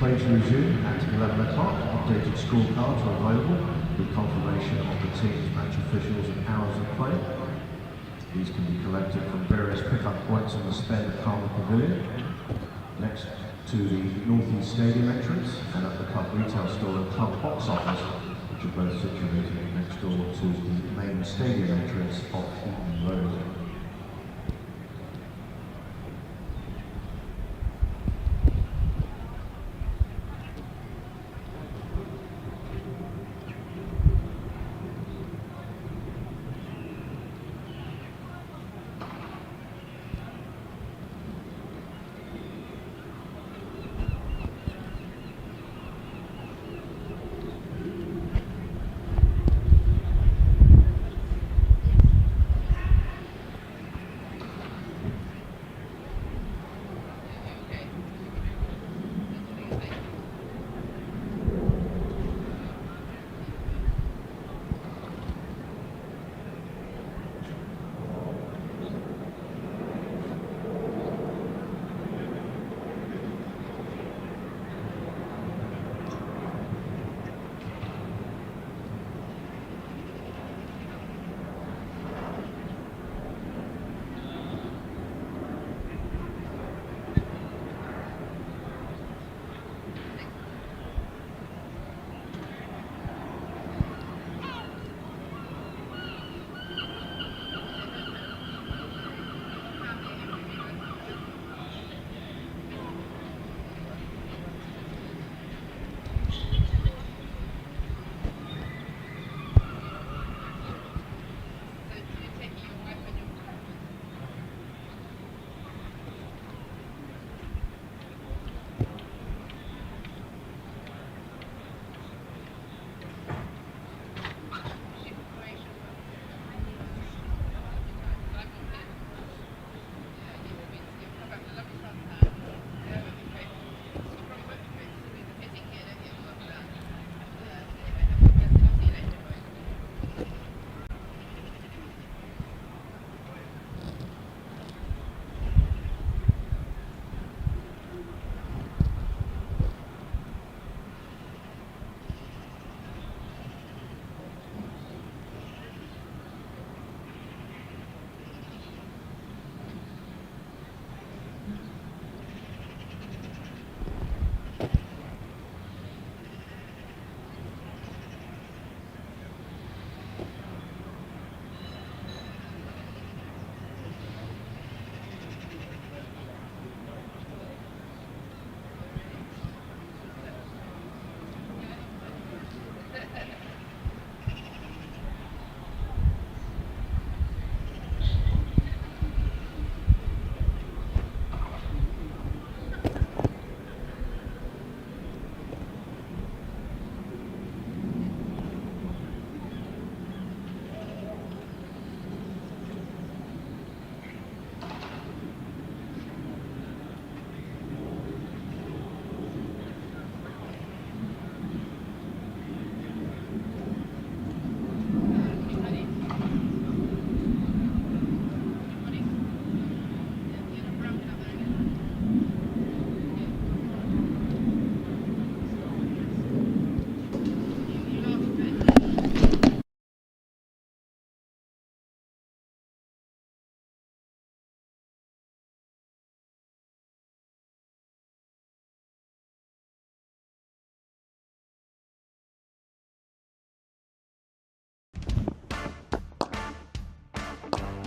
plays resume at 11 o'clock. Updated scorecards are available with confirmation of the team's match officials and hours of play. These can be collected from various pickup points on the Spend Karma Pavilion, next to the Northeast Stadium entrance, and at the club retail store and club box office, which are both situated next door to the main stadium entrance off Eaton Road.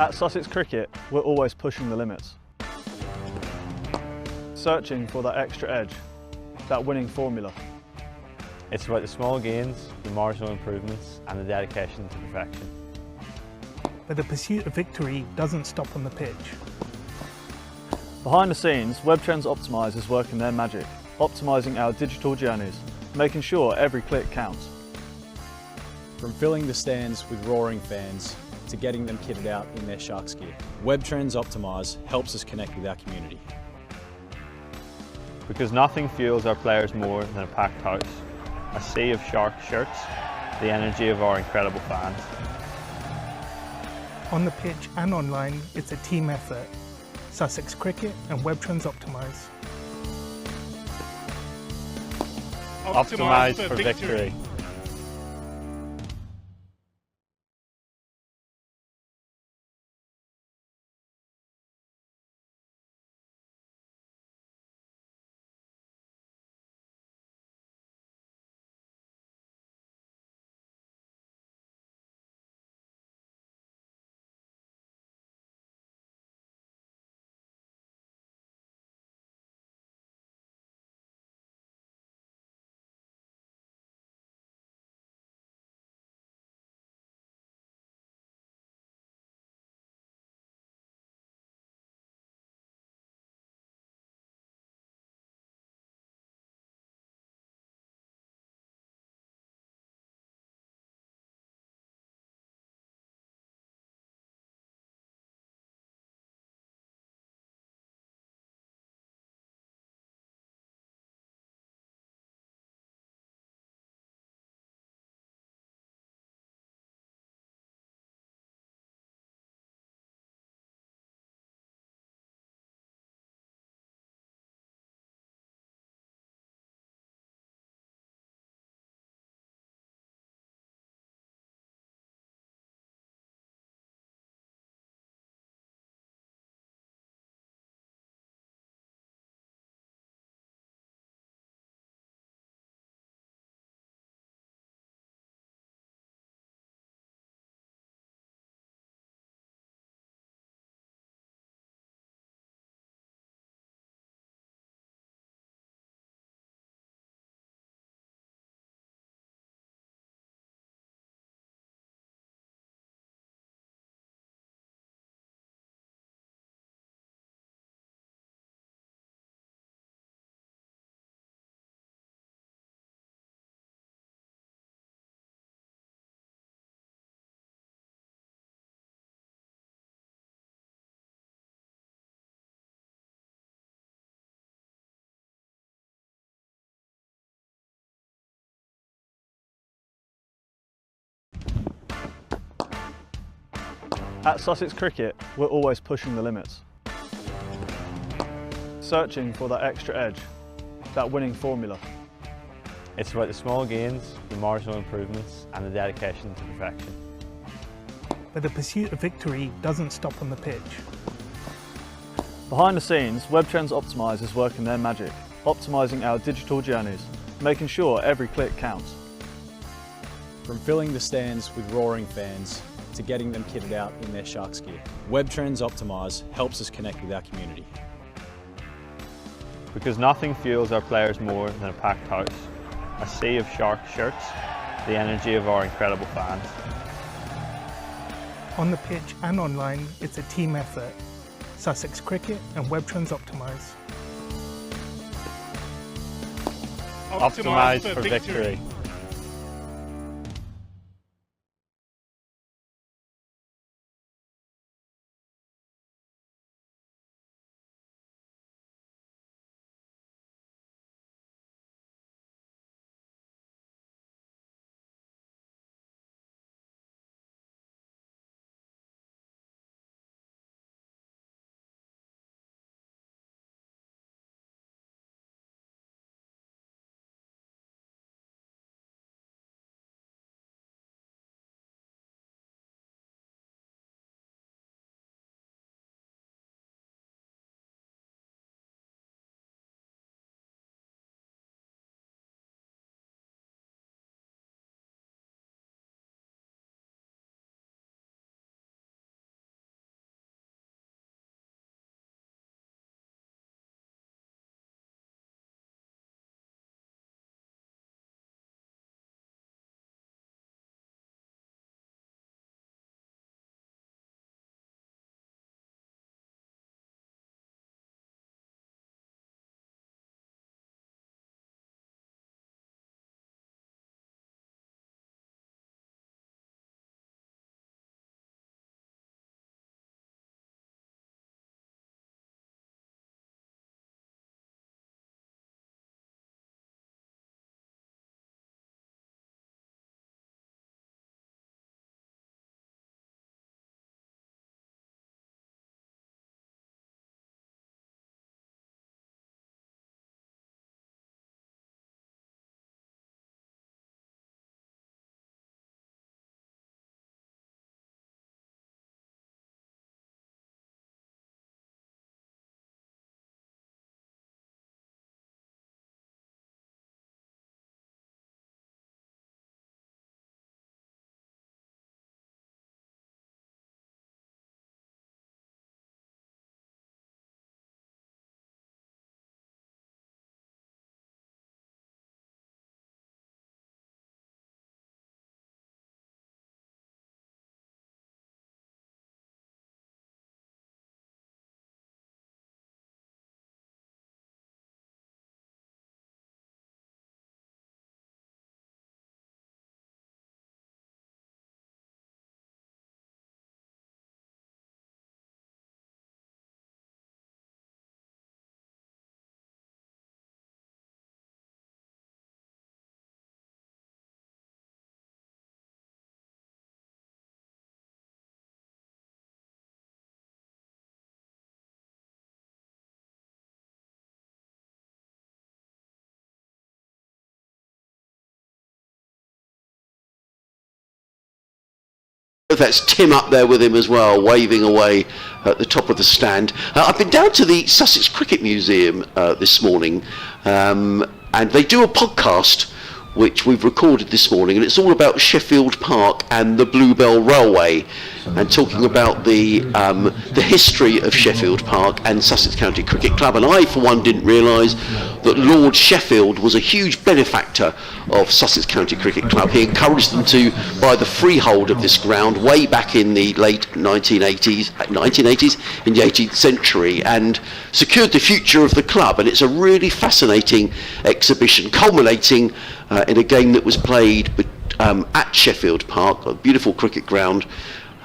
At Sussex Cricket, we're always pushing the limits. Searching for that extra edge, that winning formula. It's about the small gains, the marginal improvements and the dedication to perfection. But the pursuit of victory doesn't stop on the pitch. Behind the scenes, WebTrends Optimise is working their magic, optimising our digital journeys, making sure every click counts. From filling the stands with roaring fans to getting them kitted out in their Sharks gear, WebTrends Optimise helps us connect with our community. Because nothing fuels our players more than a packed house, a sea of Shark shirts, the energy of our incredible fans. On the pitch and online, it's a team effort. Sussex Cricket and WebTrends Optimise. Optimise for victory. At Sussex Cricket, we're always pushing the limits. Searching for that extra edge, that winning formula. It's about the small gains, the marginal improvements and the dedication to perfection. But the pursuit of victory doesn't stop on the pitch. Behind the scenes, WebTrends Optimise is working their magic, optimising our digital journeys, making sure every click counts. From filling the stands with roaring fans to getting them kitted out in their Sharks gear, WebTrends Optimise helps us connect with our community. Because nothing fuels our players more than a packed house, a sea of Shark shirts, the energy of our incredible fans. On the pitch and online, it's a team effort. Sussex Cricket and WebTrends Optimise. Optimise for victory. That's Tim up there with him as well, waving away at the top of the stand. I've been down to the Sussex Cricket Museum this morning, and they do a podcast which we've recorded this morning, and it's all about Sheffield Park and the Bluebell Railway, and talking about the history of Sheffield Park and Sussex County Cricket Club. And I, for one, didn't realise that Lord Sheffield was a huge benefactor of Sussex County Cricket Club. He encouraged them to buy the freehold of this ground way back in the late 1980s, in the 18th century, and secured the future of the club. And it's a really fascinating exhibition, culminating in a game that was played at Sheffield Park, a beautiful cricket ground,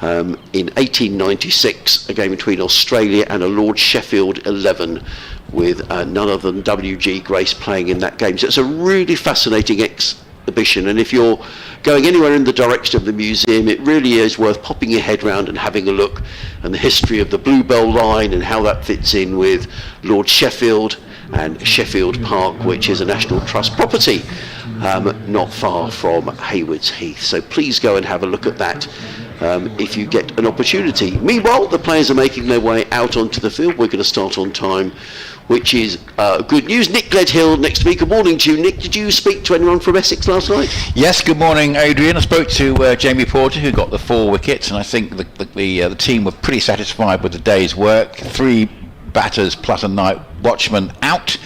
in 1896, a game between Australia and a Lord Sheffield 11, with none other than W.G. Grace playing in that game. So it's a really fascinating exhibition, and if you're going anywhere in the direction of the museum, it really is worth popping your head round and having a look, and the history of the Bluebell line and how that fits in with Lord Sheffield and Sheffield Park, which is a National Trust property not far from Haywards Heath. So please go and have a look at that if you get an opportunity. Meanwhile, the players are making their way out onto the field. We're going to start on time, which is good news. Nick Gledhill next to me. Good morning to you, Nick. Did you speak to anyone from Essex last night? Yes, good morning, Adrian. I spoke to Jamie Porter, who got the 4 wickets, and I think the team were pretty satisfied with the day's work. 3 batters plus a night watchman out,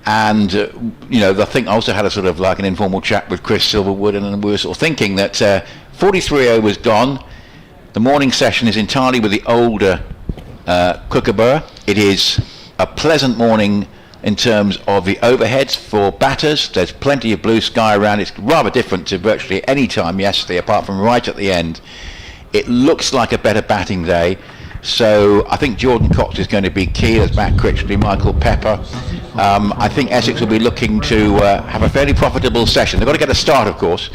and I think I also had a sort of like an informal chat with Chris Silverwood, and we were sort of thinking that 43 overs gone. The morning session is entirely with the older Kookaburra. It is a pleasant morning in terms of the overheads for batters. There's plenty of blue sky around. It's rather different to virtually any time yesterday, apart from right at the end. It looks like a better batting day. So I think Jordan Cox is going to be key. There's Matt Critchley, Michael Pepper. I think Essex will be looking to have a fairly profitable session. They've got to get a start, of course,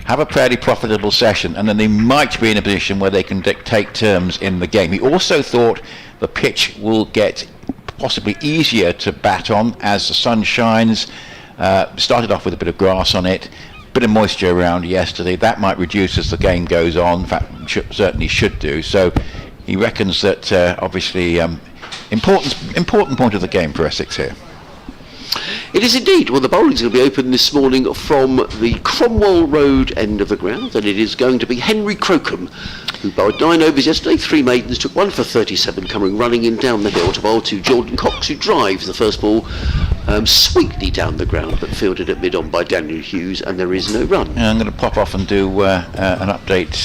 have a fairly profitable session, and then they might be in a position where they can dictate terms in the game. He also thought the pitch will get possibly easier to bat on as the sun shines. Started off with a bit of grass on it, bit of moisture around yesterday. That might reduce as the game goes on. In fact, certainly should do. So he reckons that obviously important point of the game for Essex here. It is indeed. Well, the bowling's going to be open this morning from the Cromwell Road end of the ground, and it is going to be Henry Crocombe, who bowled 9 overs yesterday, 3 maidens, took 1 for 37, coming running in down the hill to bowl to Jordan Cox, who drives the first ball sweetly down the ground, but fielded at mid-on by Daniel Hughes, and there is no run. I'm going to pop off and do an update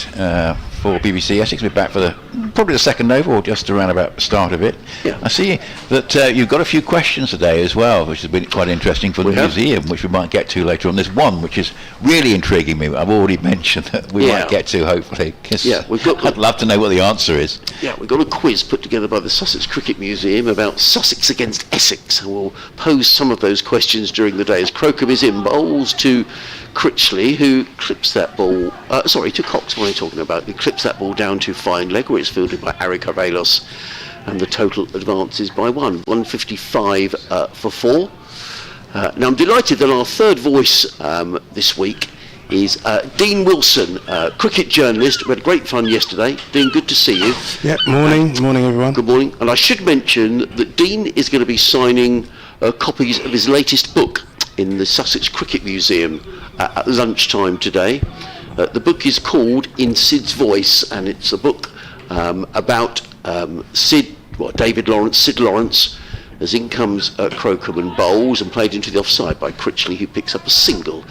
for BBC Essex. We'll be back for probably the second over, or just around about the start of it. Yeah. I see that you've got a few questions today as well, which has been quite interesting for the museum, which we might get to later on. There's one which is really intriguing me. I've already mentioned that we might get to, hopefully. I'd love to know what the answer is. Yeah, we've got a quiz put together by the Sussex Cricket Museum about Sussex against Essex, and we'll pose some of those questions during the day as Crocombe is in, bowls to Critchley, who clips that ball, to Cox, what are you talking about? He clips that ball down to fine leg, where it's fielded by Ari Carvelos, and the total advances by 155 for 4. Now I'm delighted that our third voice this week is Dean Wilson, cricket journalist. We had great fun yesterday. Dean, good to see you. Yeah, morning everyone. Good morning. And I should mention that Dean is going to be signing copies of his latest book in the Sussex Cricket Museum at lunchtime today. The book is called In Sid's Voice, and it's a book about David Lawrence, Sid Lawrence, as in comes Crocombe and bowls, and played into the offside by Critchley, who picks up a single.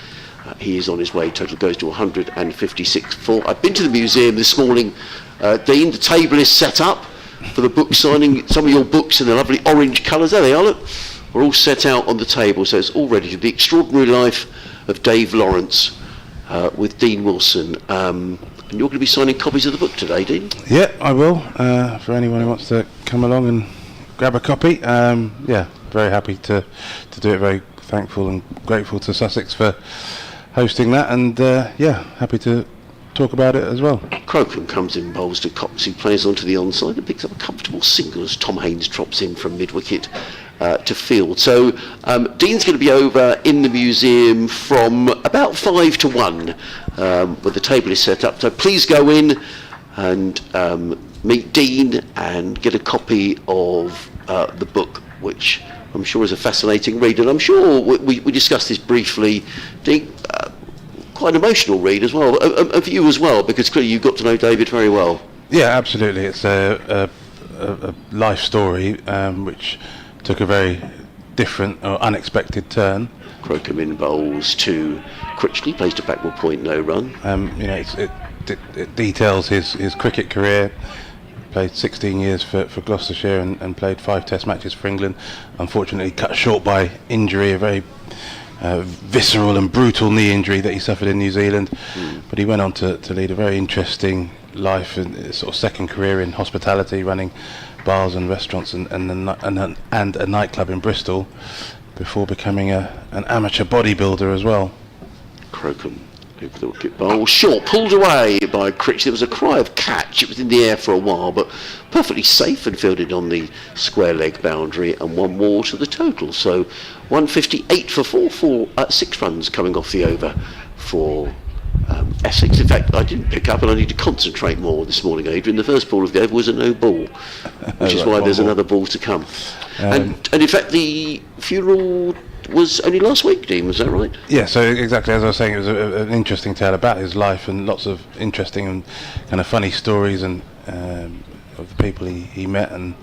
He is on his way. Total goes to 156 for 4. I've been to the museum this morning, Dean. The table is set up for the book signing. Some of your books in the lovely orange colours. There they are, look. We're all set out on the table, so it's all ready to The Extraordinary Life of Dave Lawrence with Dean Wilson. And you're going to be signing copies of the book today, Dean? Yeah, I will. For anyone who wants to come along and grab a copy. Very happy to do it. Very thankful and grateful to Sussex for hosting that, and happy to talk about it as well. Crocombe comes in, bowls to Cox, who plays onto the onside and picks up a comfortable single as Tom Haynes drops in from mid-wicket to field. So Dean's going to be over in the museum from about 5 to 1 where the table is set up. So please go in, and meet Dean and get a copy of the book, which I'm sure is a fascinating read. And I'm sure we discussed this briefly, Dean, quite an emotional read as well, of you as well, because clearly you got to know David very well. Yeah, absolutely. It's a life story which took a very different or unexpected turn. Crocombe in bowls to Critchley, plays to backward point, no run. It details his cricket career. Played 16 years for Gloucestershire and played 5 Test matches for England. Unfortunately cut short by injury, a very visceral and brutal knee injury that he suffered in New Zealand. But he went on to lead a very interesting life and sort of second career in hospitality, running bars and restaurants and a nightclub in Bristol, before becoming an amateur bodybuilder as well. Crocombe over the wicket bowl, short, pulled away by Critchley. There was a cry of catch. It was in the air for a while, but perfectly safe and fielded on the square leg boundary, and 1 more to the total. So 158 for 6 runs coming off the over for Essex. In fact, I didn't pick up, and I need to concentrate more this morning, Adrian. The first ball of the over was a no ball, which is why there's another ball to come. And in fact, the funeral was only last week, Dean, was that right? Yeah, so exactly as I was saying, it was an interesting tale about his life, and lots of interesting and kind of funny stories and of the people he met. And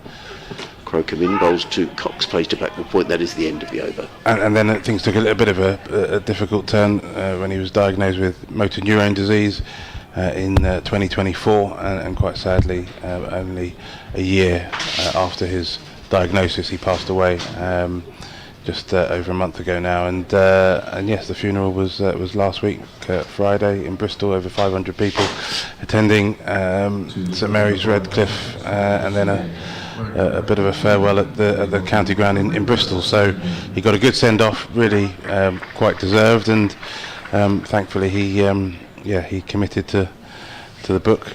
Crocombe in bowls to Cox, plays to backward point. That is the end of the over. And then things took a little bit of a difficult turn when he was diagnosed with motor neurone disease in 2024, and quite sadly, only a year after his diagnosis, he passed away. Just over a month ago now, and yes, the funeral was last week, Friday, in Bristol. Over 500 people attending St Mary's Redcliffe, and then a bit of a farewell at the county ground in Bristol. So he got a good send off, really quite deserved, and thankfully he committed to the book.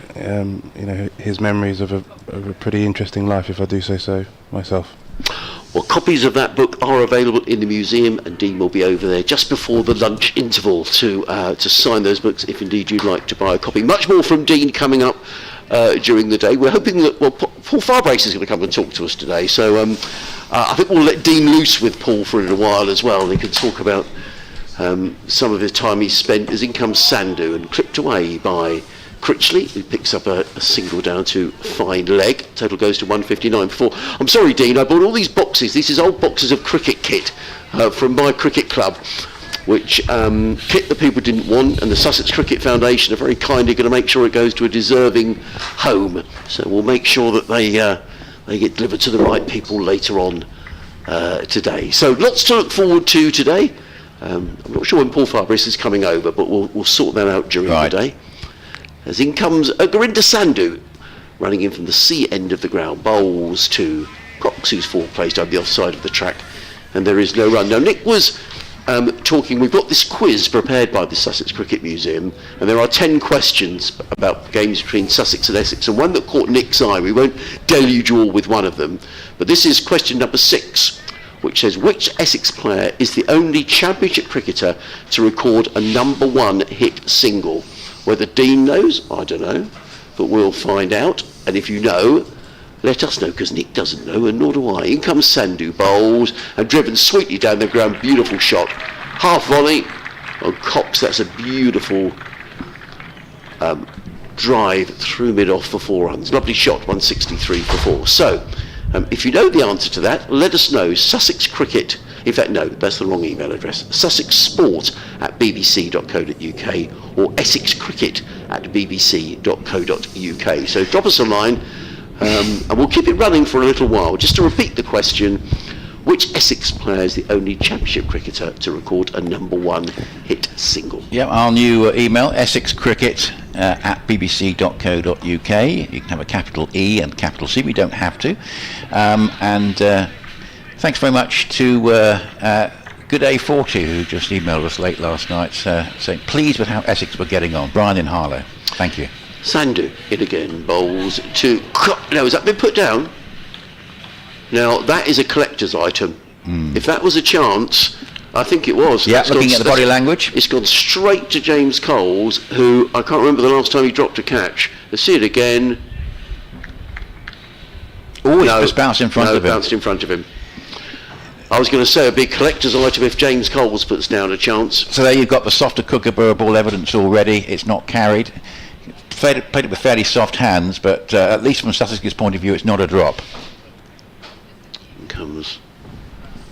His memories of a pretty interesting life, if I do say so myself. Well, copies of that book are available in the museum, and Dean will be over there just before the lunch interval to sign those books, if indeed you'd like to buy a copy. Much more from Dean coming up during the day. We're hoping that Paul Farbrace is going to come and talk to us today, so I think we'll let Dean loose with Paul for a little while as well, and he can talk about some of the time he spent as in comes Sandu, and clipped away by Critchley, who picks up a single down to fine leg. Total goes to 159 for 4. I'm sorry, Dean, I bought all these boxes. This is old boxes of cricket kit from my cricket club, which kit that people didn't want, and the Sussex Cricket Foundation are very kindly going to make sure it goes to a deserving home. So we'll make sure that they get delivered to the right people later on today. So lots to look forward to today. I'm not sure when Paul Farbrace is coming over, but we'll sort that out during the day. As in comes Gurinder Sandhu, running in from the C end of the ground, bowls to Cox, who's 4 placed over the offside of the track, and there is no run. Now, Nick was talking, we've got this quiz prepared by the Sussex Cricket Museum, and there are 10 questions about games between Sussex and Essex, and one that caught Nick's eye. We won't deluge you all with one of them, but this is question number 6, which says, which Essex player is the only Championship cricketer to record a #1 hit single? Whether Dean knows, I don't know, but we'll find out. And if you know, let us know, because Nick doesn't know, and nor do I. In comes Sandhu, bowls, and driven sweetly down the ground. Beautiful shot. Half volley on Cox. That's a beautiful drive through mid-off for 4 runs. Lovely shot, 163 for 4. So, if you know the answer to that, let us know. Sussex Cricket. In fact, no, that's the wrong email address. sussexsport@bbc.co.uk or essexcricket@bbc.co.uk. So drop us a line, and we'll keep it running for a little while. Just to repeat the question, which Essex player is the only Championship cricketer to record a #1 hit single? Yeah, our new email, essexcricket@bbc.co.uk. You can have a capital E and capital C. We don't have to. Thanks very much to Good A40, who just emailed us late last night, saying pleased with how Essex were getting on. Brian in Harlow. Thank you. Sandhu in again, bowls to... Now, has that been put down? Now, that is a collector's item. If that was a chance, I think it was. Yeah, looking at the body language. It's gone straight to James Coles, who, I can't remember the last time he dropped a catch, Let's see it again. Oh, it's just bounced in front of him. Bounced in front of him. I was going to say a big collector's item if James Coles puts down a chance. So there you've got the softer kookaburra ball evidence already. It's not carried. Played it with fairly soft hands, but at least from Sussex's point of view, it's not a drop. In comes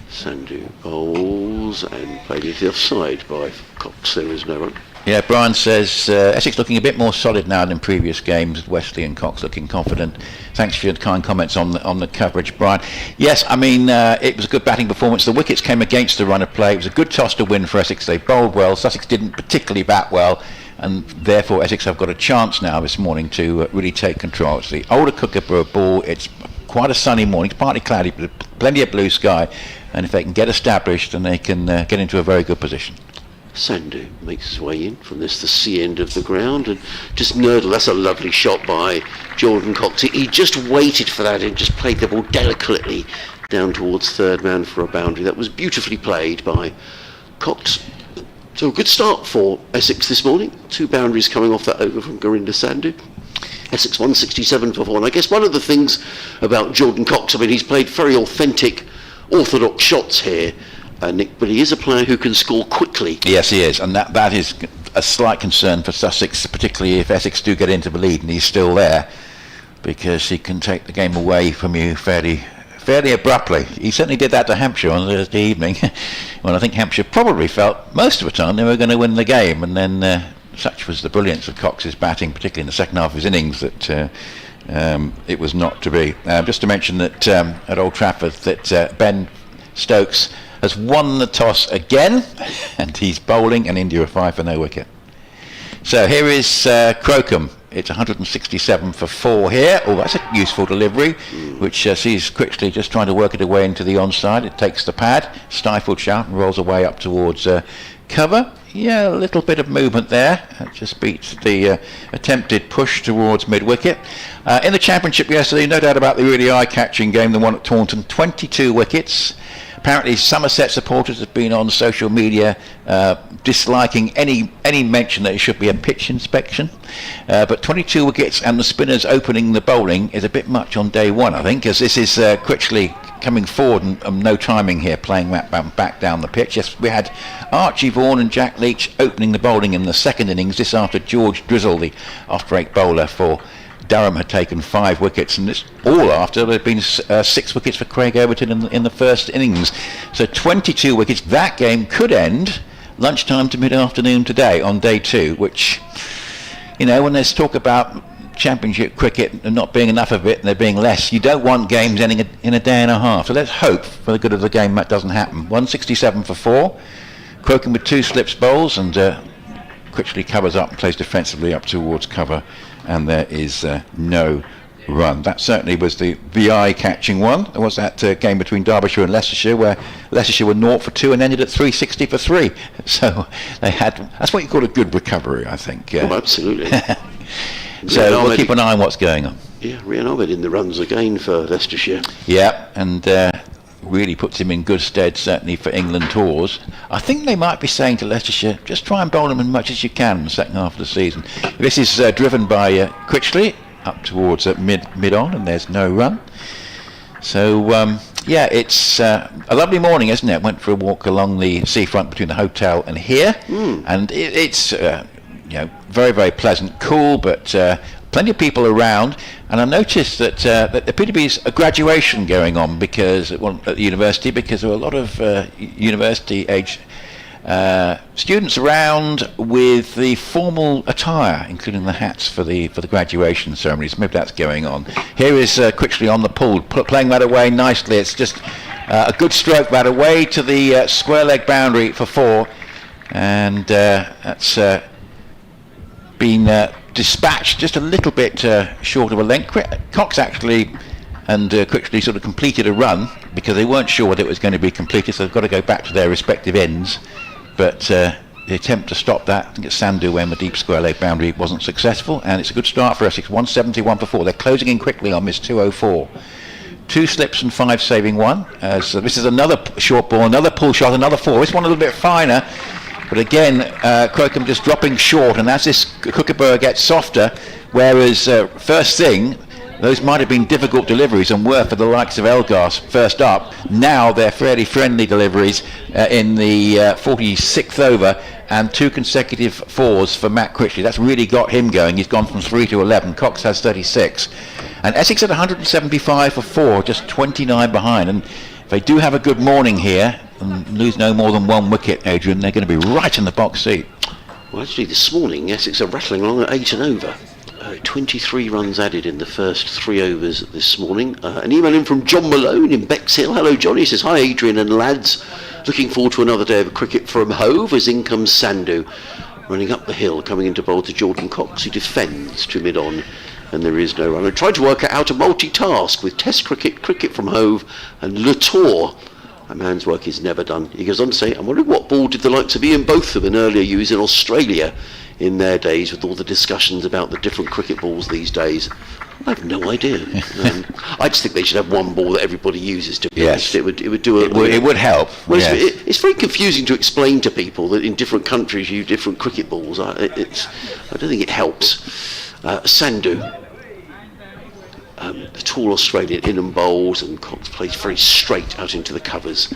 Sandu bowls and played it to the offside by Cox. There is no run. Yeah, Brian says Essex looking a bit more solid now than previous games. Wesley and Cox looking confident. Thanks for your kind comments on the coverage, Brian. Yes, I mean it was a good batting performance. The wickets came against the run of play. It was a good toss to win for Essex. They bowled well. Sussex didn't particularly bat well, and therefore Essex have got a chance now this morning to really take control. It's the older kookaburra ball. It's quite a sunny morning. It's partly cloudy, but plenty of blue sky. And if they can get established, then they can get into a very good position. Sandu makes his way in from the C end of the ground and just nurdle. That's a lovely shot by Jordan Cox. He just waited for that and just played the ball delicately down towards third man for a boundary. That was beautifully played by Cox. So a good start for Essex this morning. 2 boundaries coming off that over from Gurinder Sandu. Essex 167 for 4. And I guess one of the things about Jordan Cox, I mean, he's played very authentic, orthodox shots here, Nick, but he is a player who can score quickly. Yes, he is, and that is a slight concern for Sussex, particularly if Essex do get into the lead and he's still there, because he can take the game away from you fairly abruptly. He certainly did that to Hampshire on Thursday evening, when I think Hampshire probably felt most of the time they were going to win the game, and then such was the brilliance of Cox's batting, particularly in the second half of his innings, that it was not to be. Just to mention that at Old Trafford that Ben Stokes has won the toss again, and he's bowling, and India are 5 for no wicket. So here is Crocombe. It's 167 for 4 here. Oh, that's a useful delivery, which sees Critchley just trying to work it away into the onside. It takes the pad, stifled shout, and rolls away up towards cover. Yeah, a little bit of movement there. That just beats the attempted push towards mid-wicket. In the Championship yesterday, no doubt about the really eye-catching game, the one at Taunton, 22 wickets. Apparently Somerset supporters have been on social media disliking any mention that it should be a pitch inspection, but 22 wickets and the spinners opening the bowling is a bit much on day one, I think, as this is Critchley coming forward and no timing here, playing that back down the pitch. Yes, we had Archie Vaughan and Jack Leach opening the bowling in the second innings, this after George Drizzle, the off-break bowler for Durham, had taken 5 wickets, and this all after there had been 6 wickets for Craig Overton in the first innings. So 22 wickets. That game could end lunchtime to mid-afternoon today on day 2, which, you know, when there's talk about Championship cricket and not being enough of it and there being less, you don't want games ending in a day and a half. So let's hope for the good of the game that doesn't happen. 167 for 4. Crocombe with 2 slips bowls, and Critchley covers up and plays defensively up towards cover, and there is no run. That certainly was the eye-catching one. There was that game between Derbyshire and Leicestershire, where Leicestershire were 0 for 2 and ended at 360 for 3. So they had, that's what you call a good recovery, I think. Oh, absolutely. So we'll keep an eye on what's going on. Yeah, Rian Ahmed in the runs again for Leicestershire. Yeah, and really puts him in good stead, certainly for England tours. I think they might be saying to Leicestershire, just try and bowl them as much as you can in the second half of the season. This is driven by Critchley up towards mid-on, and there's no run. So yeah, it's a lovely morning, isn't it? Went for a walk along the seafront between the hotel and here, and it's you know, very, very pleasant, cool, but plenty of people around. And I noticed that there appeared to be a graduation going on because at the university, because there were a lot of university-age students around with the formal attire, including the hats for the graduation ceremonies. Maybe that's going on. Here is Critchley on the pull, playing that away nicely. It's just a good stroke that away to the square leg boundary for 4, and that's been dispatched just a little bit short of a length. Cox actually and Critchley sort of completed a run because they weren't sure whether it was going to be completed, so they've got to go back to their respective ends. But the attempt to stop that, I think it's Sandu when the deep square leg boundary wasn't successful, and it's a good start for Essex. 171 for 4. They're closing in quickly on this 204. 2 slips and 5 saving 1. So this is another short ball, another pull shot, another 4. This one a little bit finer. But again, Crocombe just dropping short, and as this kookaburra gets softer, Whereas first thing, those might have been difficult deliveries and were for the likes of Elgas first up. Now they're fairly friendly deliveries in the 46th over, and 2 consecutive fours for Matt Critchley. That's really got him going. He's gone from 3 to 11. Cox has 36. And Essex at 175 for 4, just 29 behind. And if they do have a good morning here and lose no more than 1 wicket, Adrian, they're going to be right in the box seat. Well, actually, this morning, Essex are rattling along at 8 and over. 23 runs added in the first 3 overs this morning. An email in from John Malone in Bexhill. Hello, John. He says, hi, Adrian and lads. Looking forward to another day of cricket from Hove as in comes Sandhu. Running up the hill, coming into bowl to Jordan Cox, who defends to mid-on, and there is no run. I tried to work out how to multitask with Test cricket from Hove and Latour. A man's work is never done. He goes on to say, I'm wondering what ball did the likes of Ian Botham earlier use in Australia in their days, with all the discussions about the different cricket balls these days. I have no idea. I just think they should have one ball that everybody uses. To be honest, it would do it would help. Well, it's very confusing to explain to people that in different countries you use different cricket balls. I don't think it helps. Sandhu, the tall Australian in and bowls, and Cox plays very straight out into the covers.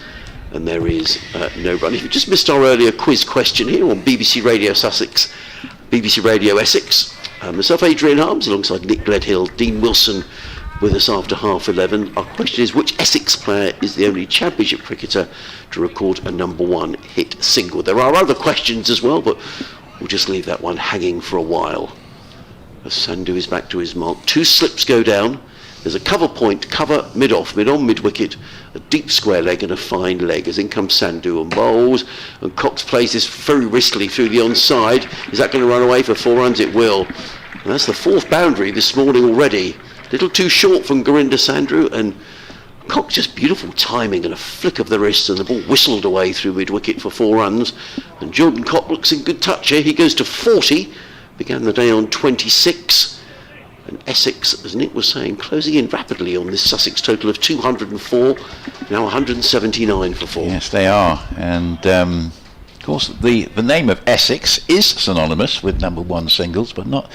And there is no run. If you just missed our earlier quiz question here on BBC Radio Sussex, BBC Radio Essex, myself, Adrian Harms, alongside Nick Gledhill, Dean Wilson, with us after 11:30. Our question is, which Essex player is the only Championship cricketer to record a #1 hit single? There are other questions as well, but we'll just leave that one hanging for a while. As Sandhu is back to his mark. 2 slips go down. There's a cover point, cover mid-off, mid-on, mid-wicket, a deep square leg and a fine leg. As in comes Sandhu and bowls, and Cox plays this very riskily through the onside. Is that going to run away for 4 runs? It will. And that's the 4th boundary this morning already. Little too short from Gurinder Sandhu, and Cox just beautiful timing and a flick of the wrist, and the ball whistled away through mid-wicket for 4 runs. And Jordan Cox looks in good touch here. He goes to 40, began the day on 26. And Essex, as Nick was saying, closing in rapidly on this Sussex total of 204, now 179 for 4. Yes, they are. And of course, the name of Essex is synonymous with #1 singles, but not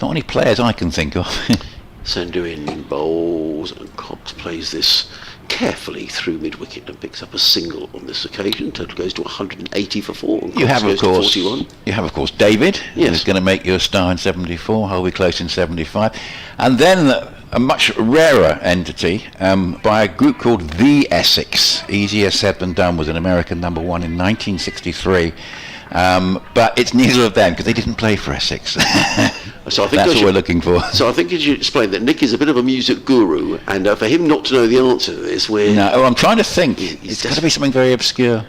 any players I can think of. Sandhu in bowls, and Cox plays this carefully through mid-wicket and picks up a single on this occasion. Total goes to 180 for 4. And You have, goes of course, to 41. You have, of course, David, Yes. who's going to make you a star in 74. He'll be close in 75. And then a much rarer entity by a group called The Essex. Easier said than done, was an American #1 in 1963. But it's neither of them, because they didn't play for Essex. So I think that's what we're looking for. So I think you should explain that Nick is a bit of a music guru, and for him not to know the answer to this, I'm trying to think. It's got to be something very obscure.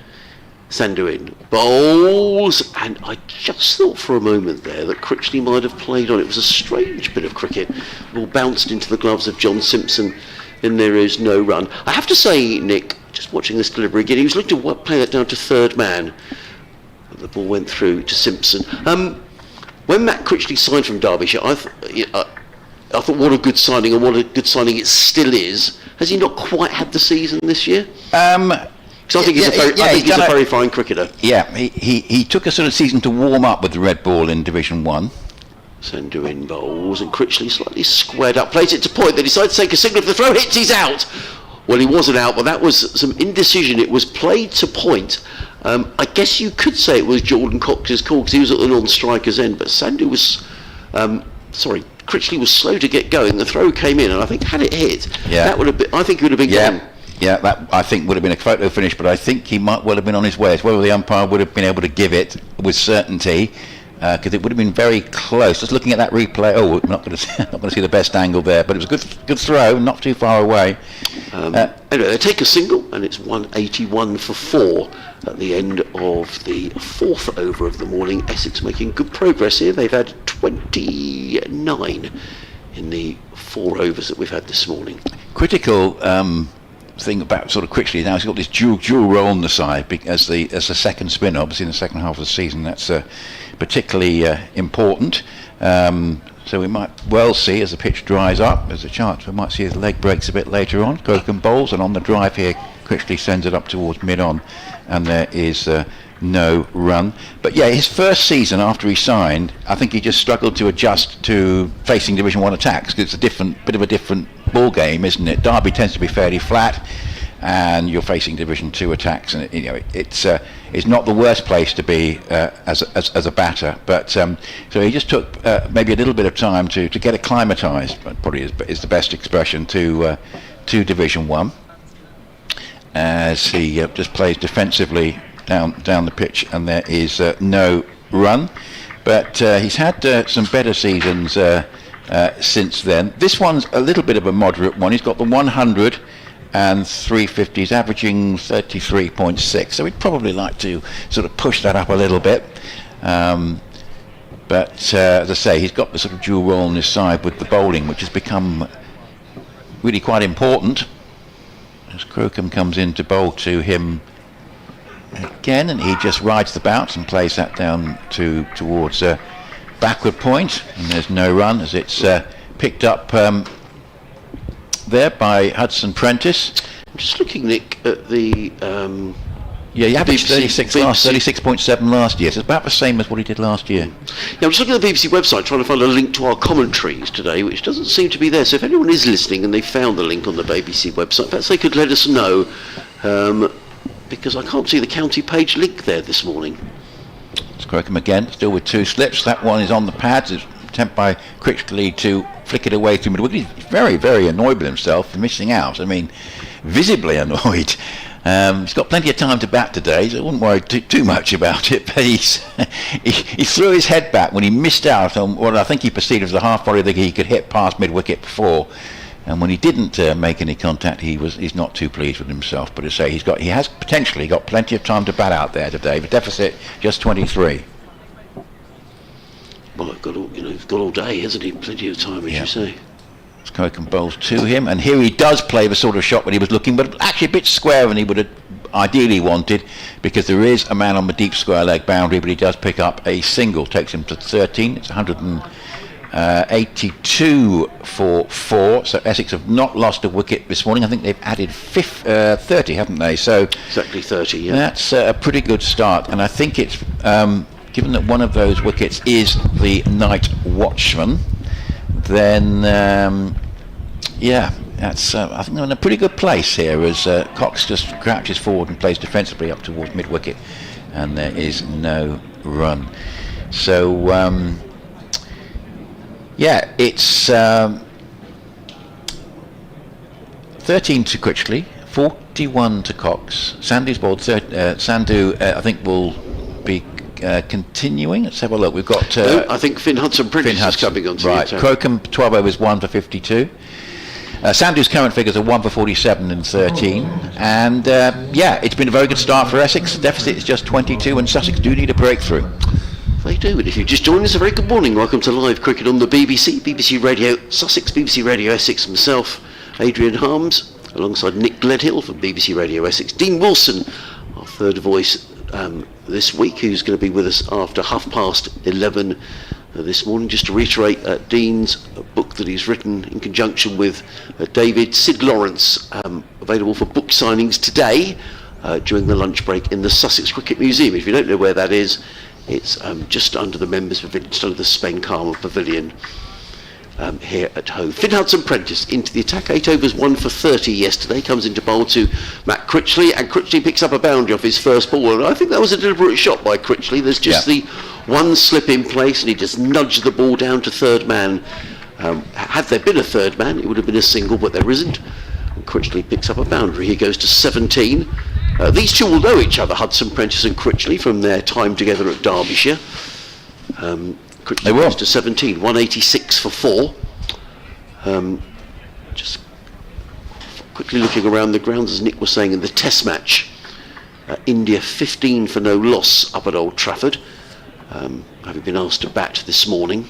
Sandhu in bowls, and I just thought for a moment there that Critchley might have played on. It was a strange bit of cricket. The ball bounced into the gloves of John Simpson, and there is no run. I have to say, Nick, just watching this delivery again, he was looking to play that down to 3rd man. The ball went through to Simpson. When Matt Critchley signed from Derbyshire, I thought what a good signing, and what a good signing it still is. Has he not quite had the season this year? Because I think he's a very fine cricketer. Yeah, he took a sort of season to warm up with the red ball in Division 1. Sandhu in bowls, and Critchley slightly squared up, plays it to point, then decides to take a single. If the throw hits, he's out. Well, he wasn't out, but that was some indecision. It was played to point. I guess you could say it was Jordan Cox's call because he was at the non-striker's end, but Sandhu was, Critchley was slow to get going. The throw came in, and I think had it hit, that would have been. I think it would have been gone. Yeah, that I think would have been a photo finish, but I think he might well have been on his way. It's whether the umpire would have been able to give it with certainty, because it would have been very close. Just looking at that replay, we're not going to see the best angle there, but it was a good throw, not too far away. Anyway, they take a single, and it's 181 for 4 at the end of the 4th over of the morning. Essex making good progress here. They've had 29 in the 4 overs that we've had this morning. Critical thing about sort of Critchley now, he's got this dual role on the side as the second spinner, obviously in the second half of the season. That's particularly important. So we might well see, as the pitch dries up, there's a chance we might see his leg breaks a bit later on. Croken bowls, and on the drive here, Critchley sends it up towards mid-on, and there is no run. But yeah, his first season after he signed, I think he just struggled to adjust to facing Division 1 attacks, because it's a bit of a different ball game, isn't it? Derby tends to be fairly flat, and you're facing Division 2 attacks, and it's not the worst place to be as a batter. But so he just took maybe a little bit of time to get acclimatised, probably is the best expression, to Division 1, as he just plays defensively down the pitch, and there is no run. But he's had some better seasons since then. This one's a little bit of a moderate one. He's got the 100 and 350s, averaging 33.6, so we'd probably like to sort of push that up a little bit. But as I say, he's got the sort of dual role on his side with the bowling, which has become really quite important, as Crocombe comes in to bowl to him again, and he just rides the bounce and plays that down towards backward point, and there's no run, as it's picked up there by Hudson Prentice. I'm just looking, Nick, at the he averaged 36.7 last year, so it's about the same as what he did last year. Yeah, I'm just looking at the BBC website trying to find a link to our commentaries today, which doesn't seem to be there. So if anyone is listening and they found the link on the BBC website, perhaps they could let us know, because I can't see the county page link there this morning. It's Crocombe again, still with 2 slips. That one is on the pads. It's an attempt by Critchley to flick it away through mid-wicket. He's very, very annoyed with himself for missing out. I mean, visibly annoyed. He's got plenty of time to bat today, so I wouldn't worry too much about it. But he threw his head back when he missed out on what I think he perceived as a half volley that he could hit past mid-wicket before. And when he didn't make any contact, he's not too pleased with himself. But as I say, he has potentially got plenty of time to bat out there today. The deficit just 23. Well, he's got all day, hasn't he? Plenty of time, as you say. Crocombe bowls to him, and here he does play the sort of shot that he was looking, but actually a bit square than he would have ideally wanted, because there is a man on the deep square leg boundary, but he does pick up a single, takes him to 13. It's 182 for 4, so Essex have not lost a wicket this morning. I think they've added 30, haven't they? So exactly 30, yeah. That's a pretty good start, and I think it's given that one of those wickets is the night watchman, then that's I think they're in a pretty good place here, as Cox just crouches forward and plays defensively up towards mid-wicket, and there is no run. So it's 13 to Critchley, 41 to Cox. Sandu's bowled Sandu I think will be continuing. Let's have a look. We've got I think Finn Hudson Prentice is coming on to right. Crocombe 12 overs 1 for 52. Sandu's current figures are 1 for 47 and 13, and it's been a very good start for Essex. The deficit is just 22, and Sussex do need a breakthrough. They do, and if you just joined us, a very good morning. Welcome to Live Cricket on the BBC Radio Sussex, BBC Radio Essex, myself, Adrian Harms, alongside Nick Gledhill from BBC Radio Essex, Dean Wilson, our third voice this week, who's going to be with us after 11:30 this morning. Just to reiterate, Dean's book that he's written in conjunction with David Sid Lawrence, available for book signings today during the lunch break in the Sussex Cricket Museum. If you don't know where that is, it's just under the members' pavilion, just under the Spen-Karma Pavilion here at Hove. Finn Hudson Prentice into the attack, 8 overs 1 for 30 yesterday, comes into bowl to Matt Critchley, and Critchley picks up a boundary off his first ball, and I think that was a deliberate shot by Critchley. There's just the one slip in place, and he just nudged the ball down to third man. Had there been a third man, it would have been a single, but there isn't, and Critchley picks up a boundary. He goes to 17. These two will know each other, Hudson Prentice and Critchley, from their time together at Derbyshire. Critchley goes to 17, 186 for 4. Just quickly looking around the grounds, as Nick was saying, in the Test match, India 15 for no loss up at Old Trafford, having been asked to bat this morning.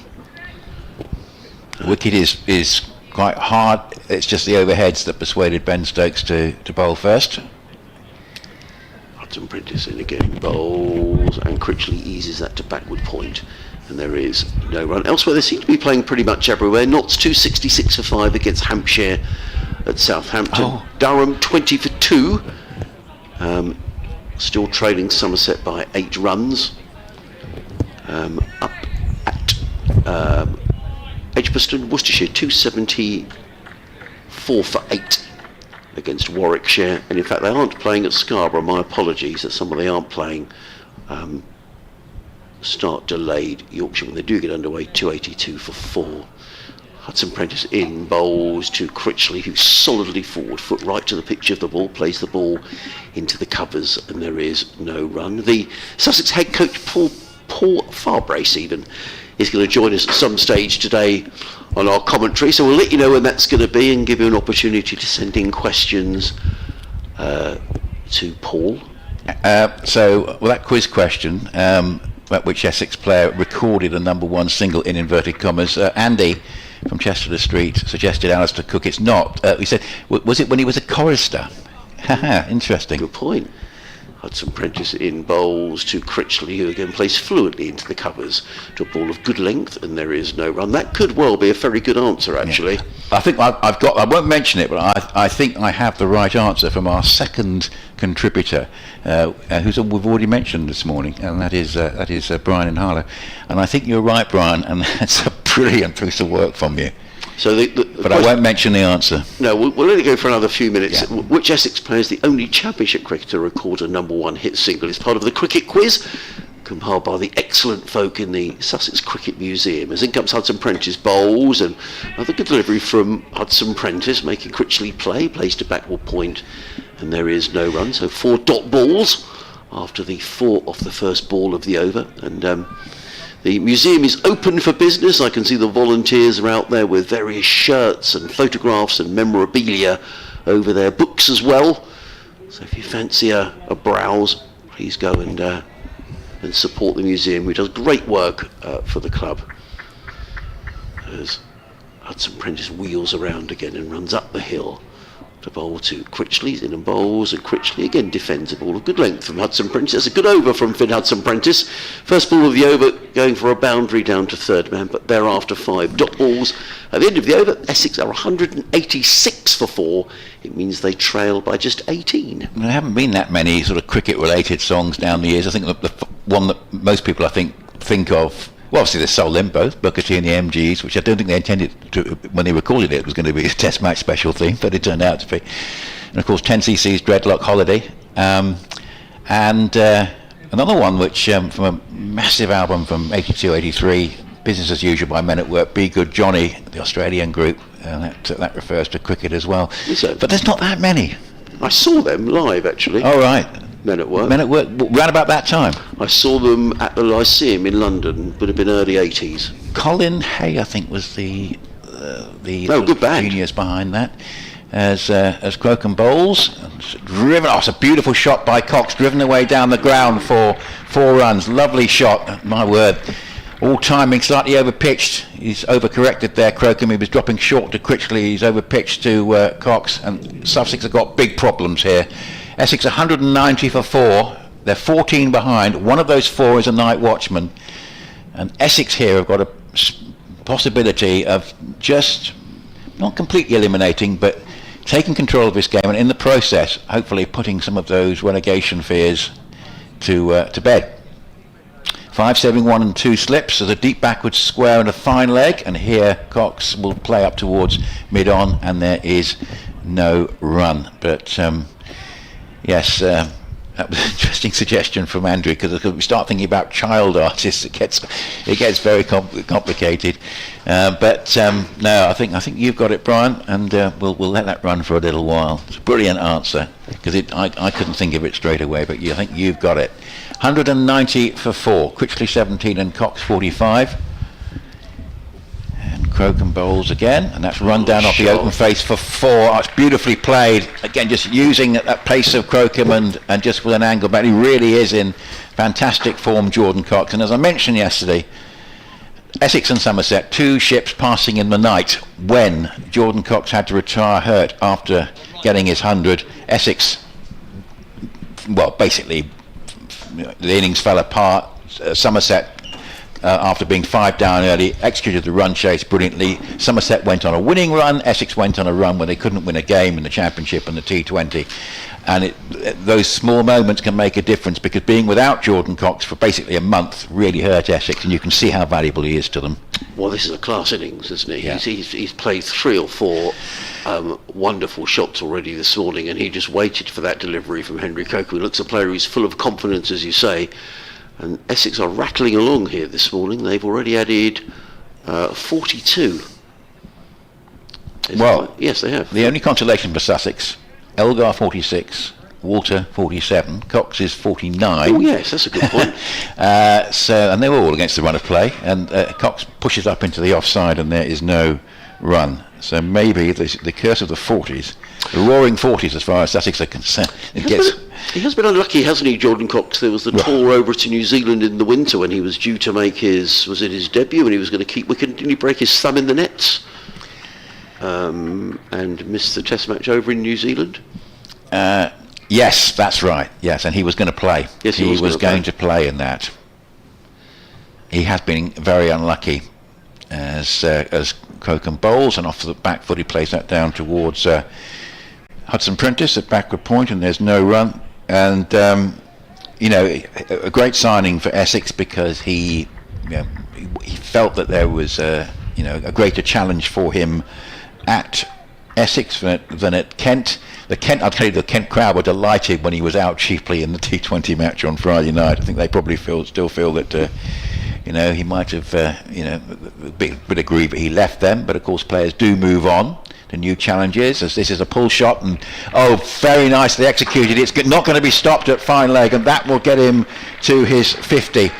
The wicket is quite hard. It's just the overheads that persuaded Ben Stokes to bowl first. Hudson Prentice in again, bowls, and Critchley eases that to backward point, and there is no run. Elsewhere, they seem to be playing pretty much everywhere. Notts 266 for 5 against Hampshire at Southampton. Durham 20 for 2. still trailing Somerset by 8 runs. Up at Edgbaston, Worcestershire 274 for 8 against Warwickshire, and in fact they aren't playing at Scarborough. My apologies that some of they aren't playing. Start delayed. Yorkshire, when they do get underway, 282 for 4. Hudson Prentice in, bowls to Critchley, who's solidly forward, foot right to the pitch of the ball, plays the ball into the covers, and there is no run. The Sussex head coach Paul Farbrace even is going to join us at some stage today on our commentary, so we'll let you know when that's going to be and give you an opportunity to send in questions to Paul. That quiz question, which Essex player recorded a #1 single in inverted commas, Andy from Chester Street suggested Alistair Cook. It's not. He said, was it when he was a chorister? Interesting. Good point. Hudson Prentice in, bowls to Critchley, who again plays fluently into the covers to a ball of good length, and there is no run. That could well be a very good answer, actually. Yeah. I think I've got. I won't mention it, but I think I have the right answer from our second contributor, we've already mentioned this morning, and that is Brian in Harlow. And I think you're right, Brian, and that's a brilliant piece of work from you. So but I won't mention the answer. No, we'll let it go for another few minutes. Yeah. Which Essex player is the only Championship cricketer to record a #1 hit single? It's part of the cricket quiz, compiled by the excellent folk in the Sussex Cricket Museum. As in comes Hudson Prentice, bowls, and another good delivery from Hudson Prentice, making Critchley plays to backward point, and there is no run. So 4 dot balls after the 4 off the first ball of the over, and the museum is open for business. I can see the volunteers are out there with various shirts and photographs and memorabilia over their books as well. So if you fancy a browse, please go and support the museum, which does great work for the club. As Hudson Prentice wheels around again and runs up the hill to bowl to Critchley, in and bowls, and Critchley again defends a ball of good length from Hudson Prentice. That's a good over from Finn Hudson Prentice. First ball of the over going for a boundary down to third man, but thereafter 5 dot balls. At the end of the over, Essex are 186 for 4. It means they trail by just 18. There haven't been that many sort of cricket-related songs down the years. I think the one that most people think of. Well, obviously there's Soul Limbo, Booker T and the MGs, which I don't think they intended to, when they recorded it was going to be a test match special theme, but it turned out to be. And of course 10cc's Dreadlock Holiday. And another one which, from a massive album from 82-83, Business as Usual by Men at Work, Be Good Johnny, the Australian group, that refers to cricket as well. But there's not that many. I saw them live, actually. Oh, right. Men at Work. Men at Work, round about that time? I saw them at the Lyceum in London, would have been early 80s. Colin Hay, I think, was the good band. genius behind that. As Croke and bowls, driven. Oh, it's a beautiful shot by Cox, driven away down the ground for 4 runs. Lovely shot, my word. All timing slightly overpitched. He's overcorrected there, Crocombe. He was dropping short to Critchley. He's overpitched to Cox, and Sussex have got big problems here. Essex 190 for 4. They're 14 behind. One of those 4 is a night watchman, and Essex here have got a possibility of just not completely eliminating, but taking control of this game, and in the process, hopefully putting some of those relegation fears to bed. 5 serving 1 and 2 slips. There's a deep backwards square and a fine leg, and here Cox will play up towards mid-on, and there is no run. But yes, that was an interesting suggestion from Andrew, because we start thinking about child artists, it gets very complicated. But no, I think you've got it, Brian, and we'll let that run for a little while. It's a brilliant answer, because I couldn't think of it straight away, but I think you've got it. 190 for 4. Critchley 17 and Cox 45. And Crocombe bowls again, and that's run down off the open face for 4. Oh, it's beautifully played. Again, just using that pace of Crocombe and just with an angle, but he really is in fantastic form, Jordan Cox. And as I mentioned yesterday, Essex and Somerset, 2 ships passing in the night when Jordan Cox had to retire hurt after getting his 100. Essex, well, basically, the innings fell apart. Somerset, after being 5 down early, executed the run chase brilliantly. Somerset went on a winning run. Essex went on a run where they couldn't win a game in the Championship and the T20. And those small moments can make a difference, because being without Jordan Cox for basically a month really hurt Essex, and you can see how valuable he is to them. Well, this is a class innings, isn't he? Yeah. He's played 3 or 4 wonderful shots already this morning, and he just waited for that delivery from Henry Coker. He looks a player who's full of confidence, as you say. And Essex are rattling along here this morning. They've already added 42. Well, yes, they have. The only consolation for Sussex: Elgar 46, Walter 47, Cox is 49. Oh yes, that's a good point. And they were all against the run of play, and Cox pushes up into the offside, and there is no run. So maybe the curse of the 40s, the roaring 40s as far as Sussex are concerned. He has been unlucky, hasn't he, Jordan Cox? There was the tour over to New Zealand in the winter when he was due to make his debut, and he was going to keep wicket. Didn't he break his thumb in the nets? And missed the test match over in New Zealand? Yes, that's right. Yes, and he was going to play. Yes, he was going to play in that. He has been very unlucky as Crocombe bowls, and off the back foot he plays that down towards Hudson Prentice at backward point, and there's no run. And a great signing for Essex, because he felt that there was a greater challenge for him at Essex than at Kent. I'll tell you, the Kent crowd were delighted when he was out cheaply in the T20 match on Friday night. I think they probably still feel that he might have a bit aggrieved that he left them. But of course, players do move on to new challenges, as this is a pull shot, and very nicely executed. It's not going to be stopped at fine leg, and that will get him to his 50.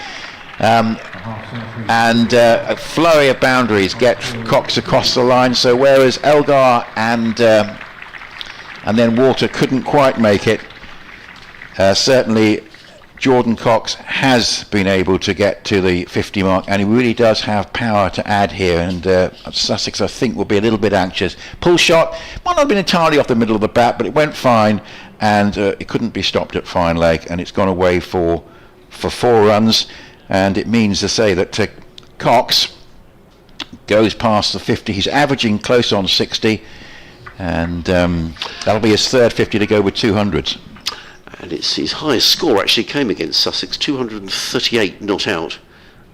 And a flurry of boundaries get Cox across the line. So whereas Elgar and then Walter couldn't quite make it, certainly Jordan Cox has been able to get to the 50 mark, and he really does have power to add here. And Sussex, I think, will be a little bit anxious. Pull shot might not have been entirely off the middle of the bat, but it went fine, and it couldn't be stopped at fine leg, and it's gone away for 4 runs. And it means to say that Cox goes past the 50. He's averaging close on 60, and that'll be his third 50 to go with 200s. And it's his highest score actually came against Sussex, 238 not out.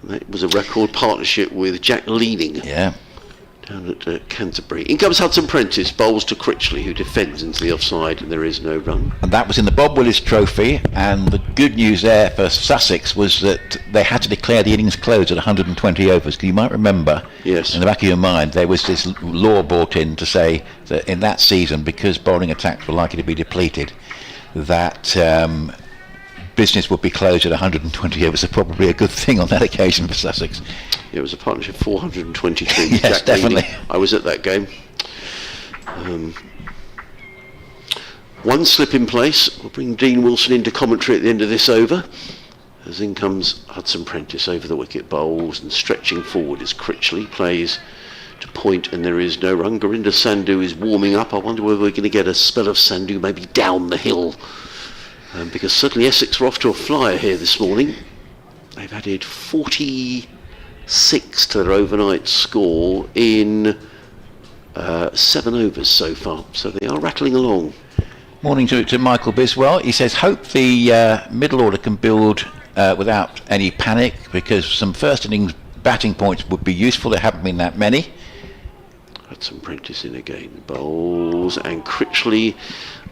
And that was a record partnership with Jack Leaning. Yeah. Down at Canterbury. In comes Hudson Prentice, bowls to Critchley, who defends into the offside, and there is no run. And that was in the Bob Willis Trophy, and the good news there for Sussex was that they had to declare the innings closed at 120 overs. Because you might remember, yes, in the back of your mind, there was this law brought in to say that in that season, because bowling attacks were likely to be depleted, that business would be closed at 120 overs. So probably a good thing on that occasion for Sussex. It was a partnership 423. Yes, Jack definitely. Leaning. I was at that game. One slip in place. We'll bring Dean Wilson into commentary at the end of this over. As in comes Hudson Prentice over the wicket, bowls, and stretching forward is Critchley. Plays to point, and there is no run. Gurinder Sandhu is warming up. I wonder whether we're going to get a spell of Sandhu maybe down the hill. Because certainly Essex are off to a flyer here this morning. They've added 46 to their overnight score in 7 overs so far. So they are rattling along. Morning to Michael Biswell. He says, hope the middle order can build without any panic, because some first innings batting points would be useful. There haven't been that many. Hudson Prentice in again, bowls, and Critchley,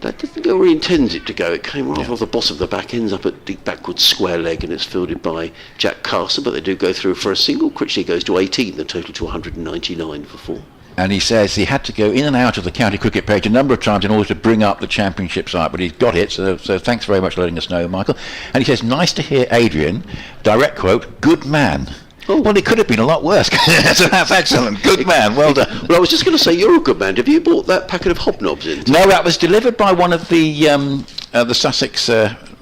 that didn't go where he intends it to go. It came right off the bottom of the back, ends up at deep backward square leg, and it's fielded by Jack Carson, but they do go through for a single. Critchley goes to 18, the total to 199 for 4. And he says he had to go in and out of the county cricket page a number of times in order to bring up the championship site, but he's got it, so thanks very much for letting us know, Michael. And he says, nice to hear Adrian, direct quote, good man. Oh, well, it could have been a lot worse. So that's excellent. Good man. Well done. Well, I was just going to say, you're a good man. Have you bought that packet of hobnobs in? No, that was delivered by one of the Sussex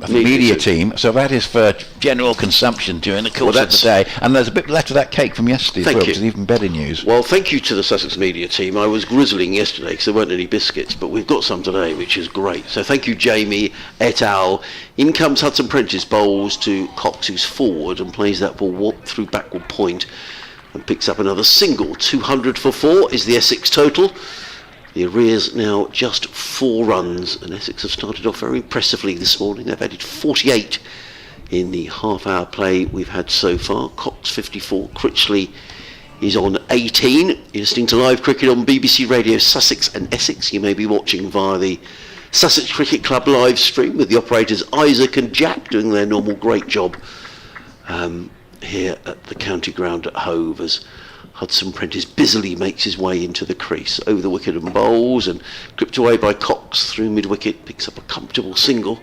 media team. So that is for general consumption during the course of the day. And there's a bit left of that cake from yesterday as well, which is even better news. Well, thank you to the Sussex media team. I was grizzling yesterday because there weren't any biscuits, but we've got some today, which is great. So thank you, Jamie et al. In comes Hudson Prentice, bowls to Cox, who's forward, and plays that ball through backward point and picks up another single. 200 for 4 is the Essex total. The arrears now just 4 runs, and Essex have started off very impressively this morning. They've added 48 in the half-hour play we've had so far. Cox 54, Critchley is on 18. You're listening to live cricket on BBC Radio Sussex and Essex. You may be watching via the Sussex Cricket Club live stream with the operators Isaac and Jack doing their normal great job here at the county ground at Hove as Hudson Prentice busily makes his way into the crease. Over the wicket and bowls and clipped away by Cox through mid-wicket, picks up a comfortable single.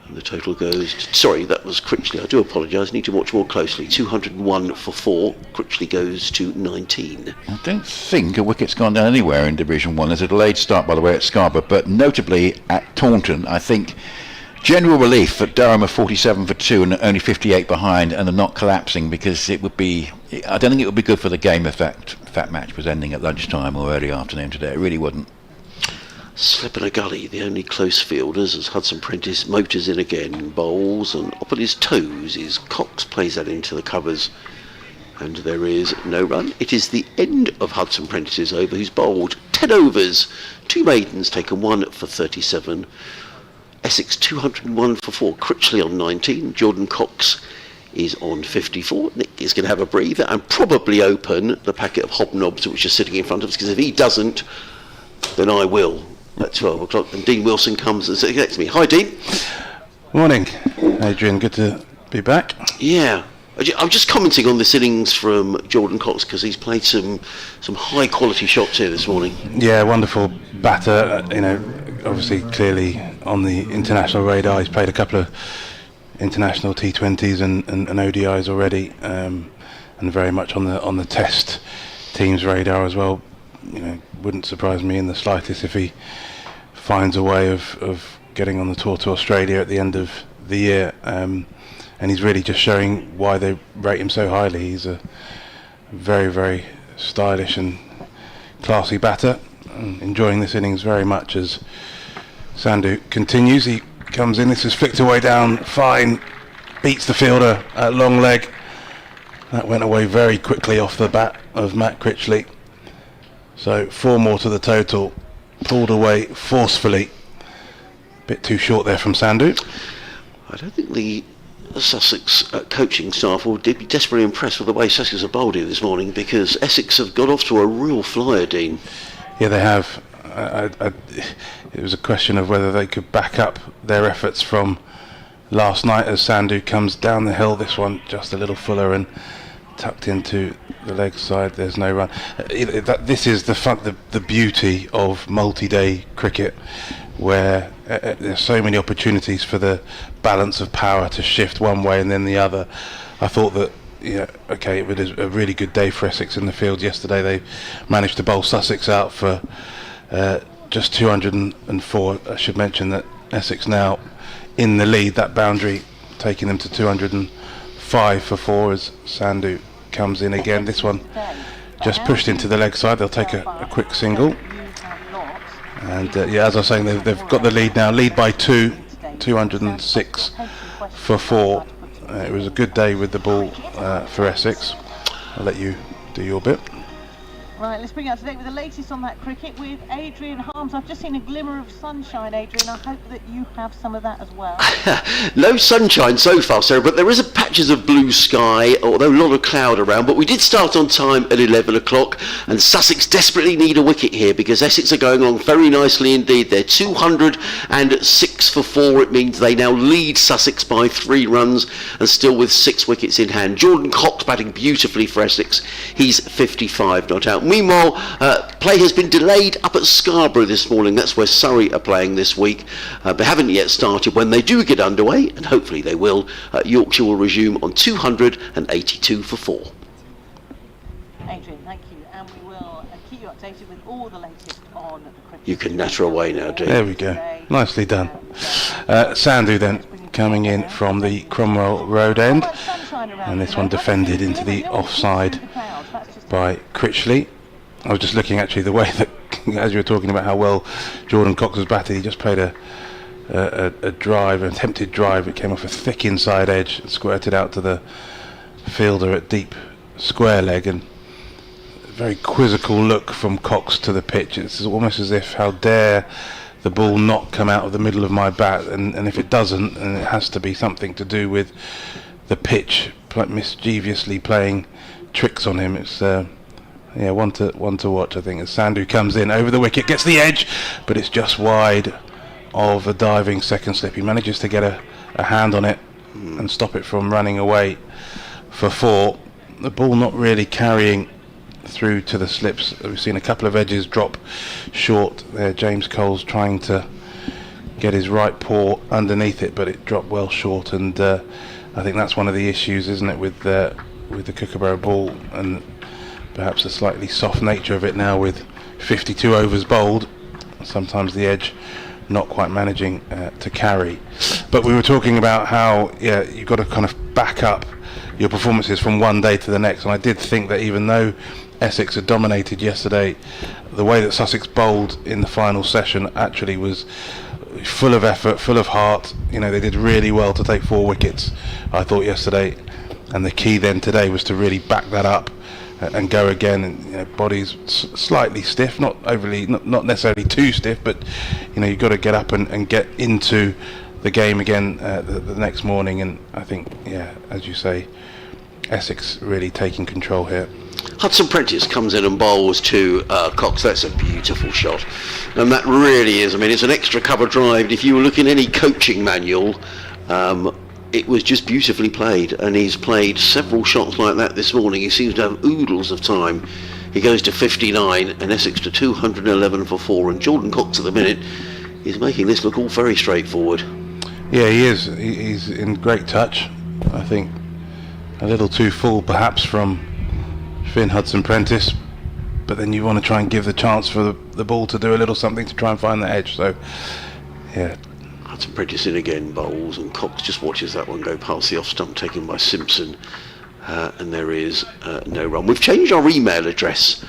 And the total goes to, sorry, that was Critchley, I do apologise, need to watch more closely. 201 for 4, Critchley goes to 19. I don't think a wicket's gone down anywhere in Division 1. There's a delayed start, by the way, at Scarborough, but notably at Taunton, I think general relief that Durham are 47 for 2 and only 58 behind and are not collapsing, because it would be, I don't think it would be good for the game if that match was ending at lunchtime or early afternoon today. It really wouldn't. Slip in a gully, the only close fielders, as Hudson Prentice motors in again, bowls, and up on his toes is Cox, plays that into the covers, and there is no run. It is the end of Hudson Prentice's over, who's bowled 10 overs, 2 maidens, taken 1 for 37. Essex 201 for 4, Critchley on 19, Jordan Cox is on 54. Nick is going to have a breather and probably open the packet of hobnobs which are sitting in front of us, because if he doesn't, then I will at 12 o'clock. And Dean Wilson comes and sits next to me. Hi, Dean. Morning, Adrian. Good to be back. Yeah. I'm just commenting on this innings from Jordan Cox, because he's played some high quality shots here this morning. Yeah, wonderful batter. Obviously clearly on the international radar. He's played a couple of international T20s and ODIs already, and very much on the Test team's radar as well. Wouldn't surprise me in the slightest if he finds a way of getting on the tour to Australia at the end of the year. And he's really just showing why they rate him so highly. He's a very, very stylish and classy batter. I'm enjoying this innings very much as Sandhu continues. He comes in, this is flicked away down, fine, beats the fielder at long leg. That went away very quickly off the bat of Matt Critchley. So 4 more to the total, pulled away forcefully. Bit too short there from Sandhu. I don't think the Sussex coaching staff will be desperately impressed with the way Sussex have bowled here this morning, because Essex have got off to a real flyer, Dean. Yeah, they have. It was a question of whether they could back up their efforts from last night as Sandhu comes down the hill. This one just a little fuller and tucked into the leg side. There's no run. This is the beauty of multi-day cricket, where there's so many opportunities for the balance of power to shift one way and then the other. I thought that it was a really good day for Essex in the field yesterday. They managed to bowl Sussex out for just 204. I should mention that Essex now in the lead, that boundary taking them to 205 for 4 as Sandhu comes in again. This one just pushed into the leg side. They'll take a quick single. And as I was saying, they've got the lead now, lead by 2, 206 for 4. It was a good day with the ball for Essex. I'll let you do your bit. Right, let's bring you up to date with the latest on that cricket with Adrian Harms. I've just seen a glimmer of sunshine, Adrian. I hope that you have some of that as well. No sunshine so far, Sarah, but there is patches of blue sky, although a lot of cloud around. But we did start on time at 11 o'clock, and Sussex desperately need a wicket here, because Essex are going along very nicely indeed. They're 206 for 4. It means they now lead Sussex by 3 runs, and still with 6 wickets in hand. Jordan Cox batting beautifully for Essex. He's 55 not out. Meanwhile, play has been delayed up at Scarborough this morning. That's where Surrey are playing this week. They haven't yet started. When they do get underway, and hopefully they will, Yorkshire will resume on 282 for 4. Adrian, thank you. And we will keep you updated with all the latest on the cricket. You can natter away now, Dean. There we go. Nicely done. Sandhu then coming in from the Cromwell Road end. And this one defended into the offside by Critchley. I was just looking actually the way that, as you were talking about how well Jordan Cox was batted, he just played a drive, an attempted drive. It came off a thick inside edge and squirted out to the fielder at deep square leg, and very quizzical look from Cox to the pitch. It's almost as if, how dare the ball not come out of the middle of my bat, and if it doesn't, and it has to be something to do with the pitch mischievously playing tricks on him. It's one to watch, I think, as Sandhu comes in over the wicket, gets the edge, but it's just wide of a diving second slip. He manages to get a hand on it and stop it from running away for 4. The ball not really carrying through to the slips. We've seen a couple of edges drop short there. James Cole's trying to get his right paw underneath it, but it dropped well short, and I think that's one of the issues, isn't it, with the Kookaburra ball, and perhaps the slightly soft nature of it now with 52 overs bowled. Sometimes the edge not quite managing to carry. But we were talking about how you've got to kind of back up your performances from one day to the next, and I did think that even though Essex had dominated yesterday, the way that Sussex bowled in the final session actually was full of effort, full of heart. They did really well to take 4 wickets, I thought, yesterday, and the key then today was to really back that up and go again. And bodies slightly stiff, not necessarily too stiff, but you've got to get up and get into the game again the next morning. And I think, as you say, Essex really taking control here. Hudson Prentice comes in and bowls to Cox. That's a beautiful shot, and that really is. I mean, it's an extra cover drive. If you were looking at any coaching manual, it was just beautifully played, and he's played several shots like that this morning. He seems to have oodles of time. He goes to 59 and Essex to 211 for 4, and Jordan Cox at the minute is making this look all very straightforward. Yeah, he is. He's in great touch. I think a little too full perhaps from Finn Hudson-Prentice, but then you want to try and give the chance for the ball to do a little something to try and find the edge. So yeah, Hudson-Prentice in again, bowls, and Cox just watches that one go past the off stump taken by Simpson, and there is no run. We've changed our email address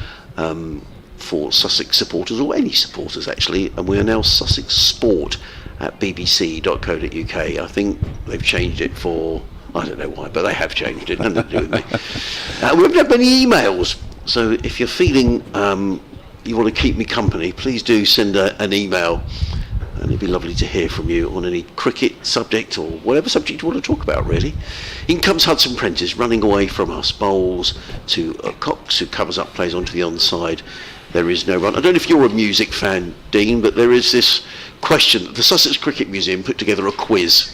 for Sussex supporters, or any supporters actually, and we are now sussexsport@bbc.co.uk. I think they've changed it for, I don't know why, but they have changed it, nothing to do with me. We haven't had many emails, so if you're feeling you want to keep me company, please do send an email, and it'd be lovely to hear from you on any cricket subject or whatever subject you want to talk about, really. In comes Hudson Prentice, running away from us, bowls to Cox, who covers up, plays onto the onside. There is no run. I don't know if you're a music fan, Dean, but there is this question. The Sussex Cricket Museum put together a quiz,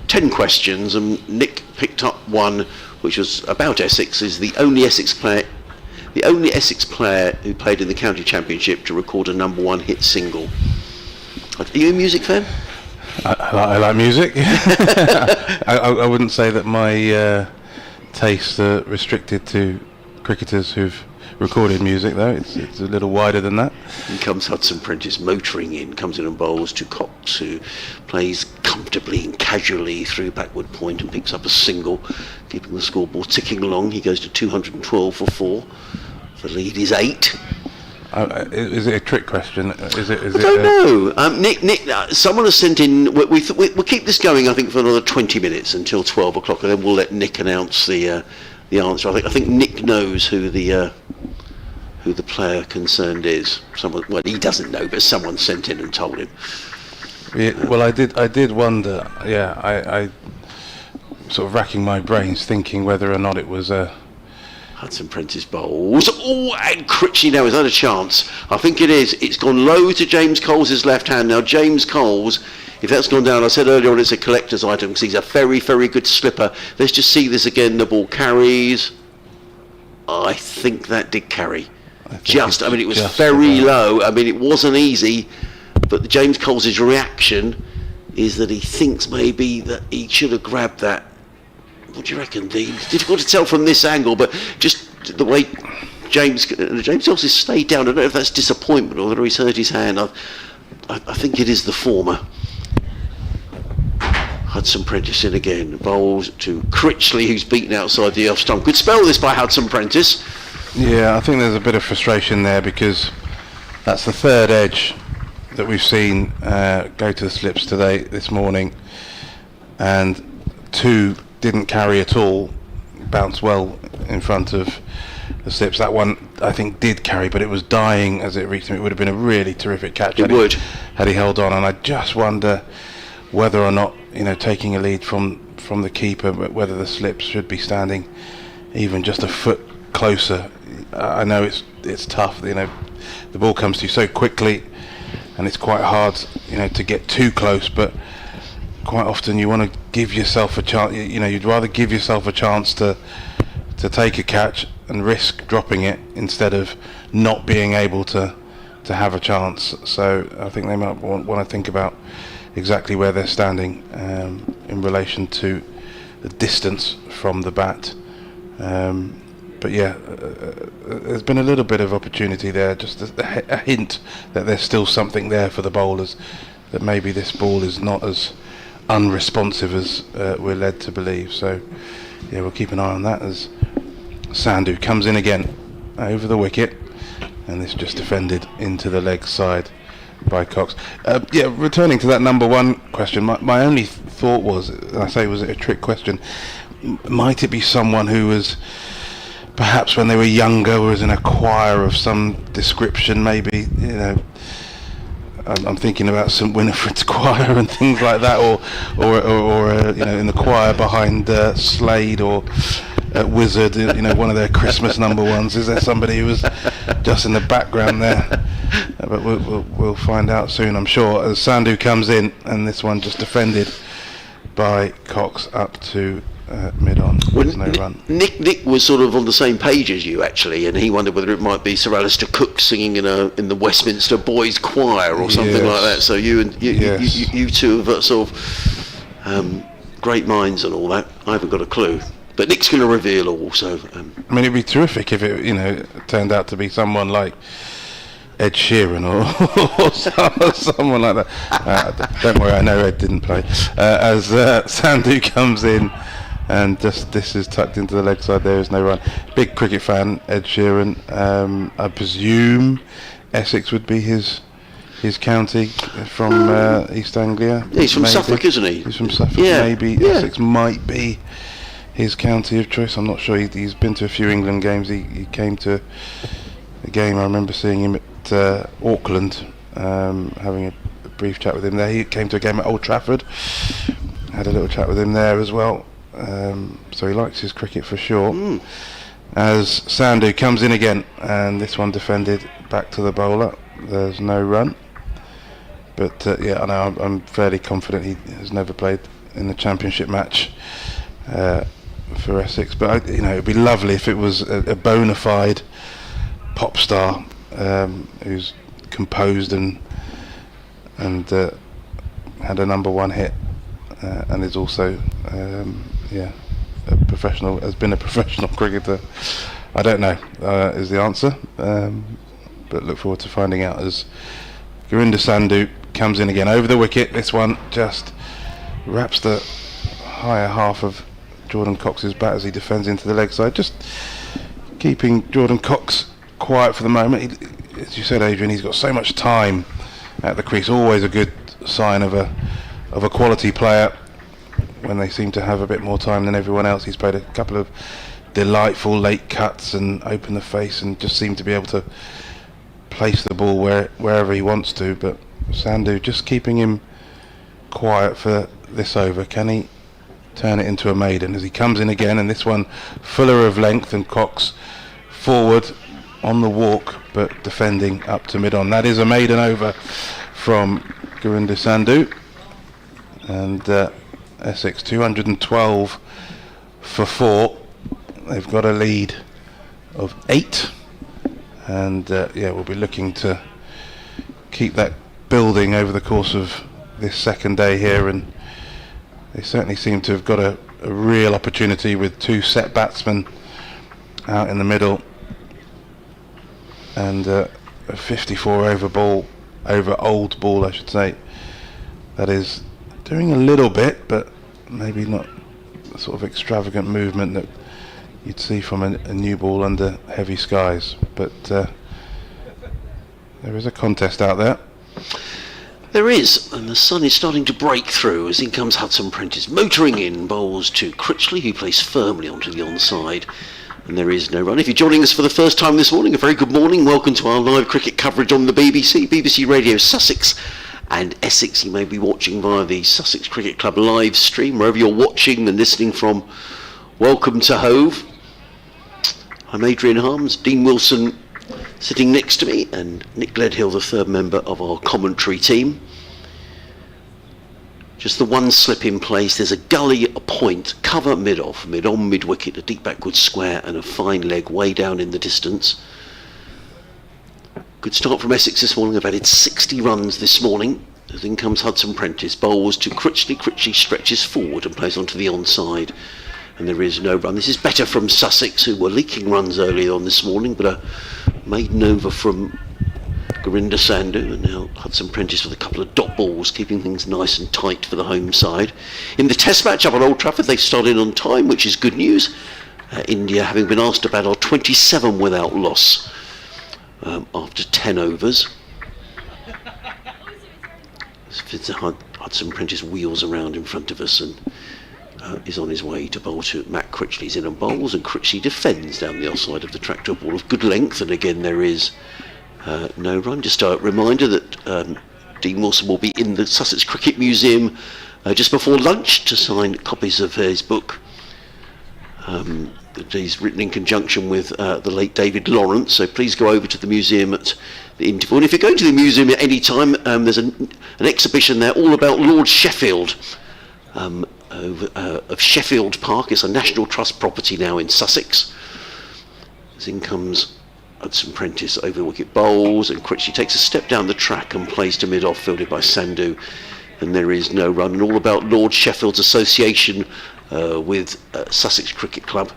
10 questions, and Nick picked up one which was about Essex. Is the only Essex player who played in the County Championship to record a #1 hit single. Are you a music fan? I like music. I wouldn't say that my tastes are restricted to cricketers who've recorded music, though. It's a little wider than that. In comes Hudson Prentice motoring in, comes in and bowls to Cox, who plays comfortably and casually through backward point and picks up a single, keeping the scoreboard ticking along. He goes to 212 for 4. The lead is 8. Is it a trick question? I don't know. Nick, someone has sent in. We'll keep this going, I think, for another 20 minutes until 12 o'clock, and then we'll let Nick announce the answer. I think Nick knows who the player concerned is. Someone, well, he doesn't know, but someone sent in and told him. Yeah, well, I did wonder. Yeah, I sort of racking my brains, thinking whether or not it was a. Hudson Prentice bowls. Oh, and Critchley now has had a chance. I think it is. It's gone low to James Coles' left hand. Now, James Coles, if that's gone down, I said earlier on it's a collector's item because he's a very, very good slipper. Let's just see this again. The ball carries. I think that did carry. I mean, it was very low. I mean, it wasn't easy, but James Coles' reaction is that he thinks maybe that he should have grabbed that. What do you reckon, Dean? It's difficult to tell from this angle, but just the way James Coles has stayed down. I don't know if that's disappointment or whether he's hurt his hand. I think it is the former. Hudson Prentice in again, bowls to Critchley, who's beaten outside the off stump. Good spell this by Hudson Prentice. Yeah, I think there's a bit of frustration there because that's the third edge that we've seen go to the slips this morning, and 2 didn't carry at all, bounced well in front of the slips. That one I think did carry, but it was dying as it reached him. It would have been a really terrific catch. Had he held on, and I just wonder whether or not, taking a lead from the keeper, whether the slips should be standing even just a foot closer. I know it's tough. The ball comes to you so quickly, and it's quite hard, to get too close. But quite often you want to give yourself a chance. You'd rather give yourself a chance to take a catch and risk dropping it instead of not being able to have a chance. So I think they might want to think about exactly where they're standing in relation to the distance from the bat. But yeah, there's been a little bit of opportunity there, just a hint that there's still something there for the bowlers, that maybe this ball is not as unresponsive as we're led to believe. So yeah, we'll keep an eye on that as Sandhu comes in again over the wicket, and this just defended into the leg side by Cox. Returning to that number one question, my only thought was, was it a trick question? Might it be someone who was perhaps when they were younger was in a choir of some description, maybe, I'm thinking about St Winifred's choir and things like that, or in the choir behind Slade or Wizard, one of their Christmas number ones. Is there somebody who was just in the background there? But we'll find out soon, I'm sure, as Sandhu comes in, and this one just defended by Cox up to mid-on. There's no run. Nick was sort of on the same page as you, actually, and he wondered whether it might be Sir Alistair Cook singing in the Westminster Boys Choir or something like that. So you two have sort of great minds and all that. I haven't got a clue, but Nick's going to reveal all. So it'd be terrific if it turned out to be someone like Ed Sheeran or someone like that. Don't worry, I know Ed didn't play. As Sandhu comes in, and just this is tucked into the leg side. There is no run. Big cricket fan, Ed Sheeran. I presume Essex would be his county from East Anglia. Yeah, he's from Suffolk, isn't he? He's from Suffolk. Yeah. Maybe Essex might be his county of choice. I'm not sure. He's been to a few England games. He came to a game. I remember seeing him at Auckland, having a brief chat with him there. He came to a game at Old Trafford. Had a little chat with him there as well. So he likes his cricket for sure. As Sandhu comes in again, and this one defended back to the bowler. There's no run, but I know I'm fairly confident he has never played in the championship match for Essex. But it'd be lovely if it was a bona fide pop star who's composed and had a number one hit, and is also has been a professional cricketer. I don't know is the answer, but look forward to finding out as Gurinder Sandhu comes in again over the wicket. This one just wraps the higher half of Jordan Cox's bat as he defends into the leg side, just keeping Jordan Cox quiet for the moment. As you said, Adrian, he's got so much time at the crease. Always a good sign of a quality player when they seem to have a bit more time than everyone else. He's played a couple of delightful late cuts and opened the face and just seemed to be able to place the ball wherever he wants to. But Sandhu just keeping him quiet for this over. Can he turn it into a maiden as he comes in again, and this one fuller of length, and Cox forward on the walk but defending up to mid-on. That is a maiden over from Gurinder Sandhu, and Essex 212 for 4. They've got a lead of 8, and we'll be looking to keep that building over the course of this second day here, and they certainly seem to have got a real opportunity with 2 set batsmen out in the middle, and a 54 over old ball, I should say, that is doing a little bit, but maybe not the sort of extravagant movement that you'd see from a new ball under heavy skies. But there is a contest out there. There is, and the sun is starting to break through as in comes Hudson Prentice, motoring in, bowls to Critchley, who plays firmly onto the onside. and there is no run. If you're joining us for the first time this morning, a very good morning. Welcome to our live cricket coverage on the BBC Radio Sussex and Essex. You may be watching via the Sussex Cricket Club live stream, wherever you're watching and listening from. Welcome to Hove. I'm Adrian Harms, Dean Wilson sitting next to me, and Nick Gledhill, the third member of our commentary team. Just the one slip in place. There's a gully, a point, cover mid-off, mid-on, mid-wicket, a deep backward square and a fine leg way down in the distance. Good start from Essex this morning. They've added 60 runs this morning. As in comes Hudson Prentice, bowls to Critchley. Critchley stretches forward and plays onto the onside. And there is no run. This is better from Sussex, who were leaking runs earlier on this morning, but a maiden over from Gurinder Sandhu, and now Hudson Prentice with a couple of dot balls, keeping things nice and tight for the home side. In the test match up at Old Trafford, they started on time, which is good news. India having been asked about our 27 without loss after 10 overs. Hudson Prentice wheels around in front of us and is on his way to bowl to Matt Critchley's in and bowls, and Critchley defends down the offside of the track to a ball of good length, and again there is no run. Just a reminder that Dean Wilson will be in the Sussex Cricket Museum just before lunch to sign copies of his book that he's written in conjunction with the late David Lawrence, so please go over to the museum at the interval. And if you're going to the museum at any time, there's an exhibition there all about Lord Sheffield of Sheffield Park. It's a National Trust property now in Sussex. As in comes Hudson Prentice over the wicket, bowls, and Critchley takes a step down the track and plays to mid-off, fielded by Sandhu, and there is no run. And all about Lord Sheffield's association with Sussex Cricket Club.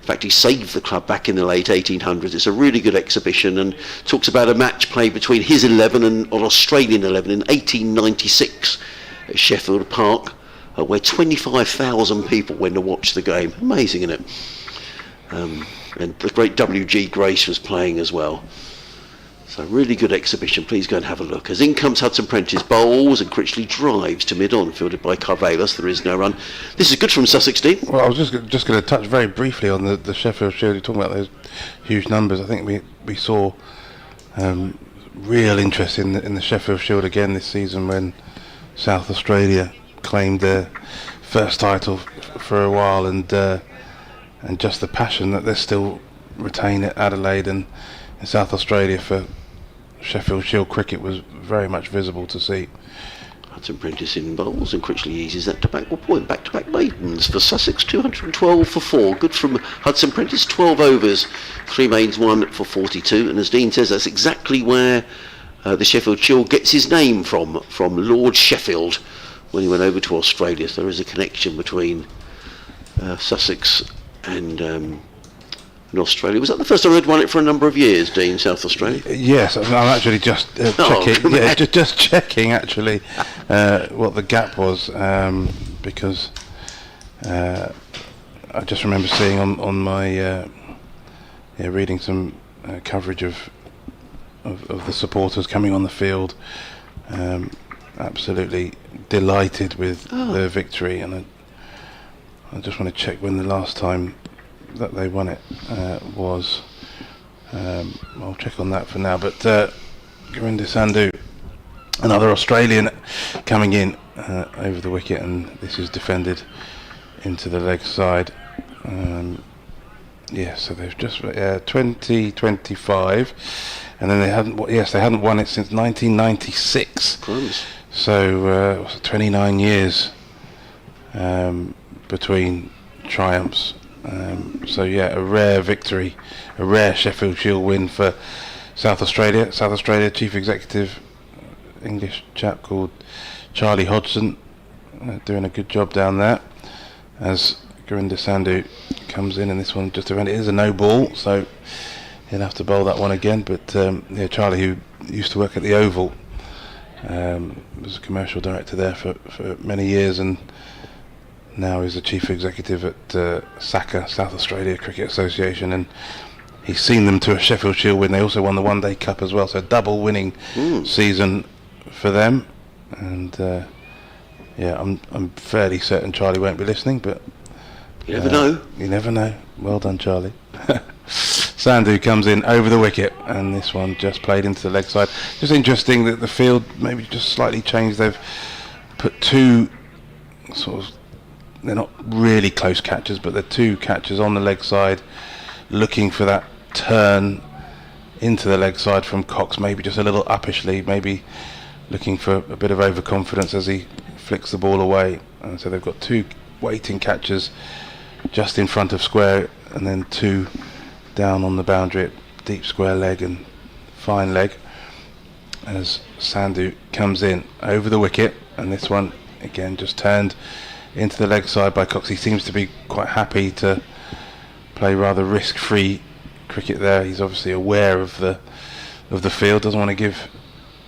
In fact, he saved the club back in the late 1800s. It's a really good exhibition and talks about a match played between his 11 and an Australian 11 in 1896 at Sheffield Park, where 25,000 people went to watch the game. Amazing, isn't it? And the great W.G. Grace was playing as well. So really good exhibition. Please go and have a look. As in comes Hudson Prentice, bowls, and Critchley drives to mid-on, fielded by Carvallis. There is no run. This is good from Sussex, Dean. Well, I was just going to touch very briefly on the Sheffield Shield. You're talking about those huge numbers. I think we saw real interest in the Sheffield Shield again this season when South Australia claimed their first title for a while, and just the passion that they still retain at Adelaide and in South Australia for Sheffield Shield cricket was very much visible to see. Hudson Prentice in bowls, and Critchley eases that to backward point. Back-to-back maidens for Sussex, 212 for 4. Good from Hudson Prentice, 12 overs, 3 maidens, 1 for 42. And as Dean says, that's exactly where the Sheffield Shield gets his name from Lord Sheffield when he went over to Australia. So there is a connection between Sussex and Australia. Was that the first time they'd won it for a number of years, Dean, South Australia? Yes, I'm actually just checking. Yeah, just checking actually what the gap was, because I just remember seeing on my reading some coverage of the supporters coming on the field, absolutely delighted with their victory, and I just want to check when the last time that they won it was. I'll check on that for now, but Gurinder Sandhu, another Australian coming in over the wicket, and this is defended into the leg side. So they've just 2025, and then they hadn't won it since 1996. Crumbs. So 29 years between triumphs. A rare victory, a rare Sheffield Shield win for South Australia. South Australia chief executive, English chap called Charlie Hodgson, doing a good job down there. As Gurinder Sandhu comes in, and this one just around, it is a no ball, so he'll have to bowl that one again. But Charlie, who used to work at the Oval, was a commercial director there for many years, and now he's the chief executive at SACA, South Australia Cricket Association, and he's seen them to a Sheffield Shield win. They also won the One Day Cup as well, so double winning season for them. And I'm fairly certain Charlie won't be listening, but You never know. You never know. Well done, Charlie. Sandu comes in over the wicket, and this one just played into the leg side. Just interesting that the field maybe just slightly changed. They've put two sort of, they're not really close catches, but they're two catches on the leg side, looking for that turn into the leg side from Cox, maybe just a little uppishly, maybe looking for a bit of overconfidence as he flicks the ball away. And so they've got two waiting catches just in front of square, and then two down on the boundary at deep square leg and fine leg, as Sandu comes in over the wicket, and this one again just turned into the leg side by Cox. He seems to be quite happy to play rather risk-free cricket there. He's obviously aware of the field, doesn't want to give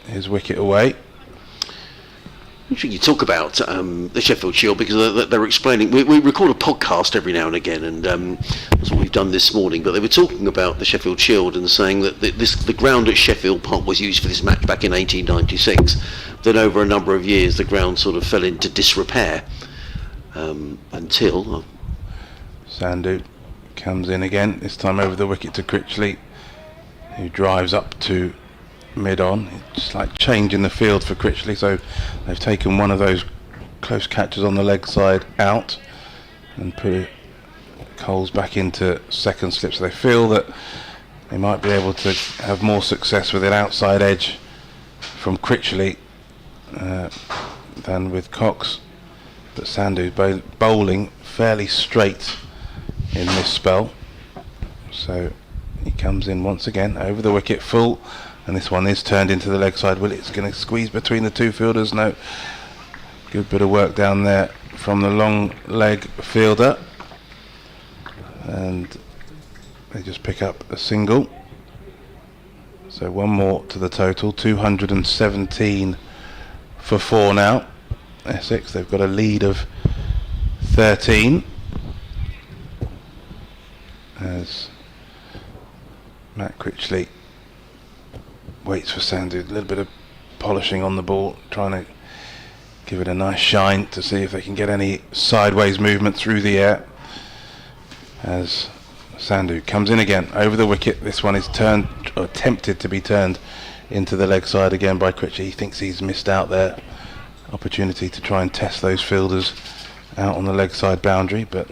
his wicket away. You talk about the Sheffield Shield, because they're explaining. We record a podcast every now and again, and that's what we've done this morning. But they were talking about the Sheffield Shield and saying that the ground at Sheffield Park was used for this match back in 1896. Then over a number of years, the ground sort of fell into disrepair until Sandu comes in again. This time over the wicket to Critchley, who drives up to mid-on. It's like change in the field for Critchley, so they've taken one of those close catches on the leg side out and put Coles back into second slip, so they feel that they might be able to have more success with an outside edge from Critchley than with Cox. But Sandu's bowling fairly straight in this spell, so he comes in once again over the wicket full. And this one is turned into the leg side. Will it's going to squeeze between the two fielders? No. Good bit of work down there from the long leg fielder. And they just pick up a single. So one more to the total. 217 for 4 now. Essex, they've got a lead of 13. As Matt Critchley waits for Sandu, a little bit of polishing on the ball, trying to give it a nice shine to see if they can get any sideways movement through the air. As Sandu comes in again over the wicket, this one is turned, or attempted to be turned into the leg side again by Critchley. He thinks he's missed out there, opportunity to try and test those fielders out on the leg side boundary, but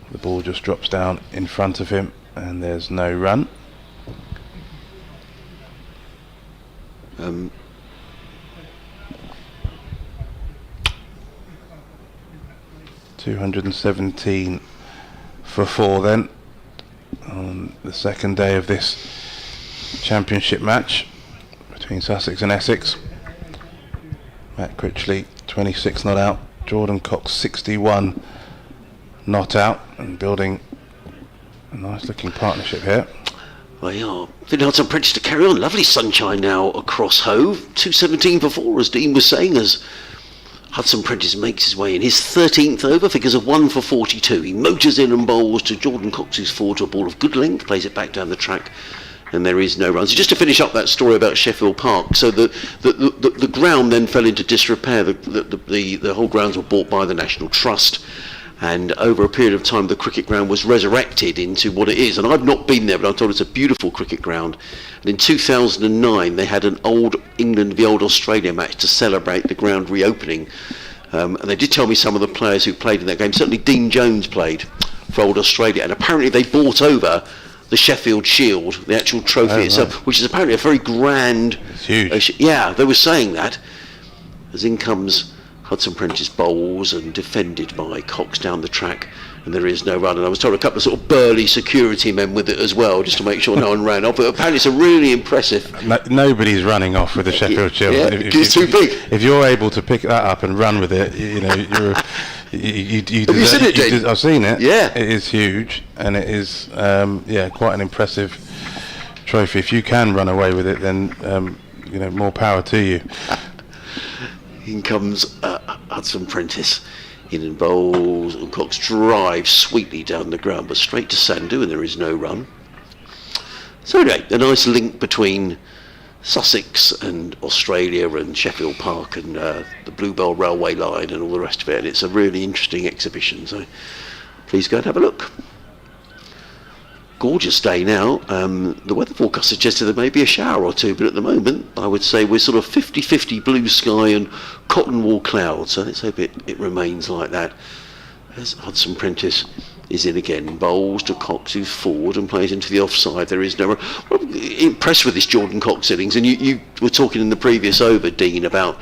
the ball just drops down in front of him and there's no run. 217 for 4 then on the second day of this championship match between Sussex and Essex. Matt Critchley 26 not out, Jordan Cox 61 not out, and building a nice looking partnership here. They are. Finn Hudson Prentice to carry on. Lovely sunshine now across Hove. 217 for 4, as Dean was saying, as Hudson Prentice makes his way in. His 13th over, figures of 1 for 42. He motors in and bowls to Jordan Cox's 4 to a ball of good length, plays it back down the track, and there is no run. So just to finish up that story about Sheffield Park, so the ground then fell into disrepair. The whole grounds were bought by the National Trust, and over a period of time the cricket ground was resurrected into what it is. And I've not been there, but I'm told it's a beautiful cricket ground. And in 2009 they had an old England v old Australia match to celebrate the ground reopening, and they did tell me some of the players who played in that game. Certainly Dean Jones played for old Australia, and apparently they bought over the Sheffield Shield, the actual trophy itself, right, which is apparently a very grand... It's huge. Yeah, they were saying that. As in comes Hudson Prentice bowls and defended by Cox down the track, and there is no run. And I was told a couple of sort of burly security men with it as well, just to make sure no one ran off. But apparently it's a really impressive... Nobody's running off with the Sheffield Shield. Yeah, it's too big. If you're able to pick that up and run with it, you know, you're... Have you seen it, Jane? I've seen it. Yeah. It is huge, and it is, quite an impressive trophy. If you can run away with it, then, more power to you. In comes Hudson Prentice, in and bowls, and Cox drives sweetly down the ground, but straight to Sandu, and there is no run. So anyway, a nice link between Sussex and Australia and Sheffield Park and the Bluebell Railway line and all the rest of it, and it's a really interesting exhibition. So please go and have a look. Gorgeous day now. The weather forecast suggested there may be a shower or two, but at the moment I would say we're sort of 50-50 blue sky and cotton wool clouds, so let's hope it remains like that. As Hudson Prentice is in again, bowls to Cox, who's forward and plays into the offside. There is no... I'm impressed with this Jordan Cox innings, and you were talking in the previous over, Dean, about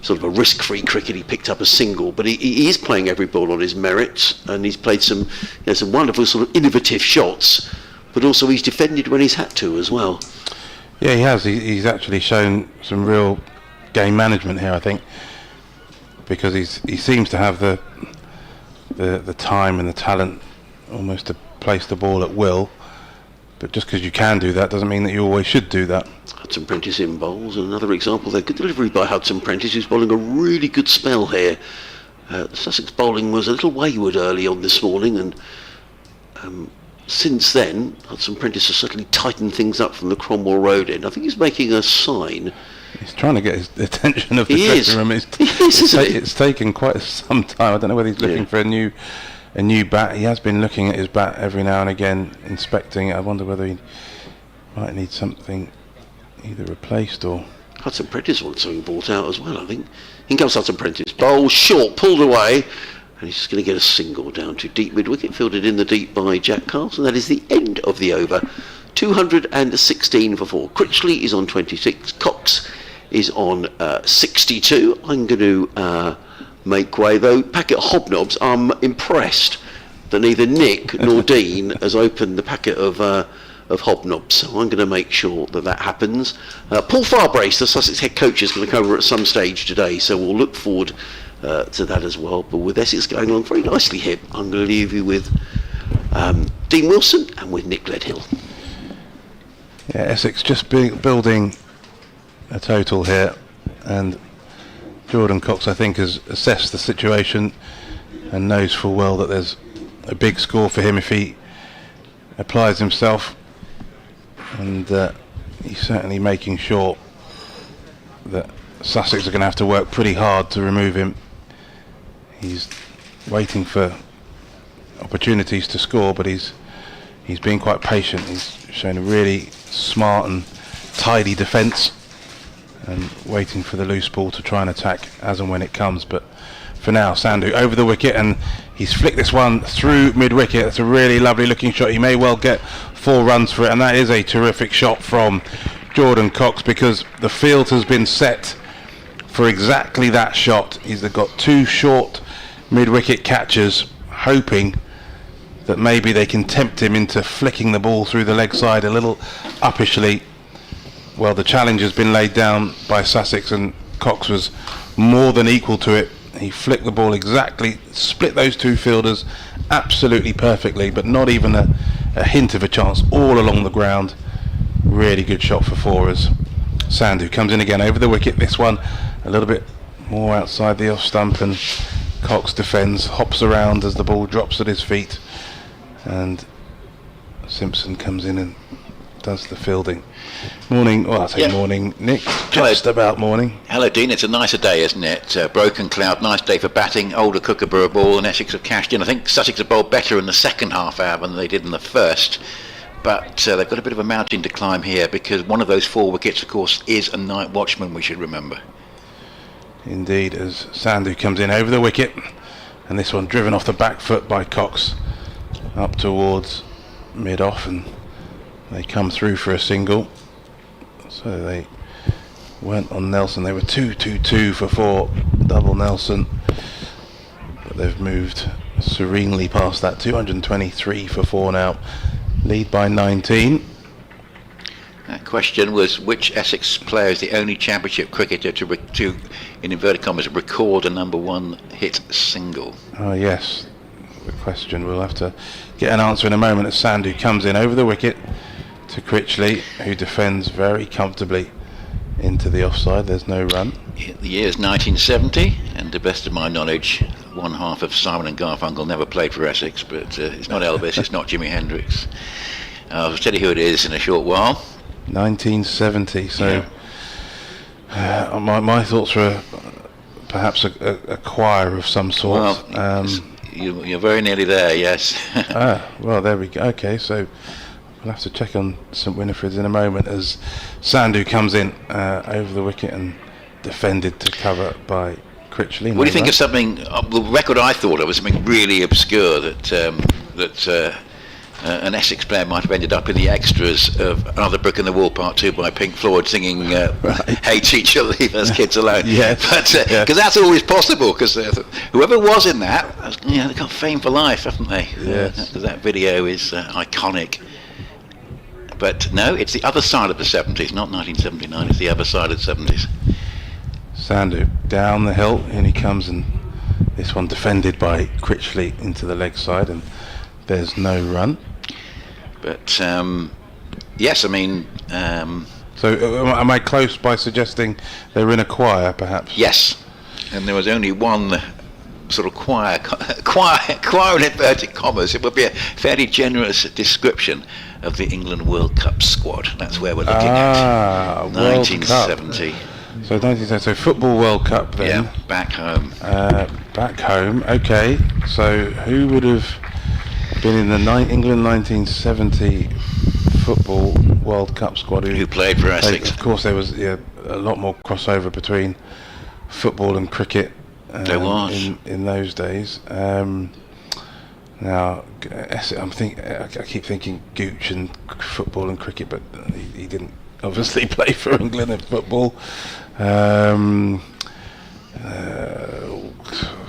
sort of a risk-free cricket. He picked up a single, but he is playing every ball on his merits, and he's played some wonderful sort of innovative shots, but also he's defended when he's had to as well. Yeah, he has. He's actually shown some real game management here, I think, because he seems to have the time and the talent almost to place the ball at will, but just because you can do that doesn't mean that you always should do that. Hudson Prentice in bowls, another example there. Good delivery by Hudson Prentice, who's bowling a really good spell here. Sussex bowling was a little wayward early on this morning, and since then Hudson Prentice has certainly tightened things up from the Cromwell Road end. I think he's making a sign. He's trying to get the attention of the dressing room. It's taken quite some time. I don't know whether he's looking for a new bat. He has been looking at his bat every now and again, inspecting it. I wonder whether he might need something either replaced or... Hudson Prentice wants something brought out as well, I think. In comes Hudson Prentice. Bowl short, pulled away, and he's just going to get a single down to deep mid-wicket, fielded in the deep by Jack Castle. That is the end of the over. 216 for 4. Critchley is on 26. Cox is on 62. I'm going to make way, though. Packet of hobnobs. I'm impressed that neither Nick nor Dean has opened the packet of hobnobs, so I'm going to make sure that happens. Paul Farbrace, the Sussex head coach, is going to come over at some stage today, so we'll look forward to that as well. But with Essex going along very nicely here, I'm going to leave you with Dean Wilson and with Nick Gledhill. Yeah, Essex just building a total here, and Jordan Cox, I think, has assessed the situation and knows full well that there's a big score for him if he applies himself, and he's certainly making sure that Sussex are going to have to work pretty hard to remove him. He's waiting for opportunities to score, but he's been quite patient. He's shown a really smart and tidy defence and waiting for the loose ball to try and attack as and when it comes. But for now, Sandhu over the wicket, and he's flicked this one through mid-wicket. That's a really lovely looking shot. He may well get 4 runs for it, and that is a terrific shot from Jordan Cox, because the field has been set for exactly that shot. He's got 2 short mid-wicket catchers, hoping that maybe they can tempt him into flicking the ball through the leg side a little uppishly. Well, the challenge has been laid down by Sussex, and Cox was more than equal to it. He flicked the ball exactly, split those 2 fielders absolutely perfectly, but not even a hint of a chance all along the ground. Really good shot for 4 as Sandhu comes in again over the wicket. This one a little bit more outside the off stump, and Cox defends, hops around as the ball drops at his feet, and Simpson comes in and does the fielding. Morning, well, I say morning, Nick. Just about morning. Hello, Dean. It's a nicer day, isn't it? Broken cloud, nice day for batting. Older Kookaburra ball, and Essex have cashed in. I think Sussex have bowled better in the second half hour than they did in the first. But they've got a bit of a mountain to climb here, because one of those 4 wickets, of course, is a night watchman, we should remember. Indeed, as Sandhu comes in over the wicket, and this one driven off the back foot by Cox up towards mid-off, and they come through for a single. So they weren't on Nelson. They were 2-2-2 for 4, double Nelson, but they've moved serenely past that. 223 for 4 now, lead by 19. That question was, which Essex player is the only championship cricketer to in inverted commas, record a number 1 hit single? Oh yes, the question. We'll have to get an answer in a moment as Sandhu comes in over the wicket to Critchley, who defends very comfortably into the offside. There's no run. The year is 1970, and to the best of my knowledge, one half of Simon and Garfunkel never played for Essex, but it's not Elvis, it's not Jimi Hendrix. I'll tell you who it is in a short while. 1970, so my thoughts were perhaps a choir of some sort. Well, You're very nearly there, yes. Well, there we go. Okay, so we'll have to check on St Winifred's in a moment as Sandu comes in over the wicket and defended to cover by Critchley. What do you think of something? The record I thought of was something really obscure that an Essex player might have ended up in the extras of Another Brick in the Wall Part 2 by Pink Floyd, singing "Hey Teacher, Leave Us Kids Alone." Yes. But because that's always possible, because whoever was in that, they've got fame for life, haven't they? Yes. Because that video is iconic. But no, it's the other side of the 70s, not 1979. It's the other side of the 70s. Sandu down the hill, and he comes, and this one defended by Critchley into the leg side, and there's no run. But yes, I mean. So am I close by suggesting they were in a choir, perhaps? Yes, and there was only one sort of choir in inverted commas. It would be a fairly generous description of the England World Cup squad. That's where we're looking at. 1970. So 1970. So Football World Cup then. Yeah, back home. Back home. Okay. So who would have been in the England 1970 Football World Cup squad? Who played for Essex? Of course, there was a lot more crossover between football and cricket. There was in those days. Now, I keep thinking Gooch and football and cricket, but he didn't obviously play for England in football.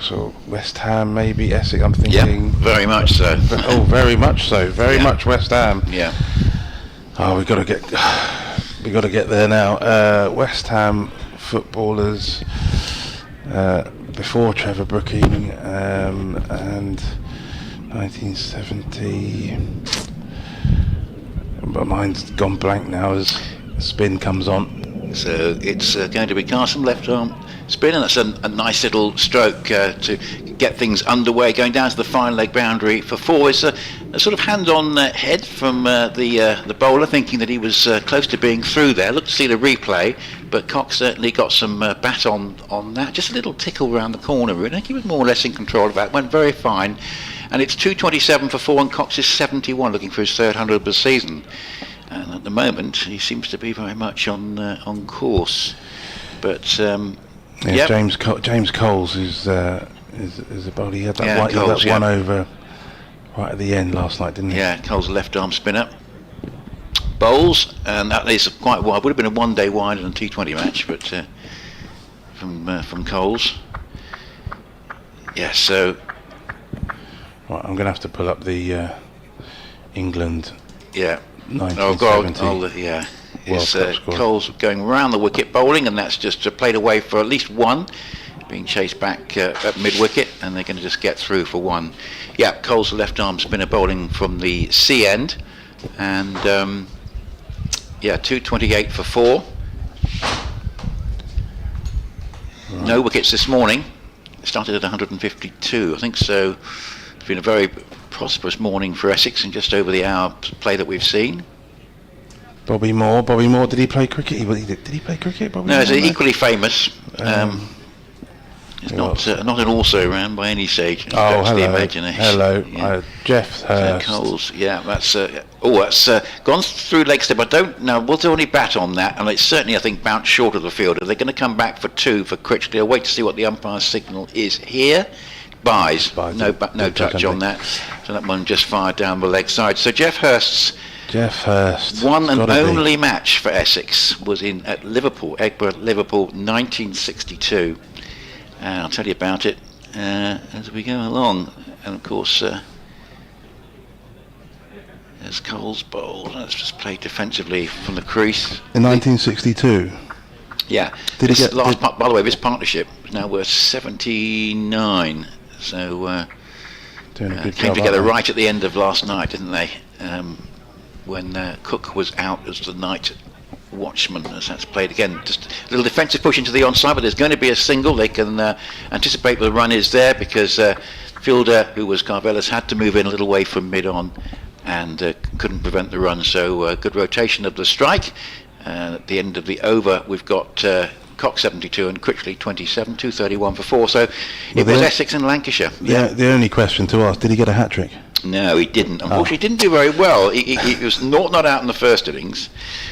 So West Ham, maybe Essex. I'm thinking. Yeah, very much so. Oh, very much so. Very much West Ham. Yeah. Oh, we got to get there now. West Ham footballers before Trevor Brooking and 1970. But mine's gone blank now as spin comes on. So it's going to be Carson left arm spin, and that's a nice little stroke to get things underway. Going down to the fine leg boundary for four. It's a sort of hand-on head from the bowler, thinking that he was close to being through there. Looked to see the replay, but Cox certainly got some bat on that. Just a little tickle around the corner. I think he was more or less in control of that. Went very fine. And it's 227 for 4, and Cox is 71, looking for his third 100 of the season. And at the moment, he seems to be very much on course. But yep. James Coles is a bowler. He had that one over right at the end last night, didn't he? Yeah, Coles left arm spinner. Bowls, and that is quite wide. Would have been a one-day wider than T20 match, but from Coles. Yeah, so. Right, I'm going to have to pull up the England. Yeah. 1970. Yeah. It's Coles going round the wicket bowling, and that's just played away for at least one, being chased back at mid-wicket, and they're going to just get through for one. Yeah, Coles left arm spinner bowling from the C end, and 228 for 4. Right. No wickets this morning. Started at 152, I think so. It's been a very prosperous morning for Essex, in just over the hour play that we've seen. Bobby Moore, did he play cricket? Did he play cricket? Bobby No, Moore, he's equally famous. He's not an also-ran by any stage. Oh, hello. The imagination. Hello, yeah. Jeff Hurst. Coles, yeah, that's gone through leg step. I don't know, was there any bat on that? And it's certainly, I think, bounced short of the field. Are they going to come back for 2 for Critchley? I'll wait to see what the umpire's signal is here. Buys. No touch on that. So that one just fired down the leg side. So Jeff Hurst, one and only match for Essex was at Liverpool, Egborough, Liverpool, 1962. I'll tell you about it as we go along. And of course, there's Coles bowl. Let's just play defensively from the crease. In 1962? Yeah. By the way, this partnership is now worth 79. So came together right at the end of last night, didn't they? When Cook was out as the night watchman, as that's played again. Just a little defensive push into the onside, but there's going to be a single. They can anticipate the run is there, because fielder, who was Carvelis, had to move in a little way from mid-on and couldn't prevent the run. So good rotation of the strike. At the end of the over, we've got Cox 72 and Critchley 27, 231 for 4. So it Well, was Essex and Lancashire. Yeah, the only question to ask, did he get a hat-trick? No, he didn't. Unfortunately, he didn't do very well. He was not out in the first innings,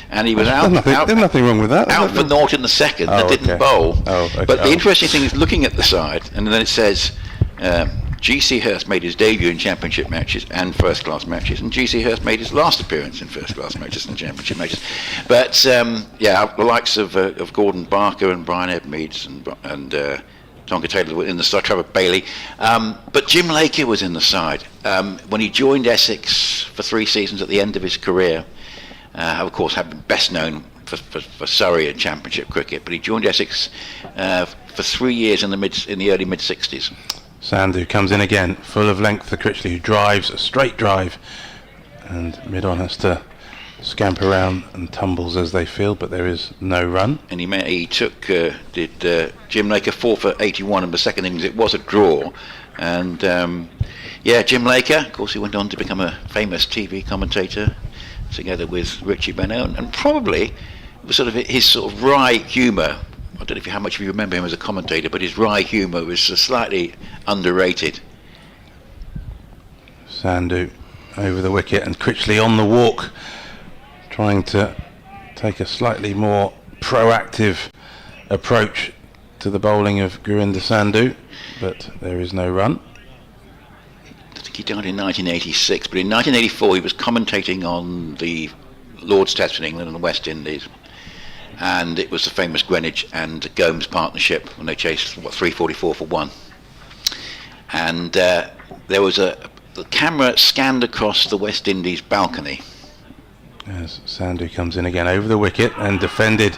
and he was out. There's nothing wrong with that. Out for naught in the second. Oh, That didn't okay. bowl. Oh, okay. But the interesting thing is looking at the side, and then it says GC Hurst made his debut in championship matches and first-class matches, and GC Hurst made his last appearance in first-class matches and championship matches. But the likes of Gordon Barker and Brian Edmeades and Tonka Taylor were in the side, Trevor Bailey. But Jim Laker was in the side. When he joined Essex for 3 seasons at the end of his career, of course, had been best known for Surrey and Championship cricket, but he joined Essex for 3 years in the early mid-60s. Sandhu comes in again, full of length for Critchley, who drives a straight drive, and mid-on has to scamper around and tumbles as they field, but there is no run. And he took Jim Laker 4 for 81 in the second innings. It was a draw, and Jim Laker, of course, he went on to become a famous TV commentator together with Richie Benaud, and probably was sort of his sort of wry humour. I don't know how much of you remember him as a commentator, but his wry humour was slightly underrated. Sandhu over the wicket, and Critchley on the walk, trying to take a slightly more proactive approach to the bowling of Gurinder Sandhu, but there is no run. I think he died in 1986, but in 1984 he was commentating on the Lord's Test in England and the West Indies, and it was the famous Greenwich and Gomes partnership when they chased 344 for 1, and there was the camera scanned across the West Indies balcony as Sandhu comes in again over the wicket and defended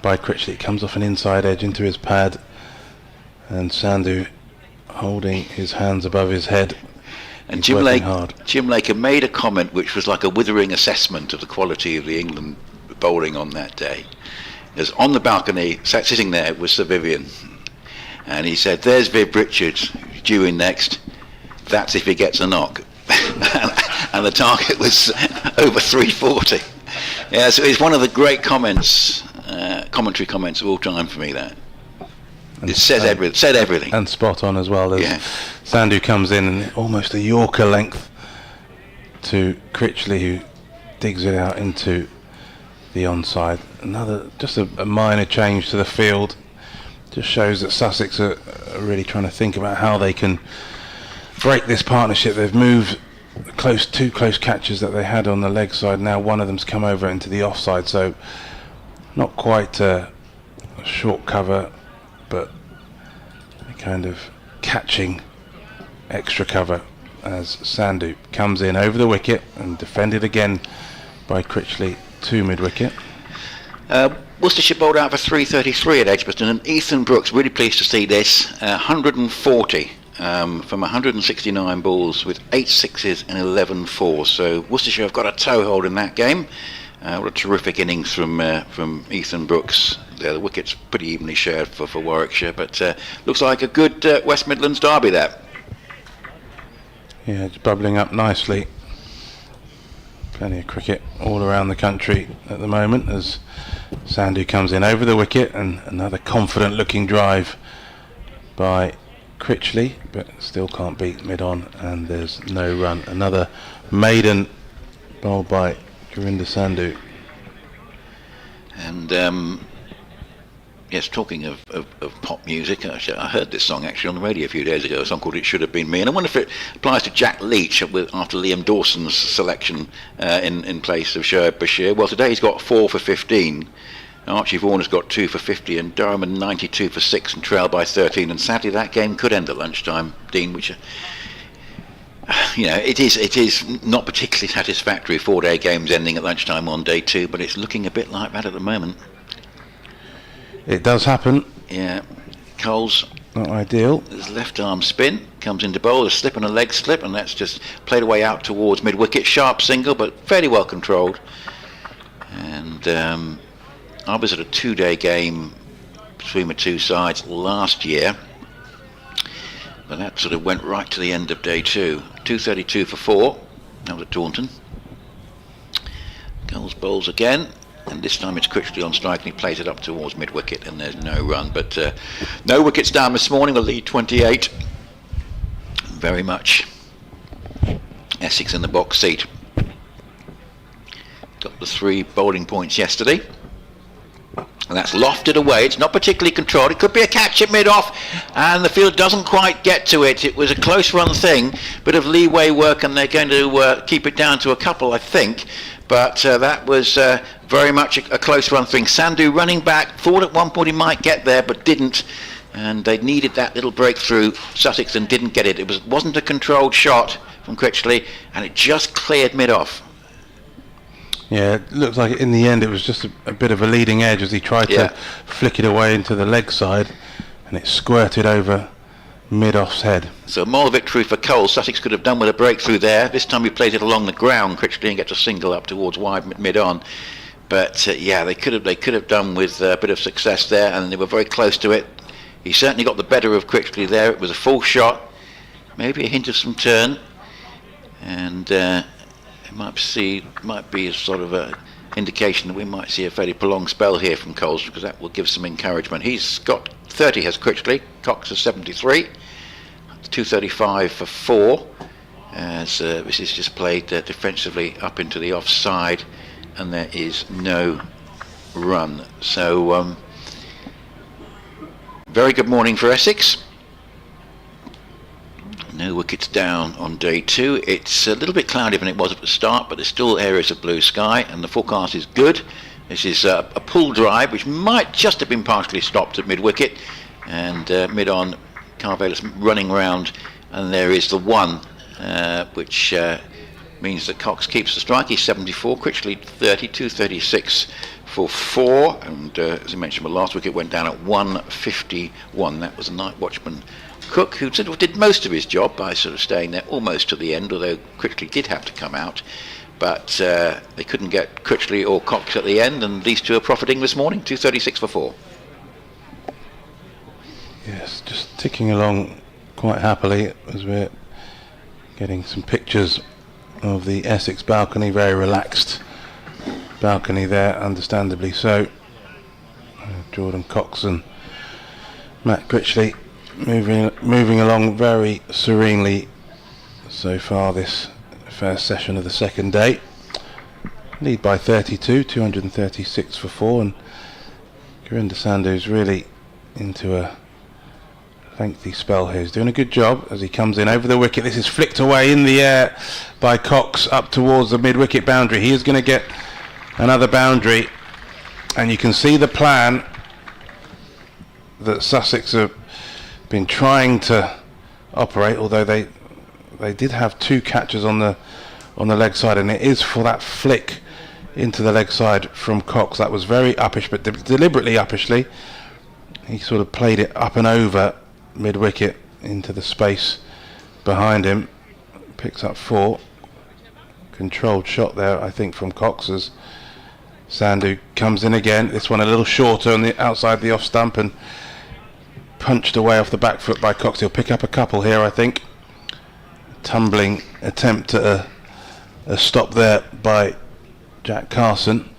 by Critchley. It comes off an inside edge into his pad, and Sandhu holding his hands above his head. And Jim Laker made a comment which was like a withering assessment of the quality of the England bowling on that day. As on the balcony, sitting there was Sir Vivian, and he said, "There's Viv Richards due in next. That's if he gets a knock." And the target was over 340. Yeah, so it's one of the great commentary comments of all time for me. That it said everything, and spot on as well. Yeah. Sandhu comes in and almost a Yorker length to Critchley, who digs it out into the onside. Just a minor change to the field. Just shows that Sussex are really trying to think about how they can break this partnership. They've moved two close catches that they had on the leg side. Now one of them's come over into the offside, so not quite a short cover, but a kind of catching extra cover as Sandhu comes in over the wicket and defended again by Critchley to mid-wicket. Worcestershire bowled out for 333 at Edgbaston, and Ethan Brooks, really pleased to see this, 140 from 169 balls with 8 sixes and 11 fours. So Worcestershire have got a toehold in that game. What a terrific innings from Ethan Brooks. The wicket's pretty evenly shared for Warwickshire, but looks like a good West Midlands derby there. Yeah, it's bubbling up nicely. Plenty of cricket all around the country at the moment as Sandhu comes in over the wicket, and another confident looking drive by Critchley, but still can't beat mid-on, and there's no run. Another maiden bowled by Gurinder Sandhu. And yes, talking of pop music, I heard this song actually on the radio a few days ago, a song called It Should Have Been Me, and I wonder if it applies to Jack Leach after Liam Dawson's selection in place of Shoaib Bashir. Well, today he's got 4 for 15. Archie Vaughan has got 2 for 50, and Durham 92 for 6 and trailed by 13, and sadly that game could end at lunchtime, Dean, which it is not particularly satisfactory, 4-day games ending at lunchtime on day 2, but it's looking a bit like that at the moment. It does happen. Yeah, Cole's not ideal. His left arm spin comes into bowl, a slip and a leg slip, and that's just played away out towards mid-wicket. Sharp single, but fairly well controlled. And I was at a 2-day game between the two sides last year, but that sort of went right to the end of day 2. 232 for 4. That was at Taunton. Cole's bowls again. And this time it's Critchley on strike, and he plays it up towards mid-wicket, and there's no run. But no wickets down this morning. We'll lead 28. Very much Essex in the box seat. Got the 3 bowling points yesterday. And that's lofted away. It's not particularly controlled. It could be a catch at mid-off, and the field doesn't quite get to it. It was a close run thing, bit of leeway work, and they're going to keep it down to a couple, I think. But that was very much a close run thing. Sandhu running back, thought at one point he might get there, but didn't. And they needed that little breakthrough. Sussex and didn't get it. It wasn't a controlled shot from Critchley, and it just cleared mid-off. Yeah, it looks like in the end it was just a bit of a leading edge as he tried to flick it away into the leg side, and it squirted over mid-off's head. So more victory for Cole. Sussex could have done with a breakthrough there. This time he played it along the ground, Critchley, and gets a single up towards wide mid-on. But yeah, they could have done with a bit of success there, and they were very close to it. He certainly got the better of Critchley there. It was a full shot, maybe a hint of some turn, and might be a sort of a indication that we might see a fairly prolonged spell here from Coles, because that will give some encouragement. He's got 30, has Critchley. Cox has 73. 235 for 4. As this is just played defensively up into the offside, and there is no run. So very good morning for Essex. No wickets down on day 2. It's a little bit cloudier than it was at the start, but there's still areas of blue sky, and the forecast is good. This is a pull drive, which might just have been partially stopped at mid-wicket, and mid-on, Carvelis running round, and there is the 1, which means that Cox keeps the strike. He's 74, Critchley 30, 236 for 4, and as I mentioned, the last wicket went down at 151. That was a night watchman Cook, who sort of did most of his job by sort of staying there almost to the end, although Critchley did have to come out. But they couldn't get Critchley or Cox at the end, and these two are profiting this morning, 236 for 4. Yes, just ticking along quite happily as we're getting some pictures of the Essex balcony, very relaxed balcony there, understandably so. Jordan Cox and Matt Critchley moving along very serenely so far this first session of the second day. Lead by 32, 236 for 4, and Gurinder Sandhu's really into a lengthy spell here. He's doing a good job as he comes in over the wicket. This is flicked away in the air by Cox up towards the mid-wicket boundary. He is going to get another boundary, and you can see the plan that Sussex have been trying to operate, although they did have 2 catches on the leg side, and it is for that flick into the leg side from Cox. That was very uppish, but deliberately uppishly. He sort of played it up and over mid-wicket into the space behind him. Picks up 4. Controlled shot there, I think, from Cox as Sandhu comes in again. This one a little shorter on the outside the off stump, and punched away off the back foot by Cox. He'll pick up a couple here, I think. Tumbling attempt at a stop there by Jack Carson,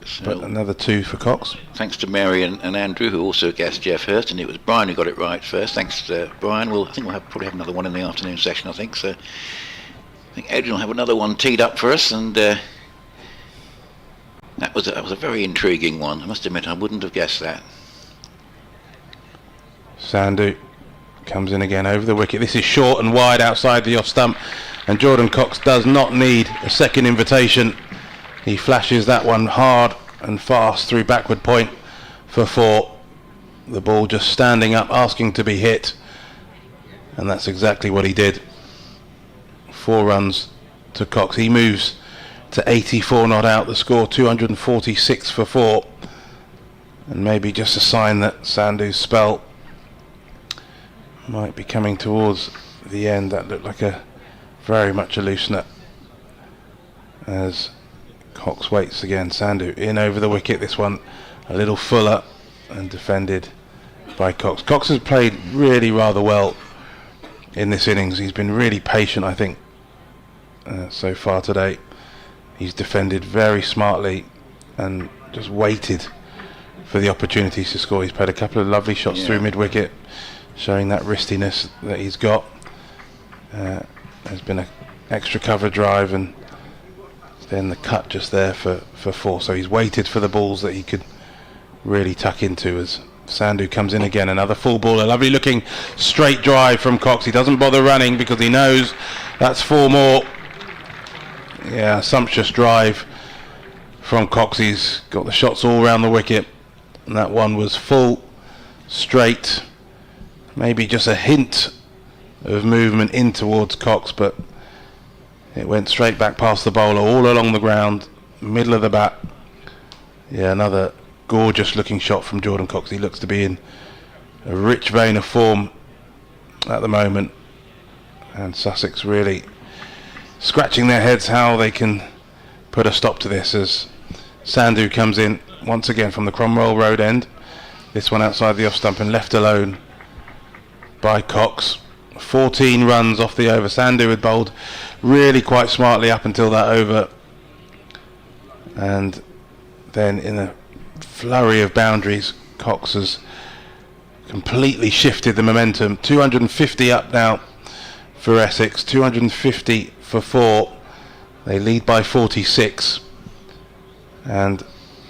So, but another 2 for Cox. Thanks to Mary and Andrew, who also guessed Jeff Hurst, and it was Brian who got it right first. Thanks to Brian. I think we'll probably have another one in the afternoon session, I think. So I think Adrian will have another one teed up for us, and that was a very intriguing one. I must admit, I wouldn't have guessed that. Sandhu comes in again over the wicket. This is short and wide outside the off stump, and Jordan Cox does not need a second invitation. He flashes that one hard and fast through backward point for 4. The ball just standing up, asking to be hit, and that's exactly what he did. 4 runs to Cox. He moves to 84 not out. The score 246 for 4, and maybe just a sign that Sandhu's spell might be coming towards the end. That looked like a very much a loosener as Cox waits again. Sandhu in over the wicket. This one a little fuller and defended by Cox. Cox has played really rather well in this innings. He's been really patient, I think, so far today. He's defended very smartly and just waited for the opportunities to score. He's played a couple of lovely shots through mid-wicket, showing that wristiness that he's got. There's been an extra cover drive and then the cut just there for 4. So he's waited for the balls that he could really tuck into as Sandhu comes in again. Another full ball, a lovely looking straight drive from Cox. He doesn't bother running because he knows that's 4 more. Yeah, sumptuous drive from Cox. He's got the shots all round the wicket, and that one was full, straight, maybe just a hint of movement in towards Cox, but it went straight back past the bowler, all along the ground, middle of the bat. Yeah, another gorgeous looking shot from Jordan Cox. He looks to be in a rich vein of form at the moment, and Sussex really scratching their heads how they can put a stop to this as Sandhu comes in once again from the Cromwell Road end. This one outside the off stump and left alone by Cox. 14 runs off the over. Sandhu had bowled really quite smartly up until that over, and then in a flurry of boundaries, Cox has completely shifted the momentum. 250 up now for Essex, 250 for 4. They lead by 46, and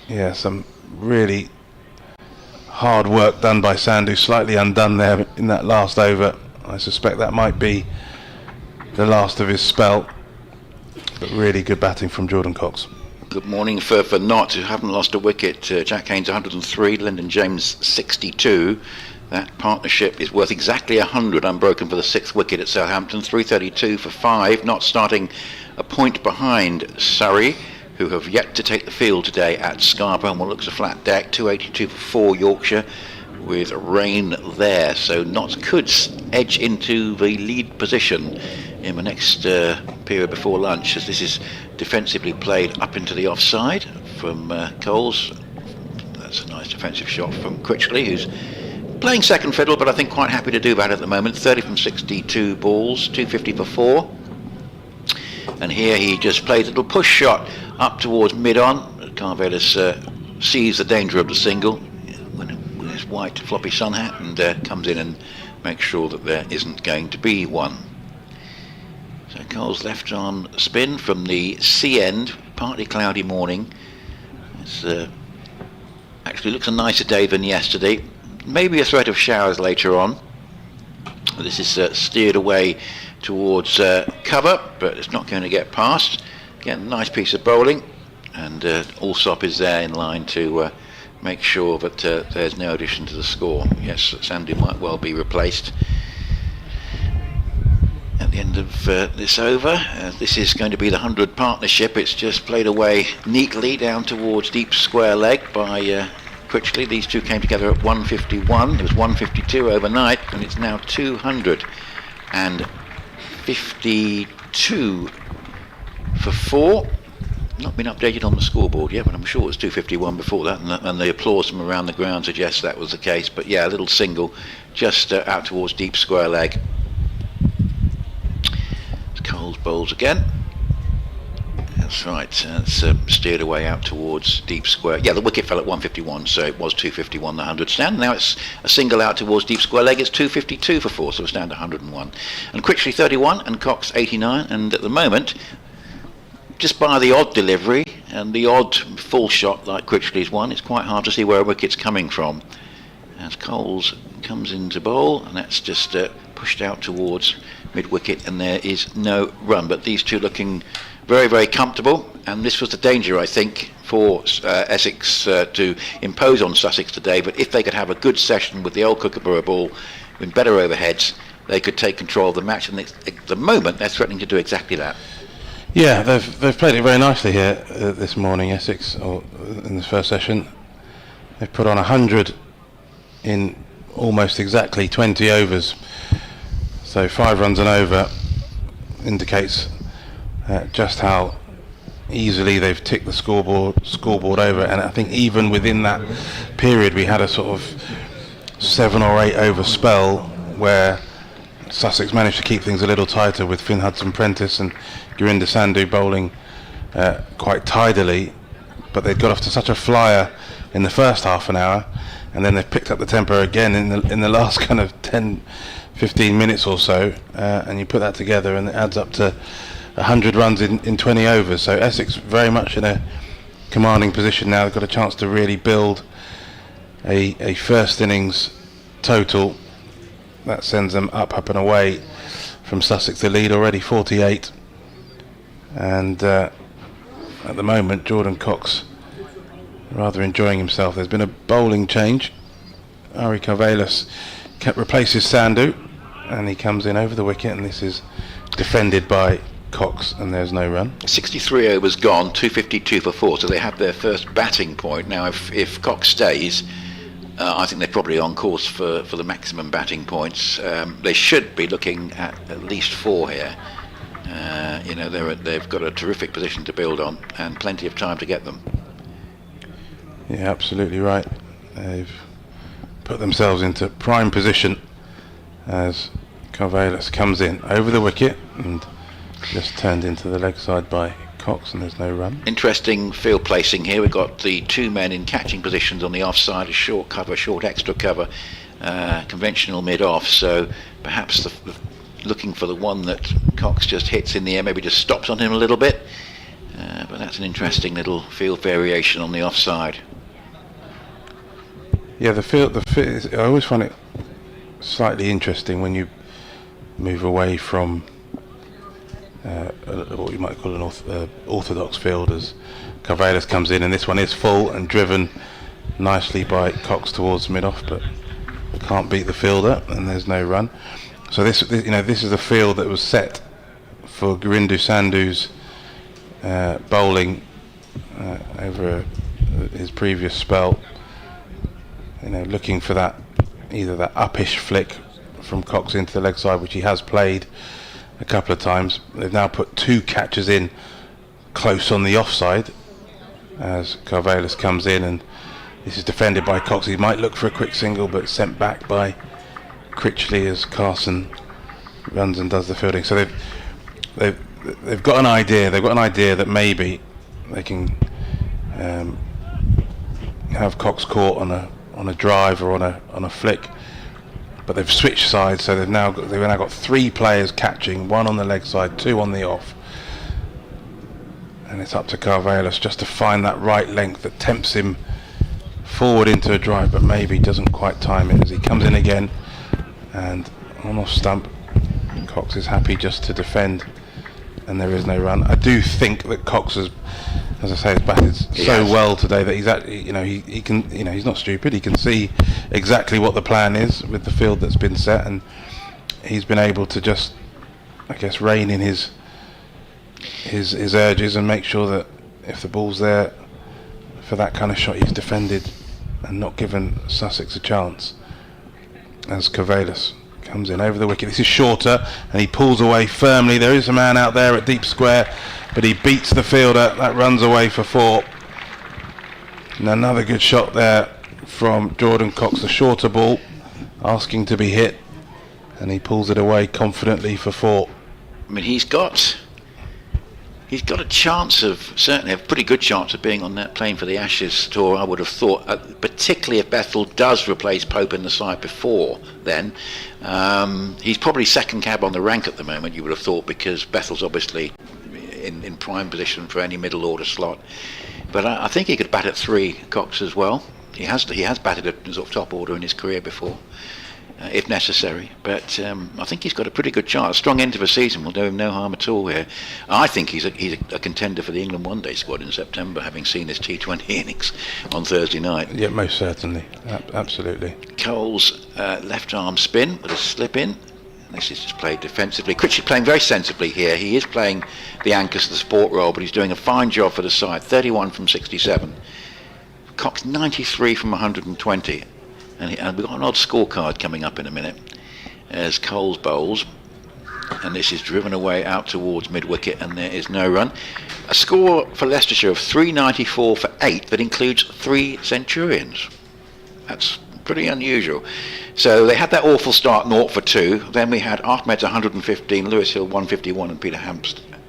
yeah, some really hard work done by Sandhu, slightly undone there in that last over. I suspect that might be the last of his spell, but really good batting from Jordan Cox. Good morning for Nott, who haven't lost a wicket. Jack Haynes 103, Lyndon James 62. That partnership is worth exactly 100 unbroken for the 6th wicket at Southampton. 332 for 5, Nott starting a point behind Surrey, who have yet to take the field today at Scarborough on what looks a flat deck. 282 for 4, Yorkshire, with rain there, so Nott could edge into the lead position in the next period before lunch, as this is defensively played up into the offside from Coles. That's a nice defensive shot from Critchley, who's playing second fiddle, but I think quite happy to do that at the moment. 30 from 62 balls, 250 for 4. And here he just played a little push shot up towards mid-on. Carvelis sees the danger of the single with his white floppy sun hat and comes in and makes sure that there isn't going to be one. So Cole's left arm spin from the sea end, partly cloudy morning. It's actually looks a nicer day than yesterday. Maybe a threat of showers later on. This is steered away towards cover, but it's not going to get past. Again, nice piece of bowling, and Allsop is there in line to make sure that there's no addition to the score. Yes, Sandhu might well be replaced at the end of this over. This is going to be the 100 partnership. It's just played away neatly down towards deep square leg by Critchley. These two came together at 151. It was 152 overnight, and it's now 252 for 4. Not been updated on the scoreboard yet, but I'm sure it was 251 before that, and the applause from around the ground suggests that was the case. But yeah, a little single just out towards deep square leg. Coles bowls again. That's right, it's steered away out towards deep square. Yeah, the wicket fell at 151, so it was 251 the 100 stand. Now it's a single out towards deep square leg. It's 252 for 4, so it's down to 101. And Critchley 31 and Cox 89, and at the moment, just by the odd delivery and the odd full shot like Critchley's one, it's quite hard to see where a wicket's coming from. As Coles comes into bowl, and that's just pushed out towards mid-wicket, and there is no run. But these two looking very, very comfortable, and this was the danger, I think, for Essex to impose on Sussex today. But if they could have a good session with the old Kookaburra ball with better overheads, they could take control of the match, and at the moment they're threatening to do exactly that. Yeah, they've played it very nicely here this morning, Essex, or in this first session. They've put on 100 in almost exactly 20 overs, so 5 runs and over indicates just how easily they've ticked the scoreboard over. And I think even within that period we had a sort of 7 or 8 over spell where Sussex managed to keep things a little tighter with Finn Hudson-Prentice and Gurinder Sandhu bowling quite tidily, but they'd got off to such a flyer in the first half an hour, and then they've picked up the tempo again in the last kind of 10-15 minutes or so, and you put that together and it adds up to 100 runs in 20 overs. So Essex very much in a commanding position now. They've got a chance to really build a first innings total that sends them up and away from Sussex. The lead already 48, and at the moment Jordan Cox rather enjoying himself. There's been a bowling change. Ari Carvelis replaces Sandu, and he comes in over the wicket, and this is defended by Cox, and there's no run. 63 overs gone, 252 for 4, so they have their first batting point. Now if Cox stays, I think they're probably on course for the maximum batting points. They should be looking at least 4 here. They've got a terrific position to build on and plenty of time to get them. Yeah, absolutely right. They've put themselves into prime position as Carvelis comes in over the wicket and just turned into the leg side by Cox, and there's no run. Interesting field placing here. We've got the 2 men in catching positions on the offside, a short cover, short extra cover, conventional mid-off, so perhaps looking for the one that Cox just hits in the air, maybe just stops on him a little bit, but that's an interesting little field variation on the offside. Yeah, the field, I always find it slightly interesting when you move away from what you might call an orthodox field, as Carvelis comes in, and this one is full and driven nicely by Cox towards mid-off, but can't beat the fielder, and there's no run. So this is the field that was set for Gurindu Sandhu's bowling over his previous spell. Looking for either that uppish flick from Cox into the leg side, which he has played a couple of times. They've now put 2 catches in close on the offside as Carvelis comes in, and this is defended by Cox. He might look for a quick single, but sent back by Critchley as Carson runs and does the fielding. So they've got an idea. They've got an idea that maybe they can have Cox caught on a drive or on a flick, but they've switched sides, so they've now got 3 players catching, 1 on the leg side, 2 on the off, and it's up to Carvelis just to find that right length that tempts him forward into a drive, but maybe doesn't quite time it as he comes in again, and on off stump Cox is happy just to defend, and there is no run. I do think that Cox has, as I say, has batted so well today that he's actually, he can, he's not stupid. He can see exactly what the plan is with the field that's been set, and he's been able to just, I guess, rein in his urges and make sure that if the ball's there for that kind of shot, he's defended and not given Sussex a chance. As Carvelis comes in over the wicket, this is shorter, and he pulls away firmly. There is a man out there at deep square, but he beats the fielder. That runs away for 4. And another good shot there from Jordan Cox, the shorter ball asking to be hit, and he pulls it away confidently for 4. I mean, he's got a chance of, certainly a pretty good chance of being on that playing for the Ashes tour, I would have thought, particularly if Bethel does replace Pope in the side before then. He's probably second cab on the rank at the moment, you would have thought, because Bethel's obviously in prime position for any middle order slot. But I think he could bat at 3, Cox, as well. He has batted at sort of top order in his career before, if necessary. But I think he's got a pretty good chance. A strong end of a season will do him no harm at all here. I think he's a contender for the England one-day squad in September, having seen his T20 innings on Thursday night. Yeah, most certainly. Absolutely. Cole's left arm spin with a slip in. This is just played defensively. Critchley playing very sensibly here. He is playing the anchors of the support role, but he's doing a fine job for the side. 31 from 67. Cox 93 from 120. And we've got an odd scorecard coming up in a minute as Coles bowls, and this is driven away out towards mid-wicket, and there is no run. A score for Leicestershire of 394 for 8 that includes 3 centurions. That's pretty unusual. So they had that awful start, 0 for 2. Then we had Ahmed's 115, Lewis Hill 151, and Peter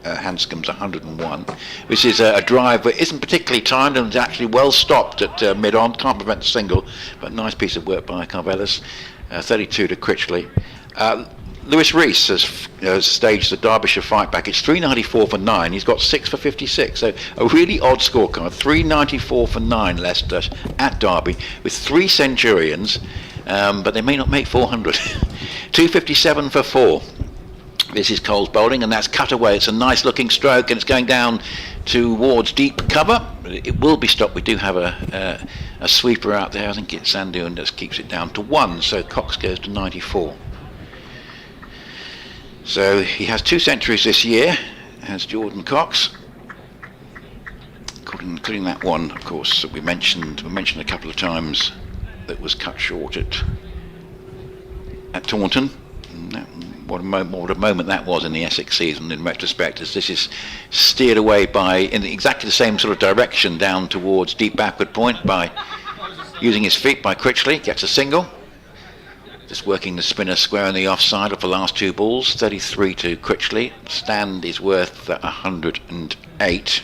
Hanscom's 101. This is a drive that isn't particularly timed and is actually well stopped at mid-on. Can't prevent the single, but nice piece of work by Carvelis. 32 to Critchley. Lewis Rees has staged the Derbyshire fight back. It's 394 for 9. He's got 6 for 56. So a really odd scorecard. 394 for 9 Leicester at Derby with 3 Centurions, but they may not make 400. 257 for 4. This is Cole's bowling, and that's cut away. It's a nice looking stroke, and it's going down towards deep cover. It will be stopped. We do have a sweeper out there. I think it's Sandu, and just keeps it down to 1. So Cox goes to 94. So he has 2 centuries this year, as Jordan Cox, including that one, of course, that we mentioned a couple of times, that was cut short at Taunton. What a moment that was in the Essex season in retrospect, as this is steered away in exactly the same sort of direction down towards deep backward point by using his feet by Critchley. Gets a single. Just working the spinner square on the offside of the last 2 balls. 33 to Critchley. Stand is worth 108.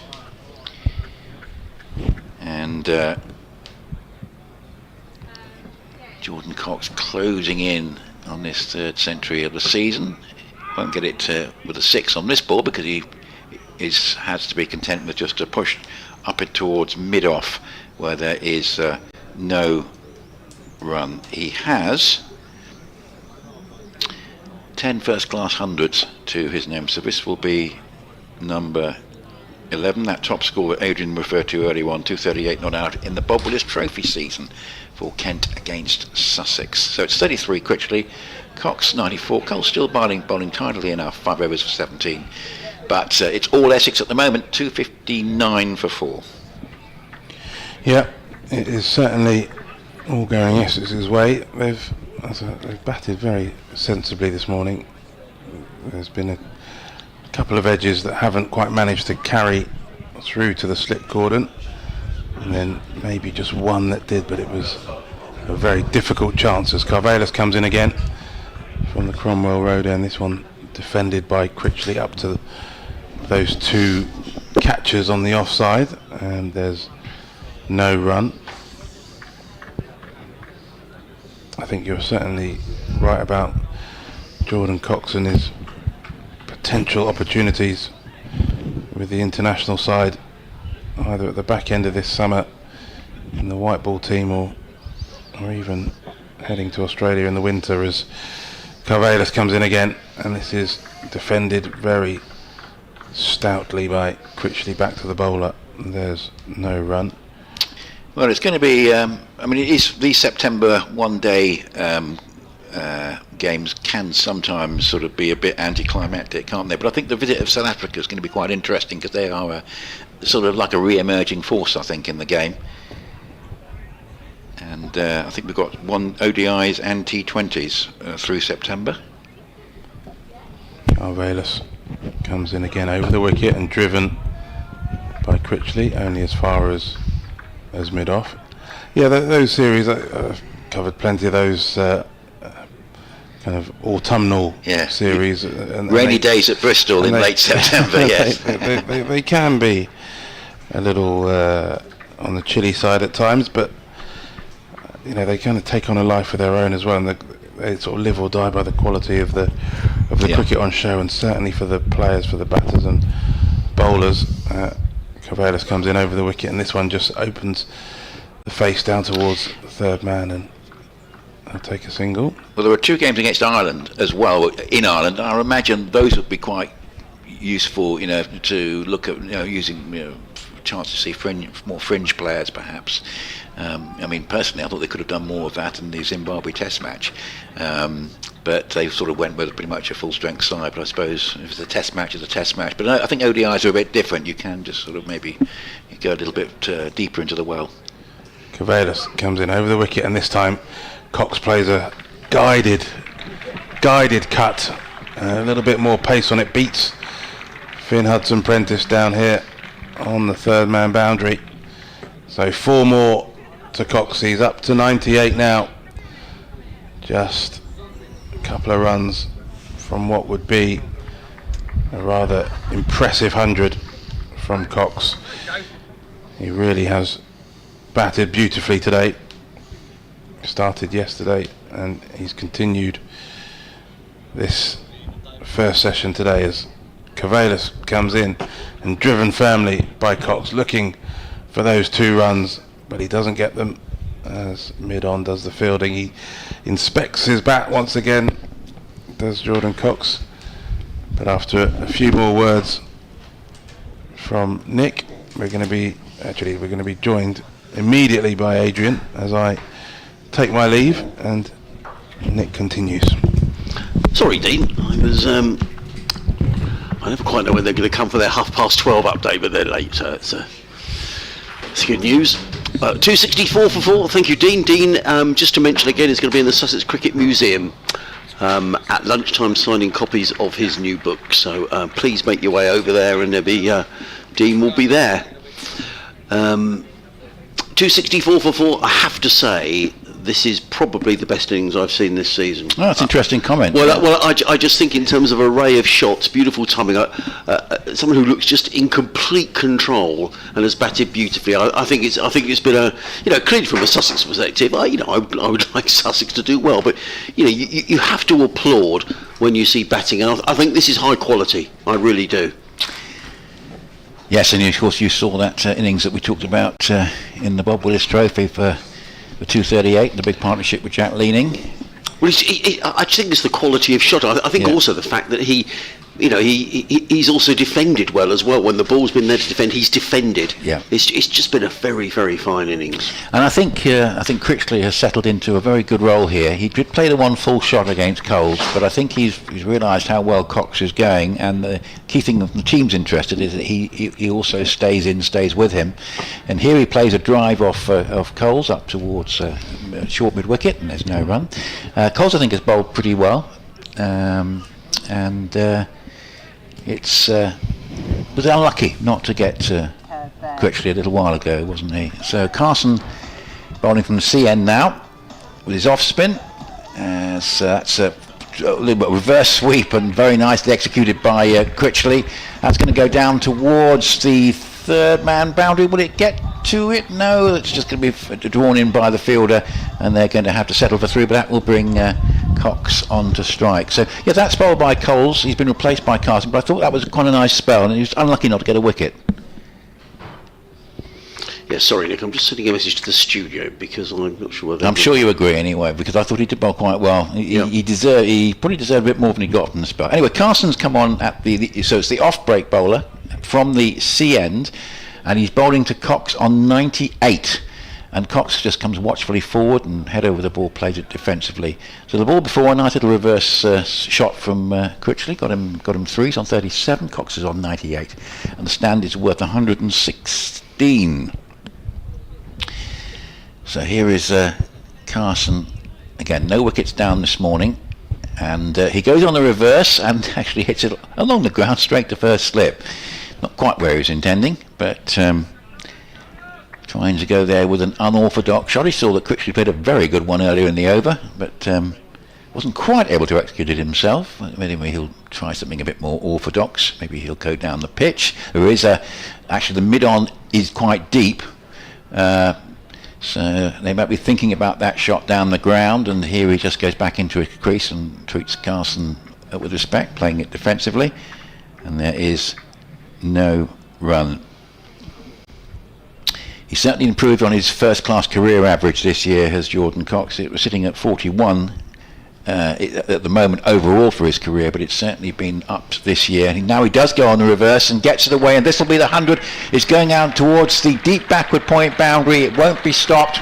And Jordan Cox closing in on this 3rd century of the season. Won't get it with a 6 on this ball because he has to be content with just a push up it towards mid-off where there is no run. He has 10 first-class hundreds to his name, so this will be number 11, that top score that Adrian referred to earlier on, 238 not out in the Bob Willis Trophy season for Kent against Sussex. So it's 33 Critchley, Cox 94, Cole still bowling tidily enough, 5 overs for 17, but it's all Essex at the moment, 259 for 4. Yeah, it is certainly all going Essex's way. They've batted very sensibly this morning. There's been a couple of edges that haven't quite managed to carry through to the slip cordon, and then maybe just one that did, but it was a very difficult chance as Carvelis comes in again from the Cromwell Road end. This one defended by Critchley up to those 2 catchers on the offside, and there's no run. I think you're certainly right about Jordan Cox and his potential opportunities with the international side, either at the back end of this summer in the white ball team or even heading to Australia in the winter, as Carvelis comes in again, and this is defended very stoutly by Critchley back to the bowler. There's no run. Well, it's going to be, it is these September one-day games can sometimes sort of be a bit anticlimactic, can't they? But I think the visit of South Africa is going to be quite interesting because they are sort of like a re-emerging force, I think, in the game. And I think we've got 1 ODIs and T20s through September. Carvelis comes in again over the wicket and driven by Critchley, only as far as mid-off. Yeah, those series, I've covered plenty of those kind of autumnal series. And rainy days at Bristol in late September, yes. They can be a little on the chilly side at times, but they kind of take on a life of their own as well, and they sort of live or die by the quality of the cricket on show, and certainly for the players, for the batters and bowlers. Carvelis comes in over the wicket, and this one just opens the face down towards the 3rd man, and I'll take a single. Well, there were 2 games against Ireland as well in Ireland. I imagine those would be quite useful, to look at, using, a chance to see more fringe players perhaps. Personally, I thought they could have done more of that in the Zimbabwe Test match. But they sort of went with pretty much a full-strength side. But I suppose if it's a Test match, it's a Test match. But I think ODIs are a bit different. You can just sort of maybe go a little bit deeper into the well. Carvelis comes in over the wicket, and this time Cox plays a guided cut. A little bit more pace on it. Beats Finn Hudson-Prentice down here on the 3rd man boundary. So 4 more to Cox. He's up to 98 now. Just a couple of runs from what would be A rather impressive 100 from Cox. He really has batted beautifully today. Started yesterday and he's continued this first session today as Cavalis comes in and driven firmly by Cox, looking for those 2 runs, but he doesn't get them as mid-on does the fielding. He inspects his bat once again, does Jordan Cox, but after a few more words from Nick, we're going to be joined immediately by Adrian as I take my leave and Nick continues. Sorry, Dean. I never quite know when they're going to come for their 12:30 update, but they're late, so it's good news. 264 for 4. Thank you, Dean. Dean, just to mention again, is going to be in the Sussex Cricket Museum at lunchtime, signing copies of his new book. So please make your way over there, and Dean will be there. 264 for 4. I have to say, this is probably the best innings I've seen this season. Oh, that's an interesting comment. Well, I just think in terms of array of shots, beautiful timing, someone who looks just in complete control and has batted beautifully. I think it's been a, clearly from a Sussex perspective, I would like Sussex to do well, but you have to applaud when you see batting, and I think this is high quality. I really do. Yes, and of course you saw that innings that we talked about in the Bob Willis Trophy for the 238, the big partnership with Jack Leaning. Well, I think it's the quality of shot. I think also the fact that he's also defended well as well. When the ball's been there to defend, he's defended. Yeah, it's just been a very, very fine innings. And I think Critchley has settled into a very good role here. He did play the one full shot against Coles, but I think he's realised how well Cox is going, and the key thing the team's interested is that he also stays with him. And here he plays a drive off Coles up towards short mid wicket, and there's no run. Coles I think has bowled pretty well, and it's was unlucky not to get Critchley a little while ago, wasn't he? So Carson bowling from the CN now with his off spin. So that's a little bit of reverse sweep and very nicely executed by Critchley. That's going to go down towards the third man boundary. Will it get to it? No, it's just going to be drawn in by the fielder, and they're going to have to settle for 3, but that will bring Cox on to strike. So yeah, that's bowled by Coles. He's been replaced by Carson, but I thought that was quite a nice spell, and he was unlucky not to get a wicket. Yeah, sorry Nick, I'm just sending a message to the studio because I'm not sure whether... I'm sure you agree anyway, because I thought he did bowl quite well. He probably deserved a bit more than he got from the spell. Anyway, Carson's come on at so it's the off-break bowler from the C end, and he's bowling to Cox on 98. And Cox just comes watchfully forward and head over the ball, plays it defensively. So the ball before, a nice little reverse shot from Critchley, got him 3. He's on 37. Cox is on 98, and the stand is worth 116. So here is Carson again. No wickets down this morning, and he goes on the reverse and actually hits it along the ground straight to first slip. Not quite where he was intending, but trying to go there with an unorthodox shot. He saw that Critchley played a very good one earlier in the over, but wasn't quite able to execute it himself. Maybe he'll try something a bit more orthodox. Maybe he'll go down the pitch. There is actually the mid-on is quite deep, so they might be thinking about that shot down the ground, and here he just goes back into a crease and treats Carson with respect, playing it defensively, and there is no run. He certainly improved on his first-class career average this year, has Jordan Cox. It was sitting at 41 at the moment overall for his career, but it's certainly been upped this year. Now he does go on the reverse and gets it away, and this will be the 100. It's going out towards the deep backward point boundary. It won't be stopped,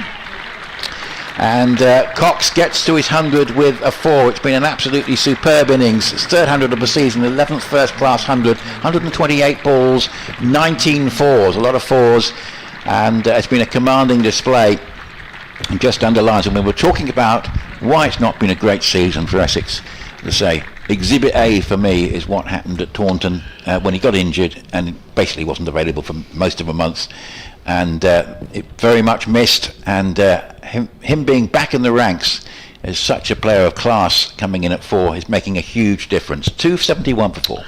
and Cox gets to his 100 with a 4. It's been an absolutely superb innings. It's third 100 of the season, 11th first-class 100, 128 balls, 19 fours, a lot of fours, and it's been a commanding display. And just underlines, and when we're talking about why it's not been a great season for Essex, to say Exhibit A for me is what happened at Taunton when he got injured and basically wasn't available for most of a month, and it very much missed, and him being back in the ranks as such a player of class coming in at 4 is making a huge difference. 271 for 4.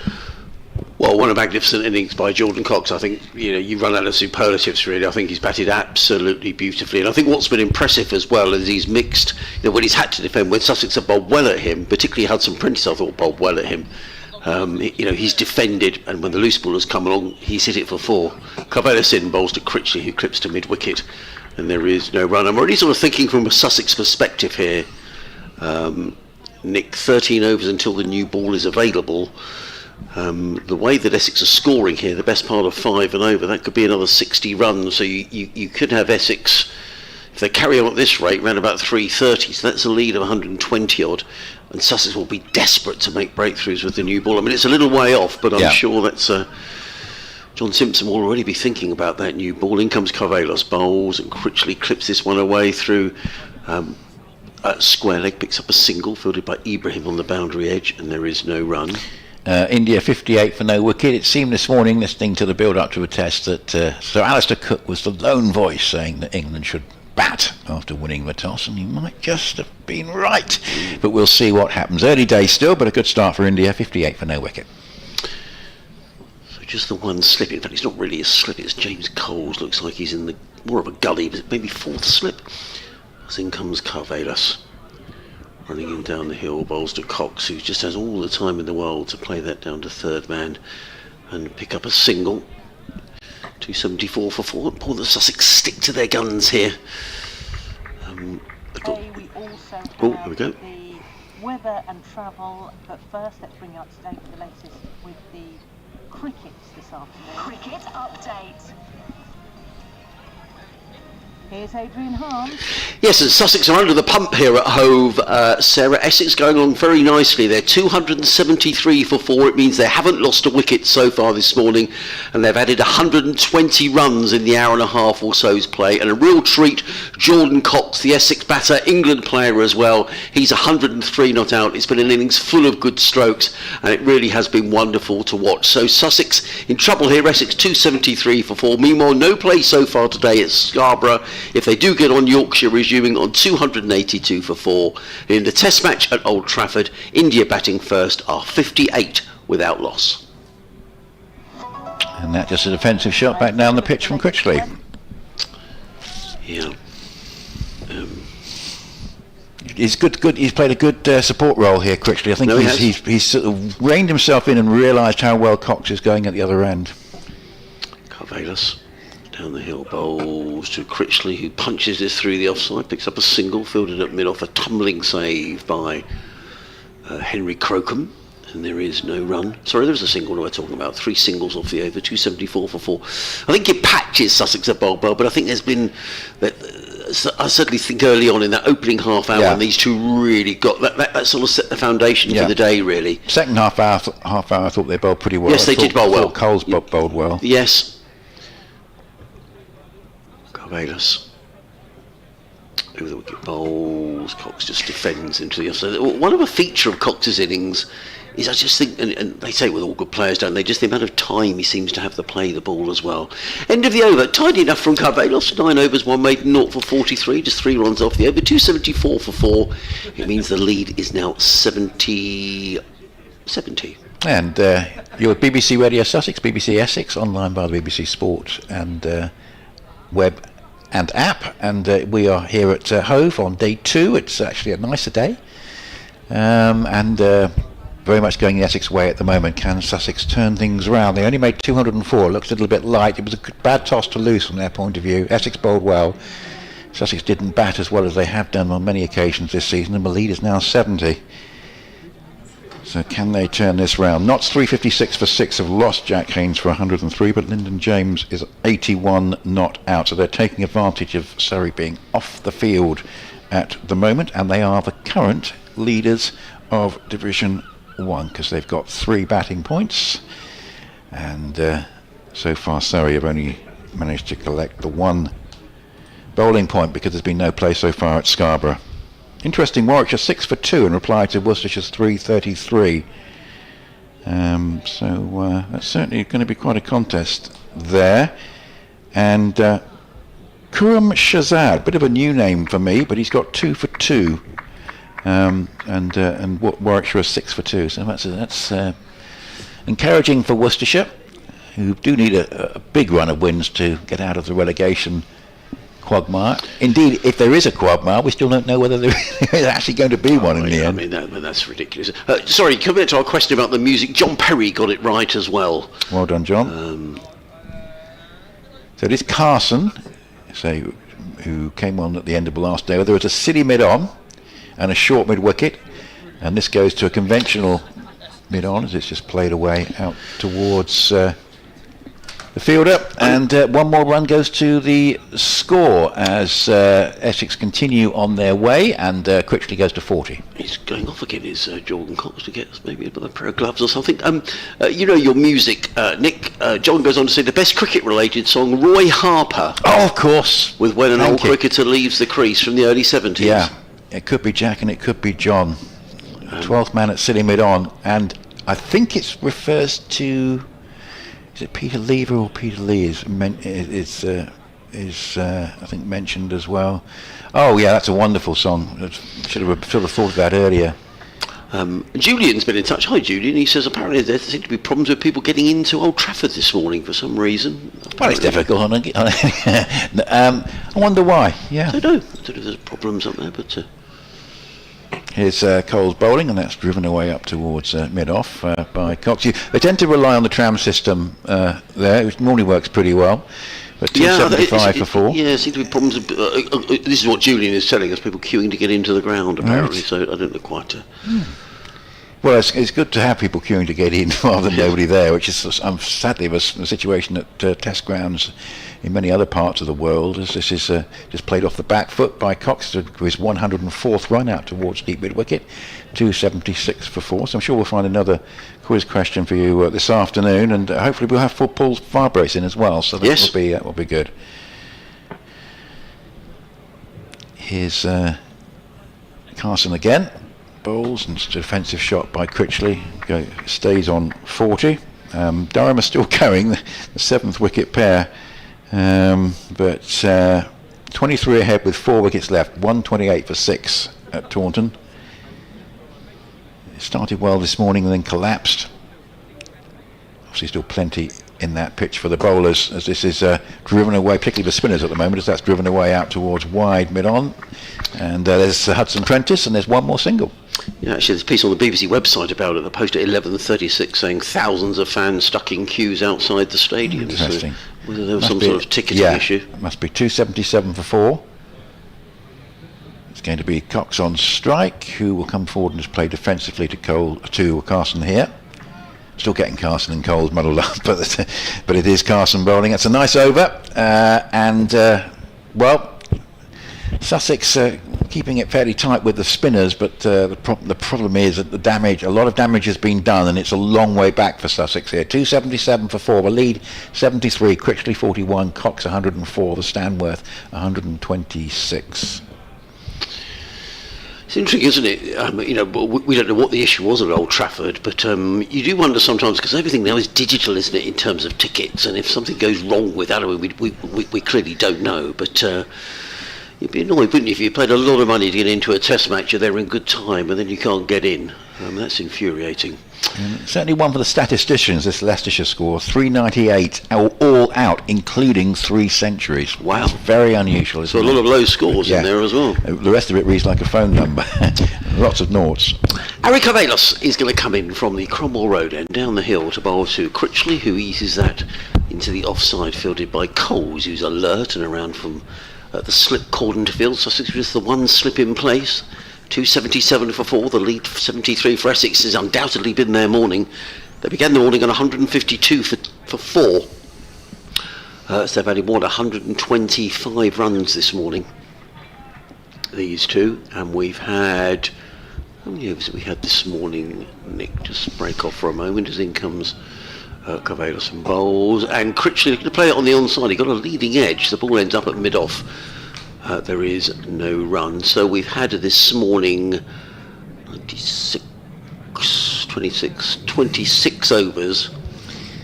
Well, one of magnificent innings by Jordan Cox. I think, you run out of superlatives really. I think he's batted absolutely beautifully, and I think what's been impressive as well is he's mixed. When he's had to defend, when Sussex have bowled well at him, particularly Hudson Prentice, I thought bowled well at him. He's defended, and when the loose ball has come along, he's hit it for 4. Carvelis bowls to Critchley, who clips to mid wicket, and there is no run. I'm already sort of thinking from a Sussex perspective here. Nick, 13 overs until the new ball is available. The way that Essex are scoring here, the best part of 5 and over, that could be another 60 runs. So you could have Essex, if they carry on at this rate, around about 330. So that's a lead of 120 odd. And Sussex will be desperate to make breakthroughs with the new ball. I mean, it's a little way off, but I'm sure that's John Simpson will already be thinking about that new ball. In comes Carvelis, bowls, and Critchley clips this one away through square leg, picks up a single, fielded by Ibrahim on the boundary edge, and there is no run. India 58 for no wicket. It seemed this morning, listening to the build-up to a test, that Sir Alistair Cook was the lone voice saying that England should bat after winning the toss, and he might just have been right. But we'll see what happens. Early days still, but a good start for India, 58 for no wicket. So just the one slip. In fact, it's not really a slip. It's James Coles. Looks like he's in more of a gully, but maybe 4th slip. As in comes Carvelis, running in down the hill, bowls to Cox, who just has all the time in the world to play that down to 3rd man and pick up a single. 274 for 4. Poor the Sussex stick to their guns here. We also have here we go. the weather and travel, but first let's bring you up to date with the latest with the crickets this afternoon. Cricket update. Here's Adrian Harms. Yes, and Sussex are under the pump here at Hove. Sarah, Essex going along very nicely. They're 273 for 4. It means they haven't lost a wicket so far this morning, and they've added 120 runs in the hour and a half or so's play. And a real treat, Jordan Cox, the Essex batter, England player as well. He's 103 not out. It's been an innings full of good strokes, and it really has been wonderful to watch. So Sussex in trouble here. Essex 273 for 4. Meanwhile, no play so far today at Scarborough. If they do get on, Yorkshire resuming on 282 for 4. In the test match at Old Trafford, India batting first are 58 without loss. And that just a defensive shot back down the pitch from Critchley. Yeah. He's good. He's played a good support role here, Critchley. I think he's sort of reined himself in and realised how well Cox is going at the other end. Carvelis down the hill, bowls to Critchley, who punches this through the offside, picks up a single, fielded at mid-off, a tumbling save by Henry Crocombe, and there is no run. Sorry, there was a single we're talking about. 3 singles off the over, 274 for 4. I think it patches Sussex at bowled well, but I think there's been I certainly think early on in that opening half hour, when these two really got that sort of set the foundation for the day, really. Second half hour, I thought they bowled pretty well. Yes, they did bowl well. Coles bowled well. Yes. Carvelis over the wicket, bowls. Cox just defends into the offside. One of a feature of Cox's innings is, I just think, and they say with all good players, don't they, just the amount of time he seems to have to play the ball as well. End of the over, tidy enough from Carvelis. 9 overs, 1 maiden, 0 for 43, just 3 runs off the over, 274 for 4. It means the lead is now 70. And you're at BBC Radio Sussex, BBC Essex, online by the BBC Sport and web and app, and we are here at Hove on day 2. It's actually a nicer day, and very much going the Essex way at the moment. Can Sussex turn things around? They only made 204. Looks a little bit light. It was a bad toss to lose from their point of view. Essex bowled well. Sussex didn't bat as well as they have done on many occasions this season, and the lead is now 70. So can they turn this round? Notts 356 for 6 have lost Jack Haynes for 103, but Lyndon James is 81 not out. So they're taking advantage of Surrey being off the field at the moment, and they are the current leaders of Division 1 because they've got 3 batting points. And so far Surrey have only managed to collect the 1 bowling point because there's been no play so far at Scarborough. Interesting, Warwickshire 6 for 2 in reply to Worcestershire's 333. So that's certainly going to be quite a contest there. And Kuram Shazad, bit of a new name for me, but he's got 2 for 2. And Warwickshire is 6 for 2. So that's Encouraging for Worcestershire, who do need a big run of wins to get out of the relegation quagmire. Indeed, if there is a quagmire, we still don't know whether there is actually going to be one in the end. I mean, that's ridiculous. Sorry, coming back to our question about the music, John Perry got it right as well. Well done, John. So it is Carson, who came on at the end of the last day. There was a silly mid-on and a short mid-wicket, and this goes to a conventional mid-on as it's just played away out towards the fielder, and one more run goes to the score as Essex continue on their way, and Critchley goes to 40. He's going off again, is Jordan Cox, to get maybe a pair of gloves or something. You know your music, Nick. John goes on to say the best cricket-related song, Roy Harper. Oh, of course. With When an Old Cricketer Leaves the Crease from the early 70s. Yeah, it could be Jack and it could be John. 12th man at silly mid-on, and I think it refers to... Is it Peter Lever or Peter Lee is I think mentioned as well? Oh yeah, that's a wonderful song. Should have thought of that earlier. Julian's been in touch. Hi Julian. He says apparently there seem to be problems with people getting into Old Trafford this morning for some reason. Well, it's difficult. I wonder why. Yeah. I don't know if there's problems up there, but. Here's Cole's bowling, and that's driven away up towards mid-off by Cox. They tend to rely on the tram system there, which normally works pretty well. But 275 for 4. Yeah, there seem to be problems. This is what Julian is telling us, people queuing to get into the ground, apparently, so I don't know quite... Well, it's good to have people queuing to get in rather than nobody there, which is sadly a situation at test grounds in many other parts of the world, as this is just played off the back foot by Cox to his 104th run out towards deep mid-wicket, 276 for 4. So I'm sure we'll find another quiz question for you this afternoon, and hopefully we'll have full Paul Farbrace in as well, so that will be good. Here's Carson again. Bowls and defensive shot by Critchley, stays on 40. Durham are still going, the 7th wicket pair, but 23 ahead with 4 wickets left, 128 for 6 at Taunton. It started well this morning and then collapsed. Obviously still plenty in that pitch for the bowlers as this is driven away, particularly the spinners at the moment, as that's driven away out towards wide mid-on. And there's Hudson Prentice, and there's one more single. Yeah, actually, there's a piece on the BBC website about it. The post at 11:36 saying thousands of fans stuck in queues outside the stadium. Interesting. So whether there was some sort of ticketing issue. Must be 277 for 4. It's going to be Cox on strike, who will come forward and just play defensively to Carson here. Still getting Carson and Coles muddled up, but it is Carson bowling. That's a nice over, Sussex keeping it fairly tight with the spinners, but the problem is that a lot of damage has been done, and it's a long way back for Sussex here. 277 for 4, the lead 73, Critchley 41, Cox 104, the Stanworth 126. It's interesting, isn't it? We don't know what the issue was at Old Trafford, but you do wonder sometimes, because everything now is digital, isn't it, in terms of tickets, and if something goes wrong with that, we clearly don't know, but you'd be annoyed, wouldn't you, if you paid a lot of money to get into a test match, you're there in good time, and then you can't get in. That's infuriating. Certainly one for the statisticians, this Leicestershire score, 398 all out, including 3 centuries. Wow. That's very unusual, isn't it? So a lot of low scores in there as well. The rest of it reads like a phone number. Lots of noughts. Ari Carvelos is going to come in from the Cromwell Road end down the hill to bowl to Critchley, who eases that into the offside, fielded by Coles, who's alert and around from the slip cordon to field. Sussex with the one slip in place. 277 for 4, the lead 73 for Essex has undoubtedly been their morning. They began the morning on 152 for 4. So they've only won 125 runs this morning, these two. And we've had, how many overs have we had this morning, Nick? Just break off for a moment as in comes Carvelos and bowls. And Critchley looking to play it on the onside. He got a leading edge. The ball ends up at mid-off. There is no run. So we've had this morning 26 overs,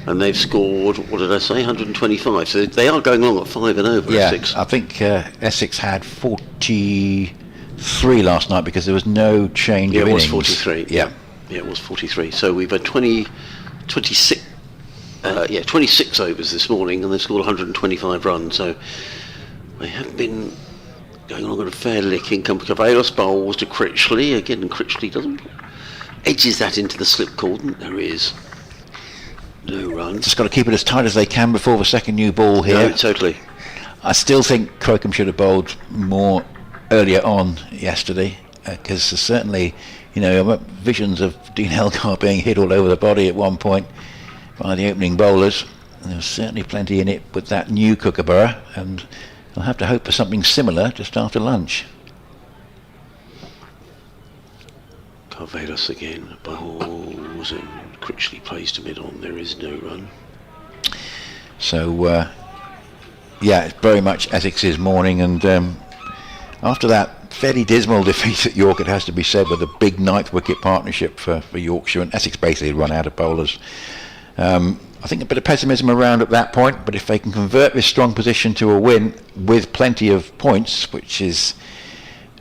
and they've scored, what did I say, 125. So they are going along at 5 and over. Yeah, Essex. I think Essex had 43 last night because there was no change of innings. It was 43. Yeah, it was 43. So we've had 20 26 overs this morning, and they've scored 125 runs, so they have been going on at a fair licking. Cavalos bowls to Critchley again, and Critchley edges that into the slip cordon. There is no runs. Just got to keep it as tight as they can before the second new ball here. No, totally. I still think Crocombe should have bowled more earlier on yesterday, because certainly, visions of Dean Elgar being hit all over the body at one point by the opening bowlers. And there was certainly plenty in it with that new Kookaburra, and I'll have to hope for something similar just after lunch. Cavalos again, bowls, and Critchley plays to mid-on. There is no run. So, it's very much Essex's morning, and after that fairly dismal defeat at York, it has to be said, with a big ninth wicket partnership for Yorkshire, and Essex basically run out of bowlers. I think a bit of pessimism around at that point, but if they can convert this strong position to a win with plenty of points, which is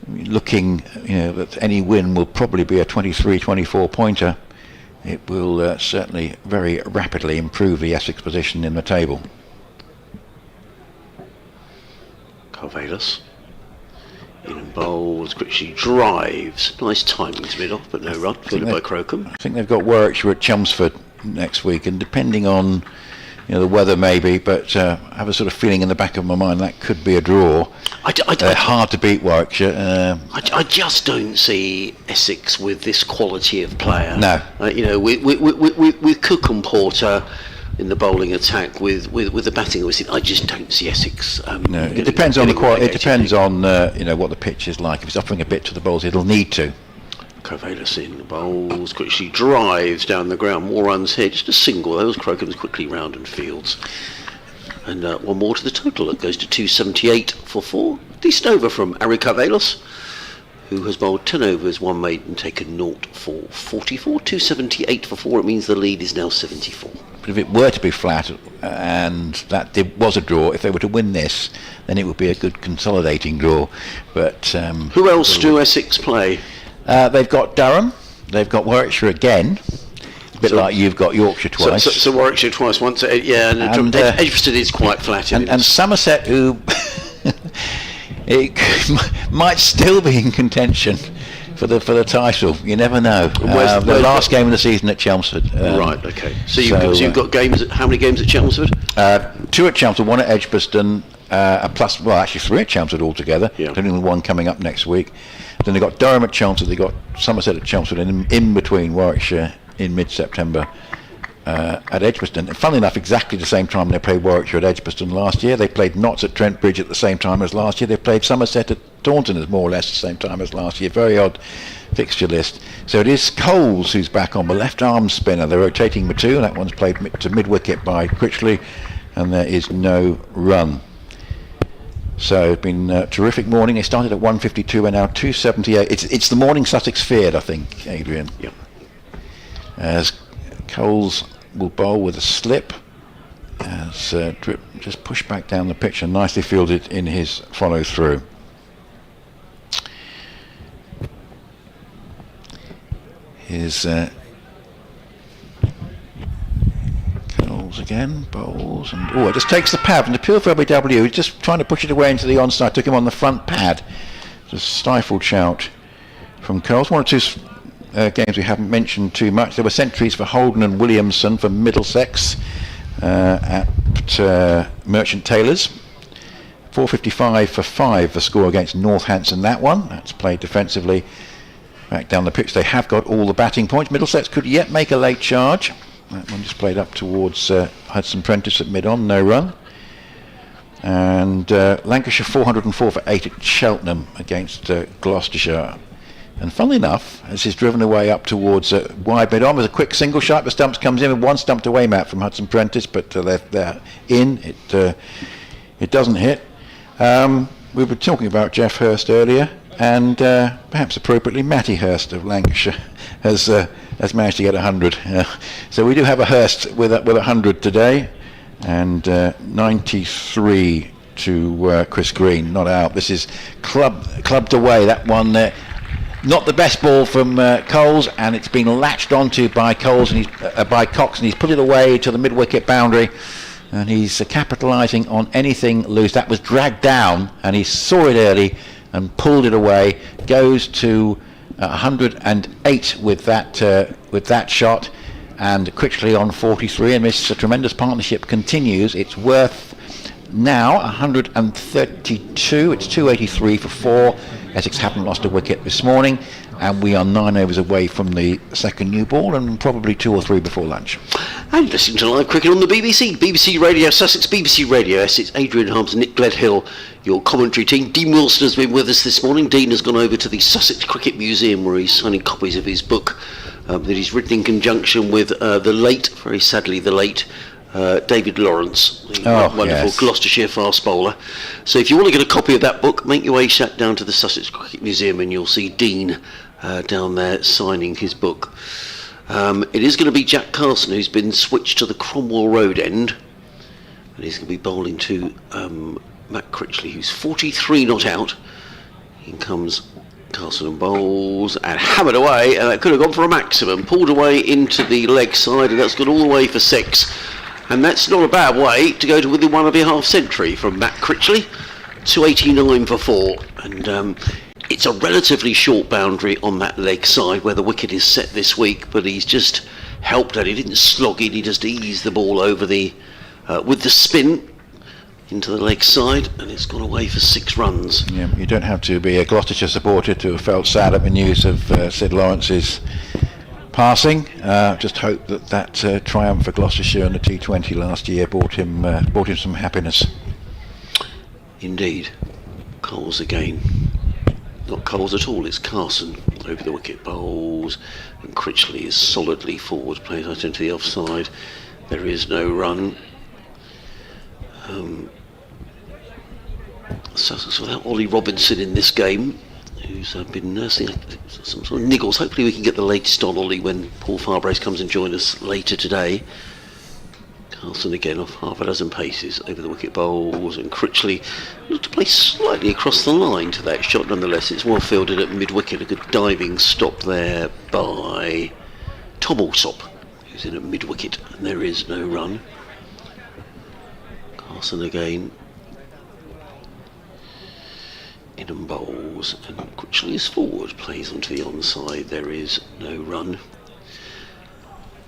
looking, that any win will probably be a 23-24 pointer, it will certainly very rapidly improve the Essex position in the table. Cavalos in and bowls, Critchley drives, nice timing to mid off, but no run, fielded by Crocombe. I think they've got Warwickshire at Chelmsford next week, and depending on the weather maybe, but I have a sort of feeling in the back of my mind that could be a draw. They're hard to beat, Warwickshire. I just don't see Essex with this quality of player. No. With Cook and Porter in the bowling attack, with the batting, I just don't see Essex. No, it depends on the quality. It depends on what the pitch is like. If it's offering a bit to the bowls, it'll need to. Cavalos in the bowls, Critchley drives down the ground, more runs here, just a single. Those Crocombe's quickly round and fields. And one more to the total. It goes to 278 for 4. Decent over from Ari Cavalos, who has bowled 10 overs, 1 made and taken 0 for 44. 278 for 4. It means the lead is now 74. But if it were to be flat, and that was a draw, if they were to win this, then it would be a good consolidating draw. But who else do Essex play? They've got Durham, they've got Warwickshire again, a bit like you've got Yorkshire twice. So Warwickshire twice, once, and Edgbaston is quite flat. And Somerset, who might still be in contention for the title. You never know. The last game of the season at Chelmsford. Right. Okay. So you've got games. How many games at Chelmsford? 2 at Chelmsford, 1 at Edgbaston, plus, actually 3 at Chelmsford altogether, including the one coming up next week. Then they've got Durham at Chelmsford, they've got Somerset at Chelmsford, and in between Warwickshire in mid-September at Edgbaston. And funnily enough, exactly the same time they played Warwickshire at Edgbaston last year. They played Notts at Trent Bridge at the same time as last year. They played Somerset at Taunton at more or less the same time as last year. Very odd fixture list. So it is Coles who's back on the left arm spinner. They're rotating the 2. That one's played to mid-wicket by Critchley, and there is no run. So it's been a terrific morning. They started at 152 and now 278. It's the morning Sussex feared, I think, Adrian. Yep. As Coles will bowl with a slip, as Drip just pushed back down the pitch and nicely fielded in his follow through. His again, bowls, and it just takes the pad from the pure for LBW. He's just trying to push it away into the onside. Took him on the front pad. Just stifled shout from Coles. 1 or 2 games we haven't mentioned too much. There were centuries for Holden and Williamson for Middlesex at Merchant Taylors. 455 for 5 the score against Northampton. That one. That's played defensively back down the pitch. They have got all the batting points. Middlesex could yet make a late charge. That one just played up towards Hudson Prentice at mid-on, no run. And Lancashire 404 for 8 at Cheltenham against Gloucestershire. And funnily enough, as he's driven away up towards wide mid-on, there's a quick single shot. The stumps comes in with 1 stumped away, Matt, from Hudson Prentice, but they're in. It doesn't hit. We were talking about Jeff Hurst earlier, and perhaps appropriately, Matty Hurst of Lancashire has managed to get 100. So we do have a Hurst with 100 today, and 93 to Chris Green, not out. This is clubbed away. That one Not the best ball from Coles, and it's been latched onto by Coles and by Cox, and he's put it away to the mid-wicket boundary, and he's capitalising on anything loose. That was dragged down, and he saw it early and pulled it away. Goes to 108 with that shot, and Critchley on 43, and this tremendous partnership continues. It's worth now 132. It's 283 for 4. Essex haven't lost a wicket this morning, and we are 9 overs away from the second new ball, and probably 2 or 3 before lunch. And listening to live cricket on the BBC Radio Sussex, BBC Radio Essex, Adrian Harms, Nick Gledhill, your commentary team. Dean Wilson has been with us this morning. Dean has gone over to the Sussex Cricket Museum, where he's signing copies of his book that he's written in conjunction with the late, very sadly the late, David Lawrence, the wonderful Gloucestershire fast bowler. So if you want to get a copy of that book, make your way down to the Sussex Cricket Museum, and you'll see Dean down there signing his book. It is going to be Jack Carson, who's been switched to the Cromwell Road end, and he's going to be bowling to Matt Critchley, who's 43 not out. In comes Carson and bowls and hammered away, and that could have gone for a maximum. Pulled away into the leg side, and that's gone all the way for 6. And that's not a bad way to go to within 1.5 century from Matt Critchley. 289 for 4. And it's a relatively short boundary on that leg side where the wicket is set this week, but he's just helped it. He didn't slog it, he just eased the ball over the with the spin into the leg side, and it's gone away for 6 runs. Yeah, you don't have to be a Gloucestershire supporter to have felt sad at the news of Sid Lawrence's passing. Just hope that triumph for Gloucestershire in the T20 last year brought him some happiness. Indeed. Coles again. Not Coles at all, it's Carson over the wicket, bowls, and Critchley is solidly forward, plays out into the offside. There is no run. Sussex without Ollie Robinson in this game, who's been nursing some sort of niggles. Hopefully we can get the latest on Ollie when Paul Farbrace comes and joins us later today. Carson again off half a dozen paces over the wicket, bowls, and Critchley looked to play slightly across the line to that shot. Nonetheless, it's well fielded at mid-wicket. A good diving stop there by Tom Alsop, who's in at mid-wicket, and there is no run. Carson again in and bowls, and Critchley is forward, plays onto the onside. There is no run.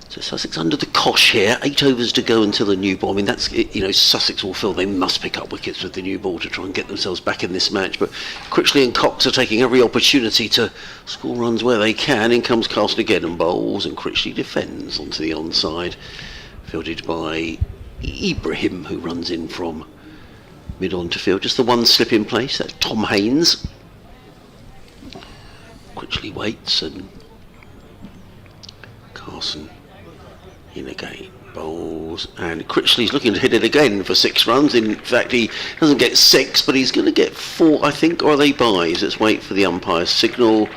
So Sussex under the cosh here, 8 overs to go until the new ball. I mean, that's, Sussex will feel they must pick up wickets with the new ball to try and get themselves back in this match, but Critchley and Cox are taking every opportunity to score runs where they can. In comes Carson again and bowls, and Critchley defends onto the onside, fielded by Ibrahim, who runs in from mid-on to field. Just the one slip in place, that's Tom Haynes. Critchley waits, and Carson in again, bowls, and Critchley's looking to hit it again for 6 runs. In fact, he doesn't get 6, but he's going to get 4, I think, or are they byes? Let's wait for the umpire's signal.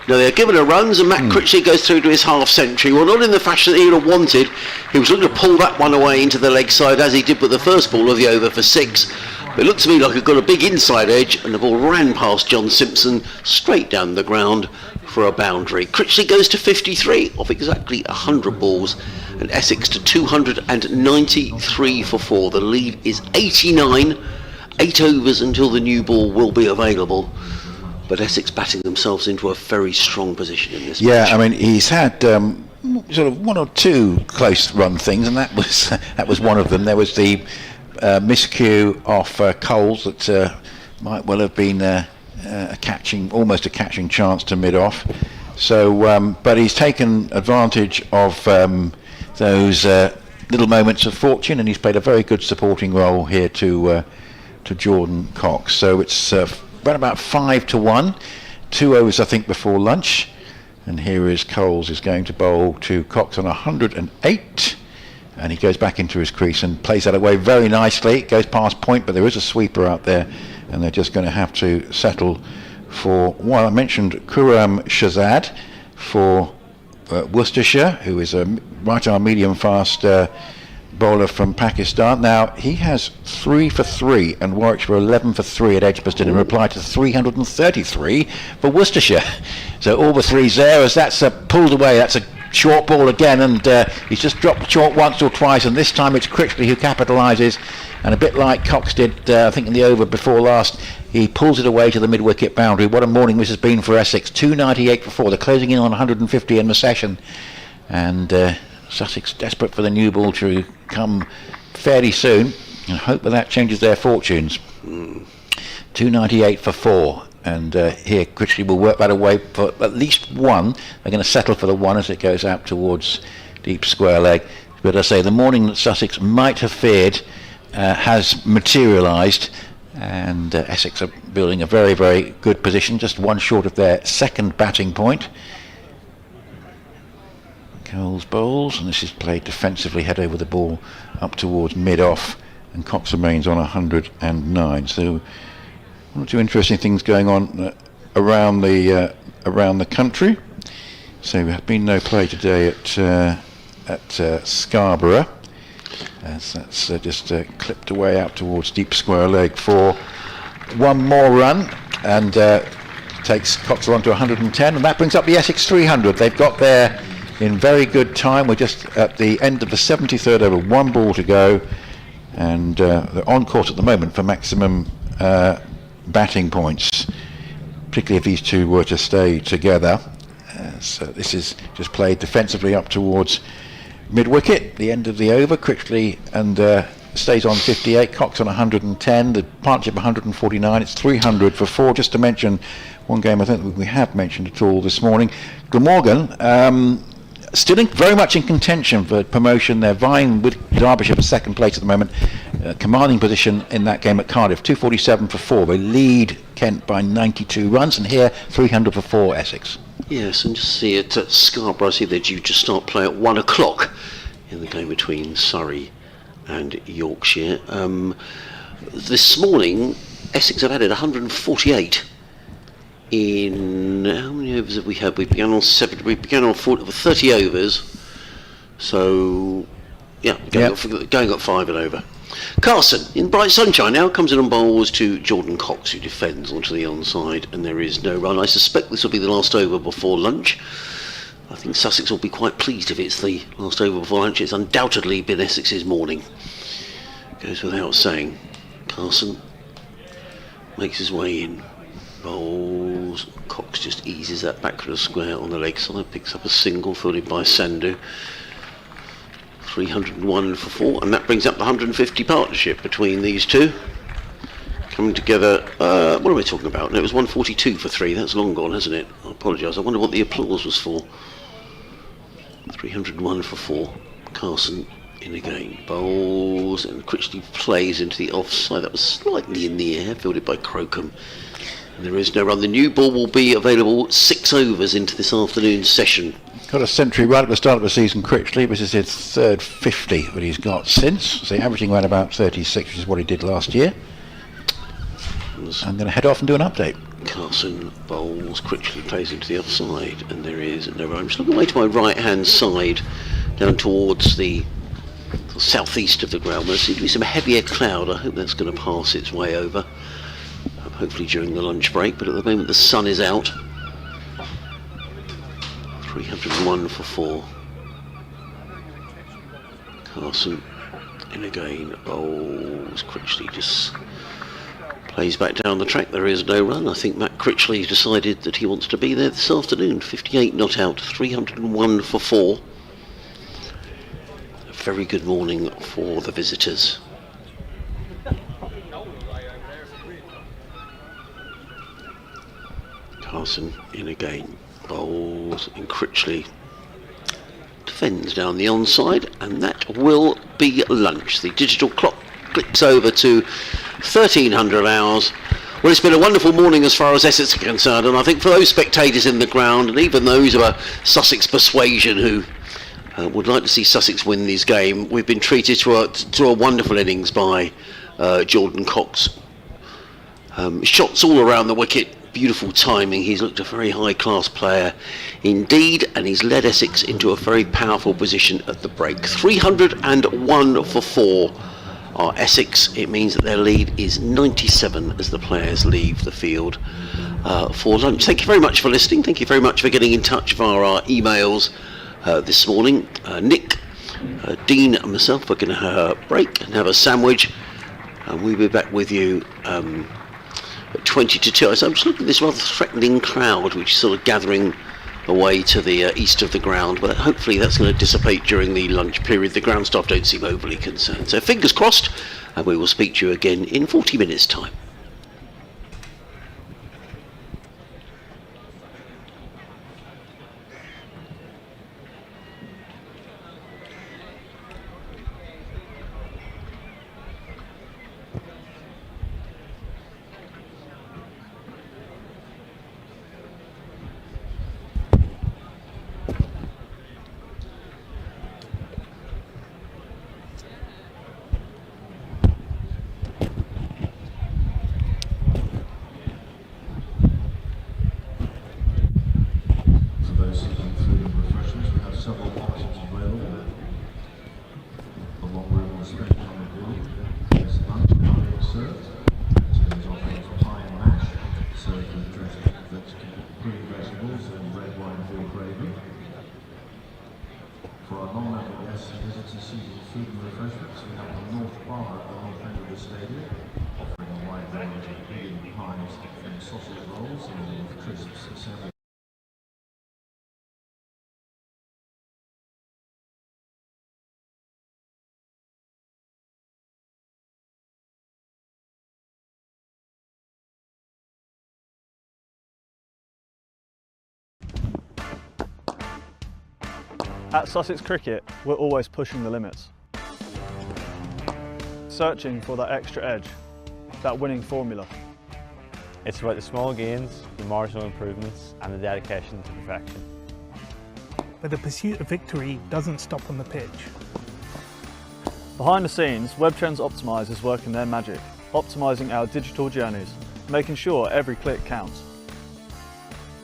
No, they're giving her runs, and Matt Critchley goes through to his half century. Well, not in the fashion that he would have wanted. He was looking to pull that one away into the leg side, as he did with the first ball of the over for 6. But it looked to me like it got a big inside edge, and the ball ran past John Simpson, straight down the ground for a boundary. Critchley goes to 53 off exactly 100 balls, and Essex to 293 for 4. The lead is 89, 8 overs until the new ball will be available. But Essex batting themselves into a very strong position in this match. Yeah, I mean, he's had sort of 1 or 2 close run things, and that was one of them. There was the miscue off Coles that might well have been almost a catching chance to mid-off. So, but he's taken advantage of those little moments of fortune, and he's played a very good supporting role here to Jordan Cox. So it's around about 5-1, 2 overs I think before lunch, and here is Coles is going to bowl to Cox on 108, and he goes back into his crease and plays that away very nicely. It goes past point, but there is a sweeper out there, and they're just going to have to settle for, well, I mentioned Khurram Shahzad for Worcestershire, who is a right arm medium fast bowler from Pakistan. Now, he has 3 for 3, and Warwickshire 11 for 3 at Edgbaston in reply to 333 for Worcestershire. So all the threes there, as that's pulled away. That's a short ball again, and he's just dropped short once or twice, and this time it's Critchley who capitalises, and a bit like Cox did, I think in the over before last, he pulls it away to the mid-wicket boundary. What a morning this has been for Essex. 298 for 4. They're closing in on 150 in the session, and Sussex desperate for the new ball to come fairly soon, and hope that changes their fortunes. 298 for 4. And here Critchley will work that away for at least one. They're going to settle for the one as it goes out towards deep square leg. But I say the morning that Sussex might have feared has materialised, and Essex are building a very, very good position, just one short of their second batting point. Coles bowls, and this is played defensively, head over the ball up towards mid-off, and Cox remains on 109. So one or two interesting things going on around the country. So there has been no play today at Scarborough, as that's just clipped away out towards deep square leg for one more run, and takes Cox on to 110, and that brings up the Essex 300. They've got there in very good time. We're just at the end of the 73rd over, one ball to go, and they're on course at the moment for maximum batting points, particularly if these two were to stay together. So this is just played defensively up towards mid-wicket, the end of the over. Critchley and stays on 58, Cox on 110, the partnership 149. It's 300 for 4. Just to mention one game I think we have mentioned at all this morning, Glamorgan still very much in contention for promotion. They're vying with Derbyshire for second place at the moment, commanding position in that game at Cardiff. 247 for 4. They lead Kent by 92 runs, and here 300 for 4 Essex. Yes, and just see it at Scarborough. I see they're due to start play at 1 o'clock in the game between Surrey and Yorkshire. This morning, Essex have added 148 in, how many overs have we had? We began on 30 overs, so yeah, going up 5 and over. Carson, in bright sunshine now, comes in and bowls to Jordan Cox, who defends onto the onside, and there is no run. I suspect this will be the last over before lunch. I think Sussex will be quite pleased if it's the last over before lunch. It's undoubtedly been Essex's morning. Goes without saying. Carson makes his way in, bowls. Cox just eases that back for the square on the leg side, picks up a single fielded by Sandhu. 301 for 4, and that brings up the 150 partnership between these two. Coming together, what are we talking about? No, it was 142 for 3, that's long gone, hasn't it? I apologise, I wonder what the applause was for. 301 for 4. Carson in again, bowls, and Critchley plays into the offside. That was slightly in the air, fielded by Crocombe. And there is no run. The new ball will be available 6 overs into this afternoon's session. Got a century right at the start of the season, Critchley. This is his third 50 that he's got since. So averaging around about 36, which is what he did last year. I'm going to head off and do an update. Carson bowls, Critchley plays into the offside, and there is no run. I'm just looking away to my right-hand side, down towards the southeast of the ground. There seems to be some heavier cloud. I hope that's going to pass its way over, hopefully during the lunch break, but at the moment the sun is out. 301 for 4. Carson in again, bowls. Critchley just plays back down the track. There is no run. I think Matt Critchley decided that he wants to be there this afternoon. 58 not out, 301 for 4. A very good morning for the visitors. Carson in again, bowls, and Critchley defends down the onside, and that will be lunch. The digital clock clicks over to 1300 hours. Well, it's been a wonderful morning as far as Essex are concerned, and I think for those spectators in the ground, and even those of a Sussex persuasion who would like to see Sussex win this game, we've been treated to a wonderful innings by Jordan Cox. Shots all around the wicket, beautiful timing. He's looked a very high-class player indeed, and he's led Essex into a very powerful position at the break. 301 for 4 are Essex. It means that their lead is 97 as the players leave the field for lunch. Thank you very much for listening. Thank you very much for getting in touch via our emails this morning. Nick, Dean and myself are going to have a break and have a sandwich, and we'll be back with you at 20 to 2. So I'm just looking at this rather threatening crowd which is sort of gathering away to the east of the ground, but hopefully that's going to dissipate during the lunch period. The ground staff don't seem overly concerned, so fingers crossed, and we will speak to you again in 40 minutes time. For our non-member guests and visitors seeking food and refreshments, we have the North Bar at the north end of the stadium, offering a wide range of vegan pies and sausage rolls along with crisps, etc. At Sussex Cricket, we're always pushing the limits. Searching for that extra edge, that winning formula. It's about the small gains, the marginal improvements and the dedication to perfection. But the pursuit of victory doesn't stop on the pitch. Behind the scenes, WebTrends Optimise is working their magic, optimising our digital journeys, making sure every click counts.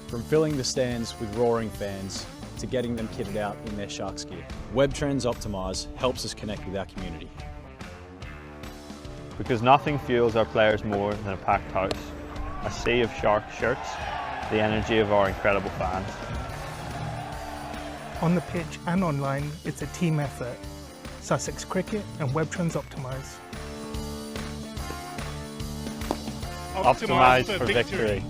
From filling the stands with roaring fans to getting them kitted out in their Sharks gear, WebTrends Optimise helps us connect with our community. Because nothing fuels our players more than a packed house, a sea of Shark shirts, the energy of our incredible fans. On the pitch and online, it's a team effort. Sussex Cricket and WebTrends Optimise. Optimise for victory.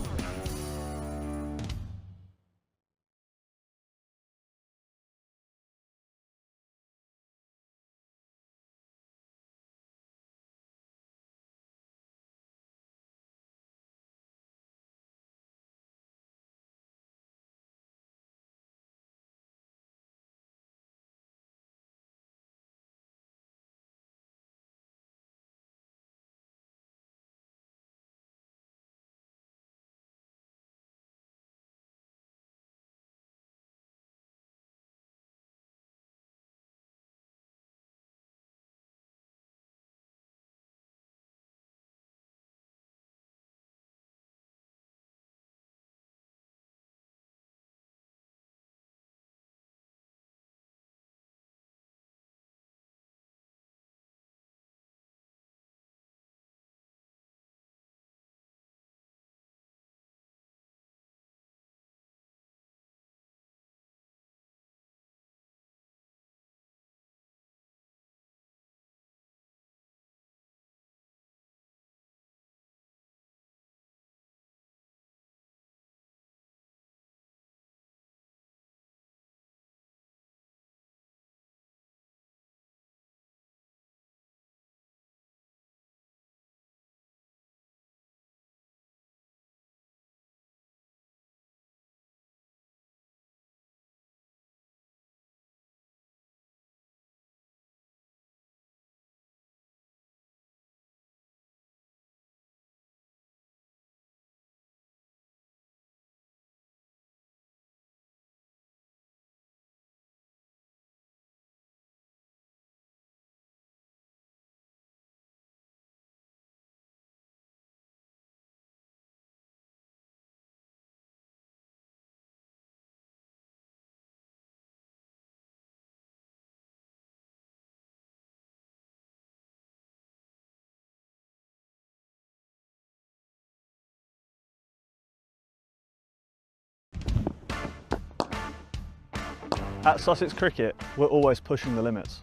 At Sussex Cricket, we're always pushing the limits.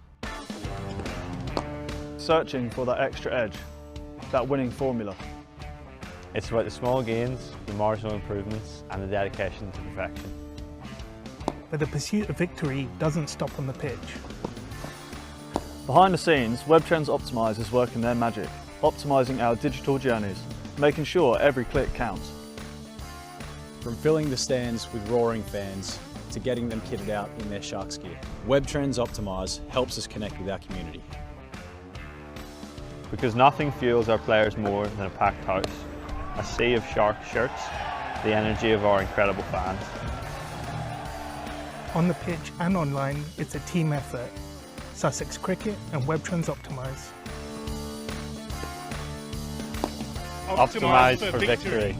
Searching for that extra edge, that winning formula. It's about the small gains, the marginal improvements and the dedication to perfection. But the pursuit of victory doesn't stop on the pitch. Behind the scenes, WebTrends Optimise is working their magic, optimising our digital journeys, making sure every click counts. From filling the stands with roaring fans to getting them kitted out in their Sharks gear, WebTrends Optimise helps us connect with our community. Because nothing fuels our players more than a packed house, a sea of Shark shirts, the energy of our incredible fans. On the pitch and online, it's a team effort. Sussex Cricket and WebTrends Optimise. Optimise for victory.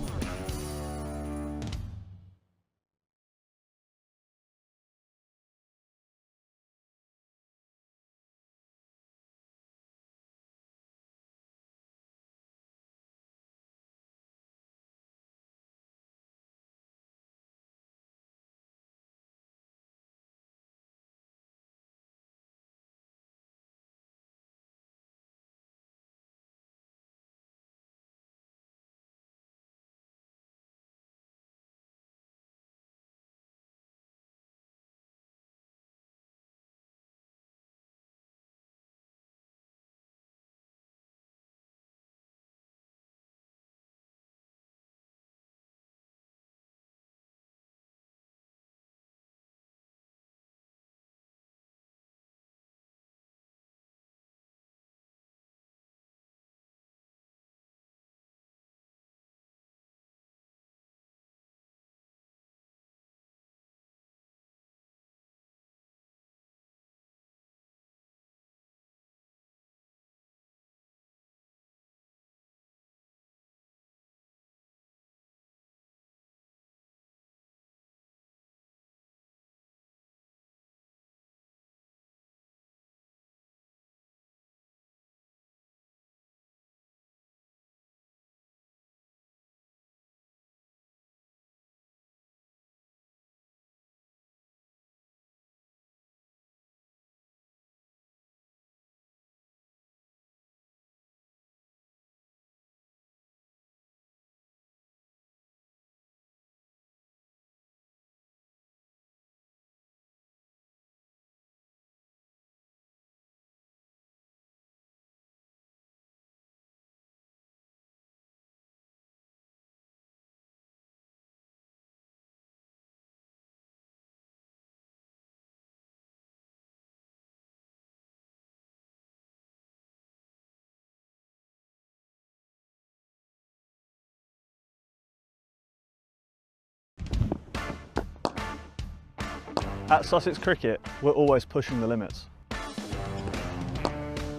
At Sussex Cricket, we're always pushing the limits.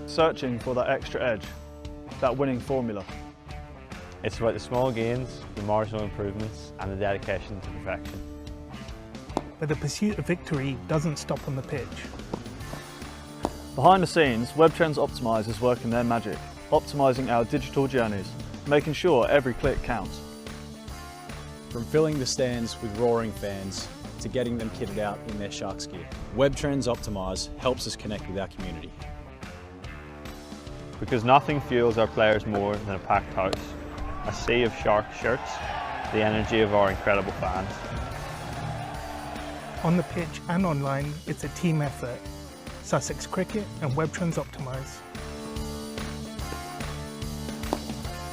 Searching for that extra edge, that winning formula. It's about the small gains, the marginal improvements and the dedication to perfection. But the pursuit of victory doesn't stop on the pitch. Behind the scenes, WebTrends Optimise is working their magic, optimising our digital journeys, making sure every click counts. From filling the stands with roaring fans to getting them kitted out in their Sharks gear, WebTrends Optimise helps us connect with our community. Because nothing fuels our players more than a packed house, a sea of Shark shirts, the energy of our incredible fans. On the pitch and online, it's a team effort. Sussex Cricket and WebTrends Optimise.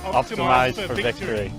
Optimise for victory.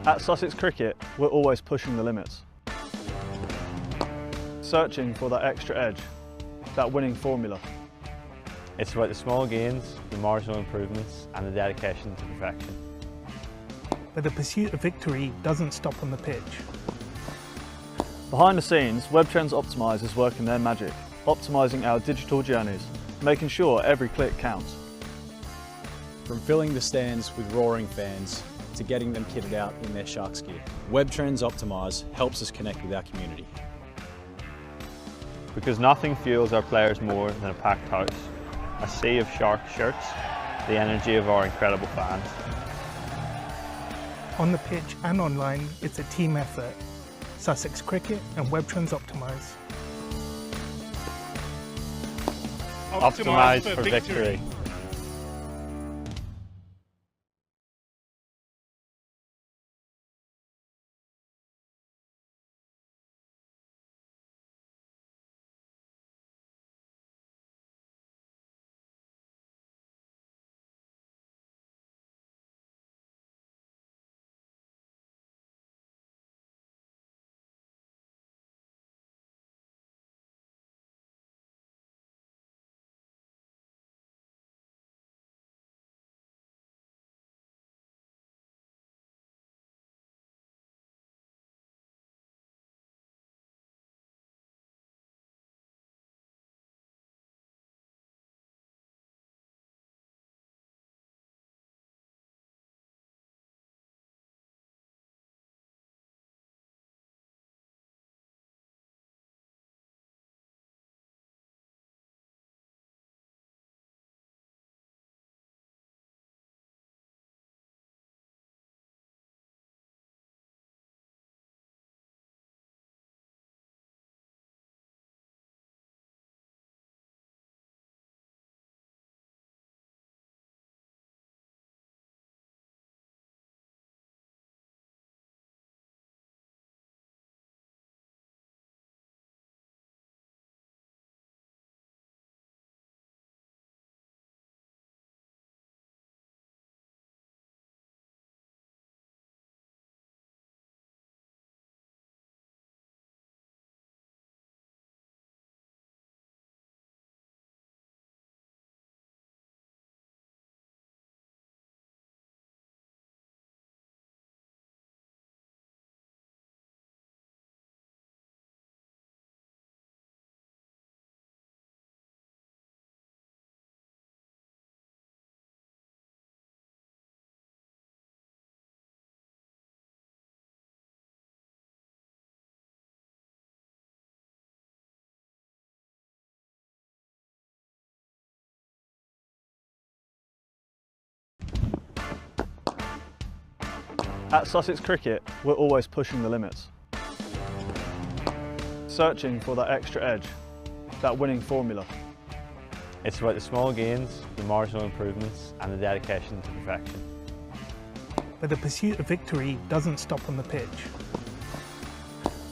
At Sussex Cricket, we're always pushing the limits. Searching for that extra edge, that winning formula. It's about the small gains, the marginal improvements and the dedication to perfection. But the pursuit of victory doesn't stop on the pitch. Behind the scenes, WebTrends Optimise is working their magic, optimising our digital journeys, making sure every click counts. From filling the stands with roaring fans to getting them kitted out in their Sharks gear, WebTrends Optimise helps us connect with our community. Because nothing fuels our players more than a packed house, a sea of Shark shirts, the energy of our incredible fans. On the pitch and online, it's a team effort. Sussex Cricket and WebTrends Optimise. Optimise for victory. At Sussex Cricket, we're always pushing the limits. Searching for that extra edge, that winning formula. It's about the small gains, the marginal improvements and the dedication to perfection. But the pursuit of victory doesn't stop on the pitch.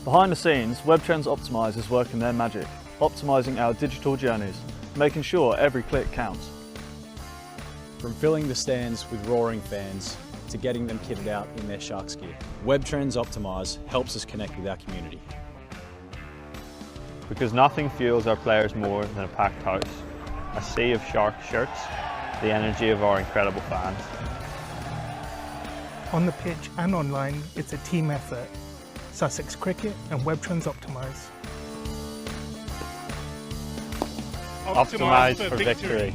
Behind the scenes, WebTrends Optimise is working their magic, optimising our digital journeys, making sure every click counts. From filling the stands with roaring fans to getting them kitted out in their Sharks gear, WebTrends Optimise helps us connect with our community. Because nothing fuels our players more than a packed house, a sea of Shark shirts, the energy of our incredible fans. On the pitch and online, it's a team effort. Sussex Cricket and WebTrends Optimise. Optimise for victory.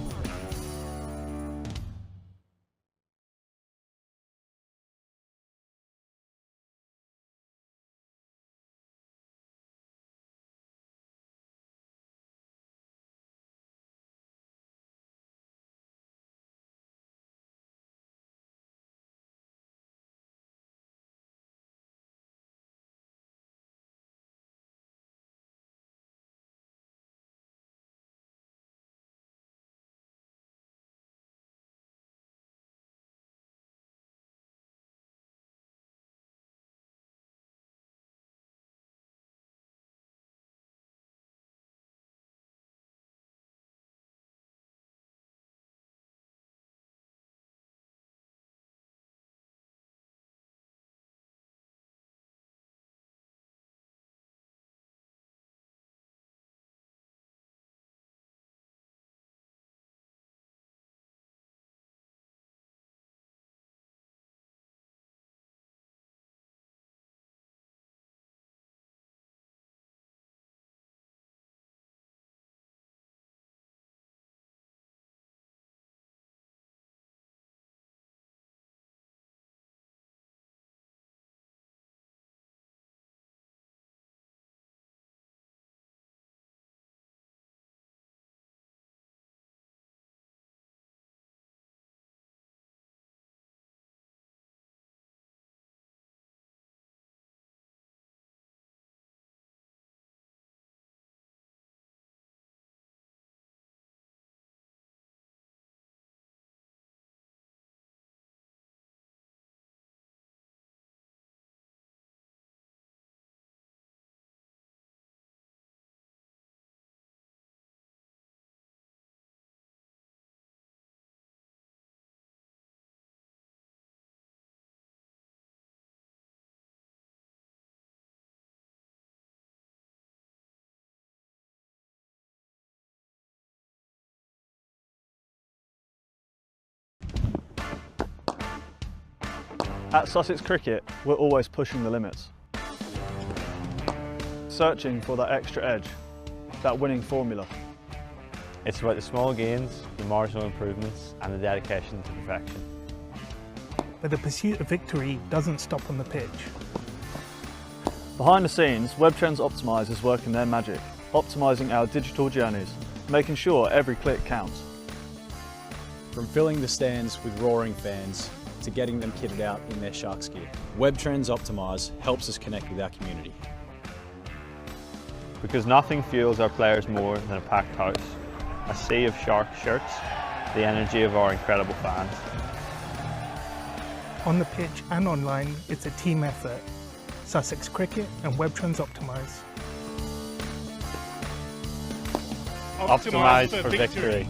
At Sussex Cricket, we're always pushing the limits. Searching for that extra edge, that winning formula. It's about the small gains, the marginal improvements and the dedication to perfection. But the pursuit of victory doesn't stop on the pitch. Behind the scenes, WebTrends Optimise is working their magic, optimising our digital journeys, making sure every click counts. From filling the stands with roaring fans to getting them kitted out in their Sharks gear, WebTrends Optimise helps us connect with our community. Because nothing fuels our players more than a packed house, a sea of Shark shirts, the energy of our incredible fans. On the pitch and online, it's a team effort. Sussex Cricket and WebTrends Optimise. Optimise for victory.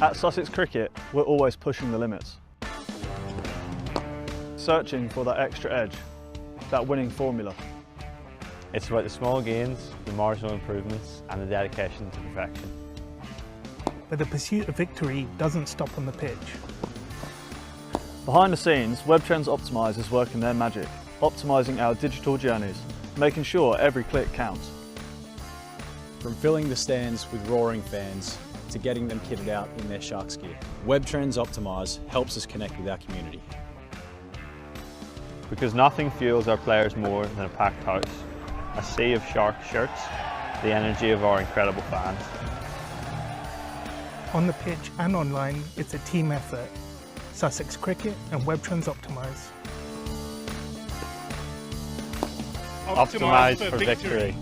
At Sussex Cricket, we're always pushing the limits. Searching for that extra edge, that winning formula. It's about the small gains, the marginal improvements and the dedication to perfection. But the pursuit of victory doesn't stop on the pitch. Behind the scenes, WebTrends Optimise is working their magic, optimising our digital journeys, making sure every click counts. From filling the stands with roaring fans to getting them kitted out in their Sharks gear, WebTrends Optimise helps us connect with our community. Because nothing fuels our players more than a packed house, a sea of Shark shirts, the energy of our incredible fans. On the pitch and online, it's a team effort. Sussex Cricket and WebTrends Optimise. Optimise for victory.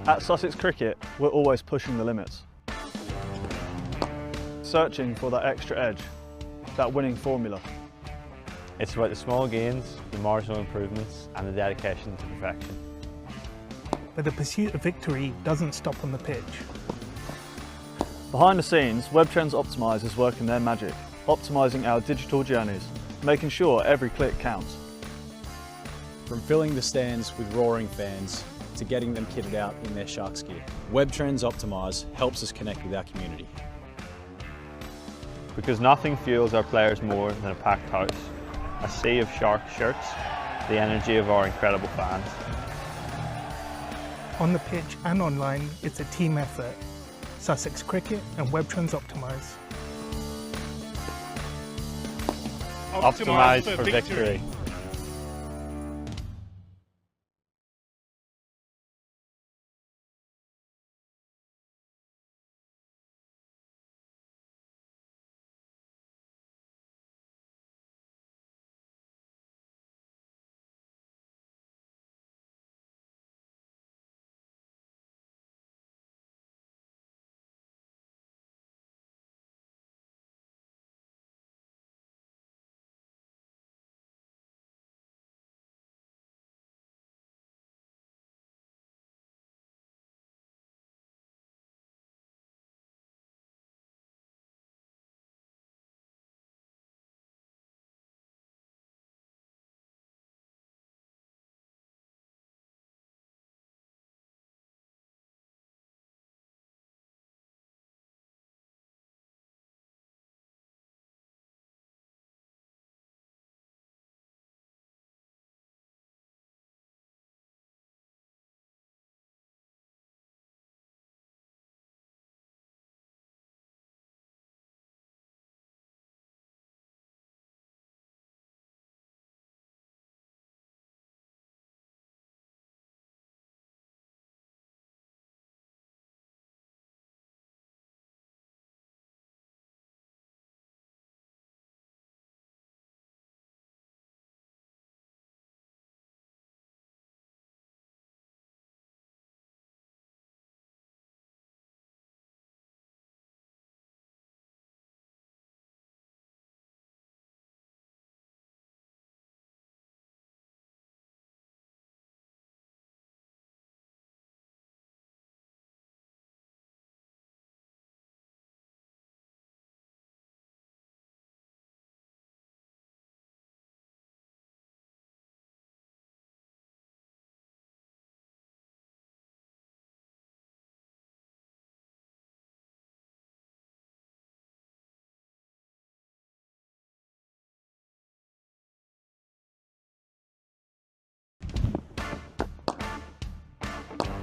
At Sussex Cricket, we're always pushing the limits. Searching for that extra edge, that winning formula. It's about the small gains, the marginal improvements and the dedication to perfection. But the pursuit of victory doesn't stop on the pitch. Behind the scenes, WebTrends Optimise is working their magic, optimising our digital journeys, making sure every click counts. From filling the stands with roaring fans to getting them kitted out in their Sharks gear, WebTrends Optimise helps us connect with our community. Because nothing fuels our players more than a packed house, a sea of Shark shirts, the energy of our incredible fans. On the pitch and online, it's a team effort. Sussex Cricket and WebTrends Optimise. Optimise for victory.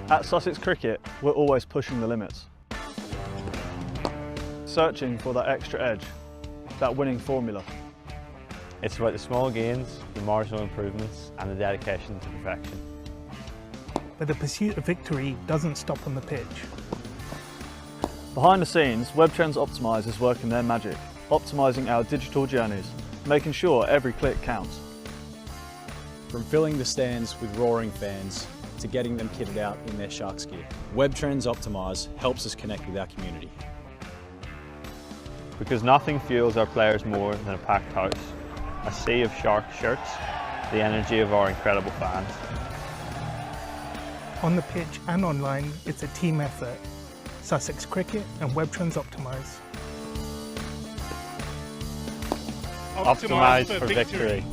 At Sussex Cricket, we're always pushing the limits. Searching for that extra edge, that winning formula. It's about the small gains, the marginal improvements and the dedication to perfection. But the pursuit of victory doesn't stop on the pitch. Behind the scenes, WebTrends Optimise is working their magic, optimising our digital journeys, making sure every click counts. From filling the stands with roaring fans to getting them kitted out in their Sharks gear, WebTrends Optimise helps us connect with our community. Because nothing fuels our players more than a packed house, a sea of Shark shirts, the energy of our incredible fans. On the pitch and online, it's a team effort. Sussex Cricket and WebTrends Optimise. Optimise for victory.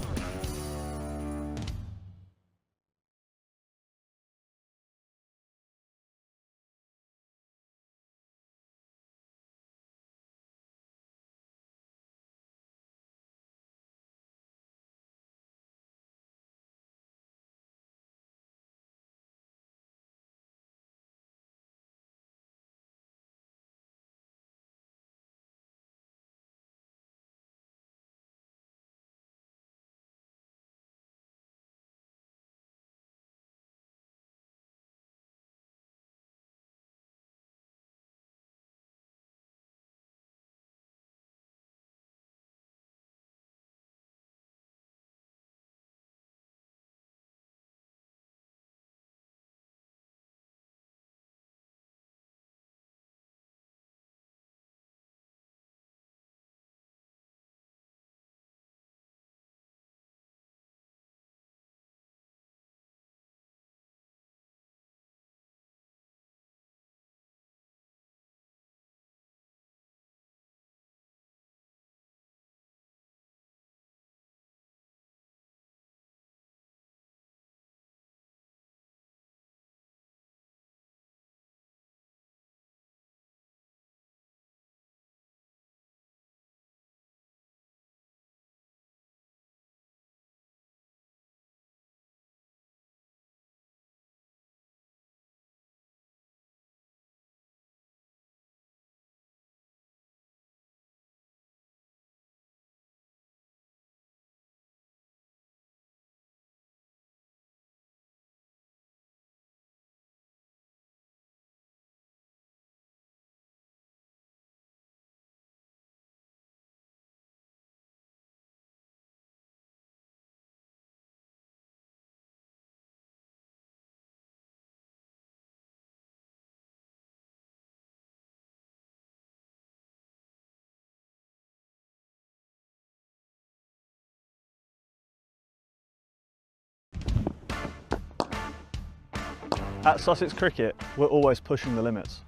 At Sussex Cricket, we're always pushing the limits.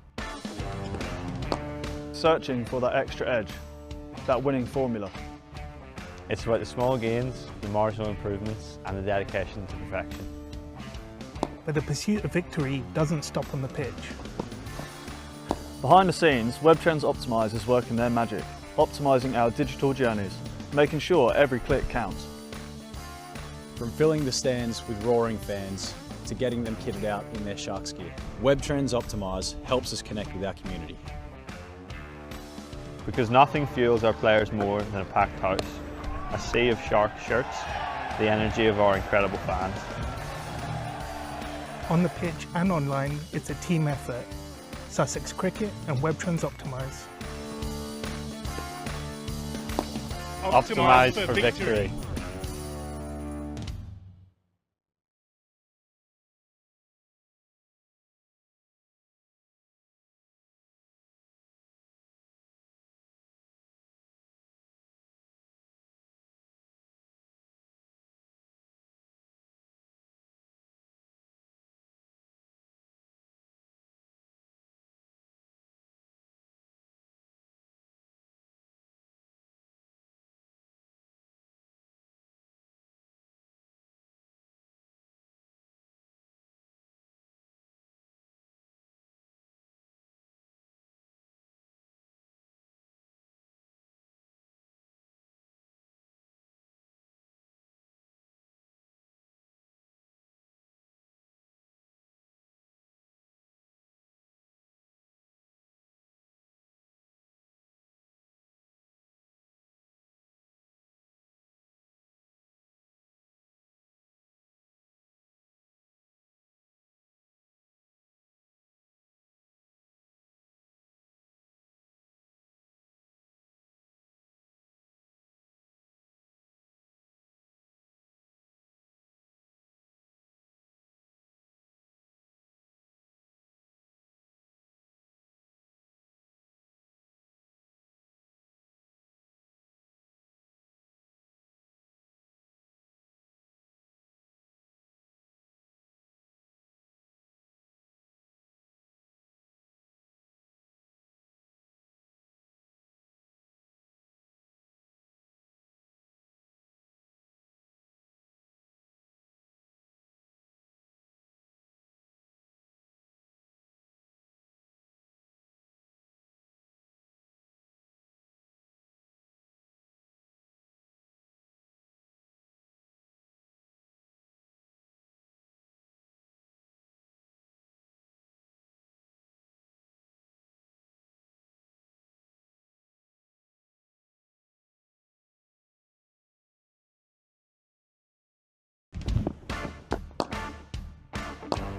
Searching for that extra edge, that winning formula. It's about the small gains, the marginal improvements and the dedication to perfection. But the pursuit of victory doesn't stop on the pitch. Behind the scenes, WebTrends Optimize is working their magic, optimising our digital journeys, making sure every click counts. From filling the stands with roaring fans to getting them kitted out in their Sharks gear, WebTrends Optimize helps us connect with our community. Because nothing fuels our players more than a packed house, a sea of Shark shirts, the energy of our incredible fans. On the pitch and online, it's a team effort. Sussex Cricket and WebTrends Optimize. Optimize for victory.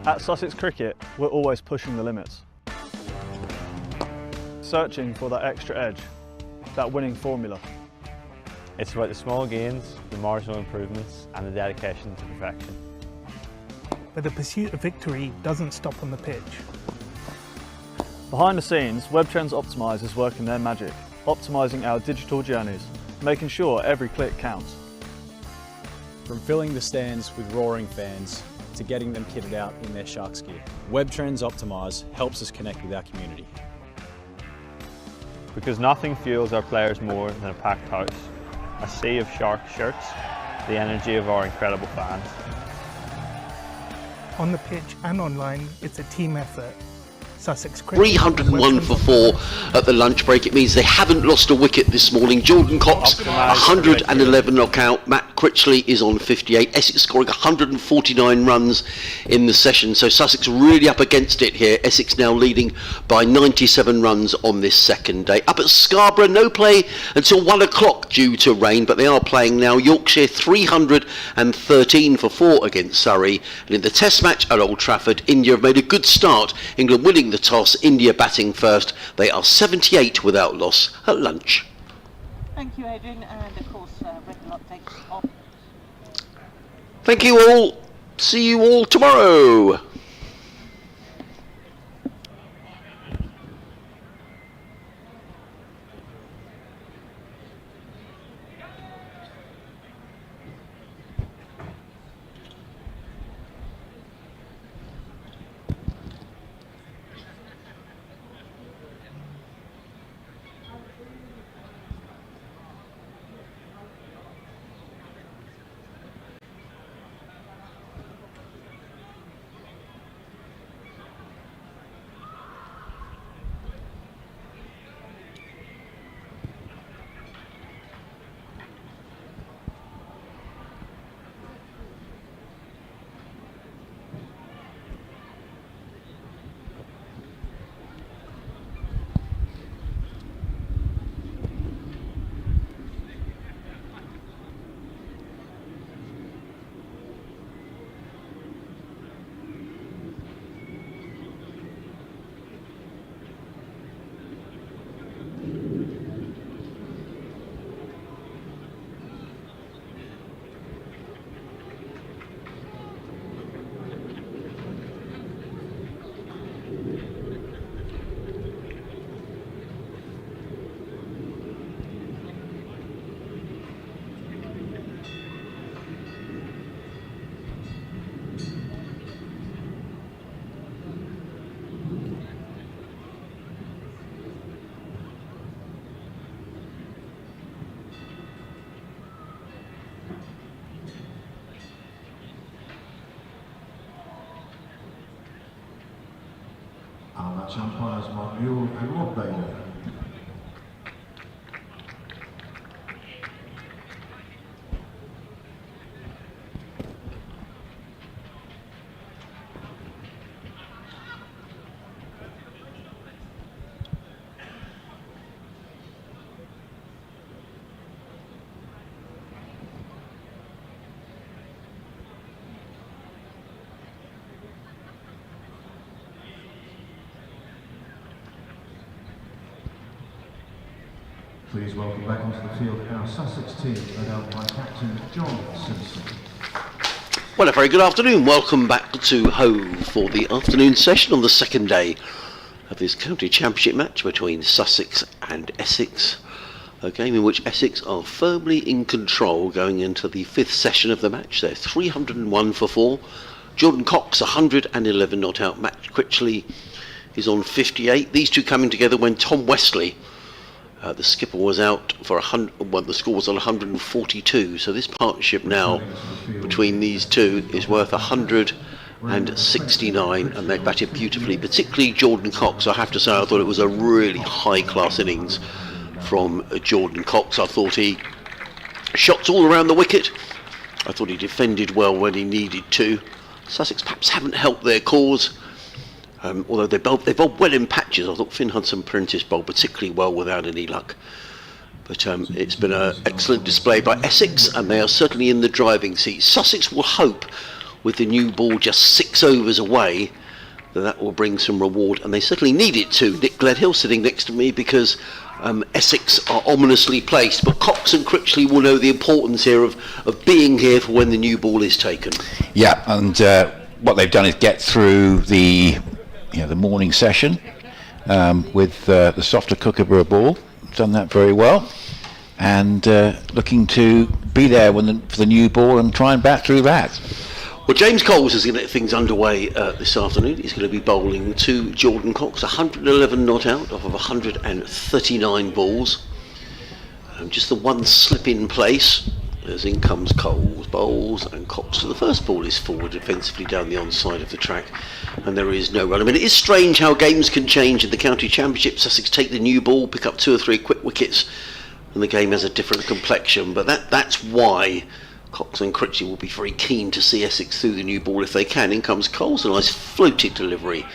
At Sussex Cricket, we're always pushing the limits. Searching for that extra edge, that winning formula. It's about the small gains, the marginal improvements and the dedication to perfection. But the pursuit of victory doesn't stop on the pitch. Behind the scenes, WebTrends Optimize is working their magic, optimising our digital journeys, making sure every click counts. From filling the stands with roaring fans to getting them kitted out in their Sharks gear, WebTrends Optimize helps us connect with our community. Because nothing fuels our players more than a packed house, a sea of Shark shirts, the energy of our incredible fans. On the pitch and online, it's a team effort. Sussex Cricket. 301 for 4 at the lunch break. It means they haven't lost a wicket this morning. Jordan Cox, 111 knockout. Matt Critchley is on 58. Essex scoring 149 runs in the session. So Sussex really up against it here. Essex now leading by 97 runs on this second day. Up at Scarborough, no play until 1 o'clock due to rain, but they are playing now. Yorkshire 313 for 4 against Surrey. And in the test match at Old Trafford, India have made a good start. England winning the toss, India batting first. They are 78 without loss at lunch. Thank you, Adrian, and of course, regular updates on. Thank you all. See you all tomorrow. match umpires Mark Newell and Rob Bailey. Please welcome back onto the field our Sussex team, led out by Captain John Simpson. Well, a very good afternoon. Welcome back to Hove for the afternoon session on the second day of this county championship match between Sussex and Essex. A game in which Essex are firmly in control going into the fifth session of the match. They're 301 for 4. Jordan Cox 111 not out. Matt Critchley is on 58. These two coming together when Tom Westley, the skipper, was out for 100. Well, the score was on 142. So this partnership now between these two is worth 169, and they batted beautifully. Particularly Jordan Cox. I have to say, I thought it was a really high-class innings from Jordan Cox. I thought he shots all around the wicket. I thought he defended well when he needed to. Sussex perhaps haven't helped their cause. Although they bowled well in patches. I thought Finn Hudson-Prentice bowled particularly well without any luck. But it's been an excellent display by Essex, and they are certainly in the driving seat. Sussex will hope, with the new ball just 6 overs away, that will bring some reward, and they certainly need it to. Nick Gledhill sitting next to me, because Essex are ominously placed, but Cox and Critchley will know the importance here of being here for when the new ball is taken. Yeah, and what they've done is get through the morning session with the softer Kookaburra ball. Done that very well, and looking to be there for the new ball and try and bat through that. Well, James Coles is going to get things underway this afternoon. He's going to be bowling to Jordan Cox, 111 not out off of 139 balls. Just the one slip in place. As in comes Coles, bowls, and Cox. So the first ball is forward defensively down the onside of the track, and there is no run. I mean, it is strange how games can change in the county championship. Sussex take the new ball, pick up 2 or 3 quick wickets, and the game has a different complexion. But that's why Cox and Critchley will be very keen to see Essex through the new ball if they can. In comes Coles, a nice floated delivery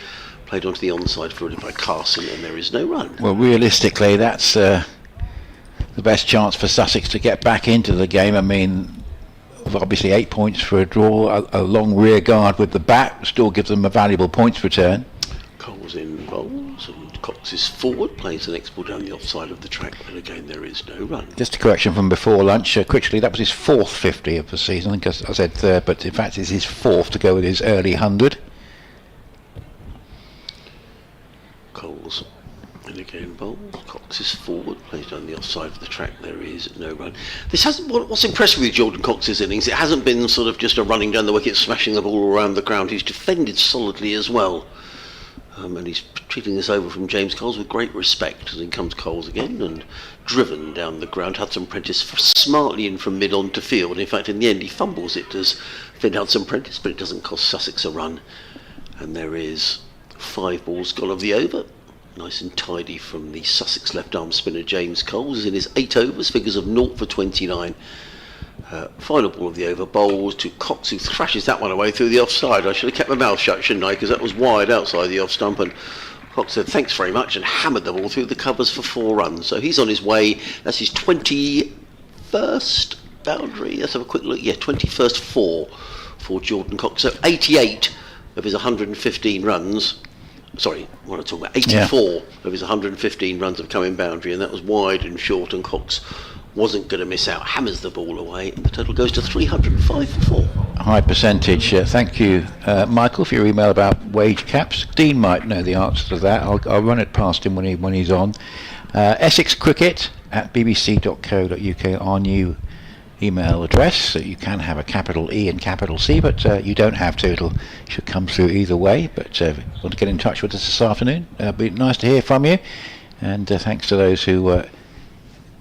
played onto the onside fielded by Carson, and there is no run. Well, realistically, that's the best chance for Sussex to get back into the game. I mean, obviously 8 points for a draw, a long rear guard with the bat still gives them a valuable points return. Coles in bowls, and Cox is forward, plays the next ball down the offside of the track, and again there is no run. Just a correction from before lunch, Critchley, that was his 4th 50 of the season. I think I said third, but in fact it's his 4th to go with his early 100. Coles and again bowls. Cox is forward, plays down the offside of the track, there is no run. This hasn't, what's impressive with Jordan Cox's innings, it hasn't been sort of just a running down the wicket, smashing the ball around the ground. He's defended solidly as well, and he's treating this over from James Coles with great respect. As in comes Coles again, and driven down the ground. Hudson-Prentice smartly in from mid on to field. In fact, in the end he fumbles it as Finn Hudson-Prentice, but it doesn't cost Sussex a run, and there is 5 balls gone of the over. Nice and tidy from the Sussex left-arm spinner James Coles. Is in his 8 overs, figures of 0 for 29. Final ball of the over, bowls to Cox, who thrashes that one away through the offside. I should have kept my mouth shut, shouldn't I, because that was wide outside the off stump, and Cox said thanks very much and hammered the ball through the covers for 4 runs. So he's on his way. That's his 21st boundary. Let's have a quick look. Yeah, 21st 4 for Jordan Cox. So 88 of his 115 runs. Sorry, what am I talking about? 84 of his 115 runs have come in boundary, and that was wide and short, and Cox wasn't going to miss out. Hammers the ball away, and the total goes to 305 for 4. High percentage. Thank you, Michael, for your email about wage caps. Dean might know the answer to that. I'll run it past him when he's on. Essex Cricket at bbc.co.uk, our new email address. So you can have a capital E and capital C, but you don't have to. It should come through either way. But if you want to get in touch with us this afternoon, it'd be nice to hear from you. And thanks to those who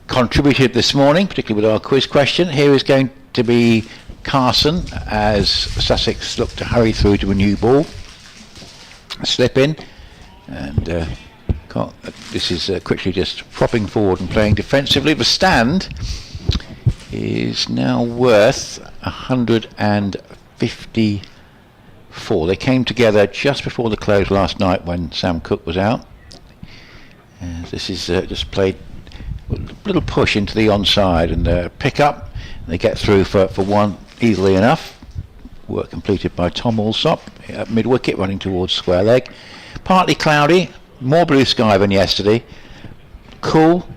contributed this morning, particularly with our quiz question. Here is going to be Carson as Sussex look to hurry through to a new ball. A slip in, And this is Critchley just propping forward and playing defensively. The stand is now worth 154. They came together just before the close last night when Sam Cook was out. This is just played a little push into the onside and pick up. They get through for one easily enough. Work completed by Tom Alsop at mid wicket, running towards square leg. Partly cloudy, more blue sky than yesterday. Cool.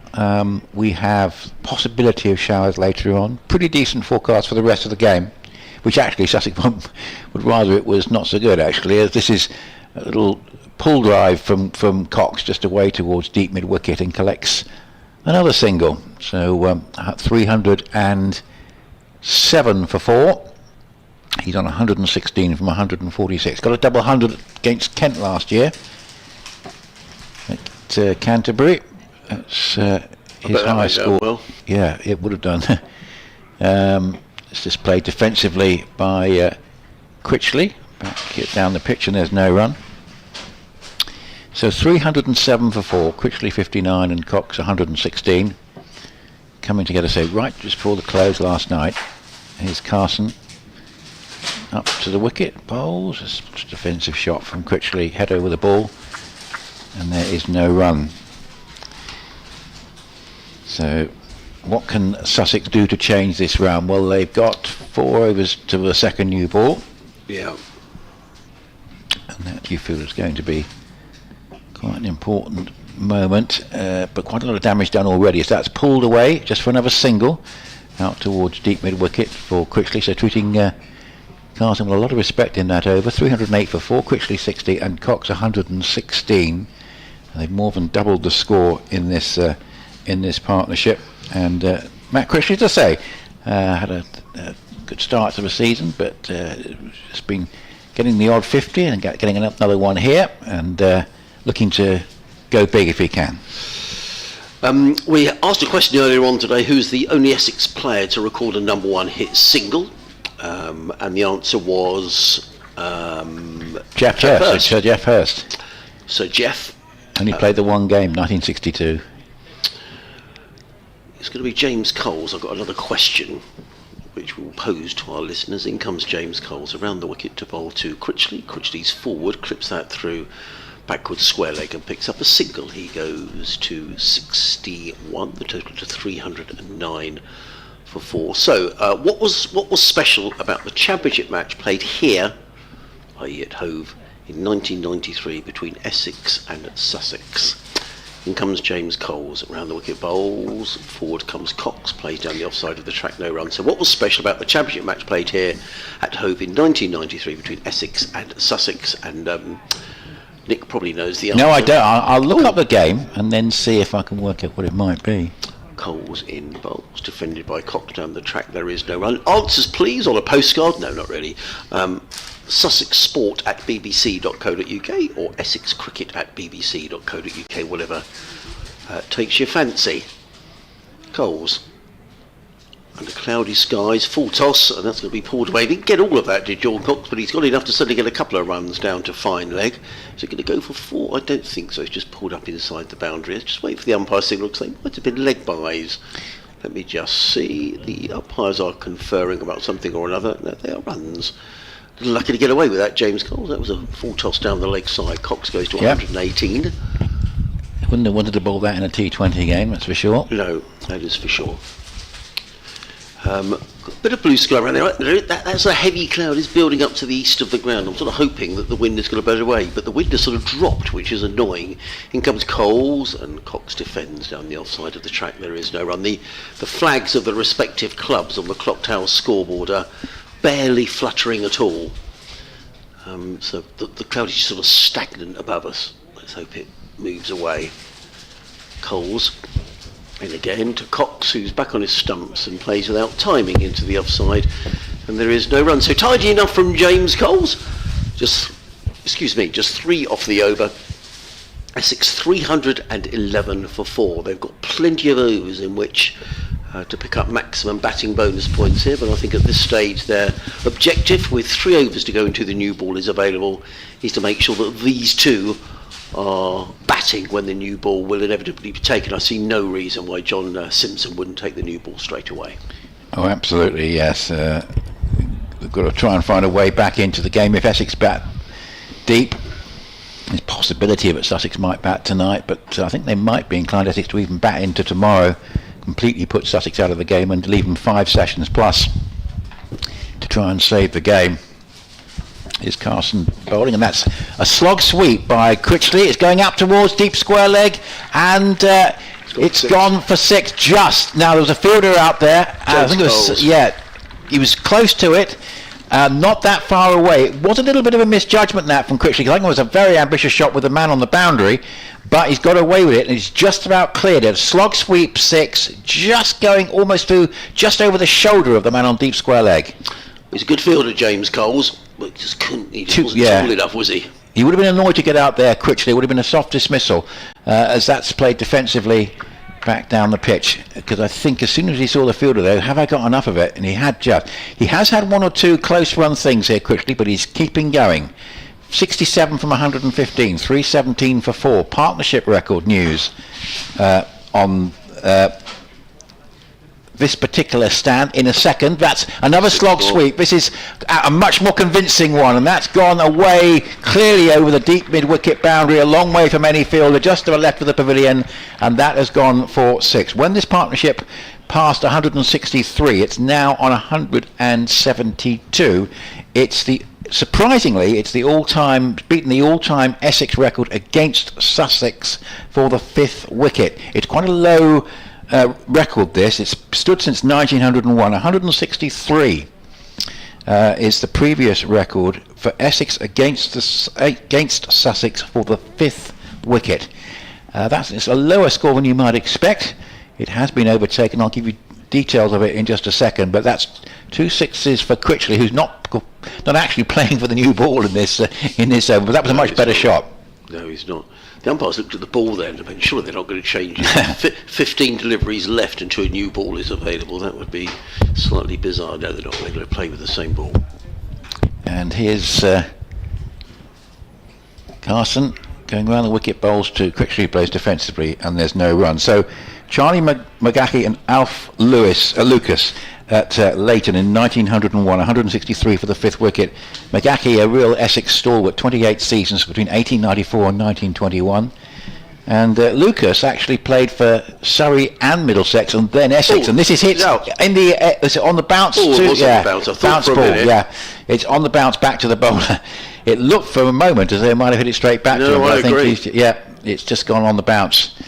We have possibility of showers later on. Pretty decent forecast for the rest of the game, which actually Sussex would rather it was not so good actually, as this is a little pull drive from Cox just away towards deep mid wicket and collects another single. So 307 for 4. He's on 116 from 146. Got a double 100 against Kent last year at Canterbury. That's his high score. Well. Yeah, it would have done. It's just played defensively by Critchley. Back down the pitch and there's no run. So 307 for 4. Critchley 59 and Cox 116. Coming together, so right just before the close last night. Here's Carson. Up to the wicket, bowls, a defensive shot from Critchley, head over the ball, and there is no run. So what can Sussex do to change this round? Well, they've got 4 overs to the second new ball. Yeah. And that you feel is going to be quite an important moment, but quite a lot of damage done already. So that's pulled away just for another single out towards deep mid wicket for Critchley. So treating Carson with a lot of respect in that over. 308 for 4, Critchley 60 and Cox 116. And they've more than doubled the score in this partnership. And Matt Critchley, to say, had a good start to the season, but just been getting the odd 50 and getting another one here, and looking to go big if he can. We asked a question earlier on today: who's the only Essex player to record a number 1 hit single? And the answer was Jeff Hurst. Sir Jeff Hurst. So Jeff only played the one game, 1962. It's going to be James Coles. I've got another question which we'll pose to our listeners. In comes James Coles around the wicket to bowl to Critchley. Critchley's forward, clips that through backwards square leg and picks up a single. He goes to 61, the total to 309 for 4. So what was special about the championship match played here, i.e. at Hove, in 1993 between Essex and Sussex? In comes James Coles, around the wicket bowls, forward comes Cox, plays down the offside of the track, no run. So what was special about the championship match played here at Hove in 1993 between Essex and Sussex? And Nick probably knows the answer. No, I don't. I'll look up the game and then see if I can work out what it might be. Coles in bowls, defended by Cox down the track, there is no run. Answers please on a postcard? No, not really. Sussex Sport at bbc.co.uk or Essex Cricket at bbc.co.uk, whatever takes your fancy. Coles. Under cloudy skies, full toss, and that's going to be pulled away. He didn't get all of that, did John Cox, but he's got enough to suddenly get a couple of runs down to fine leg. Is it going to go for 4? I don't think so. It's just pulled up inside the boundary. Let's just wait for the umpire signal, because they might have been leg buys. Let me just see. The umpires are conferring about something or another. No, they are runs. Lucky to get away with that, James Coles. That was a full toss down the leg side. Cox goes to 118. Wouldn't have wanted to bowl that in a T20 game, that's for sure. No, that is for sure. Bit of blue sky around there. That's a heavy cloud is building up to the east of the ground. I'm sort of hoping that the wind is going to blow it away, but the wind has sort of dropped, which is annoying. In comes Coles, and Cox defends down the offside of the track. There is no run. The flags of the respective clubs on the clock tower scoreboard are barely fluttering at all. So the cloud is sort of stagnant above us. Let's hope it moves away. Coles. And again to Cox, who's back on his stumps and plays without timing into the offside, and there is no run. So tidy enough from James Coles. Just 3 off the over. Essex 311 for 4. They've got plenty of overs in which to pick up maximum batting bonus points here, but I think at this stage their objective, with 3 overs to go into the new ball is available, is to make sure that these two are batting when the new ball will inevitably be taken. I see no reason why John Simpson wouldn't take the new ball straight away. Oh, absolutely, yes. We've got to try and find a way back into the game. If Essex bat deep, there's a possibility of it Sussex might bat tonight, but I think they might be inclined, Essex, to even bat into tomorrow, completely put Sussex out of the game and leave them 5 sessions plus to try and save the game. Is Carson bowling, and that's a slog sweep by Critchley. It's going up towards deep square leg, and it's gone for 6 just. Now there was a fielder out there, I think it was, he was close to it, not that far away. It was a little bit of a misjudgment that from Critchley, because I think it was a very ambitious shot with the man on the boundary, but he's got away with it, and he's just about cleared it. Slog sweep 6, just going almost through, just over the shoulder of the man on deep square leg. He's a good fielder, James Coles, but he just wasn't tall enough, was he? He would have been annoyed to get out there Critchley. It would have been a soft dismissal, as that's played defensively back down the pitch, because I think as soon as he saw the fielder there, have I got enough of it? And he had just. He has had 1 or 2 close run things here Critchley, but he's keeping going. 67 from 115, 317 for 4. Partnership record news on this particular stand in a second. That's another slog sweep. This is a much more convincing one, and that's gone away clearly over the deep mid-wicket boundary, a long way from any fielder, just to the left of the pavilion, and that has gone for 6. When this partnership passed 163, it's now on 172. Surprisingly, it's beaten the all-time Essex record against Sussex for the 5th wicket. It's quite a low record, this. It's stood since 1901. 163 is the previous record for Essex against Sussex for the 5th wicket. It's a lower score than you might expect. It has been overtaken. I'll give you details of it in just a second, but that's 2 sixes for Critchley, who's not actually playing for the new ball in this over, but that was a much better shot. No, he's not. The umpires looked at the ball then and surely they're not going to change it. 15 deliveries left until a new ball is available. That would be slightly bizarre. No, they're not. They're going to play with the same ball. And here's Carson going around the wicket, bowls to Critchley, plays defensively, and there's no run. So Charlie McGahey and Alf Lucas at Leighton in 1901, 163 for the 5th wicket. McGahey, a real Essex stalwart, 28 seasons between 1894 and 1921. And Lucas actually played for Surrey and Middlesex and then Essex. And this is hit in the on the bounce. It was on the bounce. I thought bounce for a ball. minute. Yeah, it's on the bounce back to the bowler. It looked for a moment as though they might have hit it straight back to him. I agree. It's just gone on the bounce.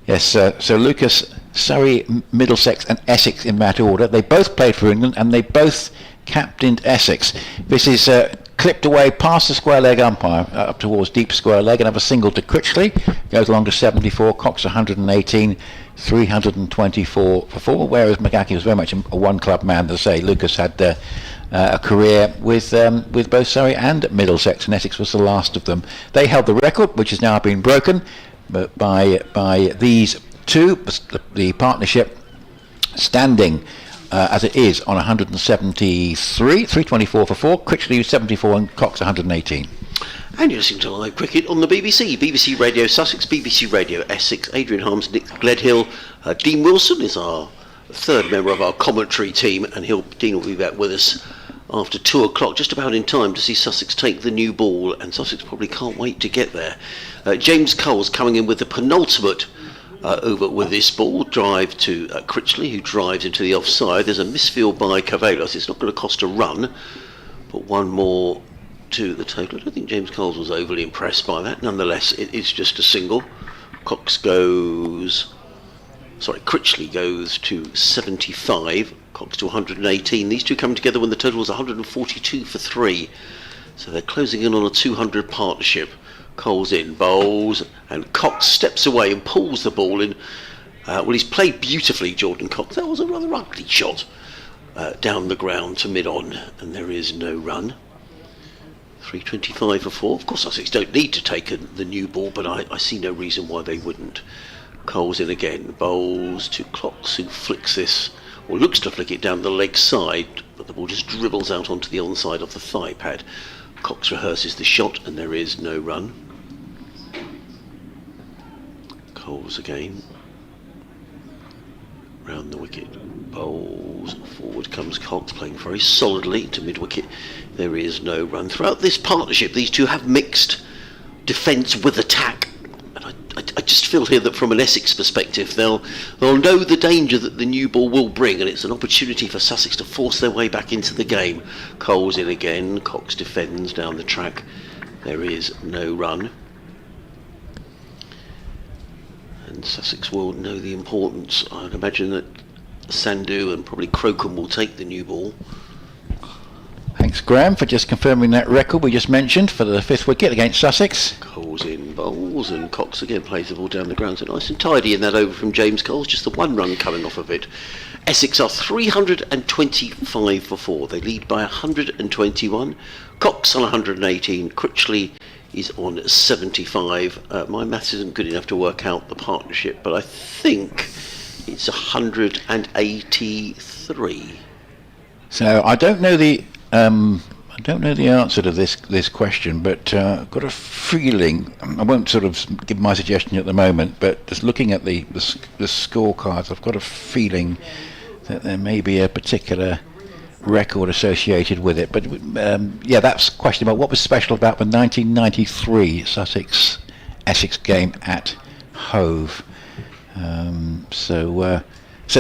Yes, so Lucas, Surrey, Middlesex and Essex in that order. They both played for England and they both captained Essex. This is clipped away past the square leg umpire up towards deep square leg, and have a single to Critchley. Goes along to 74, Cox 118, 324 for 4, whereas McGahey was very much a one club man. To say Lucas had a career with both Surrey and Middlesex, and Essex was the last of them. They held the record, which has now been broken by these two, the partnership standing as it is on 173, 324 for 4, Critchley 74 and Cox 118. And you're listening to live cricket on the BBC. BBC Radio Sussex, BBC Radio Essex. Adrian Harms, Nick Gledhill, Dean Wilson is our 3rd member of our commentary team, and Dean will be back with us after 2 o'clock, just about in time to see Sussex take the new ball, and Sussex probably can't wait to get there. James Coles coming in with the penultimate over with this ball, drive to Critchley, who drives into the offside. There's a misfield by Cavalos. It's not going to cost a run, but 1 more to the total. I don't think James Coles was overly impressed by that. Nonetheless, it is just a single. Critchley goes to 75, Cox to 118. These two come together when the total was 142 for 3. So they're closing in on a 200 partnership. Coles in, bowls, and Cox steps away and pulls the ball in. He's played beautifully, Jordan Cox. That was a rather ugly shot down the ground to mid-on, and there is no run. 325 for 4. Of course, Sussex don't need to take the new ball, but I see no reason why they wouldn't. Coles in again, bowls to Cox, who flicks this, or looks to flick it down the leg side, but the ball just dribbles out onto the onside of the thigh pad. Cox rehearses the shot, and there is no run. Holes again. Round the wicket, bowls, forward comes Cox, playing very solidly to mid-wicket. There is no run. Throughout this partnership, these two have mixed defence with attack. And I just feel here that from an Essex perspective, they'll know the danger that the new ball will bring, and it's an opportunity for Sussex to force their way back into the game. Cole's in again, Cox defends down the track. There is no run. And Sussex will know the importance. I'd imagine that Sandhu and probably Crocombe will take the new ball. Thanks, Graham, for just confirming that record we just mentioned for the 5th wicket against Sussex. Cole's in bowls, and Cox again plays the ball down the ground. So nice and tidy in that over from James Coles. Just the 1 run coming off of it. Essex are 325 for 4. They lead by 121. Cox on 118. Critchley is on 75. My maths isn't good enough to work out the partnership, but I think it's 183. So I don't know the answer to this question, but I've got a feeling. I won't sort of give my suggestion at the moment, but just looking at the scorecards, I've got a feeling that there may be a particular record associated with it. But yeah, that's a question about what was special about the 1993 Sussex Essex game at Hove. So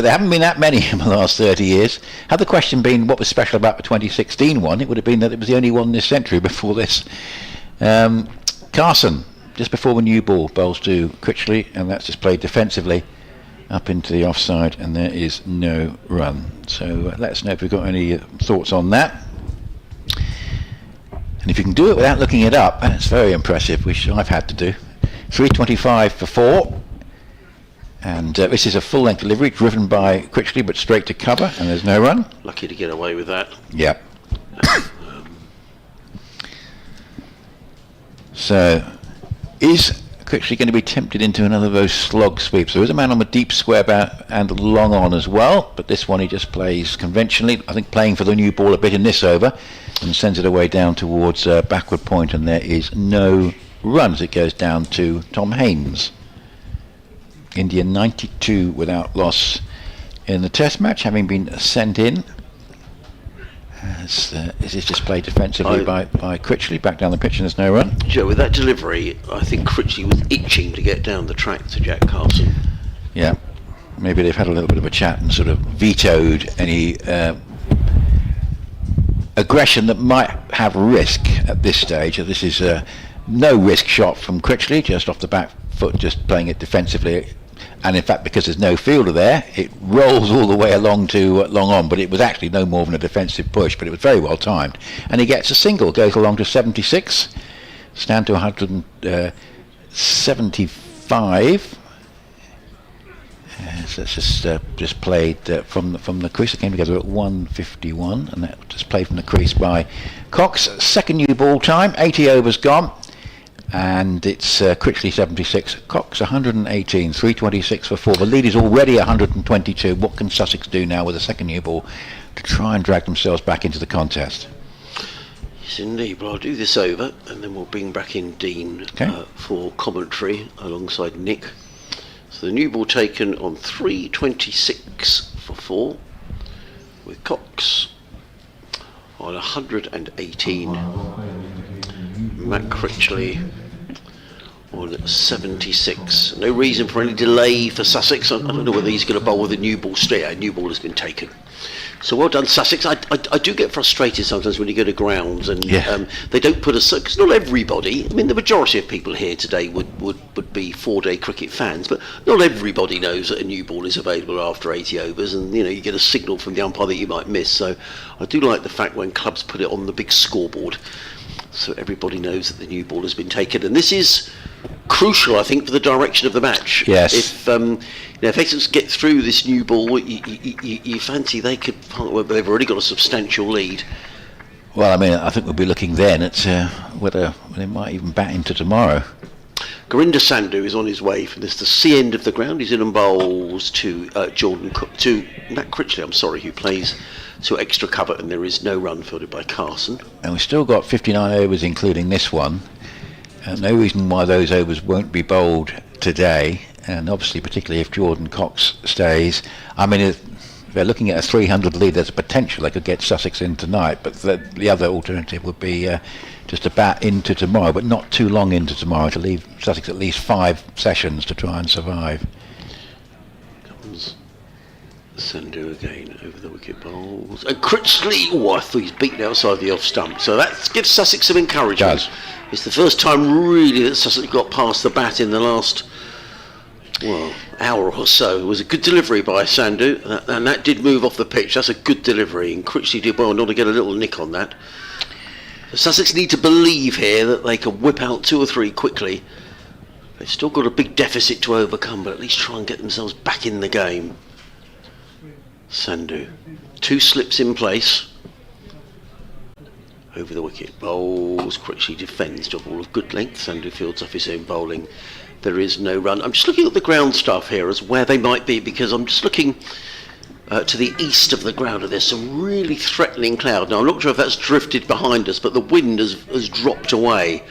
there haven't been that many in the last 30 years. Had the question been what was special about the 2016 one, it would have been that it was the only one this century before this. Carson, just before the new ball, bowls to Critchley, and that's just played defensively up into the offside, and there is no run. So let us know if you've got any thoughts on that. And if you can do it without looking it up, that's very impressive, which I've had to do. 325 for 4. And this is a full-length delivery driven by Critchley, but straight to cover, and there's no run. Lucky to get away with that. Yeah. So, is Critchley going to be tempted into another of those slog sweeps? There is a man on the deep square and long on as well, but this one he just plays conventionally. I think playing for the new ball a bit in this over, and sends it away down towards backward point, and there is no run as it goes down to Tom Haynes. India 92 without loss in the test match, having been sent in. This is just played defensively by Critchley, back down the pitch, and there's no run. Joe, with that delivery, I think Critchley was itching to get down the track to Jack Carson. Yeah, maybe they've had a little bit of a chat and sort of vetoed any aggression that might have risk at this stage. This is no risk shot from Critchley, just off the back foot, just playing it defensively. And in fact, because there's no fielder there, it rolls all the way along to long on, but it was actually no more than a defensive push, but it was very well timed. And he gets a single, goes along to 76, stand to 175. So it's just played from the crease. It came together at 151, and that just played from the crease by Cox. Second new ball time, 80 overs gone. And it's Critchley 76, Cox 118, 326 for 4. The lead is already 122. What can Sussex do now with a second new ball to try and drag themselves back into the contest? Yes, indeed. Well, I'll do this over, and then we'll bring back in Dean for commentary alongside Nick. So the new ball taken on 326 for 4, with Cox on 118. Matt Critchley on 76. No reason for any delay for Sussex. I don't know whether he's going to bowl with a new ball straight. A new ball has been taken. So well done, Sussex. I do get frustrated sometimes when you go to grounds and they don't put a... Because not everybody, I mean the majority of people here today would be 4-day cricket fans, but not everybody knows that a new ball is available after 80 overs, and you know you get a signal from the umpire that you might miss. So I do like the fact when clubs put it on the big scoreboard, so everybody knows that the new ball has been taken, and this is crucial, I think, for the direction of the match. Yes. If if Essex get through this new ball, you fancy they could. Well, they've already got a substantial lead. Well, I mean, I think we'll be looking then at whether they might even bat into tomorrow. Gurinder Sandhu is on his way from this the C end of the ground. He's in and bowls to to Matt Critchley, I'm sorry, who plays to extra cover, and there is no run fielded by Carson. And we've still got 59 overs, including this one. No reason why those overs won't be bowled today. and obviously particularly if Jordan Cox stays. I mean, if they're looking at a 300 lead, there's a potential they could get Sussex in tonight, but the other alternative would be just to bat into tomorrow, but not too long into tomorrow, to leave Sussex at least 5 sessions to try and survive. Comes Sandu again over the wicket bowls. And Critchley, I thought he's beaten outside the off stump, so that gives Sussex some encouragement. Does. It's the first time really that Sussex got past the bat in the last hour or so. It was a good delivery by Sandu, and that did move off the pitch. That's a good delivery, and Critchley did well not to get a little nick on that. So Sussex need to believe here that they can whip out 2 or 3 quickly. They've still got a big deficit to overcome, but at least try and get themselves back in the game. Sandu, 2 slips in place. Over the wicket, bowls, Critchley defends to a ball of good length. Sandu fields off his own bowling. There is no run. I'm just looking at the ground stuff here as where they might be, because I'm just looking to the east of the ground, and there's some really threatening cloud. Now I'm not sure if that's drifted behind us, but the wind has dropped away.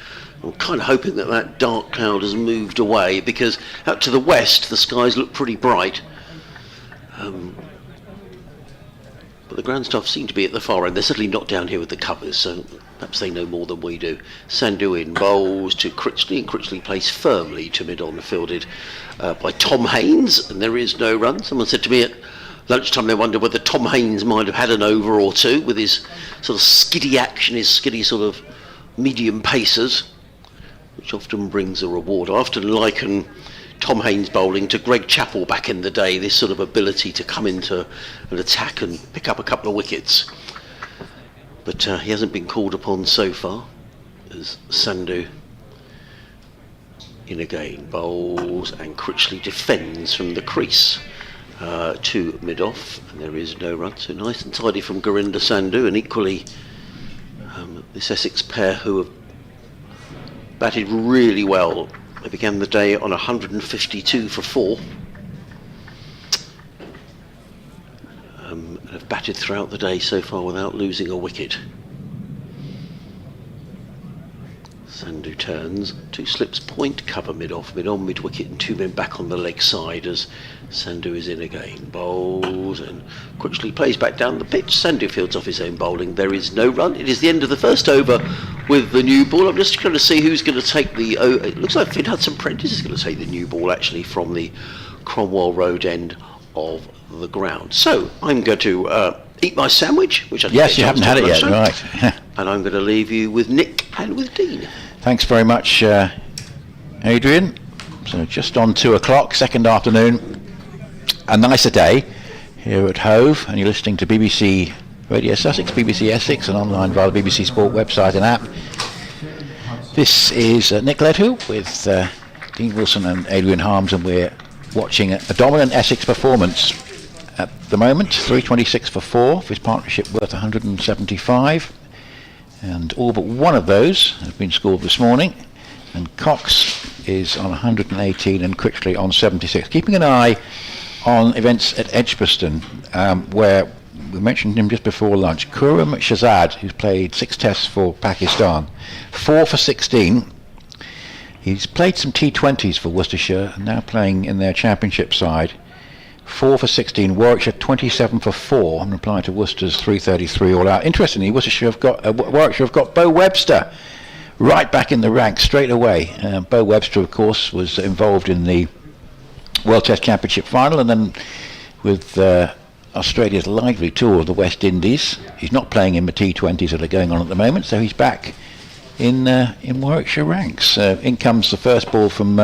I'm kind of hoping that that dark cloud has moved away, because out to the west the skies look pretty bright. But the ground staff seem to be at the far end. They're certainly not down here with the covers, so perhaps they know more than we do. Sandu in, bowls to Critchley, and Critchley plays firmly to mid-on, fielded by Tom Haynes, and there is no run. Someone said to me at lunchtime they wondered whether Tom Haynes might have had an over or 2 with his sort of skiddy action, his skiddy sort of medium pacers, which often brings a reward. I often liken Tom Haynes bowling to Greg Chappell back in the day, this sort of ability to come into an attack and pick up a couple of wickets. But he hasn't been called upon so far, as Sandu in again, bowls, and Critchley defends from the crease to mid-off, and there is no run. So nice and tidy from Gurinder Sandu, and equally this Essex pair who have batted really well. They began the day on 152 for 4. And have batted throughout the day so far without losing a wicket. Sandu turns, 2 slips, point, cover mid-off, mid-on, mid-wicket, and 2 men back on the leg side as Sandu is in again. Bowls, and Critchley plays back down the pitch. Sandu fields off his own bowling. There is no run. It is the end of the first over with the new ball. I'm just going to see who's going to take the... it looks like Finn Hudson-Prentice is going to take the new ball, actually, from the Cromwell Road end of the ground. So, I'm going to eat my sandwich, which I think yes, you haven't had it yet, right. And I'm going to leave you with Nick and with Dean. Thanks very much, Adrian. So just on 2 o'clock, second afternoon, a nicer day here at Hove, and you're listening to BBC Radio Sussex, BBC Essex, and online via the BBC Sport website and app. This is Nick Ledhu with Dean Wilson and Adrian Harms, and we're watching a dominant Essex performance at the moment. 326 for 4 for his partnership worth 175. And all but one of those has been scored this morning, and Cox is on 118 and Critchley on 76. Keeping an eye on events at Edgbaston, where we mentioned him just before lunch. Khurram Shahzad, who's played 6 tests for Pakistan, 4 for 16. He's played some T20s for Worcestershire, and now playing in their championship side. 4 for 16, Warwickshire 27 for 4, and replying to Worcester's 333 all out. Interestingly, Warwickshire have got Bo Webster right back in the ranks straight away. Bo Webster, of course, was involved in the World Test Championship final, and then with Australia's lively tour of the West Indies. He's not playing in the T20s that are going on at the moment, so he's back in Warwickshire ranks. In comes the first ball from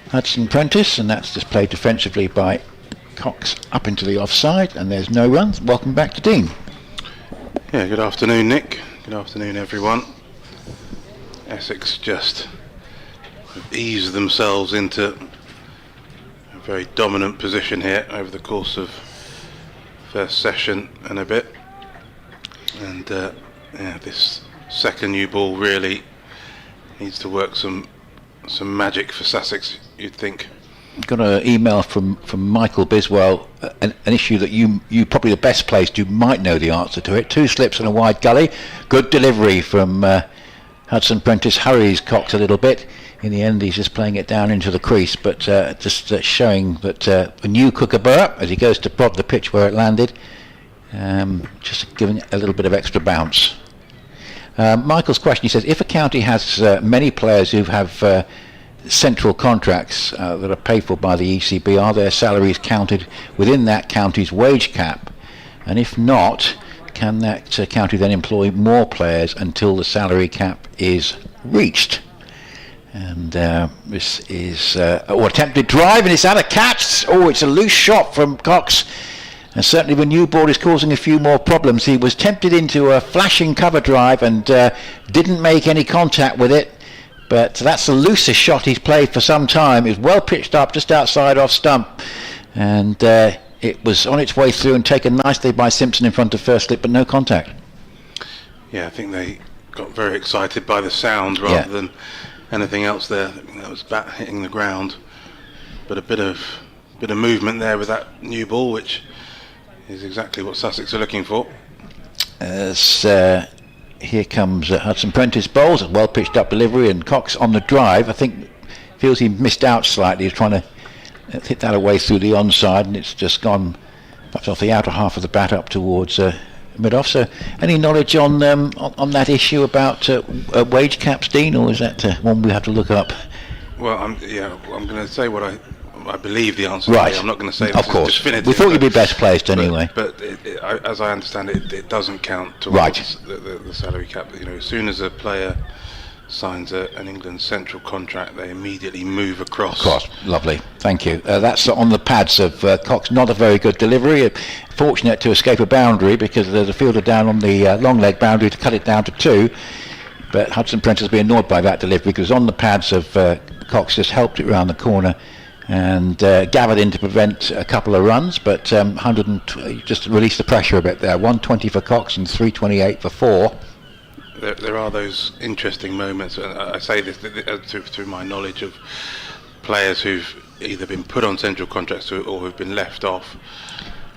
Hudson-Prentice, and that's just played defensively by Cox up into the offside, and there's no runs. Welcome back to Dean. Yeah, good afternoon, Nick. Good afternoon, everyone. Essex just eased themselves into a very dominant position here over the course of first session and a bit, and this second new ball really needs to work some magic for Sussex, you'd think. Got an email from Michael Biswell, an issue that you probably the best placed, you might know the answer to it. 2 slips and a wide gully. Good delivery from Hudson-Prentice, hurries Cox a little bit. in the end he's just playing it down into the crease, but just showing that a new Kookaburra, as he goes to prod the pitch where it landed, just giving it a little bit of extra bounce. Michael's question, he says, if a county has many players who have central contracts that are paid for by the ECB, are their salaries counted within that county's wage cap? And if not, can that county then employ more players until the salary cap is reached? And this is attempted drive, and it's out of catch. Oh, it's a loose shot from Cox. And certainly the new ball is causing a few more problems. He was tempted into a flashing cover drive and didn't make any contact with it. But that's the loosest shot he's played for some time. It was well pitched up just outside off stump. And it was on its way through and taken nicely by Simpson in front of first slip, but no contact. Yeah, I think they got very excited by the sound rather than anything else there. I think that was bat hitting the ground. But a bit of movement there with that new ball, which is exactly what Sussex are looking for. As here comes Hudson Prentice bowls, a well pitched up delivery, and Cox on the drive. I think feels he missed out slightly. He's trying to hit that away through the onside, and it's just gone perhaps off the outer half of the bat up towards mid-off. So any knowledge on that issue about wage caps, Dean, or is that one we have to look up? Well, I'm going to say what I believe the answer right. is. I'm not going to say of course. Definitive. We thought you'd be best placed anyway. But as I understand it, it doesn't count towards the salary cap. You know, as soon as a player signs an England Central contract, they immediately move across. Lovely, thank you. That's on the pads of Cox. Not a very good delivery. Fortunate to escape a boundary because there's a fielder down on the long leg boundary to cut it down to 2. But Hudson Prentice will be annoyed by that delivery because on the pads of Cox just helped it round the corner and gathered in to prevent a couple of runs, but just released the pressure a bit there. 120 for Cox and 328 for 4. There are those interesting moments, and I say this through my knowledge of players who've either been put on central contracts or who've been left off,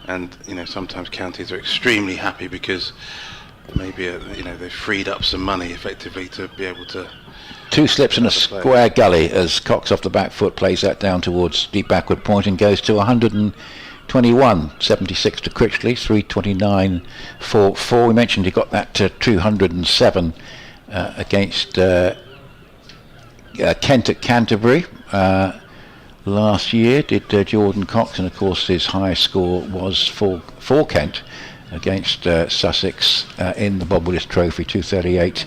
and sometimes counties are extremely happy because maybe they've freed up some money effectively to be able to. 2 slips and a square gully as Cox off the back foot plays that down towards deep backward point and goes to 121, 76 to Critchley, 329 for 4. We mentioned he got that to 207 against Kent at Canterbury last year, did Jordan Cox, and of course his highest score was for Kent against Sussex in the Bob Willis Trophy, 238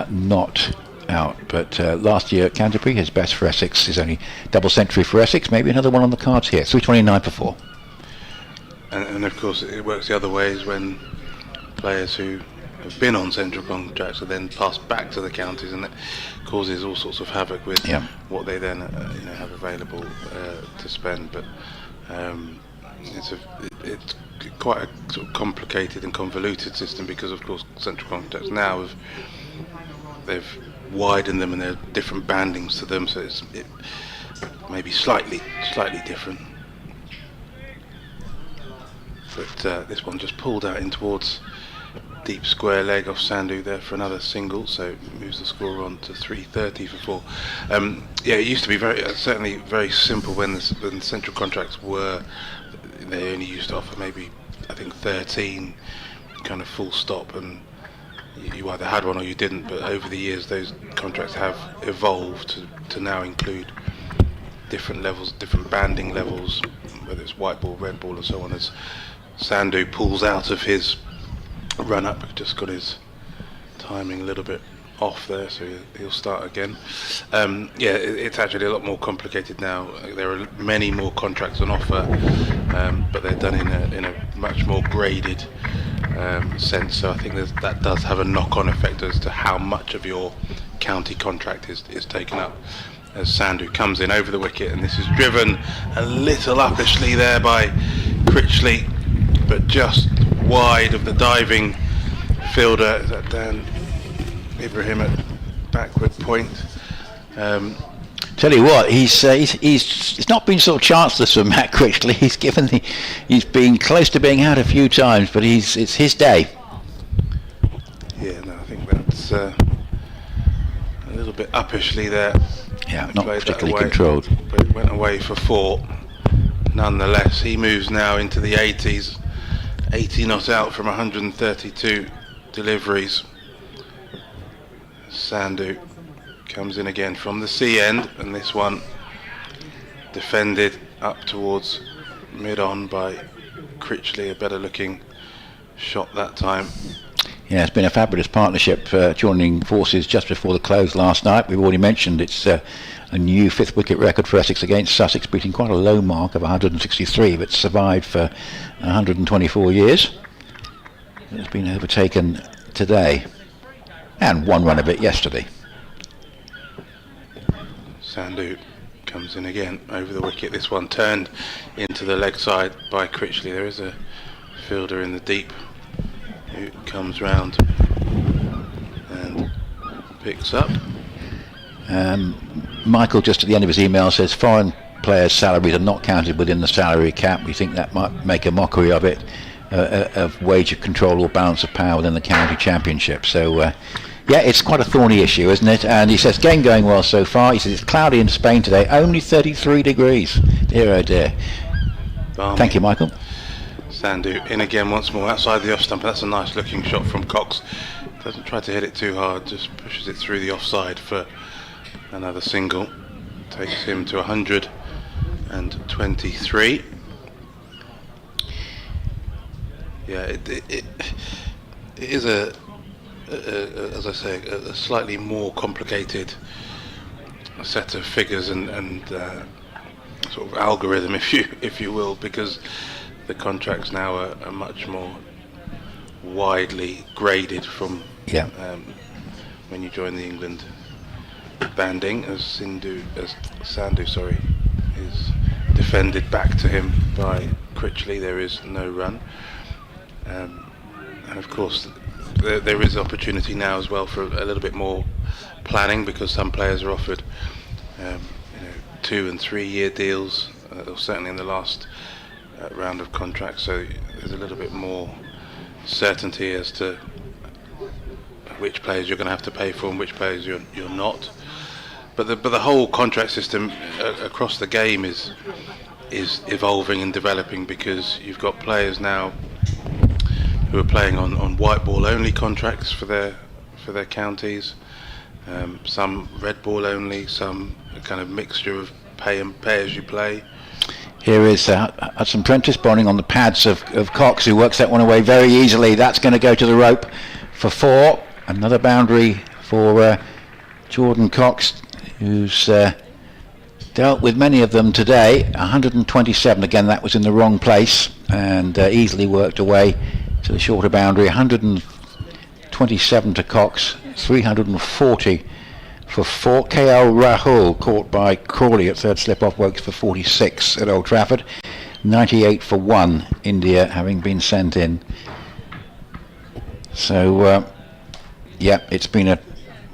not out. But last year at Canterbury, his best for Essex is only double century for Essex. Maybe another one on the cards here. 329 for 4. And of course it works the other ways when players who have been on central contracts are then passed back to the counties, and it causes all sorts of havoc with what they then have available to spend. But it's quite a sort of complicated and convoluted system because of course central contracts now they've widened them and there are different bandings to them, so it may be slightly different. But this one just pulled out in towards deep square leg off Sandhu there for another single, so it moves the score on to 330 for 4. It used to be certainly very simple when the central contracts were. They only used to offer maybe I think 13 kind of full stop, and you either had one or you didn't. But over the years those contracts have evolved to now include different levels, different banding levels, whether it's white ball, red ball and so on. As Sandhu pulls out of his run up, just got his timing a little bit off there, so he'll start again. It's actually a lot more complicated now. There are many more contracts on offer, but they're done in a much more graded sense. So I think that does have a knock-on effect as to how much of your county contract is taken up. As Sandhu comes in over the wicket, and this is driven a little uppishly there by Critchley, but just wide of the diving fielder. Is that Dan Ibrahim at backward point? Tell you what, he's not been sort of chanceless for Matt Critchley. He's been close to being out a few times, but it's his day. Yeah, no, I think that's a little bit uppishly there. Yeah, He not played that particularly away, controlled. but it went away for 4. Nonetheless, he moves now into the 80s. 80 not out from 132 deliveries. Sandhu comes in again from the C end, and this one defended up towards mid-on by Critchley, a better looking shot that time. Yeah, it's been a fabulous partnership, joining forces just before the close last night. We've already mentioned it's a new 5th wicket record for Essex against Sussex, beating quite a low mark of 163, but survived for 124 years. It's been overtaken today, and 1 run of it yesterday. Sandhu comes in again over the wicket. This one turned into the leg side by Critchley. There is a fielder in the deep who comes round and picks up. Michael, just at the end of his email, says foreign players' salaries are not counted within the salary cap. We think that might make a mockery of it, of wage of control or balance of power within the county championship. So yeah, it's quite a thorny issue, isn't it? And he says game going well so far. He says it's cloudy in Spain today, only 33 degrees. Dear oh dear. Balmy. Thank you, Michael. Sandhu in again once more outside the off stump. That's a nice looking shot from Cox. Doesn't try to hit it too hard, just pushes it through the offside for another single. Takes him to 123. Yeah, it is as I say, a slightly more complicated set of figures and sort of algorithm, if you will, because the contracts now are much more widely graded from when you join the England banding, as Sandhu is defended back to him by Critchley. There is no run, and of course there is opportunity now as well for a little bit more planning, because some players are offered 2 and 3 year deals, or certainly in the last round of contracts, so there's a little bit more certainty as to which players you're going to have to pay for and which players you're not. But the whole contract system across the game is evolving and developing, because you've got players now who are playing on white ball only contracts for their counties, some red ball only, some kind of mixture of pay as you play. Here is Hudson Prentice bowling on the pads of Cox, who works that one away very easily. That's going to go to the rope for 4. Another boundary for Jordan Cox, who's dealt with many of them today. 127, again that was in the wrong place, and easily worked away to the shorter boundary. 127 to Cox, 340 for 4. KL Rahul caught by Crawley at third slip off Wokes for 46 at Old Trafford. 98 for 1, India having been sent in. So yeah, it's been a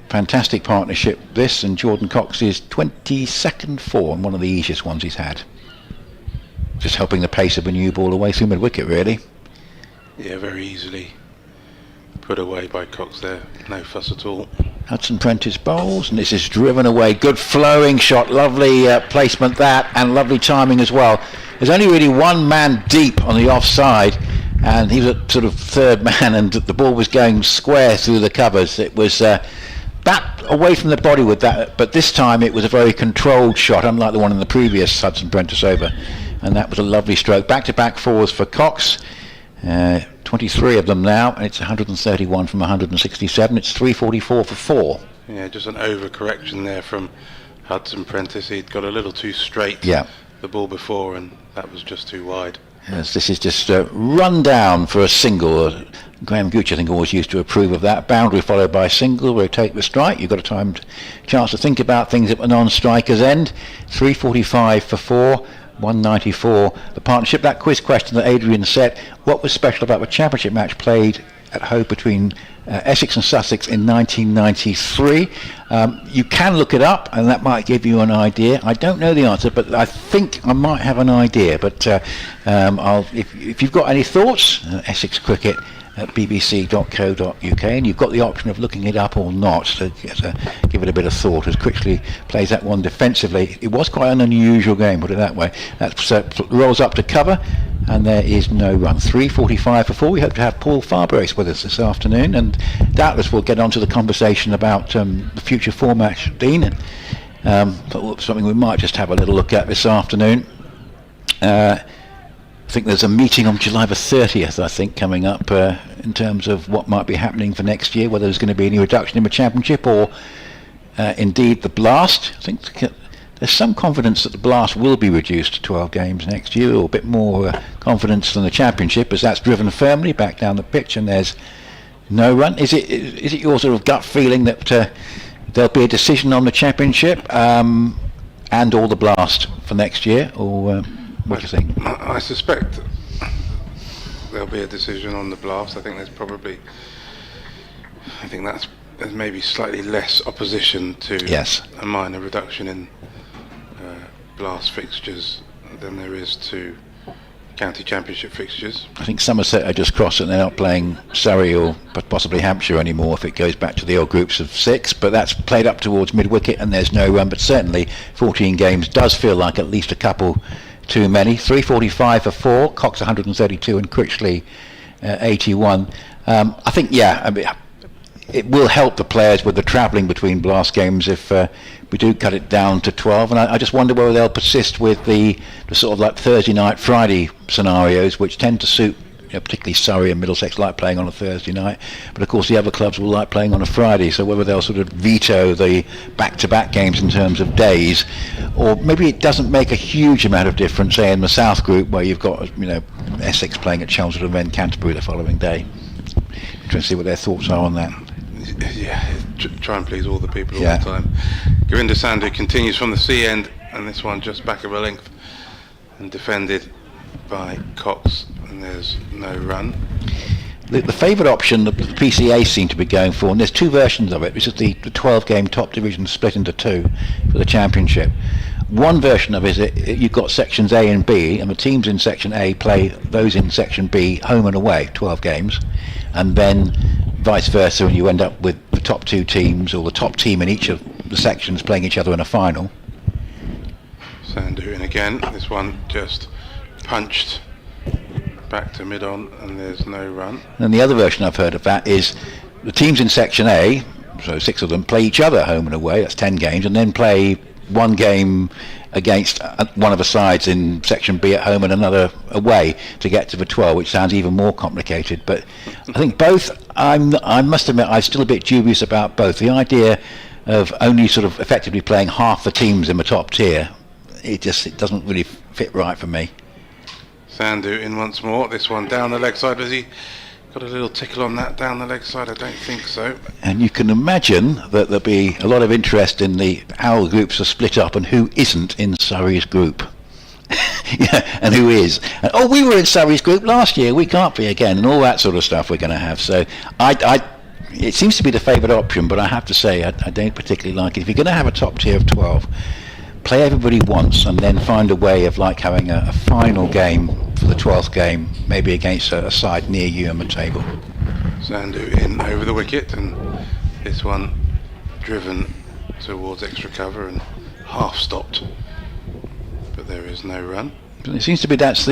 fantastic partnership this, and Jordan Cox is 22nd for, and one of the easiest ones he's had. Just helping the pace of a new ball away through mid wicket, really. Yeah, very easily put away by Cox there, no fuss at all. Hudson Prentice bowls, and this is driven away. Good flowing shot, lovely placement that, and lovely timing as well. There's only really one man deep on the offside, and he was at sort of third man, and the ball was going square through the covers. It was bat away from the body with that, but this time it was a very controlled shot, unlike the one in the previous Hudson Prentice over, and that was a lovely stroke. Back-to-back 4s for Cox. 23 of them now, and it's 131 from 167. It's 344 for 4. Yeah, just an overcorrection there from Hudson Prentice. He'd got a little too straight the ball before, and that was just too wide. Yes, this is just a run down for a single. Graham Gooch, I think, always used to approve of that. Boundary followed by single, rotate with strike. You've got a timed chance to think about things at the non-striker's end. 345 for 4. 194. The partnership, that quiz question that Adrian set, what was special about the championship match played at Hove between Essex and Sussex in 1993? You can look it up, and that might give you an idea. I don't know the answer, but I think I might have an idea. But if you've got any thoughts, Essex Cricket at bbc.co.uk, and you've got the option of looking it up or not to give it a bit of thought as Critchley plays that one defensively. It was quite an unusual game, put it that way. That rolls up to cover, and there is no run. 3:45 for 4. We hope to have Paul Farbrace with us this afternoon, and doubtless we'll get on to the conversation about the future format, Dean, but something we might just have a little look at this afternoon. I think there's a meeting on July the 30th, I think, coming up in terms of what might be happening for next year, whether there's going to be any reduction in the Championship or indeed the Blast. I think there's some confidence that the Blast will be reduced to 12 games next year, or a bit more confidence than the Championship, as that's driven firmly back down the pitch and there's no run. Is it your sort of gut feeling that there'll be a decision on the Championship and or the Blast for next year, or what do you think? I suspect there'll be a decision on the Blast. I think there's maybe slightly less opposition to a minor reduction in Blast fixtures than there is to County Championship fixtures. I think Somerset are just crossed and they're not playing Surrey or possibly Hampshire anymore if it goes back to the old groups of 6, but that's played up towards mid-wicket and there's no run, but certainly 14 games does feel like at least a couple too many. 3:45 for 4, Cox 132 and Critchley 81. I think it will help the players with the travelling between Blast games if we do cut it down to 12, and I just wonder whether they'll persist with the sort of like Thursday night, Friday scenarios, which tend to suit, particularly Surrey and Middlesex like playing on a Thursday night, but of course the other clubs will like playing on a Friday, so whether they'll sort of veto the back-to-back games in terms of days, or maybe it doesn't make a huge amount of difference, say in the South Group where you've got Essex playing at Chelmsford and then Canterbury the following day. Trying to see what their thoughts are on that. Yeah, try and please all the people all the time. Gurinder Sandhu continues from the C end, and this one just back of a length and defended by Cox, and there's no run. The favourite option that the PCA seem to be going for, and there's two versions of it, which is the 12-game top division split into 2 for the Championship. One version of it is you've got sections A and B, and the teams in section A play those in section B home and away, 12 games, and then vice versa, and you end up with the top 2 teams, or the top team in each of the sections playing each other in a final. Sandhu in again, this one just punched back to mid-on and there's no run. And the other version I've heard of that is the teams in section A, so 6 of them, play each other home and away, that's 10 games, and then play one game against one of the sides in section B at home and another away to get to the 12, which sounds even more complicated. But I think both, I must admit I'm still a bit dubious about both. The idea of only sort of effectively playing half the teams in the top tier, it doesn't really fit right for me. Sandhu in once more, this one down the leg side. Has he got a little tickle on that down the leg side? I don't think so. And you can imagine that there'll be a lot of interest in how the groups are split up and who isn't in Surrey's group. And who is. And, we were in Surrey's group last year, we can't be again, and all that sort of stuff we're going to have. So it seems to be the favoured option, but I have to say I don't particularly like it. If you're going to have a top tier of 12, play everybody once and then find a way of having a final game for the 12th game, maybe against a side near you on the table. Sandhu in over the wicket, and this one driven towards extra cover and half stopped, but there is no run. It seems to be that's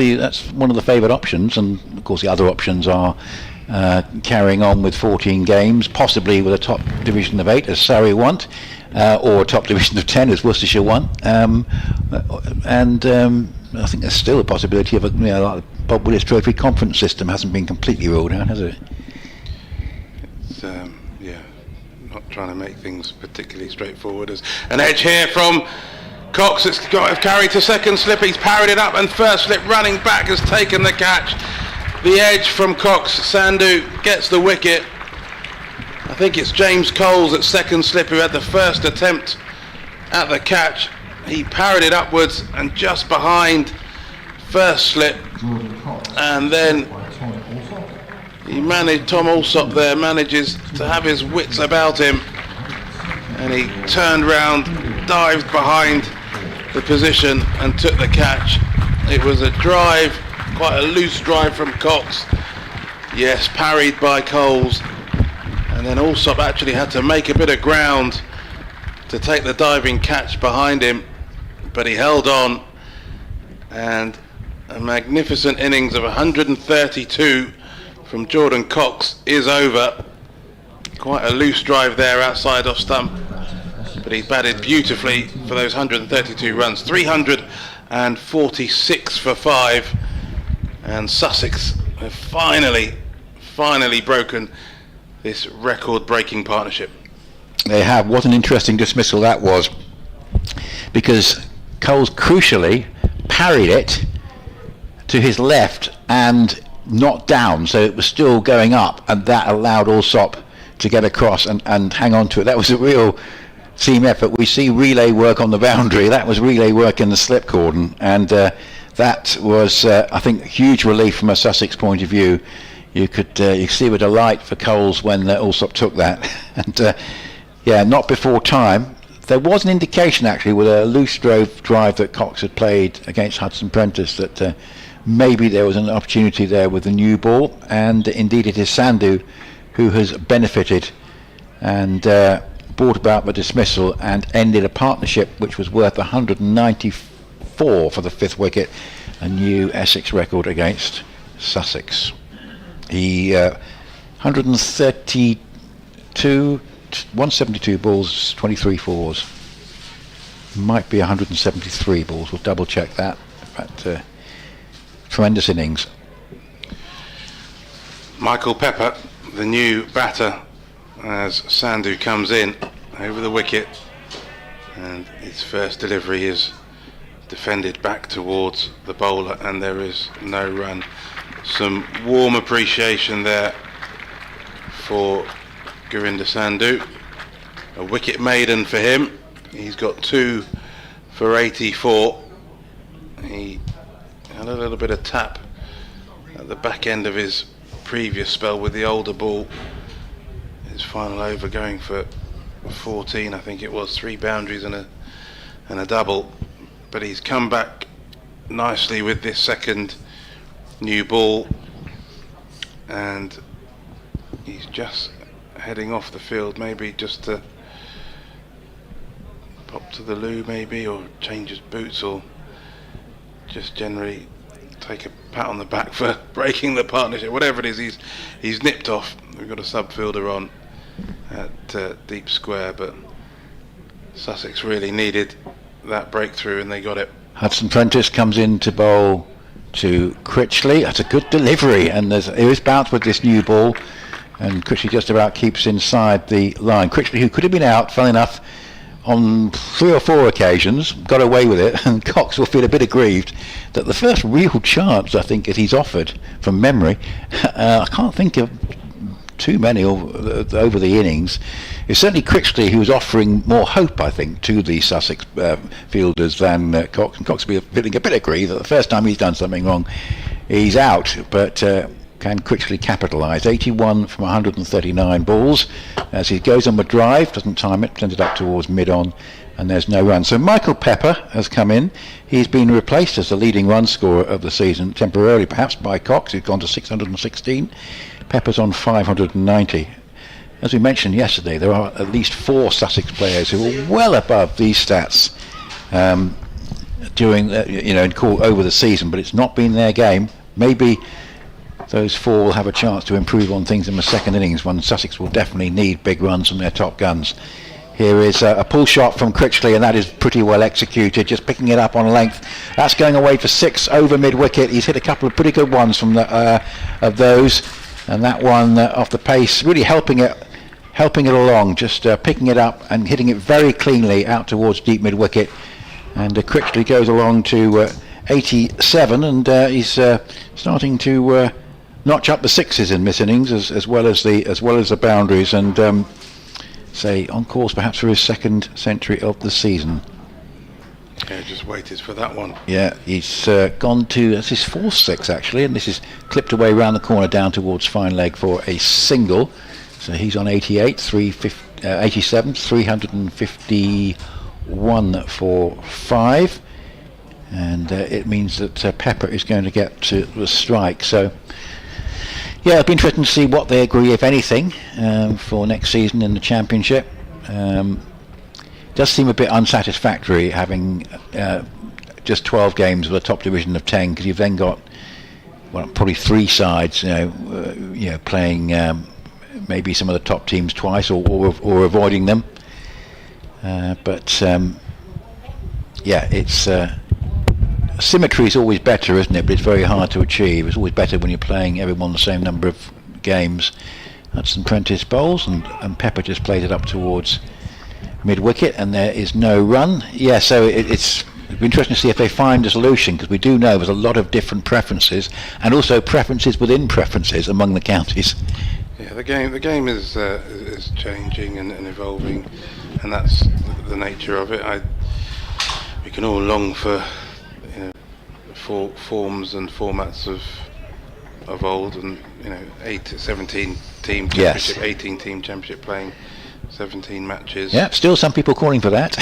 one of the favoured options, and of course the other options are carrying on with 14 games, possibly with a top division of 8 as Surrey want, or a top division of 10 as Worcestershire want, and I think there's still a possibility of like the Bob Willis Trophy conference system hasn't been completely ruled out, has it? It's not trying to make things particularly straightforward. As an edge here from Cox, it's got to carry to second slip, he's parried it up, and first slip running back has taken the catch. The edge from Cox, Sandhu gets the wicket. I think it's James Coles at second slip who had the first attempt at the catch. He parried it upwards and just behind first slip, and then Tom Alsop there manages to have his wits about him, and he turned round, dived behind the position and took the catch. It was a drive, quite a loose drive from Cox. Yes, parried by Coles, and then Alsop actually had to make a bit of ground to take the diving catch behind him, but he held on, and a magnificent innings of 132 from Jordan Cox is over. Quite a loose drive there outside off stump, but he batted beautifully for those 132 runs. 346 for 5, and Sussex have finally broken this record-breaking partnership. They have. What an interesting dismissal that was, because Coles crucially parried it to his left and not down, so it was still going up, and that allowed Alsop to get across and hang on to it. That was a real team effort. We see relay work on the boundary. That was relay work in the slip cordon, and that was, I think, a huge relief from a Sussex point of view. You could see with delight for Coles when Alsop took that, and yeah, not before time. There was an indication actually with a loose drive that Cox had played against Hudson Prentice that maybe there was an opportunity there with the new ball, and indeed it is Sandhu who has benefited and brought about the dismissal and ended a partnership which was worth 194 for the 5th wicket, a new Essex record against Sussex. He 172 balls, 23 fours. Might be 173 balls. We'll double check that. But tremendous innings. Michael Pepper, the new batter, as Sandhu comes in over the wicket, and his first delivery is defended back towards the bowler, and there is no run. Some warm appreciation there for Gurinder Sandhu. A wicket maiden for him. He's got 2 for 84. He had a little bit of tap at the back end of his previous spell with the older ball. His final over going for 14, I think it was, 3 boundaries and a double. But he's come back nicely with this second new ball, and he's just heading off the field, maybe just to pop to the loo maybe, or change his boots, or just generally take a pat on the back for breaking the partnership. Whatever it is, he's nipped off. We've got a sub fielder on at deep square, but Sussex really needed that breakthrough and they got it. Hudson Prentice comes in to bowl to Critchley. That's a good delivery, and there is bounce with this new ball, and Critchley just about keeps inside the line. Critchley, who could have been out, fun enough, on 3 or 4 occasions, got away with it, and Cox will feel a bit aggrieved that the first real chance, I think, that he's offered from memory, I can't think of too many over the innings. It's certainly Critchley who was offering more hope, I think, to the Sussex fielders than Cox. And Cox will be feeling a bit aggrieved that the first time he's done something wrong, he's out. But can Critchley capitalise? 81 from 139 balls. As he goes on the drive, doesn't time it, sends it up towards mid-on, and there's no run. So Michael Pepper has come in. He's been replaced as the leading run scorer of the season, temporarily perhaps, by Cox, who's gone to 616. Pepper's on 590. As we mentioned yesterday, there are at least 4 Sussex players who are well above these stats during in call over the season, but it's not been their game. Maybe those 4 will have a chance to improve on things in the second innings, when Sussex will definitely need big runs from their top guns. Here is a pull shot from Critchley, and that is pretty well executed, just picking it up on length. That's going away for 6 over mid-wicket. He's hit a couple of pretty good ones from of those, and that one off the pace, really helping it along, just picking it up and hitting it very cleanly out towards deep mid-wicket. And Critchley goes along to 87, and he's starting to notch up the 6s in this innings as well as the boundaries, and say on course perhaps for his 2nd century of the season. Yeah, just waited for that one. Yeah, he's gone to, that's his 4th 6 actually, and this is clipped away round the corner down towards fine leg for a single. So he's on 88, 87, 351 for 5, and it means that Pepper is going to get to the strike. So Yeah, it'll be interesting to see what they agree, if anything, for next season in the Championship. Does seem a bit unsatisfactory having just 12 games with a top division of 10, because you've then got probably 3 sides, playing maybe some of the top teams twice or avoiding them. It's symmetry is always better, isn't it? But it's very hard to achieve. It's always better when you're playing everyone the same number of games. Hudson Prentice bowls, and Pepper just played it up towards mid-wicket, and there is no run. Yeah, so it's interesting to see if they find a solution, because we do know there's a lot of different preferences, and also preferences within preferences among the counties. Yeah, the game is changing and evolving, and that's the nature of it. We can all long for forms and formats of old, and 17 team championship, 18 team championship, playing 17 matches. Yeah, still some people calling for that.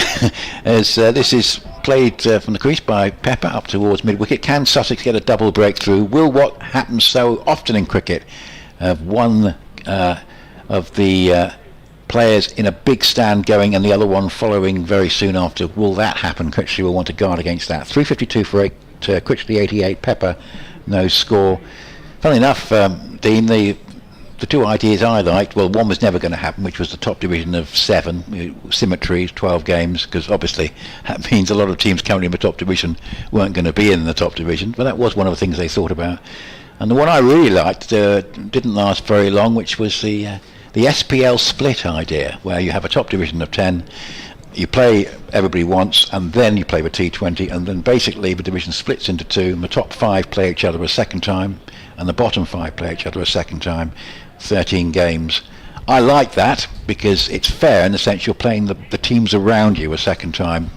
As this is played from the crease by Pepper up towards mid-wicket. Can Sussex get a double breakthrough? Will what happens so often in cricket, one of the players in a big stand going and the other one following very soon after, will that happen? Critchley will want to guard against that. 352 for 8, Critchley 88, Pepper no score. Funnily enough, Dean, the 2 ideas I liked, well, one was never going to happen, which was the top division of 7, symmetry, 12 games, because obviously that means a lot of teams currently in the top division weren't going to be in the top division, but that was one of the things they thought about. And the one I really liked didn't last very long, which was the SPL split idea, where you have a top division of 10, you play everybody once, and then you play the T20, and then basically the division splits into 2, and the top 5 play each other a second time, and the bottom 5 play each other a second time, 13 games. I like that because it's fair in the sense you're playing the teams around you a second time,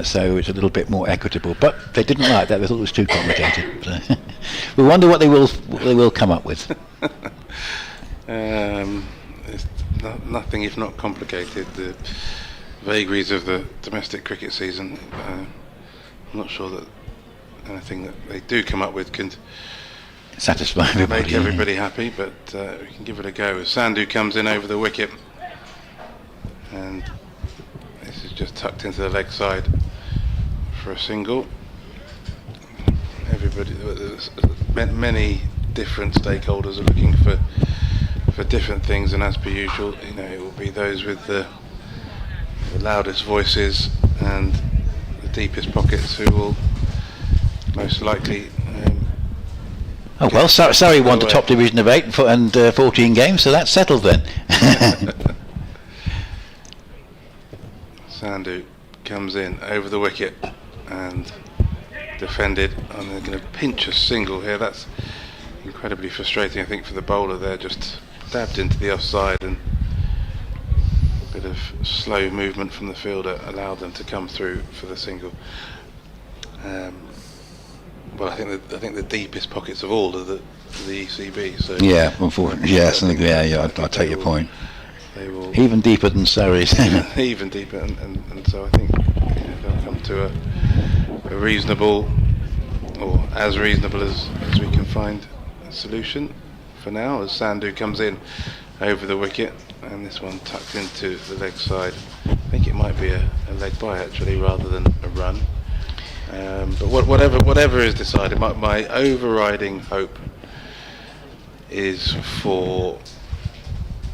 so it's a little bit more equitable. But they didn't like that; they thought it was too complicated. So we wonder what they will come up with. It's nothing if not complicated. The vagaries of the domestic cricket season. I'm not sure that anything that they do come up with can satisfy everybody, make everybody happy, but we can give it a go. As Sandhu comes in over the wicket, and this is just tucked into the leg side for a single. Many different stakeholders are looking for different things, and as per usual, it will be those with the loudest voices and the deepest pockets who will most likely. Oh well, Surrey won the top division of 8 and 14 games, so that's settled then. Sandhu comes in over the wicket and defended, and they're going to pinch a single here. That's incredibly frustrating, I think, for the bowler there. Just dabbed into the offside, and a bit of slow movement from the fielder allowed them to come through for the single. Well, I think the deepest pockets of all are the ECB. So yeah, unfortunately, yes, I take your point. They will even deeper than Surrey's. even deeper, and so I think they'll come to a reasonable, or as reasonable as we can find, a solution for now. As Sandhu comes in over the wicket, and this one tucked into the leg side. I think it might be a leg by actually, rather than a run. But whatever is decided, my overriding hope is for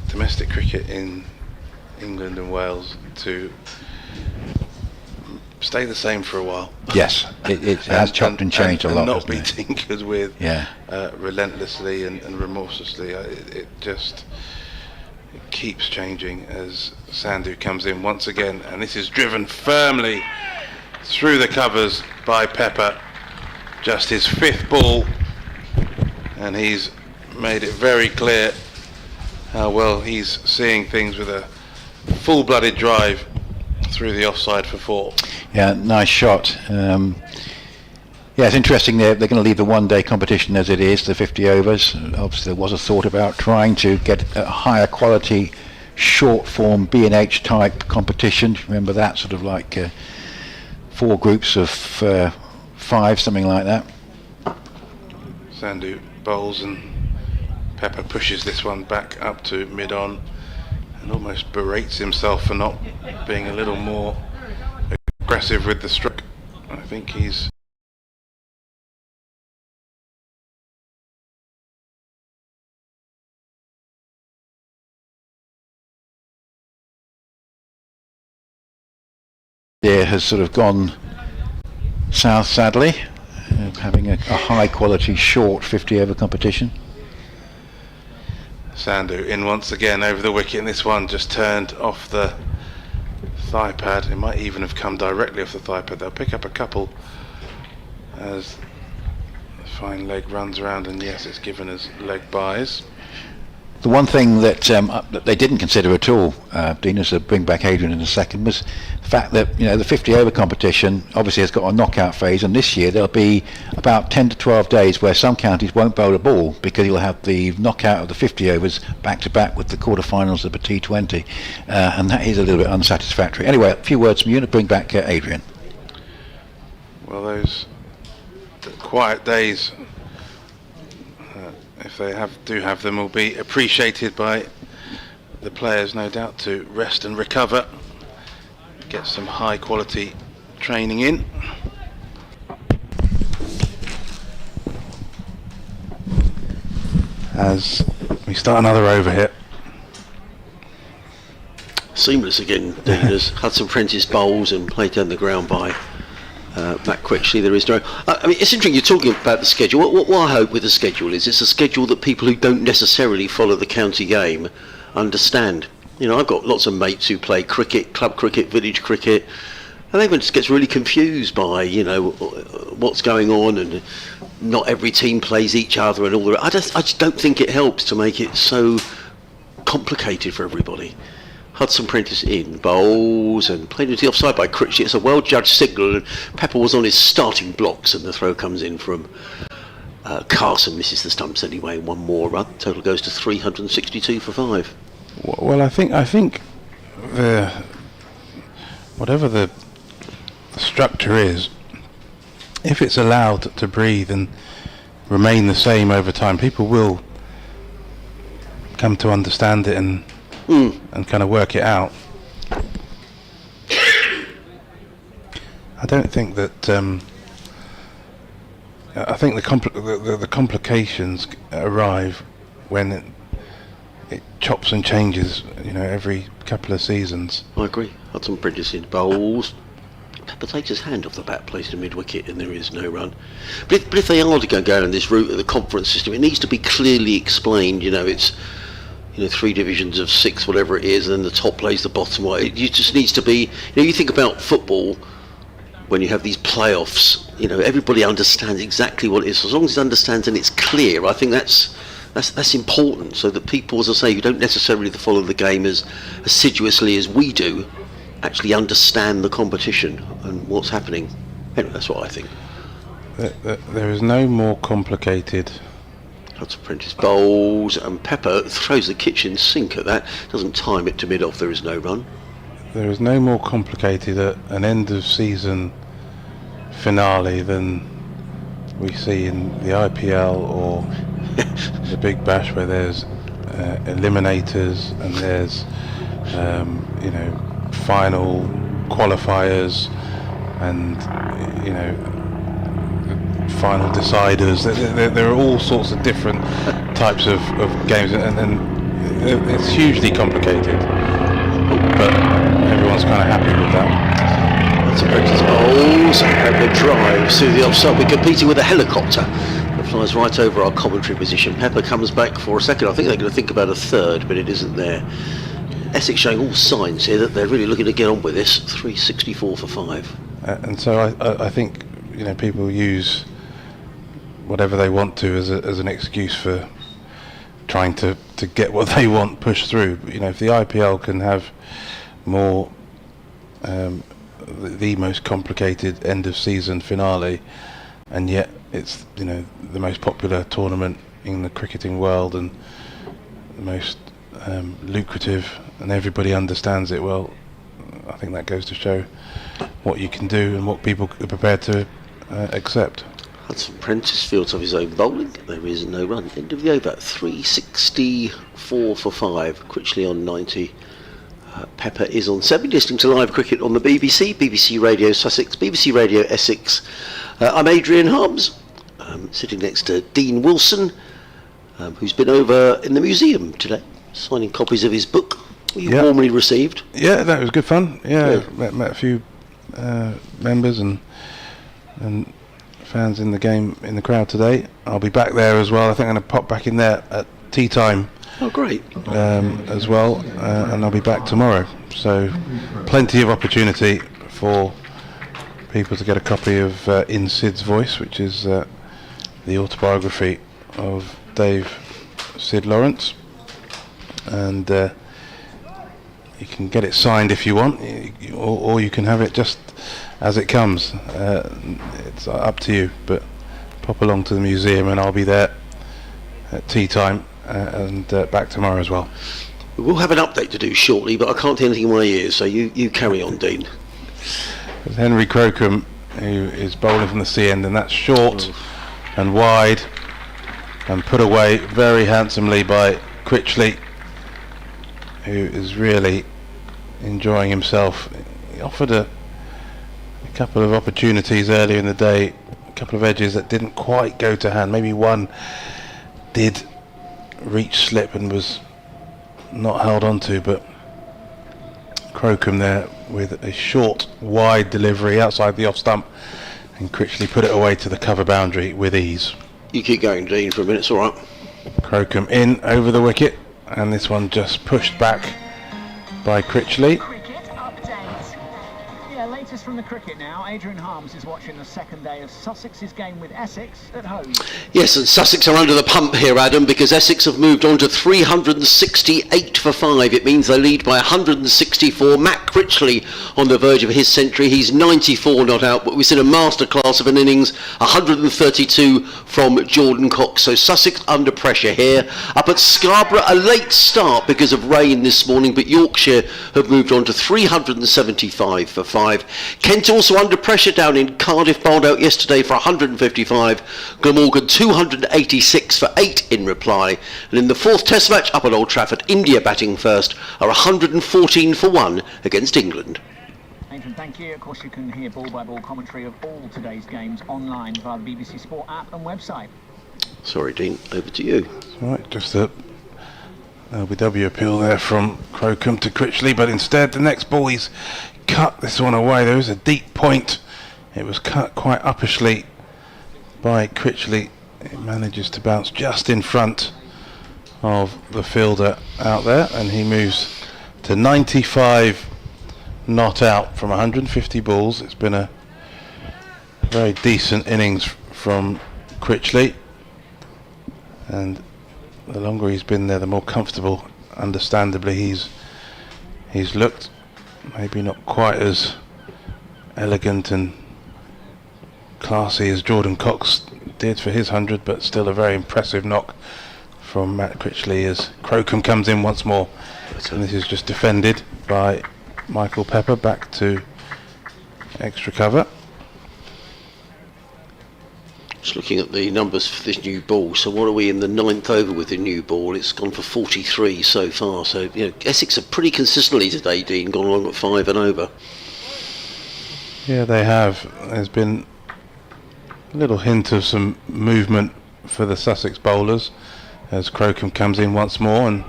domestic cricket in England and Wales to stay the same for a while. Yes, it has chopped and changed a lot. And not be tinkered with relentlessly and remorselessly. It just keeps changing as Sandhu comes in once again, and this is driven firmly through the covers by Pepper. Just his 5th ball, and he's made it very clear how well he's seeing things with a full-blooded drive through the offside for 4. Yeah, nice shot. Yeah, it's interesting. They're going to leave the one-day competition as it is, the 50 overs. Obviously, there was a thought about trying to get a higher quality, short-form B&H type competition. Remember that, sort of like 4 groups of 5, something like that. Sandhu bowls, and Pepper pushes this one back up to mid-on and almost berates himself for not being a little more aggressive with the stroke. I think he's has sort of gone south, sadly, having a high quality short 50 over competition. Sandu in once again over the wicket, and this one just turned off the thigh pad. It might even have come directly off the thigh pad. They'll pick up a couple as the fine leg runs around, and yes, it's given as leg byes. The one thing that they didn't consider at all, Dean, as to bring back Adrian in a second, was the fact that the 50 over competition obviously has got a knockout phase, and this year there'll be about 10 to 12 days where some counties won't bowl a ball because you'll have the knockout of the 50 overs back to back with the quarterfinals of the T20, and that is a little bit unsatisfactory. Anyway, a few words from you to bring back Adrian. Well, those quiet days, if they do have them, will be appreciated by the players, no doubt, to rest and recover, get some high quality training in. As we start another over hit. Seamless again, Dean, as Hudson Prentice bowls and played down the ground by Matt Critchley. There is no. I mean, it's interesting you're talking about the schedule. What I hope with the schedule is it's a schedule that people who don't necessarily follow the county game understand. I've got lots of mates who play cricket, club cricket, village cricket, and everyone just gets really confused by what's going on, and not every team plays each other and all the. I just don't think it helps to make it so complicated for everybody. Hudson Prentice in, bowls and played into the offside by Critchley. It's a well-judged signal, and Pepper was on his starting blocks, and the throw comes in from Carson, misses the stumps anyway. One more run, total goes to 362 for 5. Well, I think whatever the structure is, if it's allowed to breathe and remain the same over time, people will come to understand it and kind of work it out. I don't think that. I think the complications arrive when it chops and changes. Every couple of seasons. I agree. Hudson Prentice in, bowls. Pepper takes his hand off the bat, plays to mid-wicket, and there is no run. But if they are to go down this route of the conference system, it needs to be clearly explained. It's 3 divisions of 6, whatever it is, and then the top plays the bottom. It just needs to be. You think about football when you have these playoffs. Everybody understands exactly what it is. As long as it understands and it's clear, I think that's important, so that people, as I say, who don't necessarily follow the game as assiduously as we do, actually understand the competition and what's happening. Anyway, that's what I think. There is no more complicated. Hudson Prentice bowls, and Pepper throws the kitchen sink at that. Doesn't time it to mid-off. There is no run. There is no more complicated an end of season finale than we see in the IPL or the Big Bash, where there's eliminators and there's final qualifiers and final deciders. There are all sorts of different types of games, and it's hugely complicated, but everyone's kind of happy with that. That's a practice bowls, and the drive through the offside. We're competing with a helicopter that flies right over our commentary position. Pepper comes back for a second. I think they're going to think about a third, but it isn't there. Essex showing all signs here that they're really looking to get on with this. 364 for 5. And so I think people use whatever they want to as an excuse for trying to get what they want pushed through. If the IPL can have more the most complicated end of season finale, and yet it's the most popular tournament in the cricketing world and the most lucrative, and everybody understands it, well, I think that goes to show what you can do and what people are prepared to accept. Hudson Prentice fields of his own bowling. There is no run. End of the over. 364 for 5. Critchley on 90. Pepper is on 7. Listening to live cricket on the BBC, BBC Radio Sussex, BBC Radio Essex. I'm Adrian Harms, sitting next to Dean Wilson, who's been over in the museum today, signing copies of his book. Were you warmly received? Yeah, that was good fun. Yeah, met a few members and fans in the game in the crowd today. I'll be back there as well. I think I'm going to pop back in there at tea time. Oh, great. As well, and I'll be back tomorrow. So plenty of opportunity for people to get a copy of In Sid's Voice, which is the autobiography of Dave Sid Lawrence, and you can get it signed if you want, or you can have it just as it comes. It's up to you, but pop along to the museum and I'll be there at tea time and back tomorrow as well. We'll have an update to do shortly, but I can't hear anything in my ears, so you carry on, Dean. There's Henry Crocombe, who is bowling from the sea end, and that's short and wide and put away very handsomely by Critchley, who is really enjoying himself. He offered a couple of opportunities earlier in the day, a couple of edges that didn't quite go to hand. Maybe one did reach slip and was not held onto, but Crocombe there with a short wide delivery outside the off stump, and Critchley put it away to the cover boundary with ease. You keep going, Dean, for a minute. It's all right. Crocombe in over the wicket, and this one just pushed back by Critchley. Latest from the cricket now. Adrian Harms is watching the second day of Sussex's game with Essex at Hove. Yes, and Sussex are under the pump here, Adam, because Essex have moved on to 368 for 5. It means they lead by 164. Matt Critchley on the verge of his century. He's 94 not out, but we've seen a masterclass of an innings, 132 from Jordan Cox. So Sussex under pressure here. Up at Scarborough, a late start because of rain this morning, but Yorkshire have moved on to 375 for 5. Kent also under pressure down in Cardiff, bowled out yesterday for 155. Glamorgan 286 for 8 in reply. And in the fourth test match up at Old Trafford, India batting first are 114 for 1 against England. Adrian, thank you. Of course, you can hear ball-by-ball commentary of all today's games online via the BBC Sport app and website. Sorry, Dean, over to you. Right, just a LBW appeal there from Crocombe to Critchley, but instead the next ball he's cut this one away. There was a deep point. It was cut quite uppishly by Critchley. It manages to bounce just in front of the fielder out there, and he moves to 95 not out from 150 balls. It's been a very decent innings from Critchley, and the longer he's been there, the more comfortable, understandably, he's looked. Maybe not quite as elegant and classy as Jordan Cox did for his 100, but still a very impressive knock from Matt Critchley as Crocombe comes in once more. And this is just defended by Michael Pepper, back to extra cover. Just looking at the numbers for this new ball. So what are we in the 9th over with the new ball? It's gone for 43 so far. So, you know, Essex have pretty consistently today, Dean, gone along at 5 and over. Yeah, they have. There's been a little hint of some movement for the Sussex bowlers as Crocombe comes in once more, and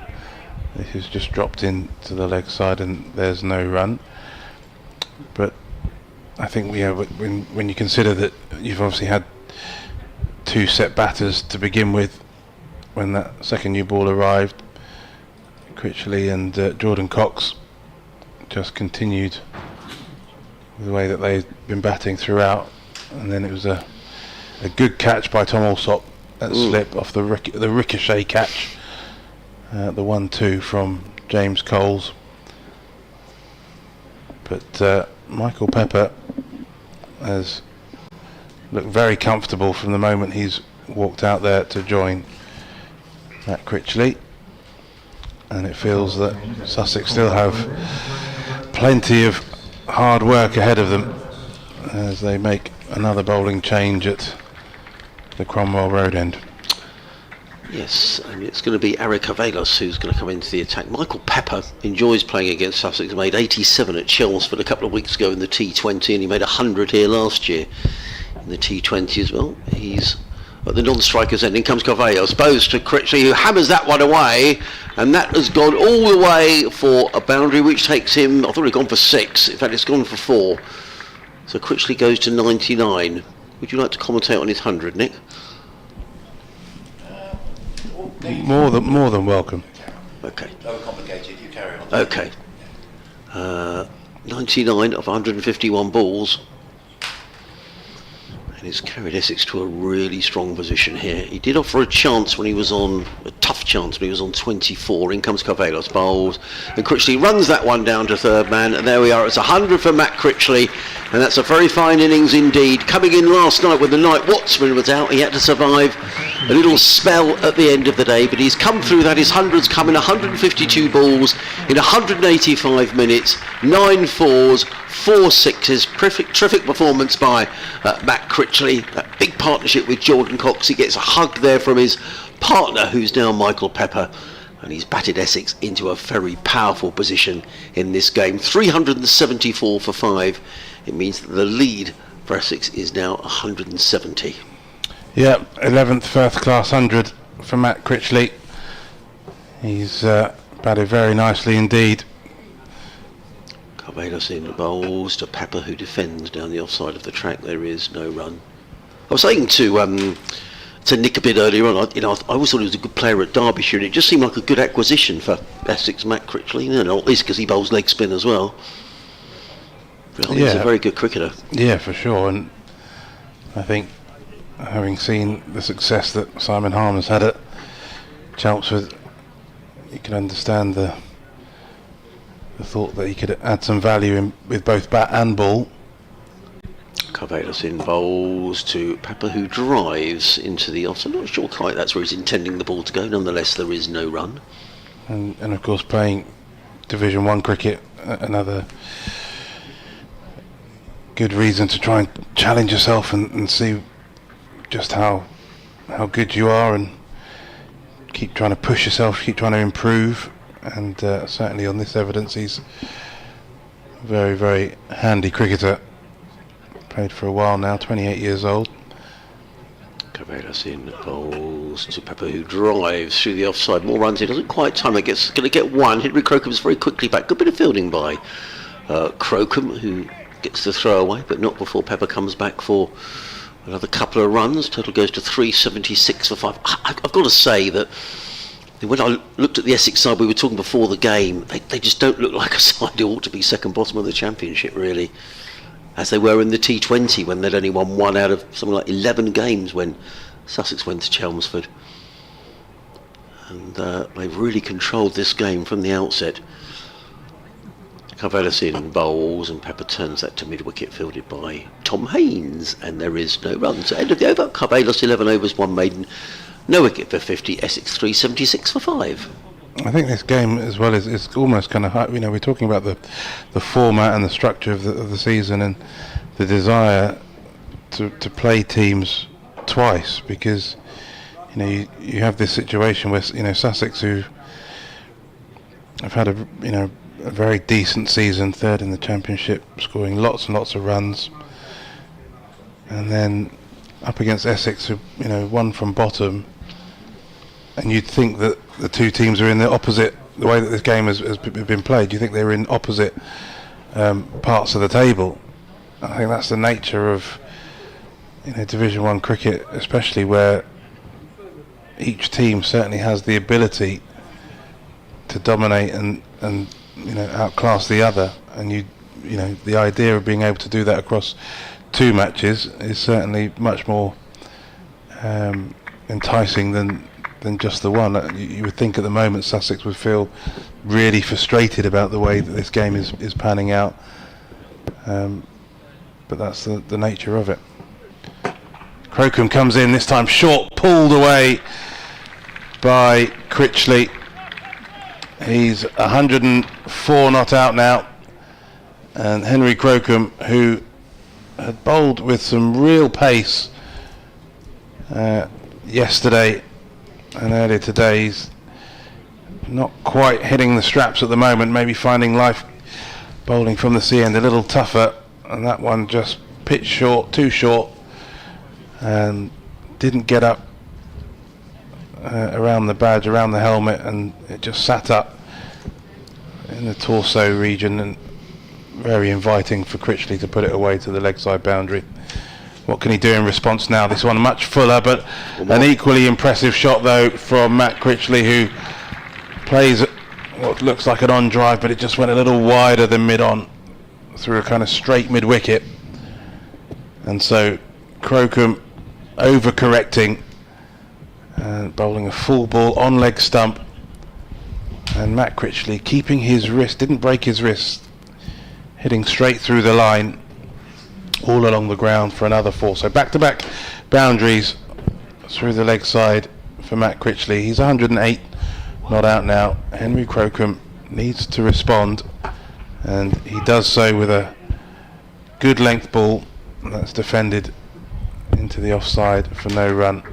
this is just dropped in to the leg side, and there's no run. But I think when you consider that you've obviously had 2 set batters to begin with when that second new ball arrived, Critchley and Jordan Cox just continued the way that they've been batting throughout, and then it was a good catch by Tom Alsop at slip off the ricochet catch, the 1-2 from James Coles. But Michael Pepper has looked very comfortable from the moment he's walked out there to join Matt Critchley, and it feels that Sussex still have plenty of hard work ahead of them as they make another bowling change at the Cromwell Road end. Yes, and it's going to be Eric Avelos who's going to come into the attack. Michael Pepper enjoys playing against Sussex. He made 87 at Chelmsford a couple of weeks ago in the T20, and he made 100 here last year in the T20 as well. He's at the non-strikers end. In comes Carvalho's bows to Critchley, who hammers that one away, and that has gone all the way for a boundary, which takes him, I thought he'd gone for 6. In fact, it's gone for 4. So Critchley goes to 99. Would you like to commentate on his 100, Nick? More than welcome. Okay. Overcomplicated, you carry on. Okay. 99 of 151 balls. And he's carried Essex to a really strong position here. He did offer a chance when he was on, a tough chance when he was on 24. In comes Carvalho's bowls. And Critchley runs that one down to third man. And there we are. It's 100 for Matt Critchley. And that's a very fine innings indeed. Coming in last night when the night Wattsman was out, he had to survive a little spell at the end of the day, but he's come through that. His 100's come in 152 balls in 185 minutes, 9 fours, 4 sixes. Terrific performance by Matt Critchley. That big partnership with Jordan Cox. He gets a hug there from his partner, who's now Michael Pepper, and he's batted Essex into a very powerful position in this game. 374 for 5. It means that the lead for Essex is now 170. Yeah, 11th first class 100 for Matt Critchley. He's batted very nicely indeed. Carvalho's in bowls to Pepper, who defends down the offside of the track. There is no run. I was saying to Nick a bit earlier on, I always thought he was a good player at Derbyshire, and it just seemed like a good acquisition for Essex, Matt Critchley, not least because he bowls leg spin as well. Really, he's a very good cricketer. Yeah, for sure. And I think, having seen the success that Simon Harmer's had at Chelmsford, you can understand the thought that he could add some value in with both bat and ball. Carvalho's in bowls to Pepper, who drives into the off. I'm not sure quite that's where he's intending the ball to go. Nonetheless, there is no run. And of course, playing Division 1 cricket, another good reason to try and challenge yourself and see just how good you are, and keep trying to push yourself, keep trying to improve. And certainly on this evidence, he's a very, very handy cricketer. Played for a while now, 28 years old. Carvalho's in bowls to Pepper, who drives through the offside. More runs. He doesn't quite time it. Going to get one. Henry Crocom's very quickly back. Good bit of fielding by Crocombe, who gets the throw away, but not before Pepper comes back for another couple of runs. Total goes to 376 for 5. I've got to say that when I looked at the Essex side, we were talking before the game, they just don't look like a side who ought to be second bottom of the Championship, really, as they were in the T20 when they'd only won 1 out of something like 11 games when Sussex went to Chelmsford. And they've really controlled this game from the outset. Carvalho's in bowls, and Pepper turns that to mid-wicket, fielded by Tom Haynes, and there is no run. So end of the over. Carvalho's 11 overs, 1 maiden, no wicket for 50. Essex 376 for 5. I think this game as well is almost kind of, we're talking about the format and the structure of the season, and the desire to play teams twice, because you have this situation where Sussex, who have had a very decent season, 3rd in the Championship, scoring lots and lots of runs, and then up against Essex, who won from bottom. And you'd think that the two teams are in the opposite, the way that this game has been played, you think they're in opposite parts of the table. I think that's the nature of Division 1 cricket, especially where each team certainly has the ability to dominate and outclass the other. And the idea of being able to do that across 2 matches is certainly much more enticing than just the one. You would think at the moment Sussex would feel really frustrated about the way that this game is panning out, but that's the nature of it. Crocombe comes in, this time short, pulled away by Critchley. He's 104 not out now, and Henry Crocombe, who had bowled with some real pace yesterday and earlier today. He's not quite hitting the straps at the moment, maybe finding life bowling from the sea end a little tougher, and that one just pitched short, too short, and didn't get up around the badge, around the helmet, and it just sat up in the torso region, and very inviting for Critchley to put it away to the leg side boundary. What can he do in response now? This one much fuller, but an equally impressive shot though from Matt Critchley, who plays what looks like an on drive, but it just went a little wider than mid on through a kind of straight mid wicket, and so Crocombe overcorrecting and bowling a full ball on leg stump, and Matt Critchley keeping his wrist, didn't break his wrist, hitting straight through the line all along the ground for another 4. So back-to-back boundaries through the leg side for Matt Critchley. He's 108, not out now. Henry Crocombe needs to respond, and he does so with a good length ball that's defended into the offside for no run.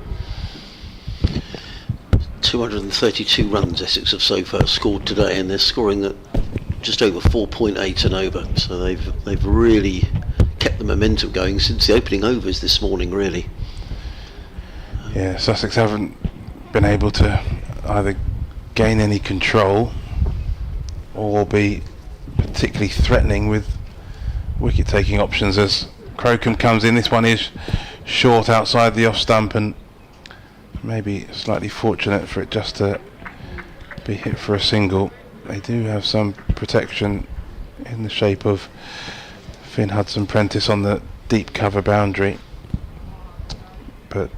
232 runs Essex have so far scored today, and they're scoring at just over 4.8 and over, so they've really kept the momentum going since the opening overs this morning, really. Yeah, Sussex haven't been able to either gain any control or be particularly threatening with wicket taking options as Crocombe comes in. This one is short outside the off stump, and maybe slightly fortunate for it just to be hit for a single. They do have some protection in the shape of Finn Hudson-Prentice on the deep cover boundary, but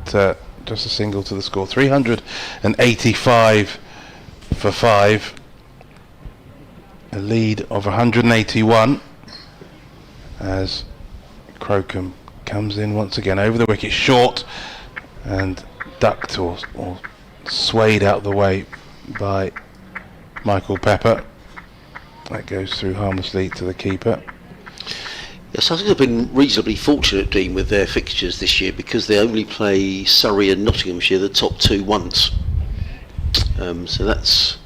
just a single to the score. 385 for 5, a lead of 181 as Crocombe comes in once again over the wicket, short, and ducked or swayed out the way by Michael Pepper. That goes through harmlessly to the keeper. Yes, Sussex have been reasonably fortunate, Dean, with their fixtures this year, because they only play Surrey and Nottinghamshire, the top two, once. So that's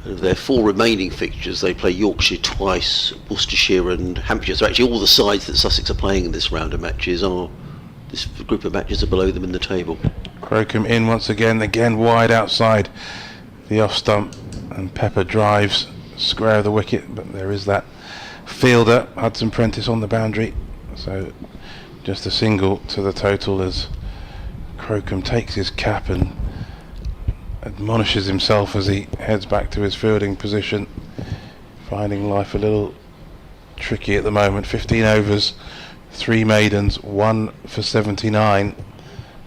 their 4 remaining fixtures. They play Yorkshire twice, Worcestershire and Hampshire. So actually all the sides that Sussex are playing in this round of matches this group of matches are below them in the table. Crocombe in once again wide outside the off stump, and Pepper drives square of the wicket, but there is that fielder, Hudson-Prentice, on the boundary, so just a single to the total as Crocombe takes his cap and admonishes himself as he heads back to his fielding position, finding life a little tricky at the moment. 15 overs, 3 maidens, 1 for 79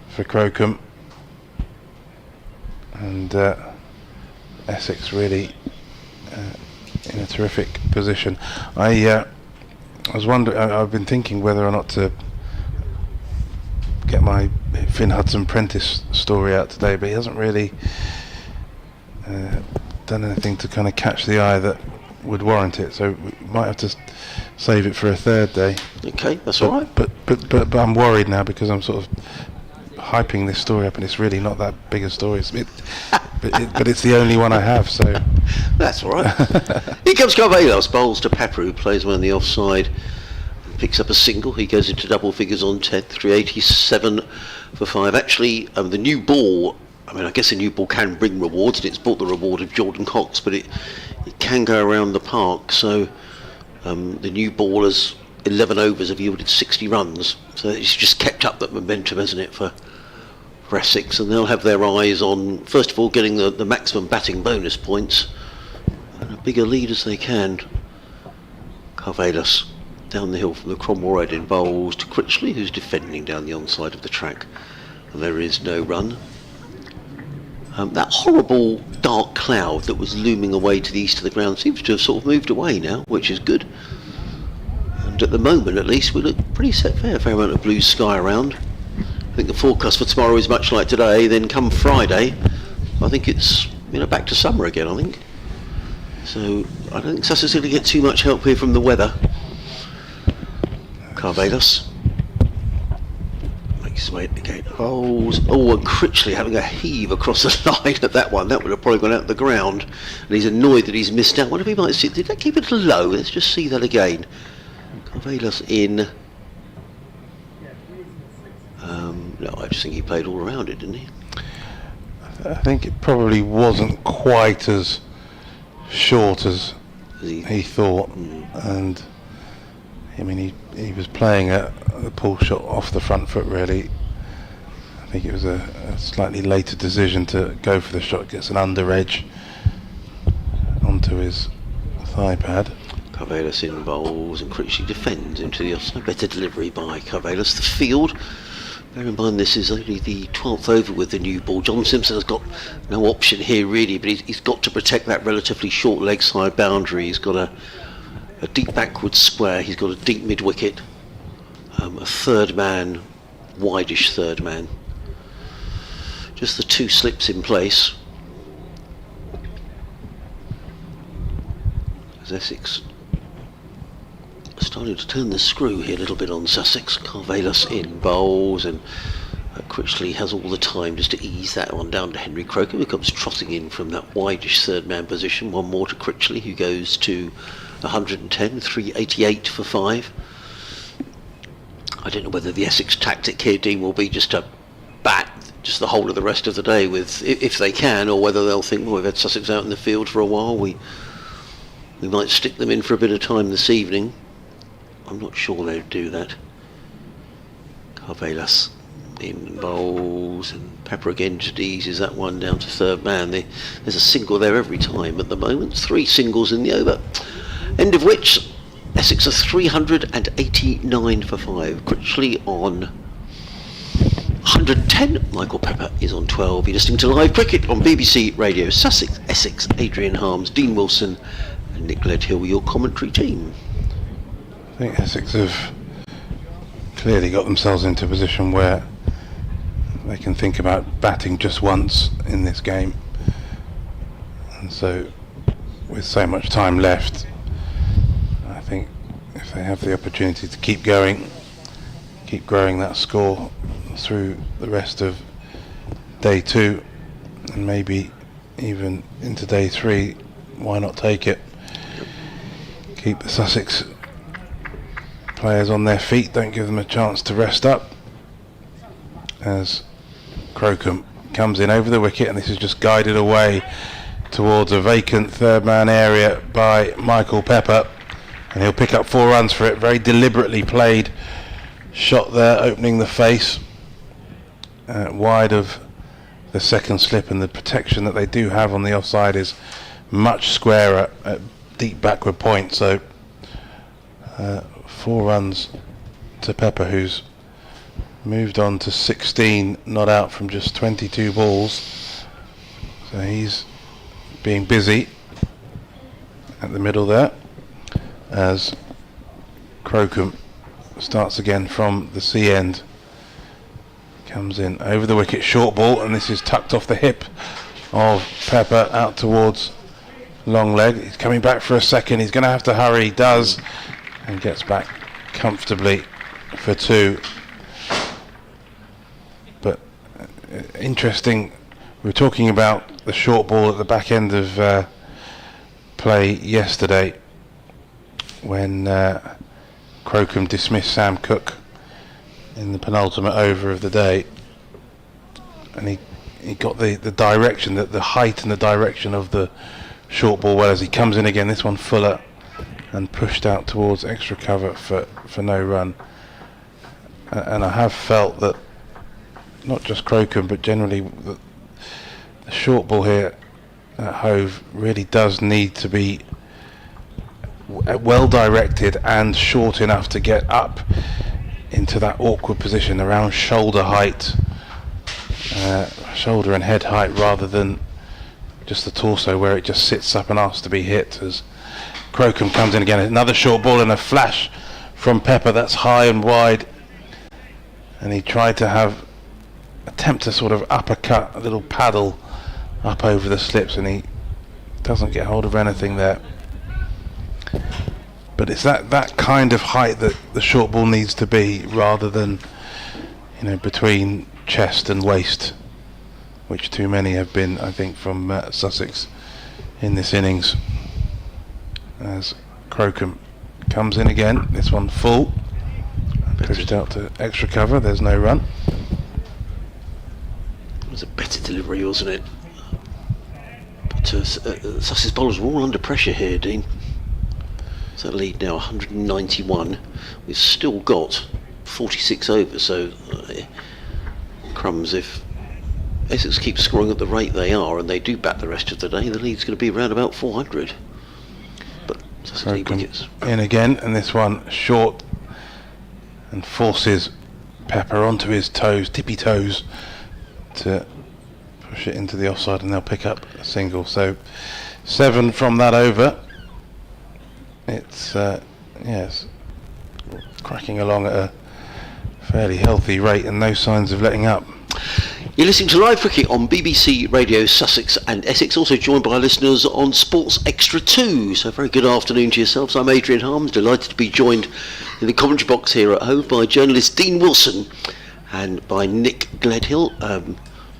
for Crocombe, and Essex really in a terrific position. I was wondering, I've been thinking whether or not to get my Finn Hudson-Prentice story out today, but he hasn't really done anything to kind of catch the eye that would warrant it, so we might have to save it for a third day. Okay, that's all right. But I'm worried now because I'm sort of hyping this story up, and it's really not that big a story. But it's the only one I have, so that's all right. Here comes Carvalhos, bowls to Pepper, who plays one on the offside, picks up a single. He goes into double figures on 10th, 387 for 5. Actually, the new ball, I mean, I guess a new ball can bring rewards, and it's brought the reward of Jordan Cox, but it can go around the park. So the new ball has 11 overs have yielded 60 runs, so it's just kept up that momentum, hasn't it, for Essex, and they'll have their eyes on, first of all, getting the maximum batting bonus points and a bigger lead as they can. Carvalhos down the hill from the Cromwell Road in bowls to Critchley, who's defending down the onside of the track, and there is no run. That horrible dark cloud that was looming away to the east of the ground seems to have sort of moved away now, which is good, and at the moment at least we look pretty set fair amount of blue sky around. I think the forecast for tomorrow is much like today. Then come Friday, I think it's back to summer again, I think. So I don't think Sussex is going to get too much help here from the weather. Carvalhos Makes his way again. Bowls. Oh, and Critchley having a heave across the line at that one. That would have probably gone out the ground. And he's annoyed that he's missed out. I wonder if he might see. Did that keep it low? Let's just see that again. Carvelas in. No, I just think he played all around it, didn't he? I think it probably wasn't quite as short as he thought. And I mean, he was playing a pull shot off the front foot, really. I think it was a slightly later decision to go for the shot. Gets an under edge onto his thigh pad. Carvelas in bowls, and Critchley defends into the offside. Better delivery by Carvelas. The field. Bear in mind this is only the 12th over with the new ball. John Simpson has got no option here really, but he's got to protect that relatively short leg side boundary. He's got a deep backward square, he's got a deep mid wicket, a third man, wideish third man. Just the two slips in place. As Essex starting to turn the screw here a little bit on Sussex. Carvelas in bowls, and Critchley has all the time just to ease that one down to Henry Croker, who comes trotting in from that wideish third man position. One more to Critchley, who goes to 110, 388 for 5. I don't know whether the Essex tactic here, Dean, will be just to bat just the whole of the rest of the day with, if they can, or whether they'll think, well, we've had Sussex out in the field for a while, we might stick them in for a bit of time this evening. I'm not sure they'd do that. Carvelas in bowls, and Pepper again just eases that one down to third man. There's a single there every time at the moment. 3 singles in the over. End of which Essex are 389 for 5. Critchley on 110. Michael Pepper is on 12. You're listening to Live Cricket on BBC Radio Sussex, Essex. Adrian Harms, Dean Wilson and Nick Ledhill, your commentary team. I think Essex have clearly got themselves into a position where they can think about batting just once in this game, and so with so much time left, I think if they have the opportunity to keep going, keep growing that score through the rest of day 2 and maybe even into day 3, why not take it? Keep the Sussex players on their feet, don't give them a chance to rest up, as Crocombe comes in over the wicket, and this is just guided away towards a vacant third man area by Michael Pepper, and he'll pick up 4 runs for it. Very deliberately played shot there, opening the face wide of the second slip, and the protection that they do have on the offside is much squarer at deep backward point. So 4 runs to Pepper, who's moved on to 16 not out from just 22 balls. So he's being busy at the middle there, as Crocombe starts again from the C end. Comes in over the wicket, short ball, and this is tucked off the hip of Pepper out towards long leg. He's coming back for a second, he's going to have to hurry, he does, and gets back comfortably for 2. But interesting, we were talking about the short ball at the back end of play yesterday when Crocombe dismissed Sam Cook in the penultimate over of the day, and he got the direction, the height and the direction of the short ball well, as he comes in again, this one fuller and pushed out towards extra cover for no run. And I have felt that not just Crocombe but generally the short ball here at Hove really does need to be well directed and short enough to get up into that awkward position around shoulder height, shoulder and head height, rather than just the torso where it just sits up and asks to be hit. As Crocombe comes in again, another short ball and a flash from Pepper that's high and wide, and he tried to attempt a sort of uppercut, a little paddle up over the slips, and he doesn't get hold of anything there. But it's that kind of height that the short ball needs to be, rather than between chest and waist, which too many have been, I think, from Sussex in this innings. As Crocombe comes in again, this one full, pushed out to extra cover, there's no run. It was a better delivery, wasn't it? But Sussex bowlers are all under pressure here, Dean. So lead now 191. We've still got 46 over, so crumbs, if Essex keeps scoring at the rate they are and they do bat the rest of the day, the lead's going to be around about 400. But wickets in again, and this one short, and forces Pepper onto his toes, tippy toes, to push it into the offside, and they'll pick up a single. So 7 from that over. It's yes, cracking along at a fairly healthy rate and no signs of letting up. You're listening to Live Cricket on BBC Radio Sussex and Essex, also joined by listeners on Sports Extra 2. So very good afternoon to yourselves. I'm Adrian Harms, delighted to be joined in the commentary box here at Hove by journalist Dean Wilson and by Nick Gledhill.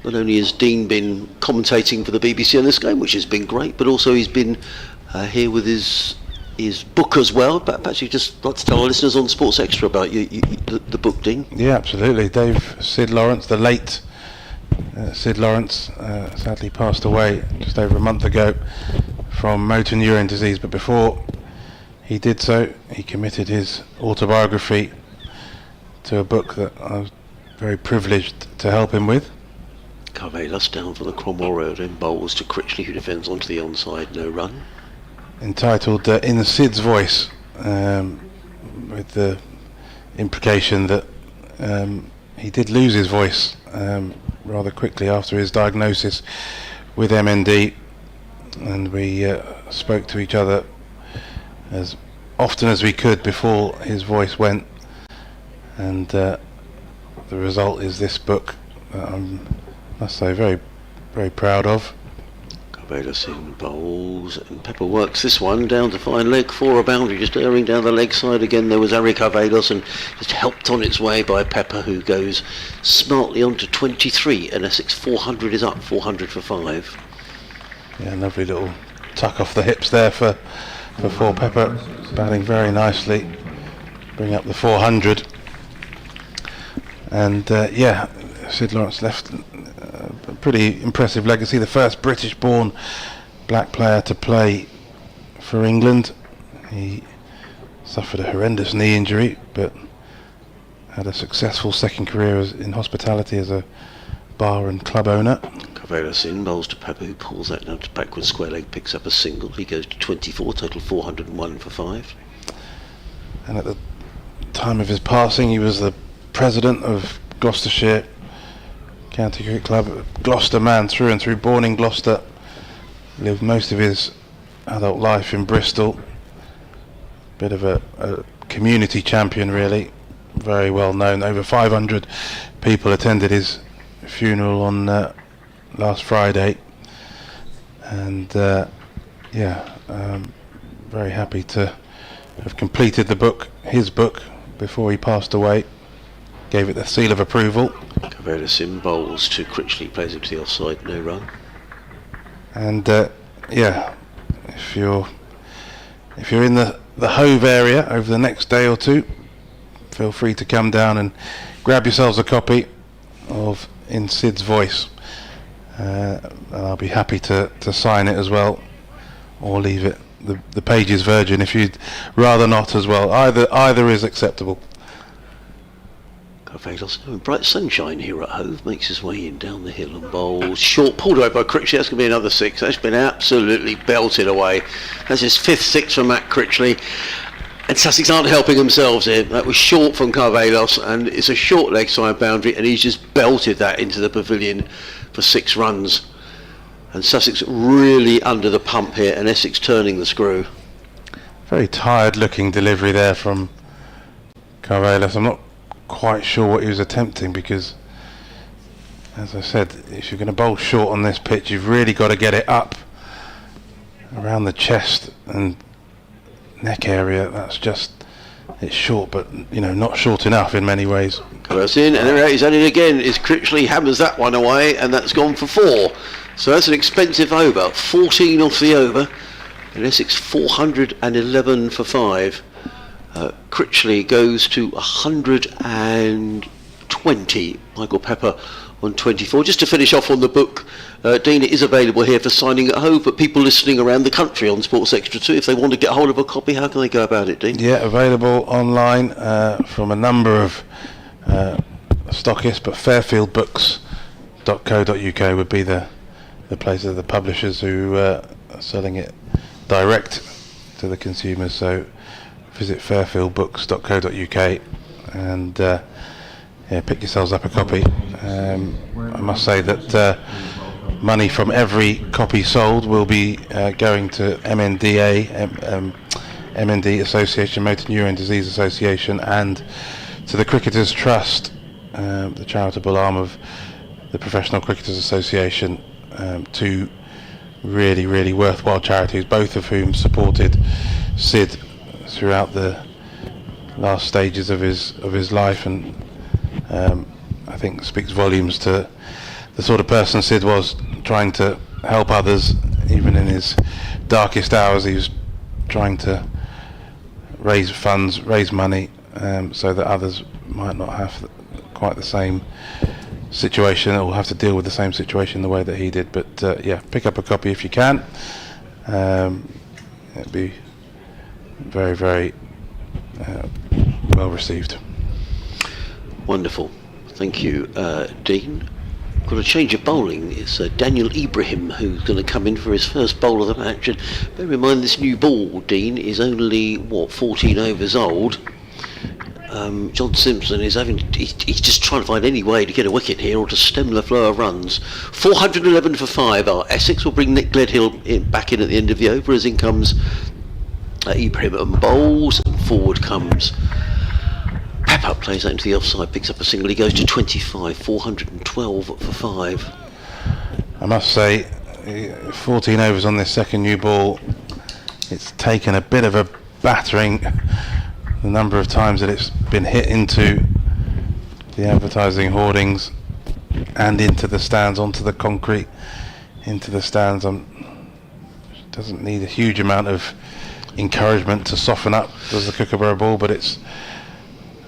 Not only has Dean been commentating for the BBC on this game, which has been great, but also he's been here with his book as well. But perhaps you just like to tell our listeners on Sports Extra about the book, Dean. Yeah, absolutely. Sid Lawrence, the late Sid Lawrence, sadly passed away just over a month ago from motor neurone disease, but before he did so, he committed his autobiography to a book that I was very privileged to help him with. Carvelas down for the Cromwell Road and bowls to Critchley, who defends onto the onside, no run. Entitled In Sid's Voice, with the implication that he did lose his voice rather quickly after his diagnosis with MND, and we spoke to each other as often as we could before his voice went, and the result is this book that I must say very, very proud of. Carvelas in bowls, and Pepper works this one down to fine leg for a boundary, just erring down the leg side again. There was Ari Carvelas, and just helped on its way by Pepper, who goes smartly on to 23, and Essex 400 is up, 400 for 5. Yeah, lovely little tuck off the hips there for Pepper, batting very nicely, bring up the 400. And yeah, Sid Lawrence left a pretty impressive legacy, the first British-born black player to play for England. He suffered a horrendous knee injury, but had a successful second career in hospitality as a bar and club owner. Carvelas in, bowls to Pepper, who pulls that down to backward square leg, picks up a single. He goes to 24, total 401 for 5. And at the time of his passing, he was the president of Gloucestershire County Cricket Club, Gloucester man through and through, born in Gloucester, lived most of his adult life in Bristol. Bit of a community champion, really, very well known. Over 500 people attended his funeral on last Friday, and yeah, very happy to have completed the book, his book, before he passed away. Gave it the seal of approval. Carvelas in, bowls to Critchley, plays it to the offside, no run. And yeah, if you're in the Hove area over the next day or two, feel free to come down and grab yourselves a copy of In Sid's Voice, and I'll be happy to sign it as well, or leave it the pages virgin if you'd rather not as well. Either is acceptable. Carvelas, bright sunshine here at Hove, makes his way in down the hill and bowls short, pulled away by Critchley. That's going to be another 6. That's been absolutely belted away. That's his 5th 6 from Matt Critchley, and Sussex aren't helping themselves here. That was short from Carvelas, and it's a short leg side boundary, and he's just belted that into the pavilion for 6 runs. And Sussex really under the pump here, and Essex turning the screw. Very tired looking delivery there from Carvelas. I'm not quite sure what he was attempting, because, as I said, if you're going to bowl short on this pitch, you've really got to get it up around the chest and neck area. That's just it's short, but not short enough in many ways. That's in, and there he's at it again. Is Critchley hammers that one away, and that's gone for 4. So that's an expensive over. 14 off the over, and Essex 411 for 5. Critchley goes to 120. Michael Pepper on 24. Just to finish off on the book, Dean, it is available here for signing at Hove, but people listening around the country on Sports Extra 2, if they want to get hold of a copy, how can they go about it, Dean? Yeah, available online from a number of stockists, but fairfieldbooks.co.uk would be the place of the publishers who are selling it direct to the consumers. So visit fairfieldbooks.co.uk and pick yourselves up a copy. I must say that money from every copy sold will be going to MND Association, Motor Neurone Disease Association, and to the Cricketers Trust, the charitable arm of the Professional Cricketers Association, two really, really worthwhile charities, both of whom supported Sid throughout the last stages of his life, and I think speaks volumes to the sort of person Sid was, trying to help others even in his darkest hours. He was trying to raise funds, raise money, so that others might not have quite the same situation or have to deal with the same situation the way that he did. But pick up a copy if you can. It'd be very, very well received. Wonderful, thank you, Dean. Got a change of bowling. It's Daniel Ibrahim who's going to come in for his first bowl of the match. And bear in mind, this new ball, Dean, is only 14 overs old. John Simpson is he's just trying to find any way to get a wicket here or to stem the flow of runs. 411 for 5 are Essex. Will bring Nick Gledhill back in at the end of the over, as in comes Ibrahim and bowls, and forward comes Pepper, plays that into the offside, picks up a single. He goes to 25, 412 for 5. I must say, 14 overs on this second new ball. It's taken a bit of a battering, the number of times that it's been hit into the advertising hoardings and into the stands, onto the concrete, into the stands. Doesn't need a huge amount of encouragement to soften up, does the Kookaburra ball, but it's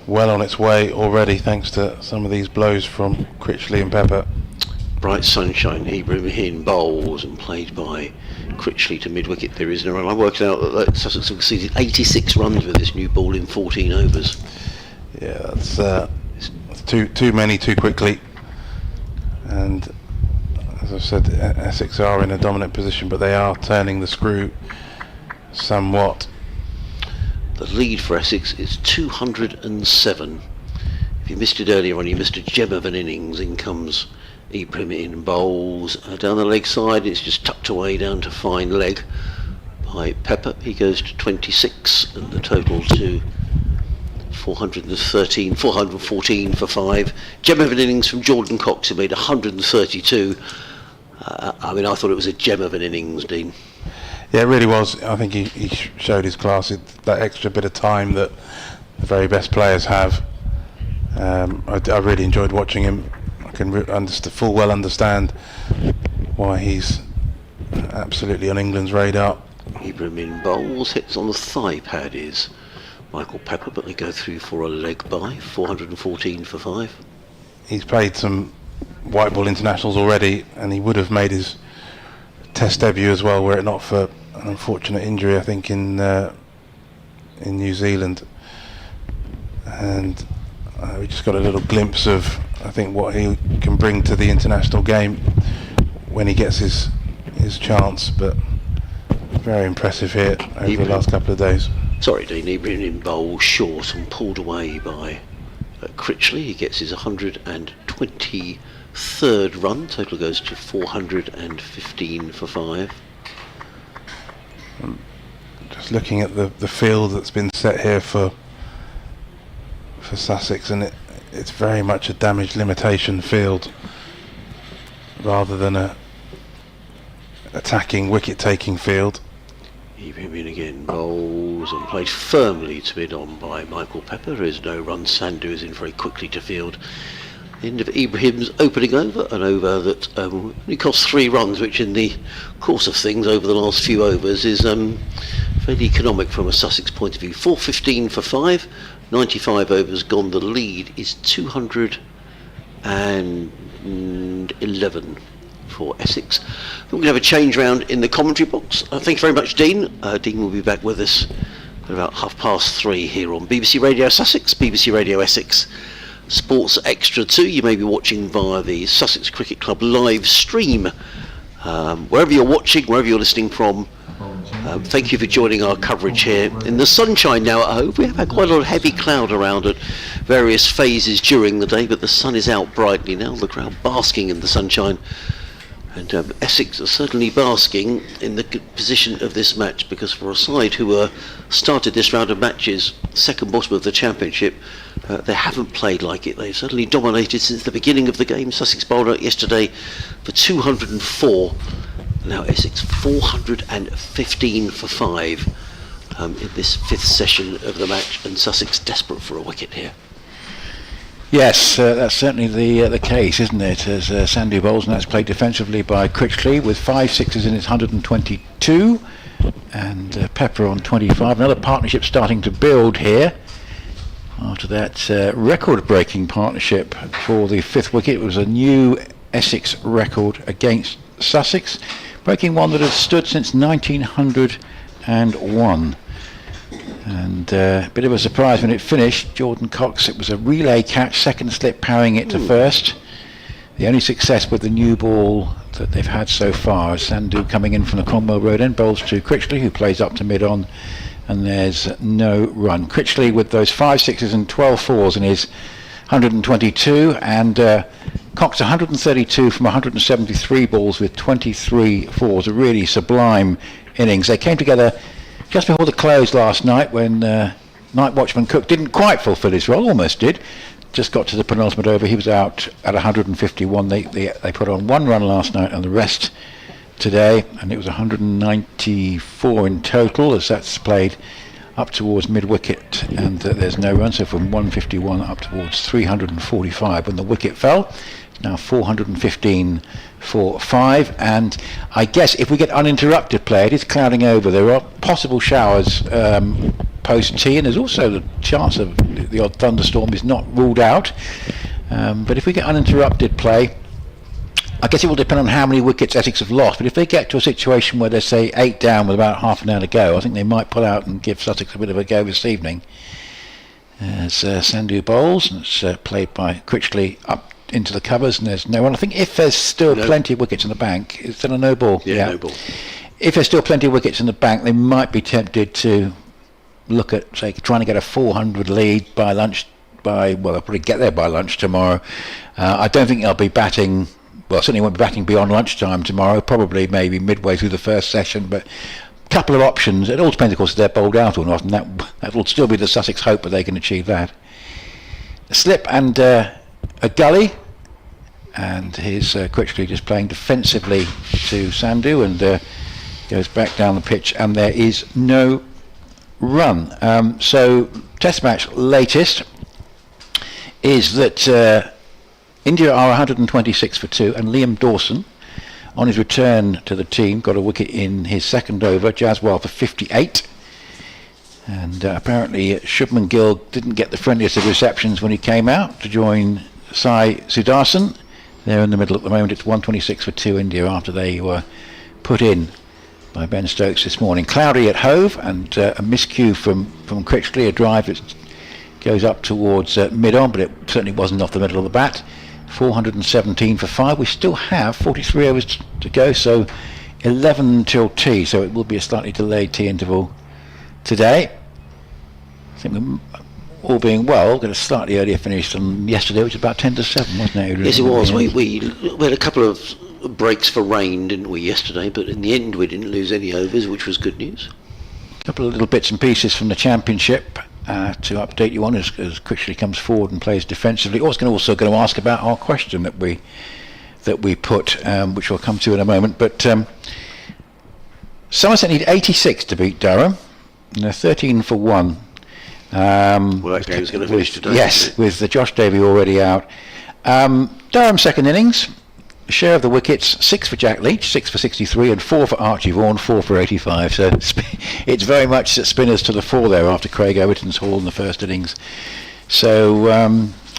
well on its way already thanks to some of these blows from Critchley and Pepper. Bright sunshine, Ibrahim bowls and played by Critchley to mid-wicket. There is no run. I worked out that Sussex have conceded 86 runs with this new ball in 14 overs. Yeah, that's too many too quickly. And as I've said, Essex are in a dominant position, but they are turning the screw somewhat. The lead for Essex is 207. If you missed it earlier on, you missed a gem of an innings. In comes Ibrahim in bowls down the leg side. It's just tucked away down to fine leg by Pepper. He goes to 26, and the total to 414 for 5. Gem of an innings from Jordan Cox, who made 132. I thought it was a gem of an innings, Dean. Yeah, it really was. I think he showed his class, that extra bit of time that the very best players have. I really enjoyed watching him. I can full well understand why he's absolutely on England's radar. Ibrahim in bowls, hits on the thigh pad is Michael Pepper, but they go through for a leg by, 414 for 5. He's played some white ball internationals already, and he would have made his Test debut as well, were it not for an unfortunate injury, I think, in New Zealand. And we just got a little glimpse of, I think, what he can bring to the international game when he gets his chance. But very impressive here over the last couple of days. Sorry, Dean, Ibrahim in bowl short and pulled away by Critchley. He gets his 123rd run. Total goes to 415 for 5. Just looking at the field that's been set here for Sussex, and it's very much a damage limitation field rather than a attacking wicket taking field. Ibrahim in again, bowls balls and played firmly to mid on by Michael Pepper. There is no run. Sandu is in very quickly to field. The end of Ibrahim's opening over, an over that only cost 3 runs, which in the course of things over the last few overs is fairly economic from a Sussex point of view. 4:15 for 5, 95 overs gone. The lead is 211 for Essex. We're going to have a change round in the commentary box. Thank you very much, Dean. Dean will be back with us at about 3:30 here on BBC Radio Sussex, BBC Radio Essex, Sports Extra 2. You may be watching via the Sussex Cricket Club live stream. Wherever you're watching, wherever you're listening from, thank you for joining our coverage here in the sunshine now at Hove. We have had quite a lot of heavy cloud around at various phases during the day, but the sun is out brightly now, the crowd basking in the sunshine. And Essex are certainly basking in the good position of this match, because for a side who started this round of matches second bottom of the Championship, they haven't played like it. They've certainly dominated since the beginning of the game. Sussex bowled out yesterday for 204. Now Essex 415 for 5 in this 5th session of the match, and Sussex desperate for a wicket here. Yes, that's certainly the case, isn't it? As Sandu bowls, and that's played defensively by Critchley with 5 sixes in his 122, and Pepper on 25. Another partnership starting to build here. After that record-breaking partnership for the 5th wicket, it was a new Essex record against Sussex, breaking one that had stood since 1901. And a bit of a surprise when it finished. Jordan Cox, it was a relay catch, second slip powering it to first. The only success with the new ball that they've had so far. Sandu coming in from the Cromwell Road end, bowls to Critchley, who plays up to mid on, and there's no run. Critchley with those 5 sixes and 12 fours in his 122, and Cox 132 from 173 balls with 23 fours. A really sublime innings. They came together just before the close last night, when night watchman Cook didn't quite fulfil his role, almost did. Just got to the penultimate over. He was out at 151. They put on 1 run last night and the rest today, and it was 194 in total, as that's played up towards mid-wicket, and there's no run. So from 151 up towards 345 when the wicket fell. Now 415 for 5, and I guess if we get uninterrupted play, it is clouding over. There are possible showers post tea, and there's also the chance of the odd thunderstorm is not ruled out. But if we get uninterrupted play, I guess it will depend on how many wickets Essex have lost. But if they get to a situation where they're, say, 8 down with about half an hour to go, I think they might pull out and give Sussex a bit of a go this evening. As Sandu bowls, and it's played by Critchley up into the covers, and there's no one. I think if there's still plenty of wickets in the bank, is there a no ball? Yeah, no ball. If there's still plenty of wickets in the bank, they might be tempted to look at, say, trying to get a 400 lead by lunch. They'll probably get there by lunch tomorrow. I don't think they'll be batting. Well, certainly won't be batting beyond lunchtime tomorrow. Probably maybe midway through the first session, but a couple of options. It all depends, of course, if they're bowled out or not, and that will still be the Sussex hope that they can achieve that. A slip and a gully, and here's Critchley just playing defensively to Sandu, and goes back down the pitch, and there is no run. So Test match latest is that India are 126 for 2, and Liam Dawson, on his return to the team, got a wicket in his second over. Jaswal for 58. And apparently Shubman Gill didn't get the friendliest of receptions when he came out to join Sai Sudarsan. They're in the middle at the moment. It's 126 for 2 India after they were put in by Ben Stokes this morning. Cloudy at Hove, and a miscue from Critchley, a drive that goes up towards mid-on, but it certainly wasn't off the middle of the bat. 417 for 5. We still have 43 overs to go, so 11 till tea, so it will be a slightly delayed tea interval today. I think we're, all being well, got a slightly earlier finish than yesterday, which was about 10 to 7, wasn't it? Yes, it was. We had a couple of breaks for rain, didn't we, yesterday, but in the end we didn't lose any overs, which was good news. A couple of little bits and pieces from the Championship to update you on as Critchley comes forward and plays defensively. Also going to ask about our question that we put, which we'll come to in a moment. But Somerset need 86 to beat Durham. And they're 13 for 1. Well, that game's going to finish today. Yes, with the Josh Davey already out. Durham second innings. Share of the wickets, 6 for Jack Leach, 6 for 63, and 4 for Archie Vaughan, 4 for 85. So it's very much spinners to the fore there after Craig Overton's haul in the first innings. So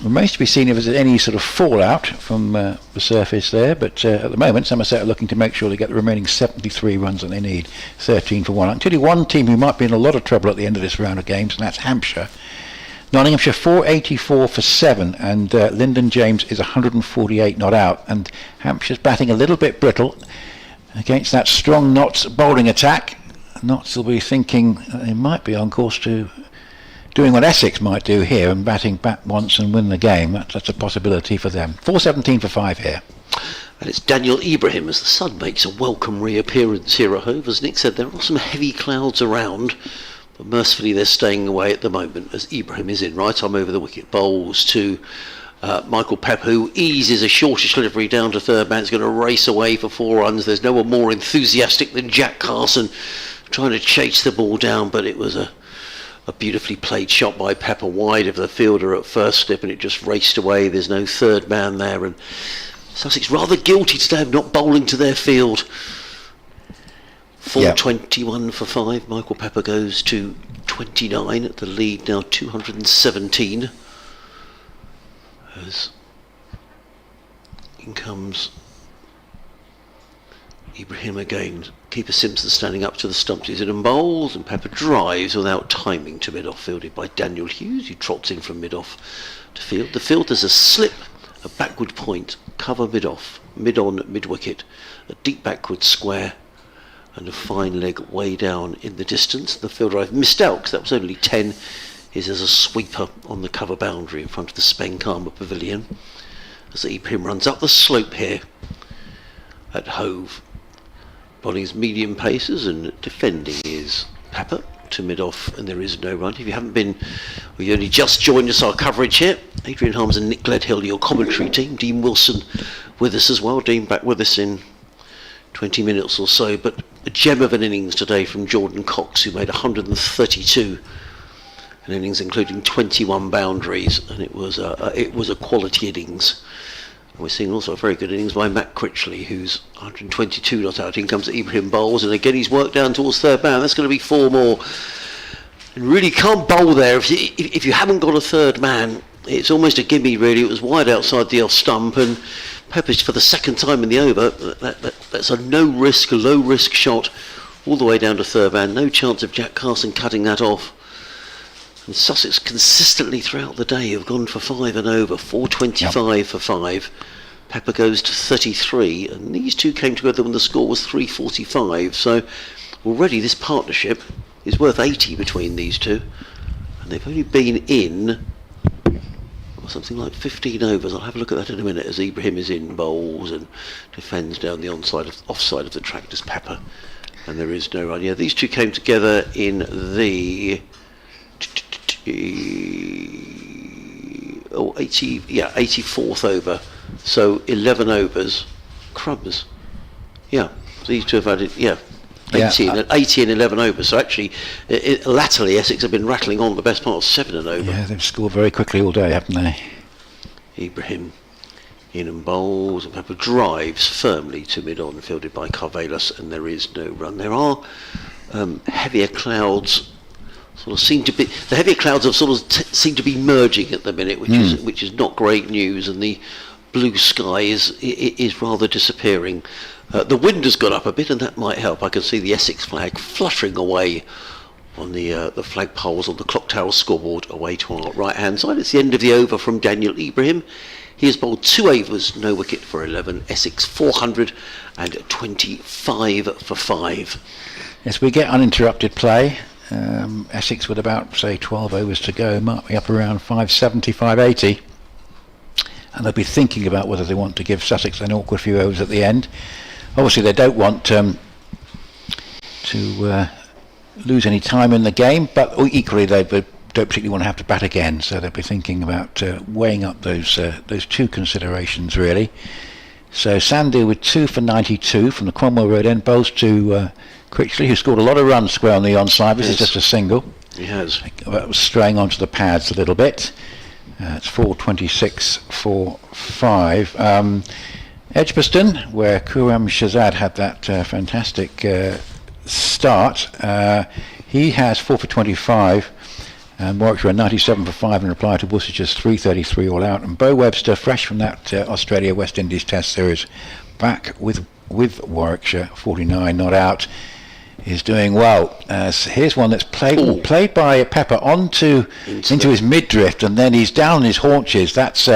remains to be seen if there's any sort of fallout from the surface there, but at the moment Somerset are looking to make sure they get the remaining 73 runs that they need, 13 for 1. I can tell you one team who might be in a lot of trouble at the end of this round of games, and that's Hampshire. Nottinghamshire 484 for 7, and Lyndon James is 148 not out, and Hampshire's batting a little bit brittle against that strong Notts bowling attack. Notts will be thinking they might be on course to doing what Essex might do here and bat once and win the game. That's a possibility for them. 417 for 5 here. And it's Daniel Ibrahim as the sun makes a welcome reappearance here at Hove. As Nick said, there are some heavy clouds around, but mercifully they're staying away at the moment as Ibrahim is in. Right arm over the wicket, bowls to Michael Pepper, who eases a shortish delivery down to third man. It's going to race away for 4 runs. There's no one more enthusiastic than Jack Carson trying to chase the ball down, but it was a beautifully played shot by Pepper wide of the fielder at first slip, and it just raced away. There's no third man there, and Sussex rather guilty today of not bowling to their field. 421 for 5. Michael Pepper goes to 29 at the lead now, 217. As in comes Ibrahim again. Keeper Simpson standing up to the stumps. He's in and bowls, and Pepper drives without timing to mid-off, fielded by Daniel Hughes, who trots in from mid-off to field. The field, there's a slip, a backward point, cover mid-off, mid-on, mid-wicket, a deep backward square, and a fine leg way down in the distance. The fielder I've missed out because that was only 10. Is as a sweeper on the cover boundary in front of the Spenkarma Pavilion. As Ibrahim runs up the slope here at Hove. Bowling his medium paces and defending is Pepper to mid-off, and there is no run. If you haven't been, or you only just joined us, our coverage here, Adrian Harms and Nick Gledhill, your commentary team. Dean Wilson with us as well. Dean back with us in 20 minutes or so, but a gem of an innings today from Jordan Cox, who made 132, an innings including 21 boundaries, and it was a quality innings. And we're seeing also a very good innings by Matt Critchley, who's 122 not out. In comes Ibrahim bowls, and again he's worked down towards third man. That's going to be 4 more. And really can't bowl there if you haven't got a third man. It's almost a gimme really. It was wide outside the off stump, and Pepper's for the second time in the over. That's a no risk, low risk shot all the way down to third man. No chance of Jack Carson cutting that off. And Sussex consistently throughout the day have gone for 5 and over. 425 for 5. Pepper goes to 33, and these two came together when the score was 345. So already this partnership is worth 80 between these two, and they've only been in something like 15 overs. I'll have a look at that in a minute as Ibrahim is in bowls and defends down the offside of the track as Pepper, and there is no run. Yeah, these two came together in the 84th over, so 11 overs. Crumbs. Yeah, these two have added 80 and 11 overs. So actually, latterly Essex have been rattling on the best part of 7 and over. Yeah, they've scored very quickly all day, haven't they? Ibrahim in and bowls, and Pepper drives firmly to mid-on, fielded by Carvelis, and there is no run. There are heavier clouds. Sort of seem to be the heavier clouds have sort of seem to be merging at the minute, which is not great news, and the blue sky is rather disappearing. The wind has got up a bit, and that might help. I can see the Essex flag fluttering away on the flag poles on the clock tower scoreboard away to our right hand side. It's the end of the over from Daniel Ibrahim. He has bowled 2 overs, no wicket for 11. Essex 425 for 5. Yes, we get uninterrupted play. Essex with about, say, 12 overs to go might be up around 570, 580, and they'll be thinking about whether they want to give Sussex an awkward few overs at the end. Obviously they don't want to lose any time in the game, but equally they don't particularly want to have to bat again, so they'll be thinking about weighing up those two considerations really. So Sandu with 2 for 92 from the Cromwell Road end, bowls to Critchley, who scored a lot of runs square on the onside. This is just a single. He has. That was straying onto the pads a little bit. It's 4.26 for 5. Edgbaston, where Khurram Shahzad had that fantastic start, he has 4 for 25. And Warwickshire a 97 for 5 in reply to Worcester's 333 all out. And Bo Webster, fresh from that Australia-West Indies Test Series, back with Warwickshire, 49 not out, is doing well. Here's one that's played by Pepper into his mid-drift, and then he's down on his haunches. That's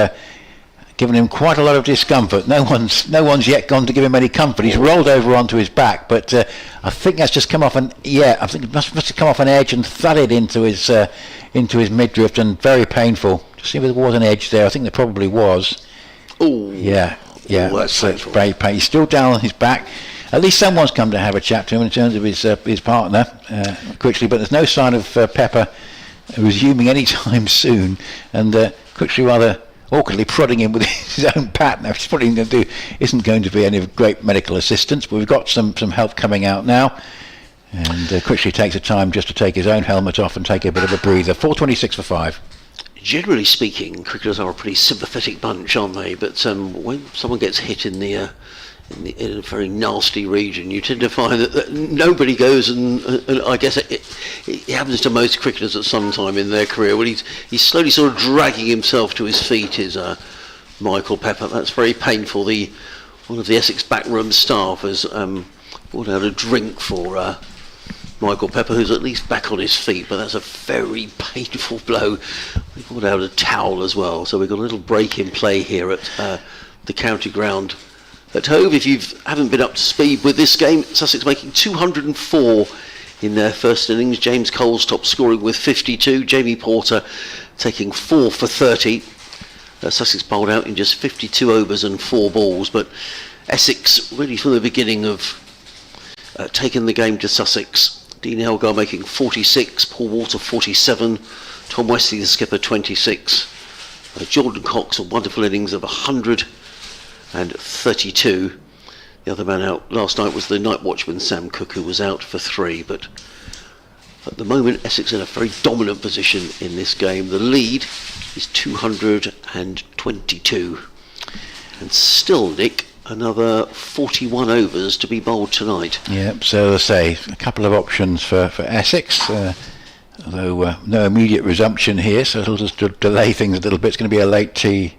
given him quite a lot of discomfort. No one's yet gone to give him any comfort. He's rolled over onto his back, but I think that's just come off I think it must have come off an edge and thudded into his mid-drift, and very painful. To see if there was an edge there. I think there probably was. Oh, yeah. That's very painful. He's still down on his back. At least someone's come to have a chat to him in terms of his partner, Critchley, but there's no sign of Pepper resuming any time soon, and Critchley rather awkwardly prodding him with his own pat. Now, what he's going to do isn't going to be any great medical assistance, but we've got some help coming out now, and Critchley takes the time just to take his own helmet off and take a bit of a breather. 4.26 for 5. Generally speaking, cricketers are a pretty sympathetic bunch, aren't they? But when someone gets hit in a very nasty region, you tend to find that nobody goes, and I guess it happens to most cricketers at some time in their career. When he's slowly sort of dragging himself to his feet is Michael Pepper. That's very painful. One of the Essex backroom staff has brought out a drink for Michael Pepper, who's at least back on his feet, but that's a very painful blow. We brought out a towel as well, so we've got a little break in play here at the county ground at Hove. If you haven't been up to speed with this game, Sussex making 204 in their first innings. James Cole's top scoring with 52. Jamie Porter taking 4 for 30. Sussex bowled out in just 52 overs and 4 balls, but Essex really from the beginning of taking the game to Sussex. Dean Elgar making 46, Paul Walter 47, Tom Wesley the skipper 26. Jordan Cox a wonderful innings of 132. The other man out last night was the night watchman Sam Cook, who was out for 3, but at the moment Essex in a very dominant position in this game. The lead is 222, and still, Nick, another 41 overs to be bowled tonight. Yep, so as I say, a couple of options for Essex, although no immediate resumption here, so it'll just delay things a little bit. It's going to be a late tea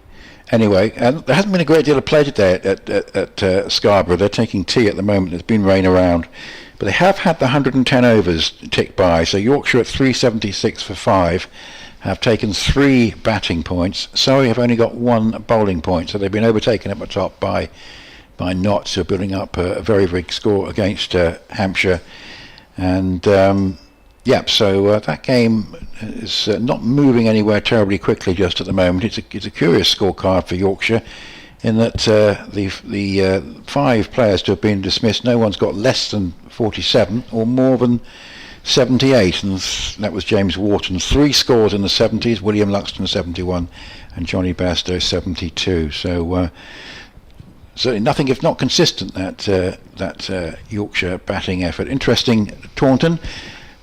anyway. And there hasn't been a great deal of play today at Scarborough. They're taking tea at the moment. There's been rain around, but they have had the 110 overs tick by. So Yorkshire at 376 for 5 have taken 3 batting points. Surrey have only got 1 bowling point, so they've been overtaken at the top by Notts, who are building up a very big score against Hampshire. And so that game is not moving anywhere terribly quickly just at the moment. It's a curious scorecard for Yorkshire, in that the 5 players to have been dismissed, no one's got less than 47 or more than 78, and that was James Wharton. 3 scores in the 70s, William Luxton 71 and Johnny Bairstow 72. So certainly nothing if not consistent, that Yorkshire batting effort. Interesting, Taunton.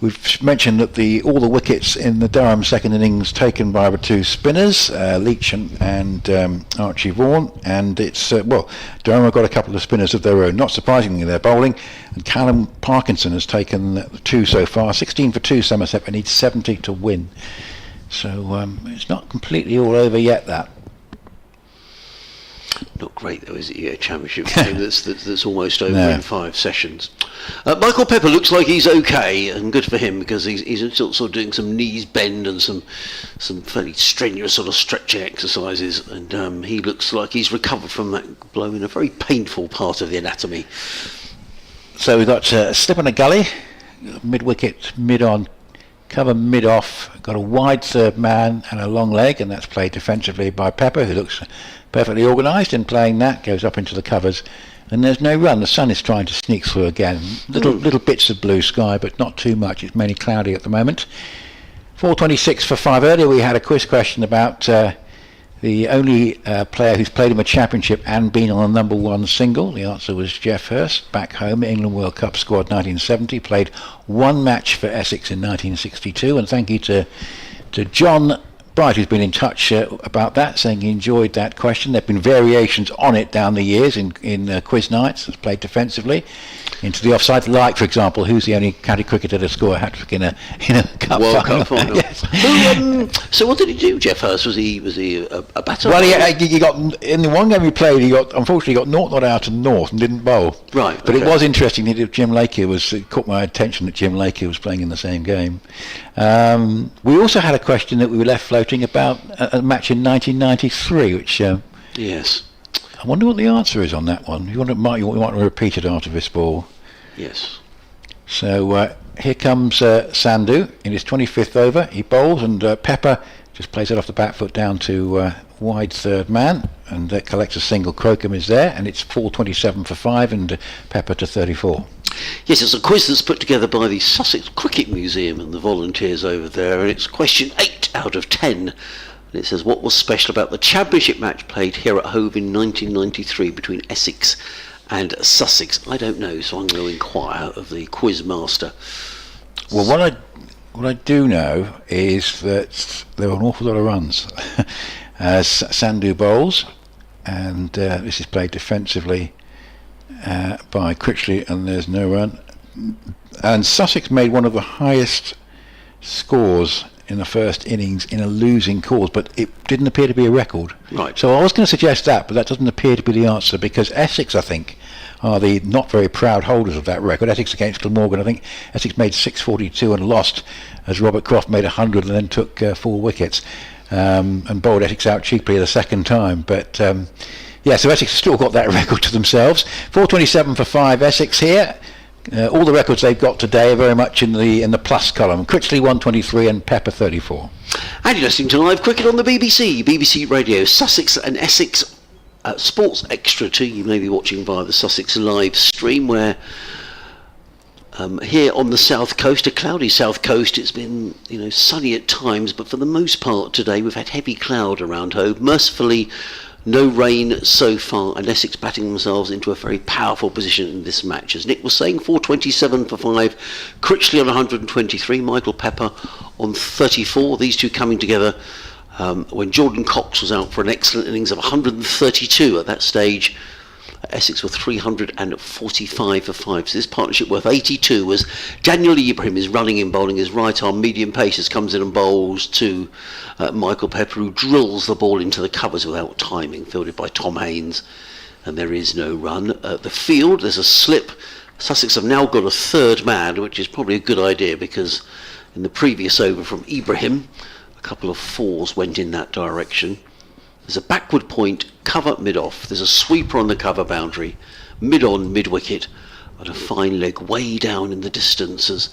We've mentioned that all the wickets in the Durham second innings taken by the 2 spinners, Leach and Archie Vaughan, and it's Durham have got a couple of spinners of their own. Not surprisingly, they're bowling, and Callum Parkinson has taken 2 so far. 16 for 2 Somerset, but needs 70 to win. So it's not completely all over yet, that. Not great though, is it? A championship game that's almost over in 5 sessions. Michael Pepper looks like he's okay, and good for him, because he's sort of doing some knees bend and some fairly strenuous sort of stretching exercises, and he looks like he's recovered from that blow in a very painful part of the anatomy. So we've got a slip on a gully, mid-wicket, mid-on, cover mid-off, got a wide third man and a long leg, and that's played defensively by Pepper, who looks perfectly organised in playing that, goes up into the covers, and there's no run. The sun is trying to sneak through again. Little bits of blue sky, but not too much. It's mainly cloudy at the moment. 4.26 for 5. Earlier we had a quiz question about the only player who's played in a championship and been on a number one single? The answer was Jeff Hurst, back home, England World Cup squad 1970, played one match for Essex in 1962, and thank you to John Bright, who's been in touch about that, saying he enjoyed that question. There have been variations on it down the years in quiz nights. It's played defensively into the offside. Like, for example, who's the only county cricketer to score a hat-trick in a cup World final? Cup final. Yes. So what did he do, Jeff Hurst? Was he a batter? Well, he got in the one game he played. Unfortunately got naught not out and north and didn't bowl. Right. But it was interesting that Jim Lakey it caught my attention that Jim Lakey was playing in the same game. We also had a question that we were left floating about a match in 1993, which yes. I wonder what the answer is on that one. You might want to repeat it after this ball. Yes. So here comes Sandhu in his 25th over. He bowls, and Pepper just plays it off the back foot down to wide third man, and collects a single. Crocombe is there, and it's 427 for 5, and Pepper to 34. Yes, it's a quiz that's put together by the Sussex Cricket Museum and the volunteers over there, and it's question 8 out of 10. And it says, what was special about the championship match played here at Hove in 1993 between Essex and Sussex? I don't know, so I'm going to inquire of the quiz master. Well, what I do know is that there were an awful lot of runs as Sandhu bowls, and this is played defensively by Critchley, and there's no run. And Sussex made one of the highest scores in the first innings in a losing cause, but it didn't appear to be a record. Right. So I was going to suggest that, but that doesn't appear to be the answer, because Essex, I think, are the not very proud holders of that record. Essex against Glamorgan, I think Essex made 642 and lost, as Robert Croft made 100 and then took 4 wickets, and bowled Essex out cheaply the second time. But yeah, so Essex has still got that record to themselves. 427 for 5 Essex here. All the records they've got today are very much in the plus column. Critchley 123 and Pepper 34. And you're listening to Live Cricket on the BBC Radio, Sussex and Essex Sports Extra 2. You may be watching via the Sussex live stream, where here on the south coast, a cloudy south coast, it's been sunny at times, but for the most part today we've had heavy cloud around Hove. Mercifully, no rain so far, and Essex batting themselves into a very powerful position in this match. As Nick was saying, 427 for 5, Critchley on 123, Michael Pepper on 34. These two coming together when Jordan Cox was out for an excellent innings of 132 at that stage. Essex were 345 for 5, so this partnership worth 82 as Daniel Ibrahim is running in bowling. His right arm medium pacers comes in and bowls to Michael Pepper, who drills the ball into the covers without timing, fielded by Tom Haynes, and there is no run. At the field, there's a slip. Sussex have now got a third man, which is probably a good idea, because in the previous over from Ibrahim, a couple of 4s went in that direction. There's a backward point, cover mid-off. There's a sweeper on the cover boundary, mid-on, mid-wicket, and a fine leg way down in the distance as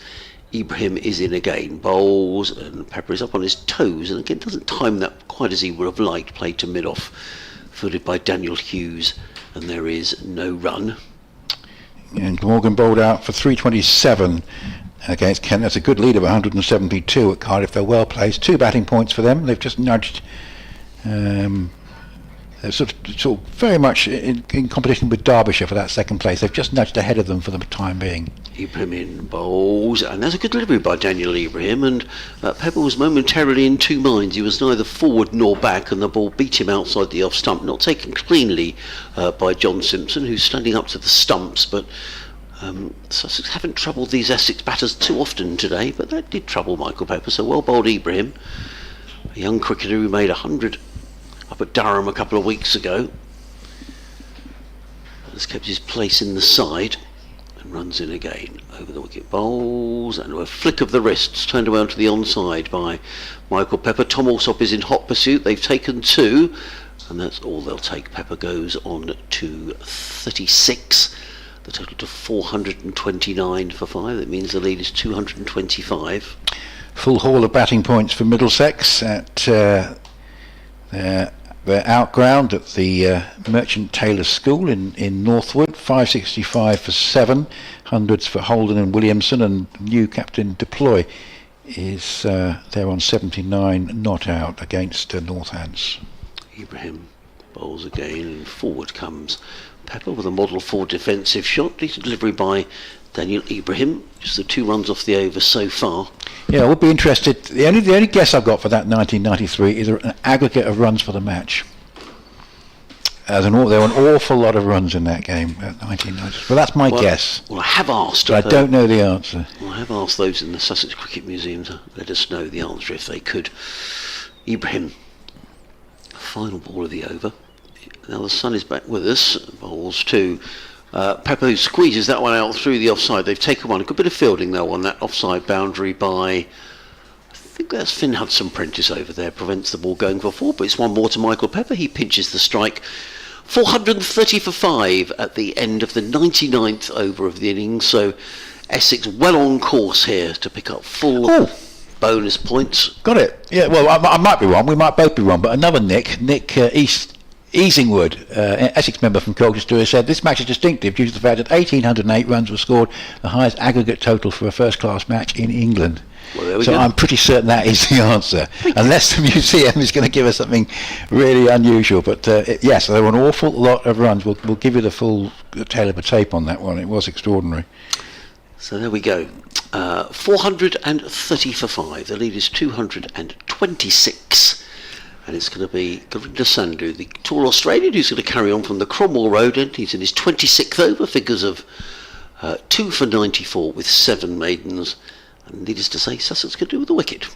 Ibrahim is in again. Bowls, and Pepper is up on his toes, and again doesn't time that quite as he would have liked. Played to mid-off, fielded by Daniel Hughes, and there is no run. And Morgan bowled out for 327 against Kent. That's a good lead of 172 at Cardiff. They're well placed. 2 batting points for them. They've just nudged. They're sort of very much in competition with Derbyshire for that second place. They've just nudged ahead of them for the time being. Ibrahim in bowls, and there's a good delivery by Daniel Ibrahim, and Pepper was momentarily in two minds. He was neither forward nor back, and the ball beat him outside the off stump, not taken cleanly by John Simpson, who's standing up to the stumps, but Sussex haven't troubled these Essex batters too often today, but that did trouble Michael Pepper, so well bowled Ibrahim, a young cricketer who made 100 up at Durham a couple of weeks ago. Has kept his place in the side and runs in again over the wicket. Bowls, and a flick of the wrists turned around to the onside by Michael Pepper. Tom Alsop is in hot pursuit. They've taken 2, and that's all they'll take. Pepper goes on to 36. The total to 429 for 5. That means the lead is 225. Full haul of batting points for Middlesex at their outground at the Merchant Taylor School in Northwood. 565 for 7, hundreds for Holden and Williamson, and new captain Deploy is there on 79 not out against Northants. Ibrahim bowls again, and forward comes Pepper with a model for defensive shot. Decent delivery by Daniel Ibrahim. Just the 2 runs off the over so far. Yeah, I would be interested. The only guess I've got for that 1993 is an aggregate of runs for the match. There were an awful lot of runs in that game at 1993. Well, that's my guess. Well, I have asked. But I don't know the answer. Well, I have asked those in the Sussex Cricket Museum to let us know the answer if they could. Ibrahim, final ball of the over. Now the sun is back with us. Bowls to Pepper, who squeezes that one out through the offside. They've taken one. A good bit of fielding though on that offside boundary by, I think that's Finn Hudson-Prentice over there. Prevents the ball going for 4, but it's one more to Michael Pepper. He pinches the strike. 430 for 5 at the end of the 99th over of the innings. So Essex well on course here to pick up full bonus points. Got it. Yeah, well, I might be wrong. We might both be wrong. But another Nick Easingwood, Essex member from Colchester, has said this match is distinctive due to the fact that 1,808 runs were scored, the highest aggregate total for a first-class match in England. Well, there we so go. I'm pretty certain that is the answer, unless the museum is going to give us something really unusual. But yes, there were an awful lot of runs. We'll give you the full tale of the tape on that one. It was extraordinary. So there we go. 430 for 5. The lead is 226. And it's going to be Gurinder Sandhu, the tall Australian, who's going to carry on from the Cromwell Road end. He's in his 26th over, figures of 2 for 94 with 7 maidens. And needless to say, Sussex could do with a wicket.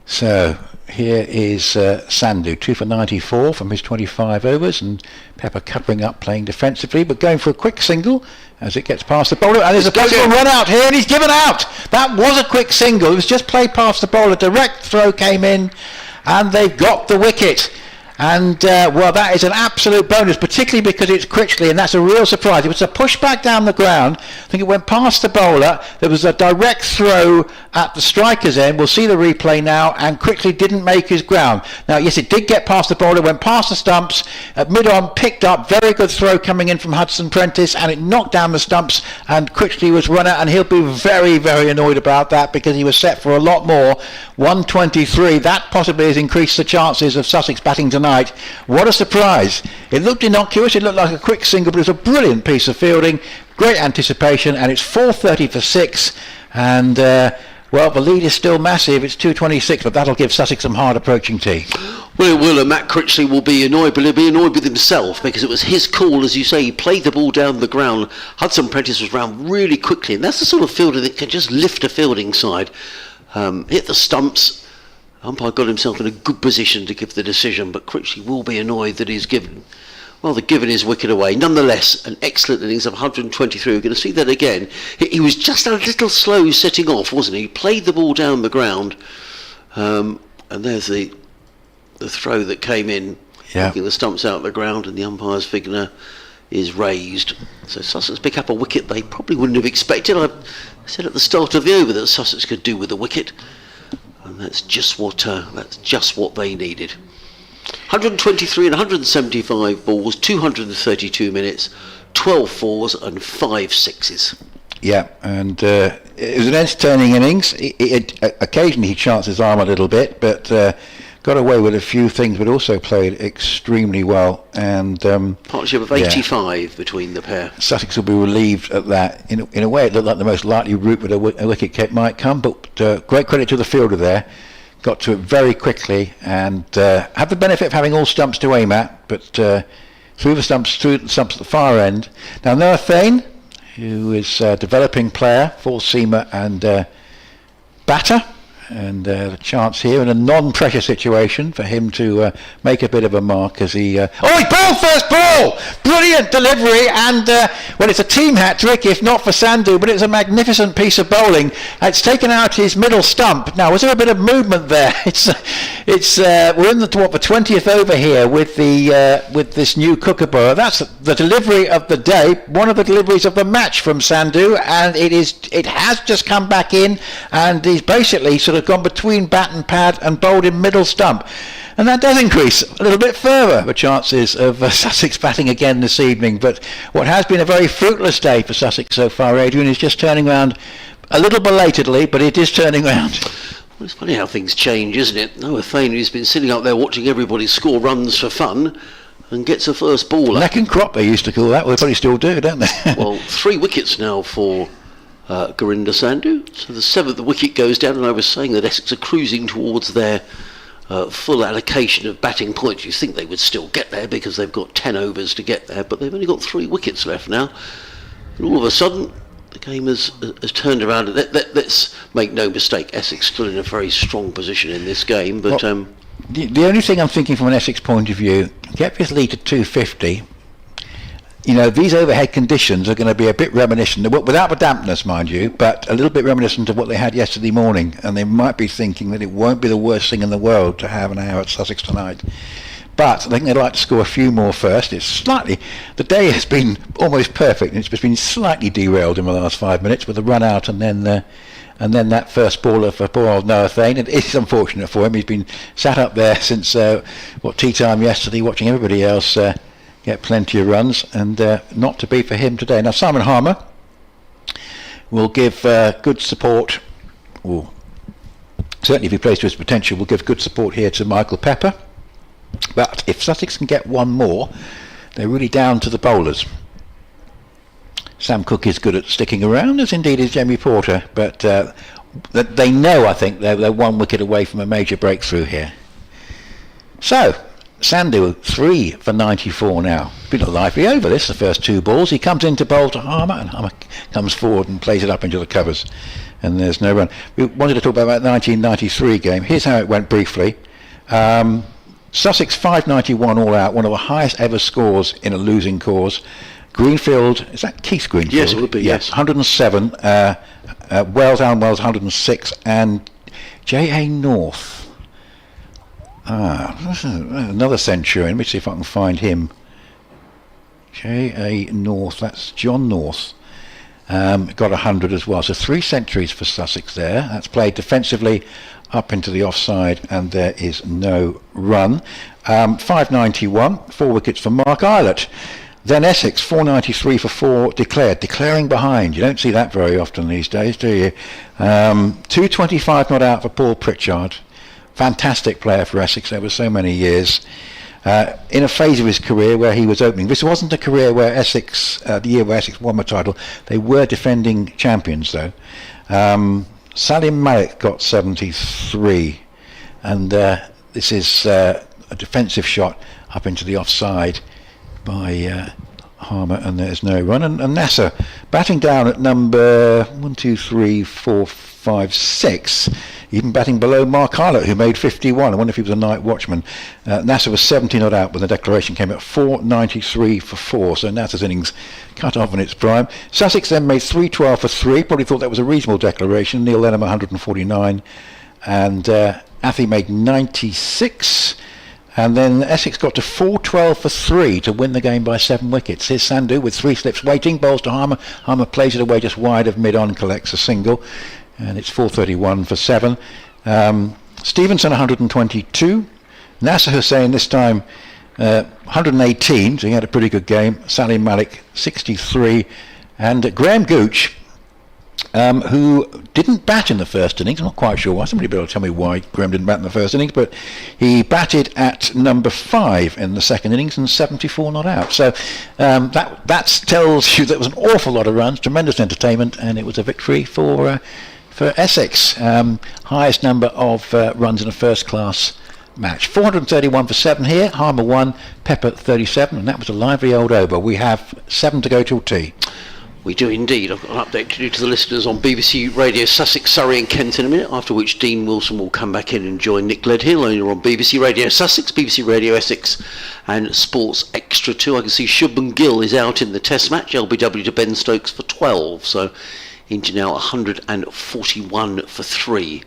So here is Sandhu, 2 for 94 from his 25 overs, and Pepper covering up, playing defensively, but going for a quick single as it gets past the bowler. And there's a possible run out here, and he's given out. That was a quick single. It was just played past the bowler. Direct throw came in, and they've got the wicket. And well, that is an absolute bonus, particularly because it's Critchley, and that's a real surprise. It was a push back down the ground. I think it went past the bowler. There was a direct throw at the striker's end. We'll see the replay now, and Critchley didn't make his ground. Now, yes, it did get past the bowler, went past the stumps, at mid-on, picked up, very good throw coming in from Hudson-Prentice, and it knocked down the stumps, and Critchley was run out, and he'll be very, very annoyed about that because he was set for a lot more. 123, that possibly has increased the chances of Sussex batting tonight. What a surprise. It looked innocuous, it looked like a quick single, but it was a brilliant piece of fielding, great anticipation, and it's 430 for 6, and well, the lead is still massive. It's 226, but that'll give Sussex some hard approaching tea. Well, it will, and Matt Critchley will be annoyed, but he'll be annoyed with himself because it was his call, as you say. He played the ball down the ground. Hudson-Prentice was round really quickly, and that's the sort of fielder that can just lift a fielding side. Hit the stumps. Umpire got himself in a good position to give the decision, but Critchley will be annoyed that he's given his wicket away. Nonetheless, an excellent innings of 123. We're going to see that again. He was just a little slow setting off, wasn't he? He played the ball down the ground, and there's the throw that came in, knocking the stumps out of the ground, and the umpire's finger is raised. So Sussex pick up a wicket they probably wouldn't have expected. I said at the start of the over that Sussex could do with a wicket. And that's just what they needed. 123 and 175 balls, 232 minutes, 12 fours and 5 sixes. Yeah, and it was an entertaining innings. Occasionally he chanced his arm a little bit, but got away with a few things, but also played extremely well. And partnership of 85 between the pair. Sussex will be relieved at that. In a way, it looked like the most likely route where a wicket kick might come, but great credit to the fielder there. Got to it very quickly and had the benefit of having all stumps to aim at, but through the stumps at the far end. Now Noah Thane, who is a developing player, four-seamer and batter, and the chance here in a non-pressure situation for him to make a bit of a mark as he he bowled first ball, brilliant delivery, and well, it's a team hat-trick if not for Sandhu, but it's a magnificent piece of bowling. It's taken out his middle stump. Now, was there a bit of movement there? It's we're in the 20th over here with this new Kookaburra. That's the delivery of the day, one of the deliveries of the match from Sandhu, and it has just come back in, and he's basically sort of gone between bat and pad and bowled in middle stump, and that does increase a little bit further the chances of Sussex batting again this evening. But what has been a very fruitless day for Sussex so far, Adrian, is just turning around a little belatedly, but it is turning round. Well, it's funny how things change, isn't it? Noah Fain, who's been sitting up there watching everybody score runs for fun, and gets a first ball. Neck and crop, they used to call that. Well, they probably still do, don't they? Well, 3 wickets now for Gurinder Sandhu. So the 7th wicket goes down, and I was saying that Essex are cruising towards their full allocation of batting points. You think they would still get there because they've got 10 overs to get there, but they've only got 3 wickets left now. And all of a sudden, the game has turned around. Let's make no mistake, Essex still in a very strong position in this game, but... Well, the only thing I'm thinking from an Essex point of view, get this lead to 250. You know, these overhead conditions are going to be a bit reminiscent, without the dampness, mind you, but a little bit reminiscent of what they had yesterday morning, and they might be thinking that it won't be the worst thing in the world to have an hour at Sussex tonight. But I think they'd like to score a few more first. The day has been almost perfect, and it's just been slightly derailed in the last 5 minutes with a run out and then that first baller for poor old Noah Fain. It is unfortunate for him. He's been sat up there since tea time yesterday, watching everybody else get plenty of runs, and not to be for him today. Now Simon Harmer will give good support, or certainly if he plays to his potential, will give good support here to Michael Pepper. But if Sussex can get one more, they're really down to the bowlers. Sam Cook is good at sticking around, as indeed is Jamie Porter, but they know, I think, they're 1 wicket away from a major breakthrough here. So, Sandhu 3 for 94 now. Been a lively over this, the first 2 balls. He comes in to bowl to Harmer, and Harmer comes forward and plays it up into the covers, and there's no run. We wanted to talk about that 1993 game. Here's how it went briefly. Sussex 591 all out, one of the highest ever scores in a losing cause. Greenfield, is that Keith Greenfield? Yes, it would be, yes. 107, Alan Wells 106, and J.A. North. Another centurion. Let me see if I can find him. J.A. North, that's John North. Got 100 as well. So 3 centuries for Sussex there. That's played defensively up into the offside, and there is no run. 591, 4 wickets for Mark Eilert. Then Essex 493 for 4 declaring behind. You don't see that very often these days, do you? 225 not out for Paul Pritchard. Fantastic player for Essex over so many years. In a phase of his career where he was opening. This wasn't a career where Essex, the year where Essex won the title. They were defending champions though. Salim Malik got 673, and this is a defensive shot up into the offside by Harmer, and there's no run. And Nasser batting down at number 1, 2, 3, 4, 5, 6, even batting below Mark Eilert, who made 51. I wonder if he was a night watchman. Nasser was 70 not out when the declaration came at 493 for 4, so Nasser's innings cut off in its prime. Sussex then made 312 for 3, probably thought that was a reasonable declaration. Neil Lenham 149, and Athey made 96. And then Essex got to 412 for 3 to win the game by 7 wickets. Here's Sandhu with 3 slips waiting, bowls to Harmer. Harmer plays it away just wide of mid-on, collects a single, and it's 431 for 7. Stevenson 122. Nasser Hussain this time 118, so he had a pretty good game. Salim Malik 63, and Graham Gooch, who didn't bat in the first innings. I'm not quite sure why. Somebody better tell me why Graham didn't bat in the first innings, but he batted at number 5 in the second innings and 74 not out. So that tells you there was an awful lot of runs, tremendous entertainment, and it was a victory for Essex. Highest number of runs in a first-class match. 431 for 7 here. Harmer 1, Pepper 37, and that was a lively old over. We have 7 to go till tea. We do indeed. I've got an update to do to the listeners on BBC Radio Sussex, Surrey and Kent in a minute, after which Dean Wilson will come back in and join Nick Ledhill, and you're on BBC Radio Sussex, BBC Radio Essex and Sports Extra 2. I can see Shubman Gill is out in the Test match, LBW to Ben Stokes for 12, so India now 141 for 3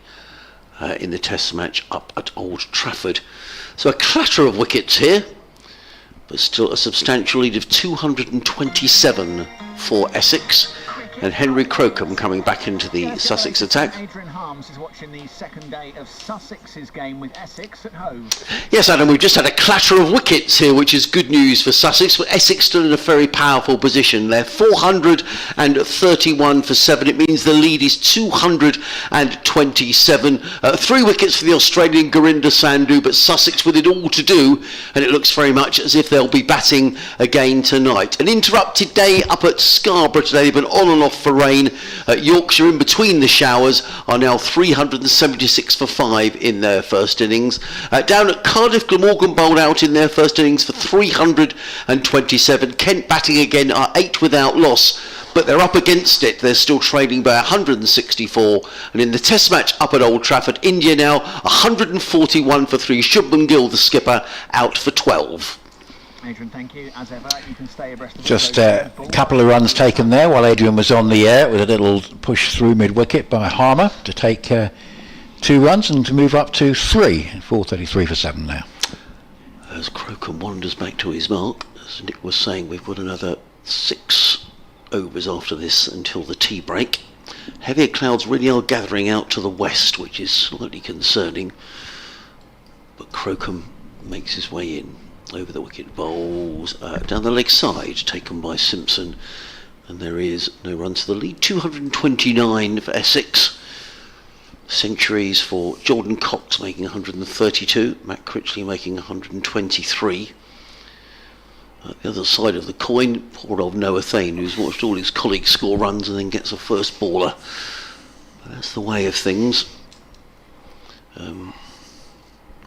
in the Test match up at Old Trafford. So a clatter of wickets here, but still a substantial lead of 227 for Essex. and Henry Crocombe coming back into the Sussex attack. Adrian Harms is watching the second day of Sussex's game with Essex at Hove. Yes, Adam, we've just had a clatter of wickets here, which is good news for Sussex, but Essex still in a very powerful position. They're 431 for 7. It means the lead is 227. 3 wickets for the Australian Gurinder Sandhu, but Sussex with it all to do, and it looks very much as if they'll be batting again tonight. An interrupted day up at Scarborough today. They've been on and off for rain. Yorkshire, in between the showers, are now 376 for 5 in their first innings. Down at Cardiff, Glamorgan bowled out in their first innings for 327. Kent batting again are 8 without loss, but they're up against it. They're still trailing by 164. And in the test match up at Old Trafford, India now 141 for 3. Shubman Gill, the skipper, out for 12. Adrian, thank you. As ever, you can stay abreast of Just a couple of runs taken there while Adrian was on the air, with a little push through mid-wicket by Harmer to take 2 runs and to move up to 3. 433 for 7 now. As Crocombe wanders back to his mark, as Nick was saying, we've got another 6 overs after this until the tea break. Heavier clouds really are gathering out to the west, which is slightly concerning, but Crocombe makes his way in. Over the wicket, bowls down the leg side, taken by Simpson, and there is no run to the lead. 229 for Essex. Centuries for Jordan Cox, making 132. Matt Critchley making 123. The other side of the coin, poor old Noah Thane, who's watched all his colleagues score runs and then gets a first baller. That's the way of things.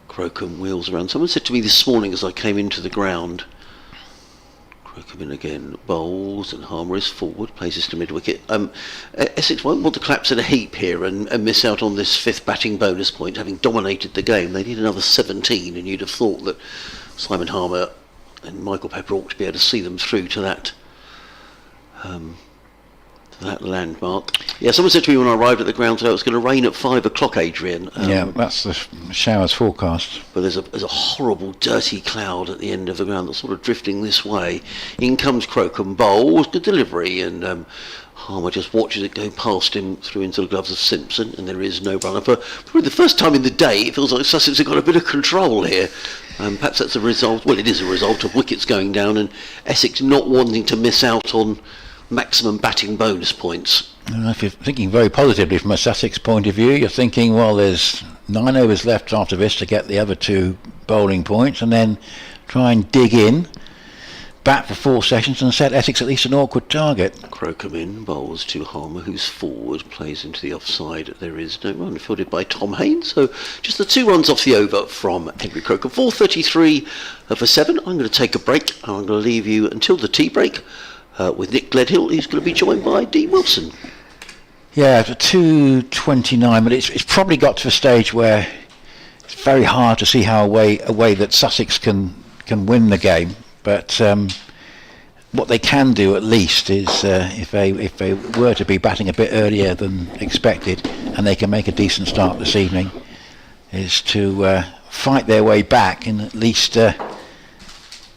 Crocombe wheels around. Someone said to me this morning as I came into the ground, Crocombe in again, bowls, and Harmer is forward, places to mid-wicket. Essex won't want to collapse in a heap here and miss out on this 5th batting bonus point, having dominated the game. They need another 17, and you'd have thought that Simon Harmer and Michael Pepper ought to be able to see them through to that landmark. Yeah, someone said to me when I arrived at the ground today it was going to rain at 5 o'clock, Adrian. Yeah, that's the showers forecast. But there's a horrible dirty cloud at the end of the ground that's sort of drifting this way. In comes Crocombe, bowls, good delivery, and Harmer just watches it go past him through into the gloves of Simpson, and there is no runner. For probably the first time in the day, it feels like Sussex have got a bit of control here. Perhaps that's a result, well, it is a result of wickets going down and Essex not wanting to miss out on maximum batting bonus points. If you're thinking very positively from a Sussex point of view, you're thinking, well, there's 9 overs left after this to get the other 2 bowling points, and then try and dig in, bat for 4 sessions and set Essex at least an awkward target. Crocombe in, bowls to Harmer, who's forward, plays into the offside. There is no run, fielded by Tom Haynes. So just the 2 runs off the over from Henry Crocombe. 433 for 7. I'm going to take a break. I'm going to leave you until the tea break with Nick Gledhill, who's going to be joined by Dean Wilson. Yeah, 229, but it's probably got to a stage where it's very hard to see how a way that Sussex can win the game. But what they can do at least is, if they were to be batting a bit earlier than expected, and they can make a decent start this evening, is to fight their way back and at least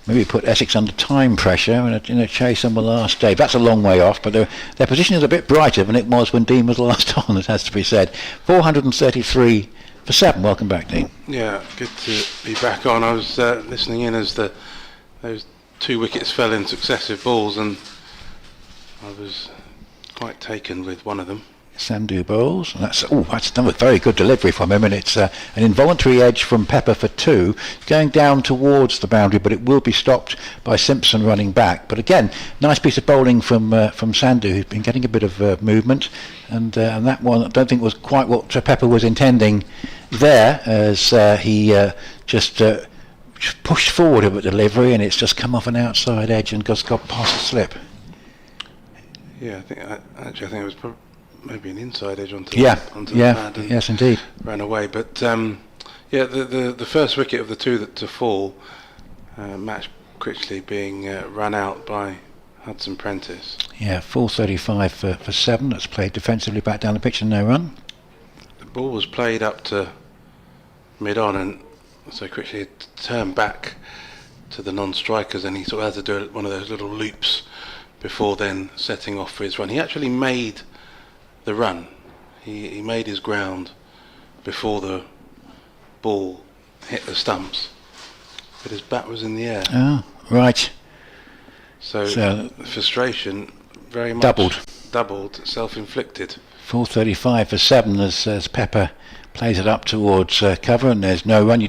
maybe put Essex under time pressure in a chase on the last day. That's a long way off, but their position is a bit brighter than it was when Dean was last on, it has to be said. 433 for 7. Welcome back, Dean. Yeah, good to be back on. I was listening in as those 2 wickets fell in successive balls, and I was quite taken with one of them. Sandhu bowls, and that's another very good delivery from him, and it's an involuntary edge from Pepper for 2, going down towards the boundary, but it will be stopped by Simpson running back. But again, nice piece of bowling from Sandhu, who's been getting a bit of movement, and that one I don't think was quite what Pepper was intending there, as he just pushed forward a delivery, and it's just come off an outside edge and just got past the slip. Yeah, I think it was maybe an inside edge onto the pad, and yes, indeed, ran away. But the first wicket of the 2 to fall, Matt Critchley being run out by Hudson Prentice. Yeah, 435 for 7. That's played defensively back down the pitch and no run. The ball was played up to mid-on, and so Critchley had turned back to the non-strikers, and he sort of had to do one of those little loops before then setting off for his run. He actually made the run. He made his ground before the ball hit the stumps, but his bat was in the air. Oh, right. So the frustration very much doubled, self-inflicted. 4:35 for 7 as Pepper plays it up towards cover, and there's no run.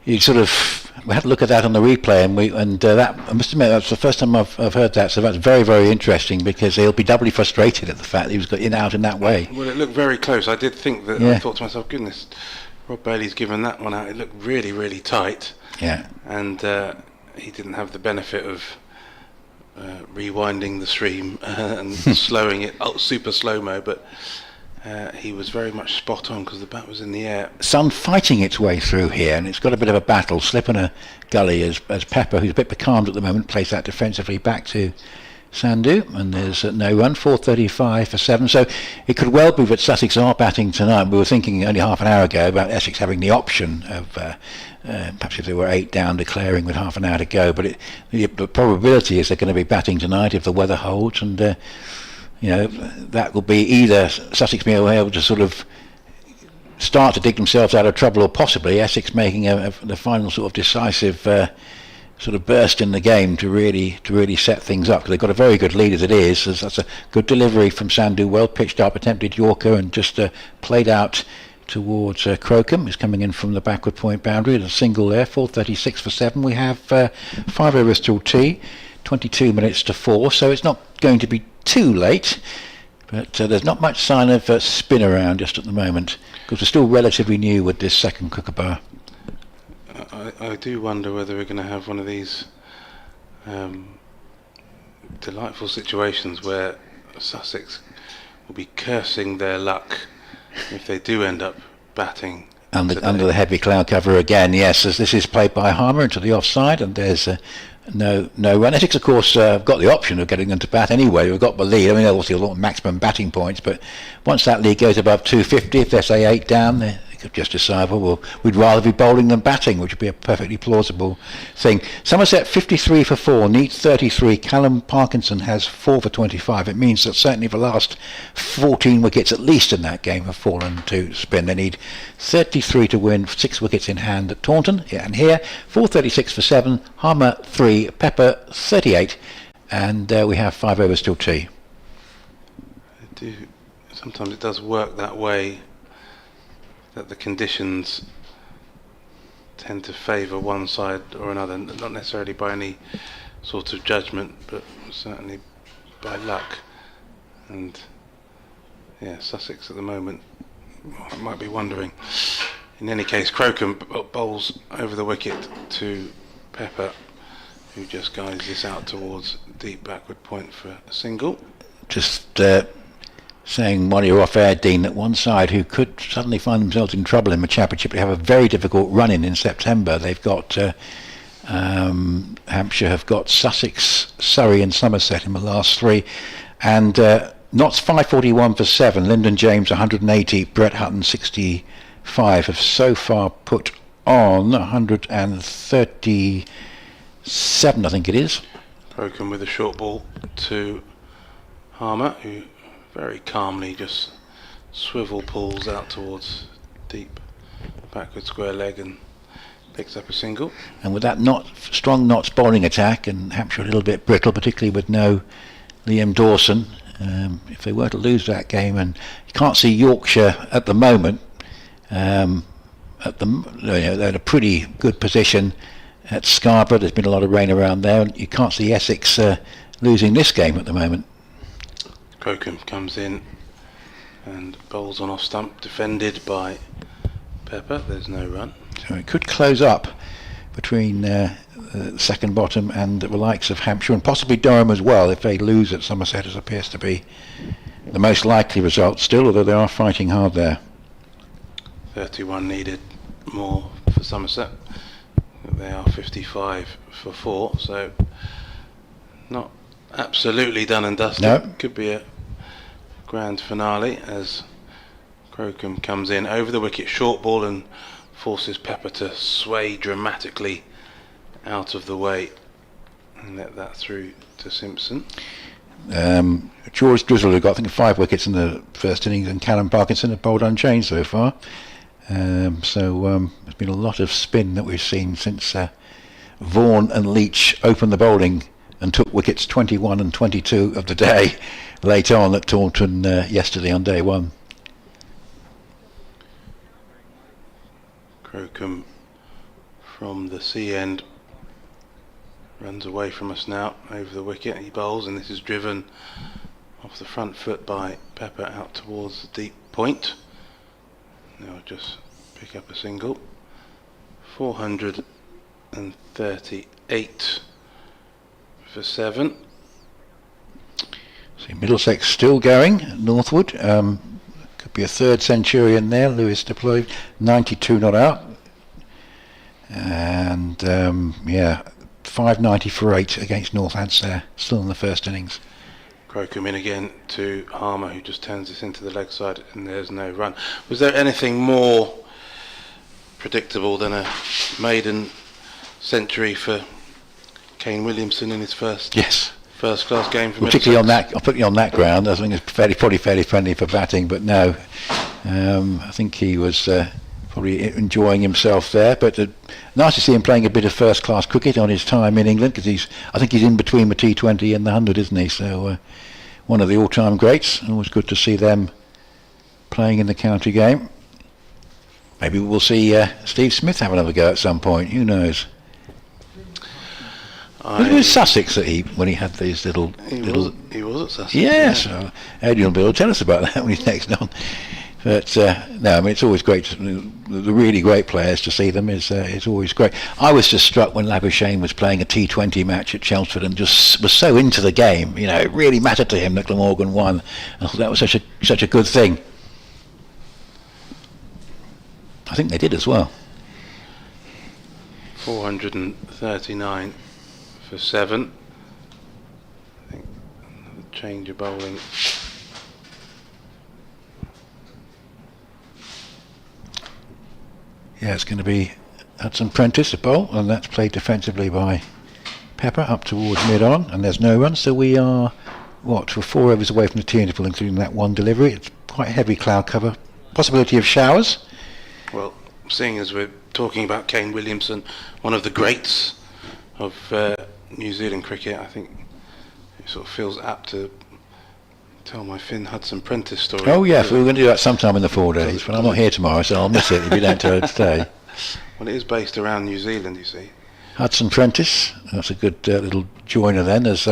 You sort of, we had to look at that on the replay, and that, I must admit, that's the first time I've heard that, so that's very, very interesting, because he'll be doubly frustrated at the fact that he was got in out in that way. Well, it looked very close. I did think that, I thought to myself, goodness, Rob Bailey's given that one out. It looked really, really tight. Yeah. And he didn't have the benefit of rewinding the stream and slowing it, super slow-mo, but he was very much spot on because the bat was in the air. Sun fighting its way through here, and it's got a bit of a battle, slip in a gully as Pepper, who's a bit becalmed at the moment, plays that defensively back to Sandhu, and there's no run. 4:35 for 7, so it could well be that Sussex are batting tonight. We were thinking only half an hour ago about Essex having the option of perhaps if they were 8 down, declaring with half an hour to go, but the probability is they're going to be batting tonight if the weather holds, and that will be either Sussex being able to sort of start to dig themselves out of trouble, or possibly Essex making the final sort of decisive sort of burst in the game to really set things up, because they've got a very good lead as it is. That's a good delivery from Sandhu, well pitched up, attempted Yorker, and just played out towards Crocombe, who's coming in from the backward point boundary. There's a single there. 4:36 for 7. We have 5 overs till tea, 22 minutes to 4, so it's not going to be too late, but there's not much sign of spin around just at the moment, because we're still relatively new with this second Kookaburra. I do wonder whether we're going to have one of these delightful situations where Sussex will be cursing their luck if they do end up batting under the heavy cloud cover again. Yes, as this is played by Harmer into the offside, and there's no run. Essex, of course, got the option of getting them to bat anyway. We've got the lead. I mean, obviously a lot of maximum batting points, but once that lead goes above 250, if they say 8 down, they could just decide, well, we'd rather be bowling than batting, which would be a perfectly plausible thing. Somerset 53 for 4, needs 33. Callum Parkinson has 4 for 25. It means that certainly the last 14 wickets at least in that game have fallen to spin. They need 33 to win, 6 wickets in hand at Taunton. Yeah, and here 4:36 for 7, Harmer 3, Pepper 38, and we have 5 overs till tea. Sometimes it does work that way, that the conditions tend to favour one side or another, not necessarily by any sort of judgment, but certainly by luck. And yeah, Sussex at the moment, I might be wondering. In any case, Crocombe bowls over the wicket to Pepper, who just guides this out towards deep backward point for a single. Just saying while you're off air, Dean, that one side who could suddenly find themselves in trouble in the Championship, they have a very difficult run in September. They've got Hampshire have got Sussex, Surrey and Somerset in the last 3, and Notts 541 for 7, Lyndon James 180, Brett Hutton 65 have so far put on 137, I think it is. Crocombe with a short ball to Harmer, who very calmly just swivel pulls out towards deep backward square leg and picks up a single. And with that strong Notts bowling attack, and Hampshire a little bit brittle, particularly with no Liam Dawson, if they were to lose that game, and you can't see Yorkshire at the moment, they're in a pretty good position at Scarborough. There's been a lot of rain around there, and you can't see Essex losing this game at the moment. Crocombe comes in and bowls on off stump, defended by Pepper. There's no run. So it could close up between second bottom and the likes of Hampshire, and possibly Durham as well, if they lose at Somerset, as appears to be the most likely result still, although they are fighting hard there. 31 needed more for Somerset. They are 55 for 4, so not absolutely done and dusted. No. Could be a grand finale as Crocombe comes in over the wicket, short ball, and forces Pepper to sway dramatically out of the way. And let that through to Simpson. George Drizzle, who got I think 5 wickets in the first innings, and Callum Parkinson have bowled unchanged so far. So there's been a lot of spin that we've seen since Vaughan and Leach opened the bowling and took wickets 21 and 22 of the day late on at Taunton yesterday on day 1. Crocombe from the sea end runs away from us now over the wicket. He bowls, and this is driven off the front foot by Pepper out towards the deep point. Now just pick up a single. 438 for 7. See Middlesex still going northward. Could be a third centurion there. Lewis deployed, 92 not out, and 590 for 8 against Northampton, still in the first innings. Crocombe in again to Harmer, who just turns this into the leg side, and there's no run. Was there anything more predictable than a maiden century for Kane Williamson in his first class game for particularly on that, particularly on that ground? I think it's probably fairly friendly for batting, but no, I think he was probably enjoying himself there. But nice to see him playing a bit of first class cricket on his time in England, because I think he's in between the T20 and the 100, isn't he? So one of the all-time greats. Always good to see them playing in the county game. Maybe we'll see Steve Smith have another go at some point. Who knows? It was Sussex that when he had these little. He was at Sussex. Yes, yeah. Adrian will be able to tell us about that when he's next on. But no, I mean, it's always great. The really great players, to see them is always great. I was just struck when Labuschagne was playing a T20 match at Chelmsford and just was so into the game. You know, it really mattered to him that Glamorgan won. I thought that was such a good thing. I think they did as well. 439 for 7. I think another change of bowling. Yeah, it's going to be Hudson Prentice a bowl, and that's played defensively by Pepper up towards mid-on, and there's no run, so we are, we're 4 overs away from the tea interval, including that one delivery. It's quite heavy cloud cover. Possibility of showers. Well, seeing as we're talking about Kane Williamson, one of the greats of New Zealand cricket, I think it sort of feels apt to tell my Finn Hudson Prentice story. Oh yes, we're going to do that sometime in the 4 days, but I'm not here tomorrow, so I'll miss it if you don't tell it today. Well, it is based around New Zealand, you see. Hudson Prentice, that's a good little joiner then, has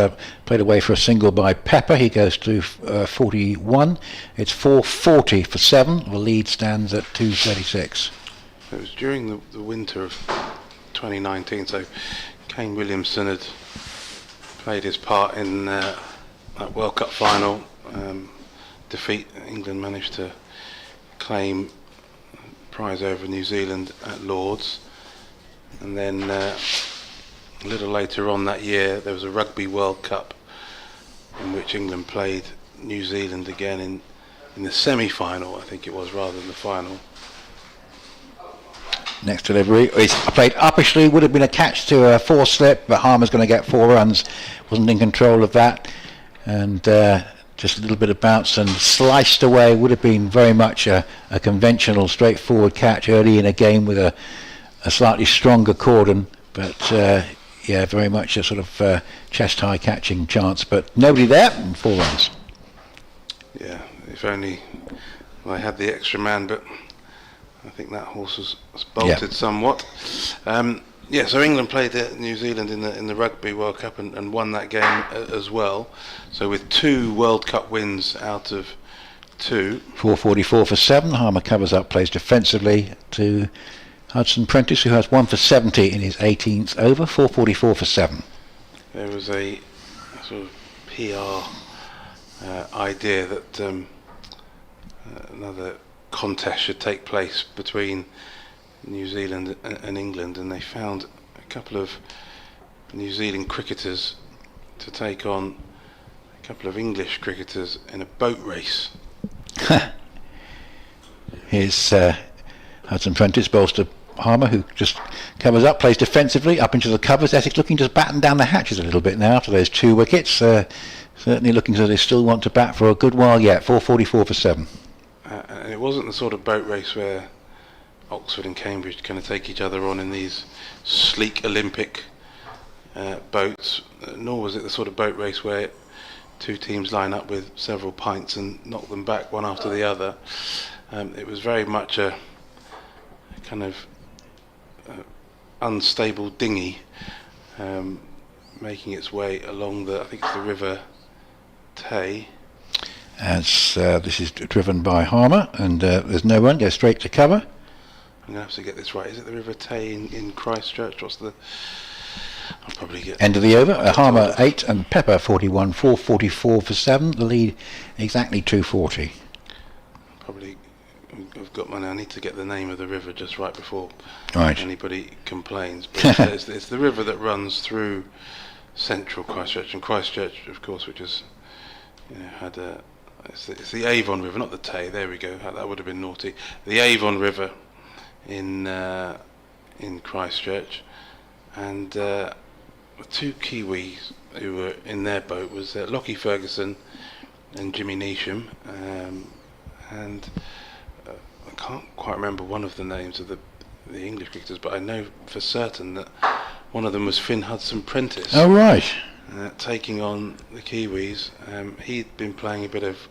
played away for a single by Pepper. He goes to 41. It's 440 for 7. The lead stands at 236. It was during the winter of 2019, so Kane Williamson had played his part in that World Cup final defeat. England managed to claim prize over New Zealand at Lord's, and then a little later on that year there was a Rugby World Cup in which England played New Zealand again in the semi-final, I think it was, rather than the final. Next delivery is played uppishly, would have been a catch to a 4 slip, but Harmer's going to get 4 runs. Wasn't in control of that, and just a little bit of bounce and sliced away. Would have been very much a conventional, straightforward catch early in a game with a slightly stronger cordon, but yeah, very much a sort of chest-high catching chance, but nobody there, and 4 runs. Yeah, if only I had the extra man, but I think that horse was bolted somewhat. Yeah, so England played New Zealand in the Rugby World Cup and won that game as well. So with 2 World Cup wins out of 2. 444 for 7. Harmer covers up, plays defensively to Hudson Prentice, who has 1 for 70 in his 18th over. 444 for 7. There was a sort of PR idea that another contest should take place between New Zealand and England, and they found a couple of New Zealand cricketers to take on a couple of English cricketers in a boat race. Here's Hudson Prentice bowls to Harmer, who just covers up, plays defensively up into the covers. Essex looking to batten down the hatches a little bit now after those 2 wickets. Certainly looking as though they still want to bat for a good while yet. 4:44 for 7. And it wasn't the sort of boat race where Oxford and Cambridge kind of take each other on in these sleek Olympic boats, nor was it the sort of boat race where 2 teams line up with several pints and knock them back one after the other. It was very much a kind of unstable dinghy making its way along I think it's the River Tay. As this is driven by Harmer, and there's no one, goes straight to cover. I'm going to have to get this right. Is it the River Tay in Christchurch? I'll probably get... End of the over. Harmer 8 and Pepper 41. 4:44 for 7. The lead exactly 240. Probably... I've got I need to get the name of the river just right before anybody complains. But it's the river that runs through central Christchurch, and Christchurch, of course, which has had it's the Avon River, not the Tay. There we go. That would have been naughty. The Avon River in Christchurch, and 2 Kiwis who were in their boat was Lockie Ferguson and Jimmy Neesham, and I can't quite remember one of the names of the English cricketers, but I know for certain that one of them was Finn Hudson-Prentice. Oh, right. Taking on the Kiwis. He'd been playing a bit of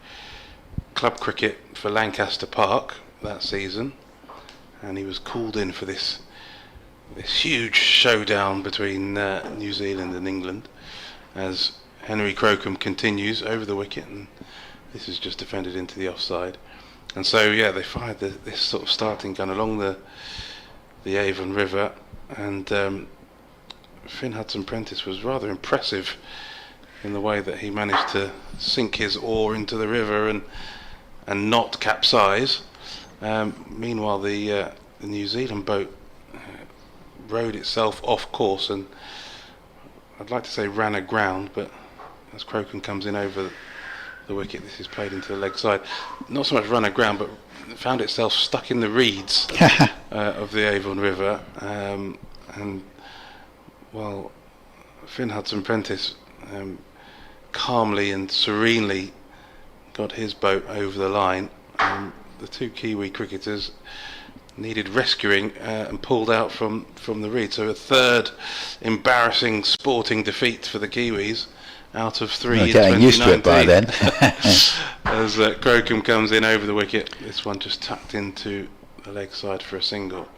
club cricket for Lancaster Park that season, and he was called in for this huge showdown between New Zealand and England, as Henry Crocombe continues over the wicket, and this is just defended into the offside. And so, they fired this sort of starting gun along the Avon River, and Finn Hudson-Prentice was rather impressive in the way that he managed to sink his oar into the river and not capsize. Meanwhile, the New Zealand boat rowed itself off course, and I'd like to say ran aground, but as Crocombe comes in over the wicket, this is played into the leg side. Not so much run aground, but found itself stuck in the reeds of the Avon River, and while Finn Hudson-Prentice calmly and serenely got his boat over the line, the 2 Kiwi cricketers needed rescuing and pulled out from the reed. So a third embarrassing sporting defeat for the Kiwis out of 3 in 2019. Getting used to it by then. As Crocombe comes in over the wicket, this one just tucked into the leg side for a single.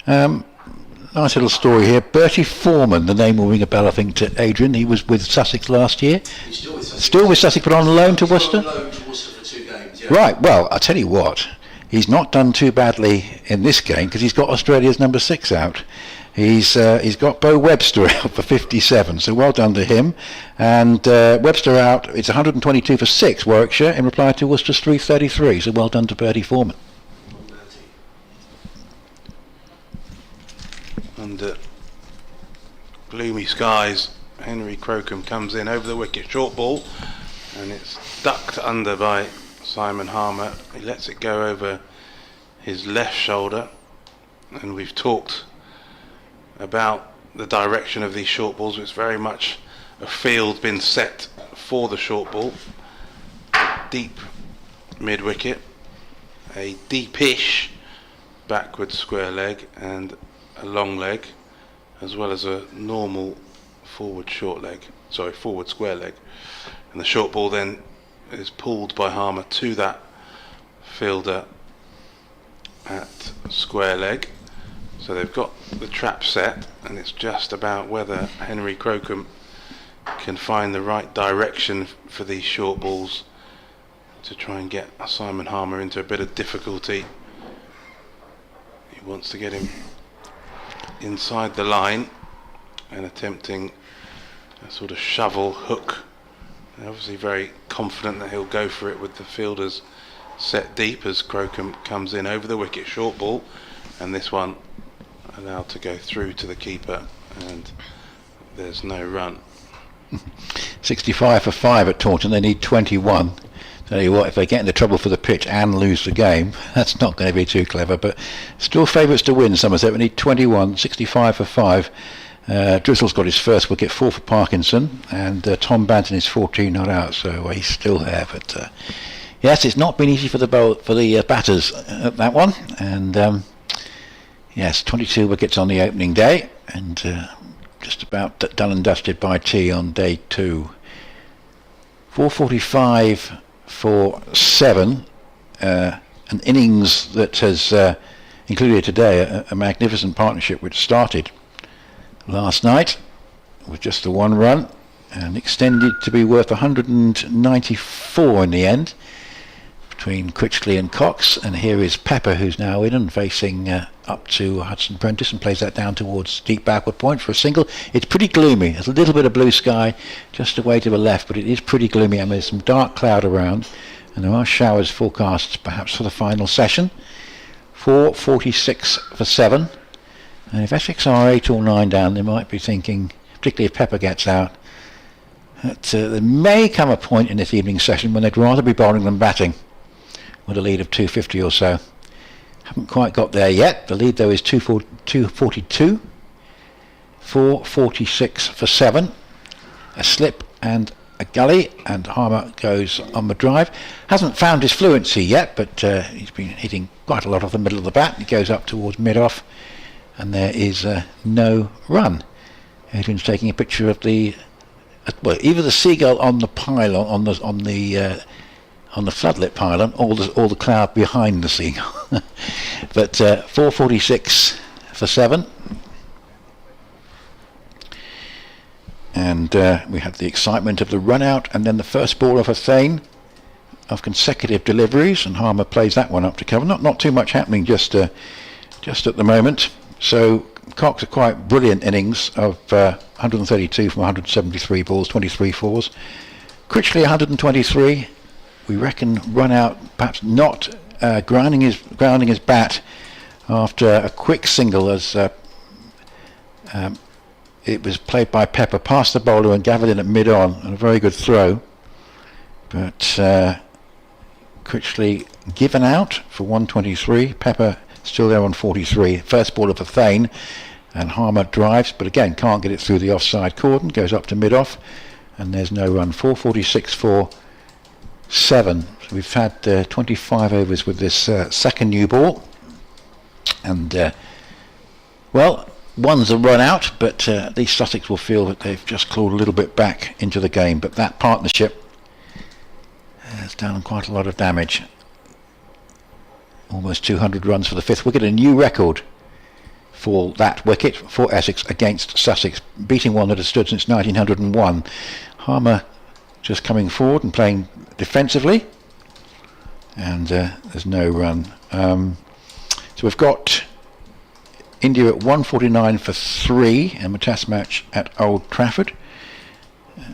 Nice little story here. Bertie Foreman, the name will ring a bell, I think, to Adrian. He was with Sussex last year. He's still with Sussex. Still with Sussex, but on loan to Worcester? On loan to Worcester for 2 games, yeah. Right, well, I'll tell you what. He's not done too badly in this game because he's got Australia's number 6 out. He's got Bo Webster out for 57, so well done to him. And Webster out, it's 122 for 6, Warwickshire, in reply to Worcester's 333, so well done to Bertie Foreman. Under gloomy skies, Henry Crocombe comes in over the wicket, short ball, and it's ducked under by Simon Harmer. He lets it go over his left shoulder, and we've talked about the direction of these short balls. It's very much a field been set for the short ball. Deep mid wicket, a deepish backward square leg, and a long leg, as well as a normal forward square leg. And the short ball then is pulled by Harmer to that fielder at square leg. So they've got the trap set, and it's just about whether Henry Crocombe can find the right direction for these short balls to try and get Simon Harmer into a bit of difficulty. He wants to get him inside the line and attempting a sort of shovel hook. They're obviously very confident that he'll go for it with the fielders set deep as Crocombe comes in over the wicket, short ball, and this one allowed to go through to the keeper, and there's no run. 65 for 5 at Taunton. They need 21 Tell you what, if they get into trouble for the pitch and lose the game, that's not going to be too clever. But still favourites to win. Somerset. We need 21, 65 for 5. Drizzle's got his first wicket, 4 for Parkinson, and Tom Banton is 14 not out, so he's still there. But yes, it's not been easy for the batters at that one. And yes, 22 wickets on the opening day, and just about done and dusted by tea on day 2. 445 for 7. An innings that has included today a magnificent partnership which started last night with just the 1 run and extended to be worth 194 in the end between Critchley and Cox. And here is Pepper, who's now in and facing up to Hudson Prentice, and plays that down towards deep backward point for a single. It's pretty gloomy. There's a little bit of blue sky just away to the left, but it is pretty gloomy. I mean, there's some dark cloud around, and there are showers forecast perhaps for the final session. 446 for 7. And if Essex are 8 or 9 down, they might be thinking, particularly if Pepper gets out, that there may come a point in this evening session when they'd rather be bowling than batting, with a lead of 250 or so. Haven't quite got there yet. The lead though is 242. 446 for 7. A slip and a gully, and Harmer goes on the drive. Hasn't found his fluency yet, but he's been hitting quite a lot off the middle of the bat. He goes up towards mid-off, and there is no run. Adrian's taking a picture of the either the seagull on the pylon, on the floodlit pylon, or the cloud behind the seagull. But 446 for 7. And we had the excitement of the run out, and then the first ball of a Thane of consecutive deliveries, and Harmer plays that one up to cover. Not too much happening just at the moment. So Cox a quite brilliant innings of 132 from 173 balls, 23 fours. Critchley 123. We reckon run out, perhaps not grounding his bat after a quick single as it was played by Pepper past the bowler and gathered in at mid-on, and a very good throw. But Critchley given out for 123. Pepper still there on 43. First ball of a Thane, and Harmer drives, but again can't get it through the offside cordon. Goes up to mid-off, and there's no run. 446 for 7. So we've had 25 overs with this second new ball, and well, one's a run out, but at least Sussex will feel that they've just clawed a little bit back into the game. But that partnership has done quite a lot of damage. Almost 200 runs for the 5th wicket, a new record for that wicket for Essex against Sussex, beating one that has stood since 1901. Harmer just coming forward and playing defensively, and there's no run. So we've got India at 149 for 3 in the Test match at Old Trafford.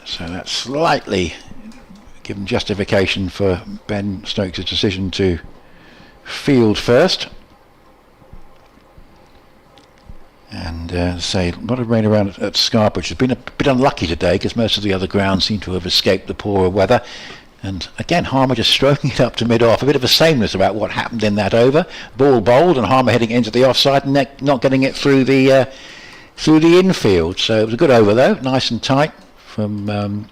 So that's slightly given justification for Ben Stokes' decision to field first. And say a lot of rain around at Scarborough, which has been a bit unlucky today because most of the other grounds seem to have escaped the poorer weather. And again, Harmer just stroking it up to mid-off. A bit of a sameness about what happened in that over. Ball bowled, and Harmer heading into the offside and not getting it through the infield. So it was a good over though, nice and tight from the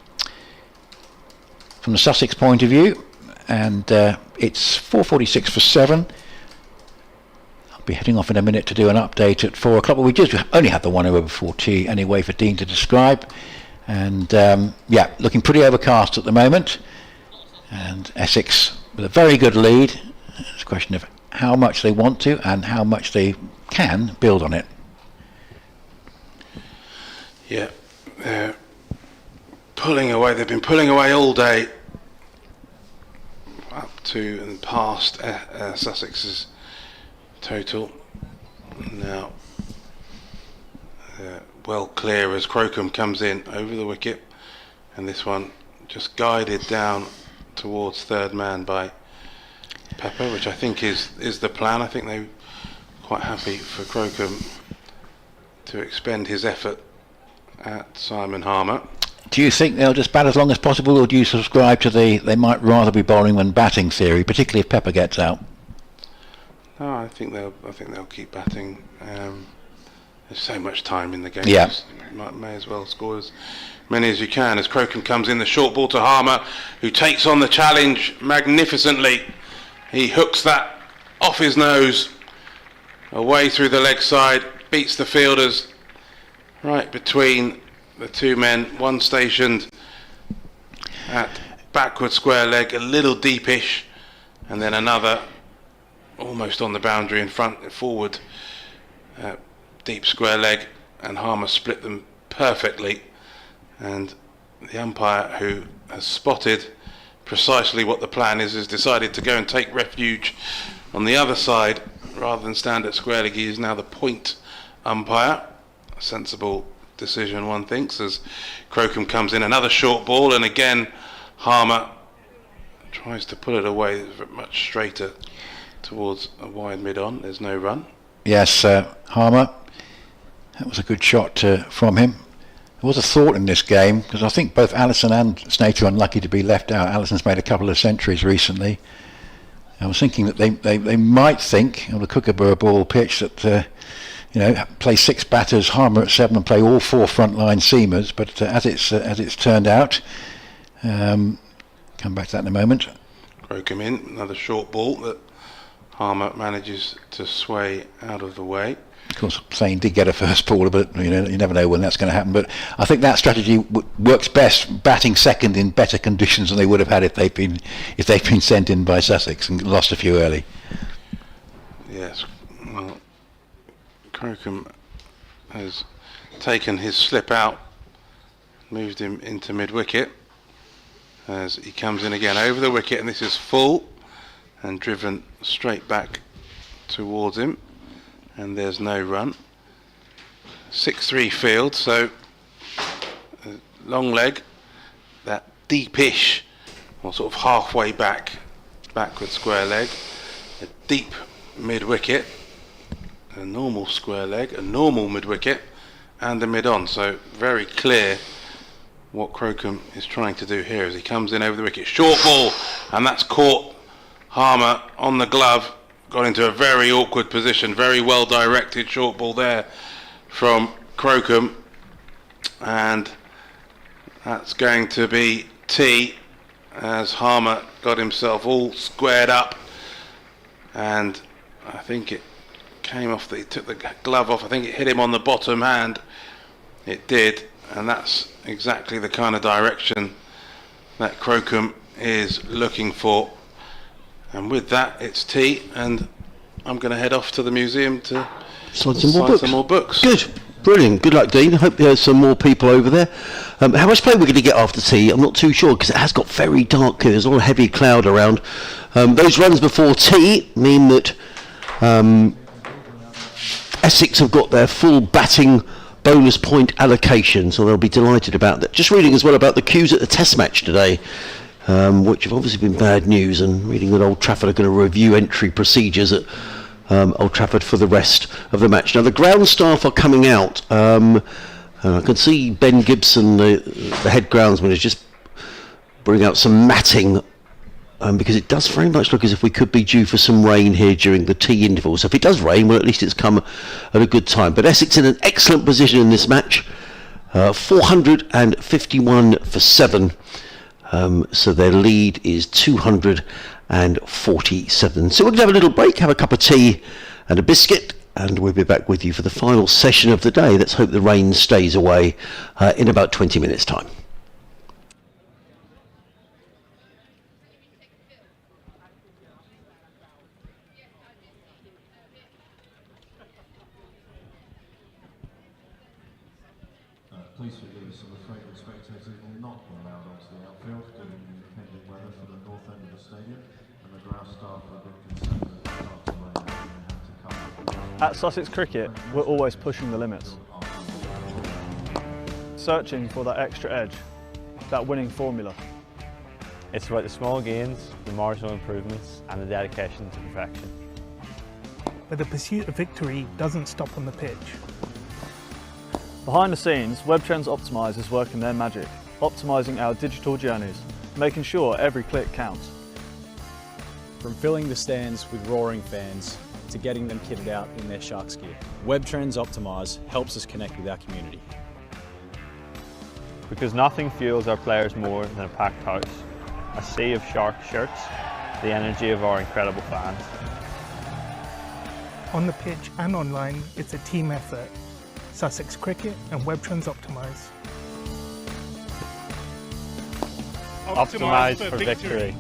Sussex point of view. And it's 446 for 7. I'll be heading off in a minute to do an update at 4 o'clock. But we just only had the 1 over before tea anyway for Dean to describe. And yeah, looking pretty overcast at the moment. And Essex with a very good lead. It's a question of how much they want to and how much they can build on it. Yeah, they're pulling away. They've been pulling away all day up to and past Sussex's total. Now, well clear as Crocombe comes in over the wicket, and this one just guided down towards third man by Pepper, which I think is the plan. I think they're quite happy for Crocombe to expend his effort at Simon Harmer. Do you think they'll just bat as long as possible, or do you subscribe to they might rather be bowling than batting theory, particularly if Pepper gets out? No, I think they'll keep batting. There's so much time in the game. Yeah. You may as well score as many as you can. As Crocombe comes in, the short ball to Harmer, who takes on the challenge magnificently. He hooks that off his nose, away through the leg side, beats the fielders right between the two men, one stationed at backward square leg, a little deepish, and then another almost on the boundary in front, forward, deep square leg, and Harmer split them perfectly. And the umpire, who has spotted precisely what the plan is, has decided to go and take refuge on the other side rather than stand at square leg. He is now the point umpire. A sensible decision, one thinks, as Crocombe comes in. Another short ball, and again Harmer tries to pull it away much straighter towards a wide mid-on. There's no run. Yes, Harmer, that was a good shot from him. There was a thought in this game, because I think both Allison and Snater are unlucky to be left out. Allison's made a couple of centuries recently. I was thinking that they might think on the Kookaburra ball pitch that play 6 batters, Harmer at 7, and play all 4 frontline seamers. But as it's turned out, come back to that in a moment. Crocombe in, another short ball that Harmer manages to sway out of the way. Of course, Thane did get a first baller, but you never know when that's going to happen. But I think that strategy works best, batting second in better conditions than they would have had if they've been sent in by Sussex and lost a few early. Yes, well, Crocombe has taken his slip out, moved him into mid-wicket as he comes in again over the wicket, and this is full and driven straight back towards him, and there's no run. 6-3 field, so long leg, that deepish, or sort of halfway backward square leg, a deep mid-wicket, a normal square leg, a normal mid-wicket, and a mid-on. So very clear what Crocombe is trying to do here as he comes in over the wicket. Short ball, and that's caught Harmer on the glove, got into a very awkward position. Very well directed short ball there from Crocombe, and that's going to be T as Harmer got himself all squared up, and I think it came off, he took the glove off, I think it hit him on the bottom hand. It did, and that's exactly the kind of direction that Crocombe is looking for. And with that, it's tea, and I'm going to head off to the museum to sign some more books. Good, brilliant. Good luck, Dean. I hope there's some more people over there. How much play we're going to get after tea, I'm not too sure, because it has got very dark here. There's a lot of heavy cloud around. Those runs before tea mean that Essex have got their full batting bonus point allocation, so they'll be delighted about that. Just reading as well about the queues at the Test match today, which have obviously been bad news, and reading that Old Trafford are going to review entry procedures at Old Trafford for the rest of the match. Now the ground staff are coming out. I can see Ben Gibson, the head groundsman, is just bringing out some matting, because it does very much look as if we could be due for some rain here during the tea interval. So if it does rain, well, at least it's come at a good time. But Essex in an excellent position in this match, 451 for 7. So their lead is 247. So we're going to have a little break, have a cup of tea and a biscuit, and we'll be back with you for the final session of the day. Let's hope the rain stays away in about 20 minutes' time. Please forgive us, I'm afraid the spectators will not be allowed onto the outfield due to the impending weather from the north end of the stadium, and the ground staff have been concerned that the start of rain and have to come. At Sussex Cricket, we're always pushing the limits. Searching for that extra edge, that winning formula. It's about the small gains, the marginal improvements, and the dedication to perfection. But the pursuit of victory doesn't stop on the pitch. Behind the scenes, WebTrends Optimise is working their magic, optimising our digital journeys, making sure every click counts. From filling the stands with roaring fans to getting them kitted out in their Sharks gear, Webtrends Optimise helps us connect with our community. Because nothing fuels our players more than a packed house, a sea of Shark shirts, the energy of our incredible fans. On the pitch and online, it's a team effort. Sussex Cricket and Webtrends Optimise. Optimise for victory.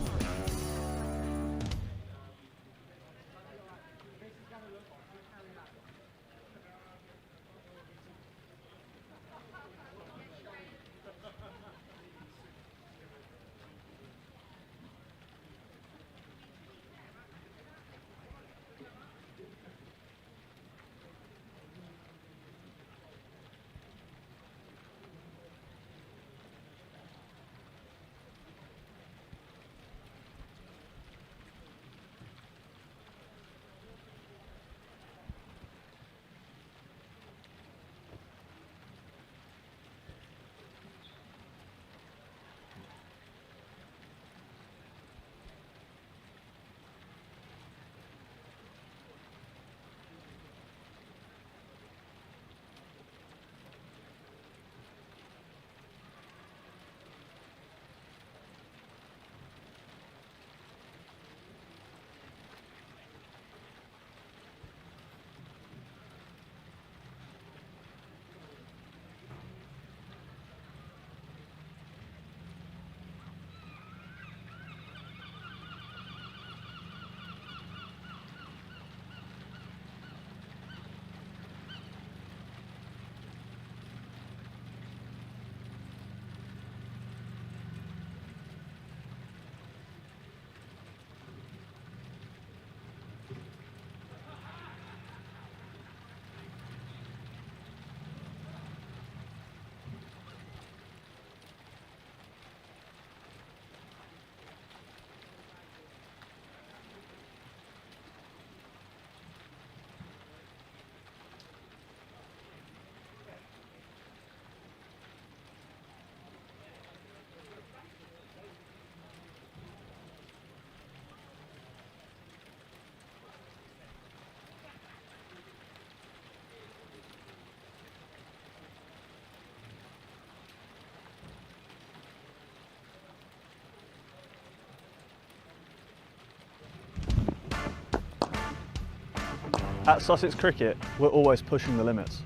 At Sussex Cricket, we're always pushing the limits.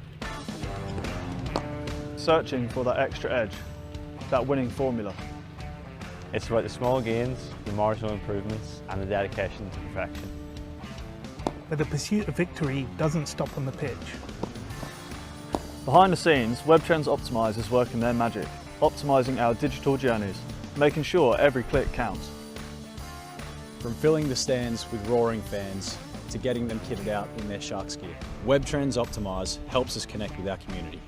Searching for that extra edge, that winning formula. It's about the small gains, the marginal improvements and the dedication to perfection. But the pursuit of victory doesn't stop on the pitch. Behind the scenes, Webtrends Optimise is working their magic, optimising our digital journeys, making sure every click counts. From filling the stands with roaring fans to getting them kitted out in their Sharks gear, Webtrends Optimise helps us connect with our community.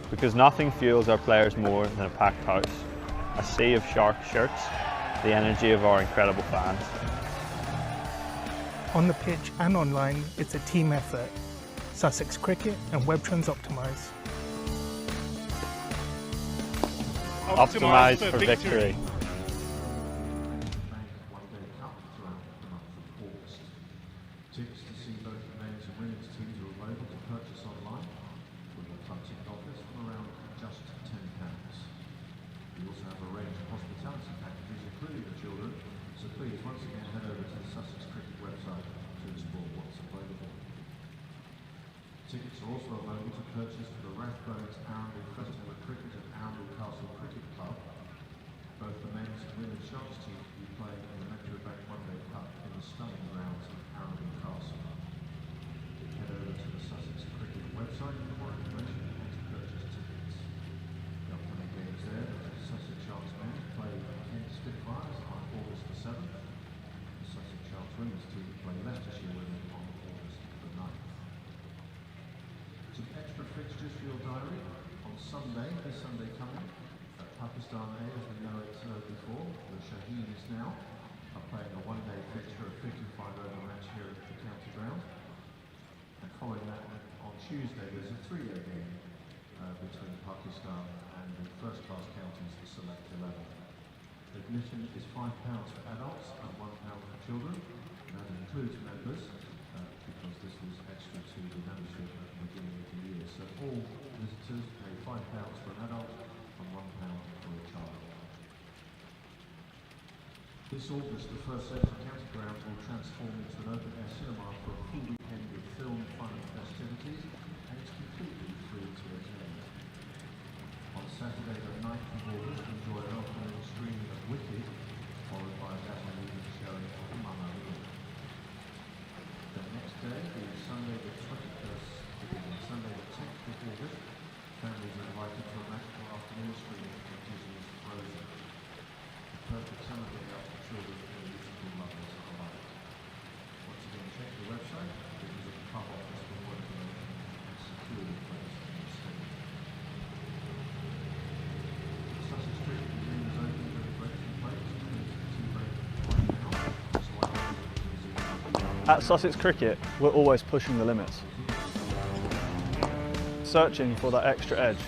Because nothing fuels our players more than a packed house, a sea of Shark shirts, the energy of our incredible fans. On the pitch and online, it's a team effort. Sussex Cricket and Webtrends Optimise. Optimise for victory. Tickets to see both the men's and women's teams are available to purchase online from the club ticket office from around just £10. We also have a range of hospitality packages including the children, so please once again head over to the Sussex Cricket website to explore what's available. Tickets are also available to purchase for the Rathbones Arundel Festival of Cricket at Arundel Castle Cricket Club. Both the men's and women's Sharks teams will be playing in the Metro Bank One Day Cup in the stunning grounds of Arundel Castle. Head over to the Sussex Cricket website for more information and to purchase tickets. The upcoming games there, the Sussex Sharks men play Kent Spitfires on August the 7th. The Sussex Sharks women's team play Leicestershire women on August the 9th. Some extra fixtures for your diary. On Sunday, this Sunday coming, at Pakistan A, as we know it before, the Shaheens now are playing a one-day fixture, a 55-over match here at the county ground. And following that, on Tuesday, there's a three-day game. between Pakistan and the first-class counties, the Select 11. Admission is £5 for adults and £1 for children. And that includes members, because this was extra to the membership at the beginning of the year. So all visitors pay £5 for an adult and £1 for a child. This August, the first Central County Ground will transform into an open-air cinema for a full weekend with film, fun and festivities, and it's completely free to attend. On Saturday the 9th of August, enjoy an afternoon screening of Wicked, followed by a Saturday evening showing of Mamma Mia. The next day is Sunday the 21st, Sunday the 10th of August, families are invited to a magical afternoon screening of Disney's Frozen. The perfect summer day out for children and musical lovers alike. Once again, check the website, because of the pub office for more information and security place in the state. The Sussex Cricket Museum is open to the breakfast place, includes the tea break right now, so I hope the museum. At Sussex Cricket, we're always pushing the limits. Searching for that extra edge,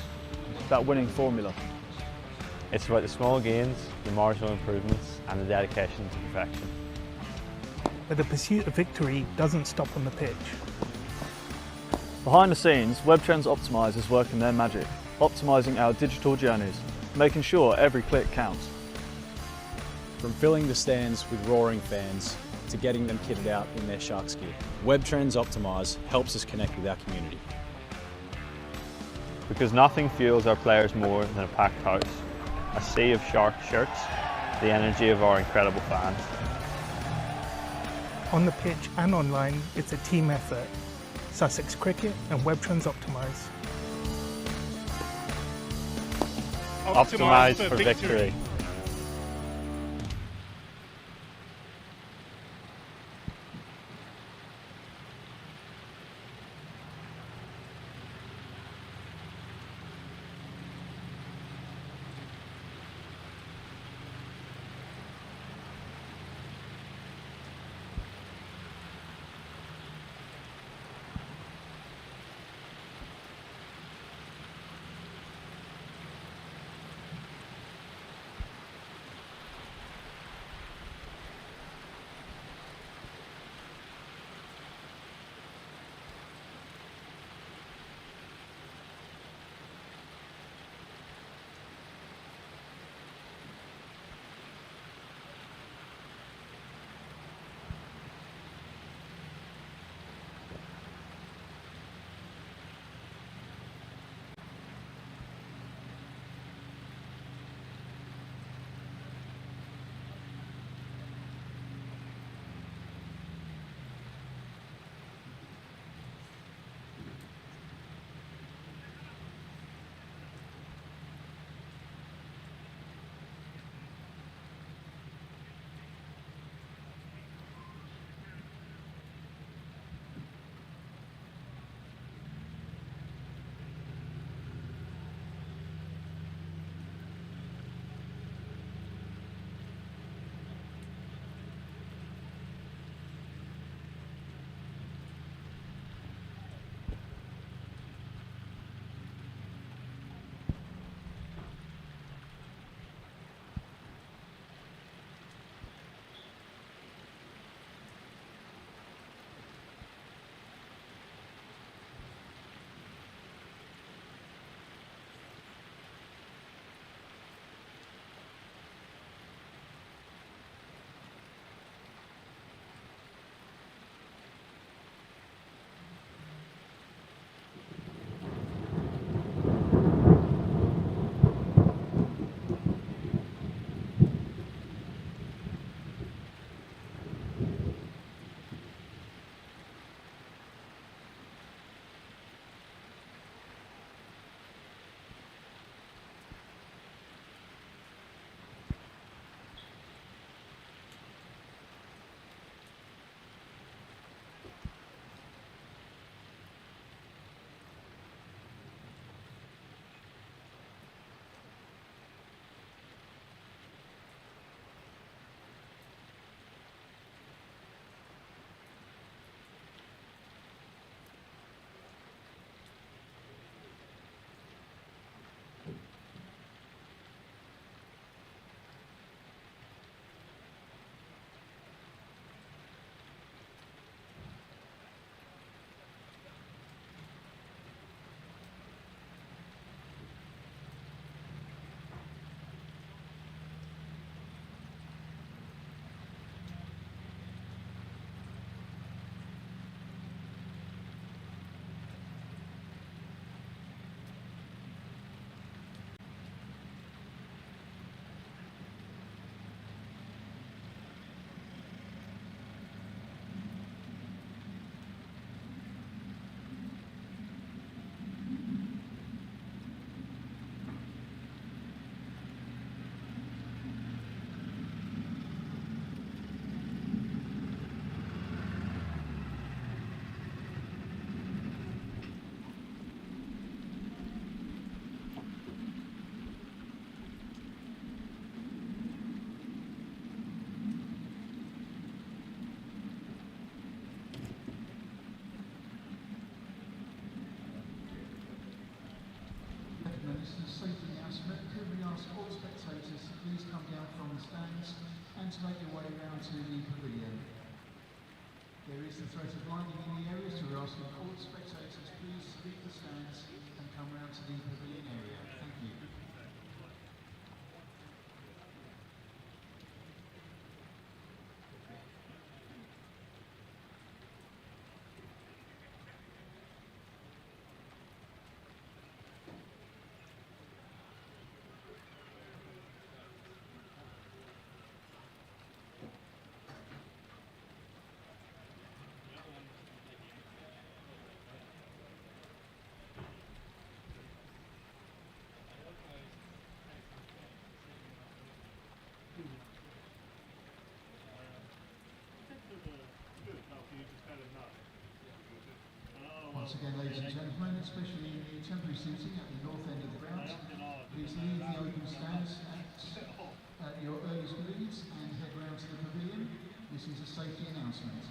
that winning formula. It's about the small gains, the marginal improvements and the dedication to perfection. But the pursuit of victory doesn't stop on the pitch. Behind the scenes, WebTrends Optimise is working their magic, optimising our digital journeys, making sure every click counts. From filling the stands with roaring fans to getting them kitted out in their Sharks gear, WebTrends Optimise helps us connect with our community. Because nothing fuels our players more than a packed house, a sea of Shark shirts, the energy of our incredible fans. On the pitch and online, it's a team effort. Sussex Cricket and WebTrends Optimise. Optimise for victory. this is a safety announcement. Could we ask all spectators to please come down from the stands and to make your way around to the pavilion. There is the threat of lightning in the area, so we're asking all spectators please leave the stands and come round to the pavilion area. Thank you. Once again, ladies and gentlemen, especially in the temporary seating at the north end of the ground, please leave the open stands at your earliest convenience and head round to the pavilion. This is a safety announcement.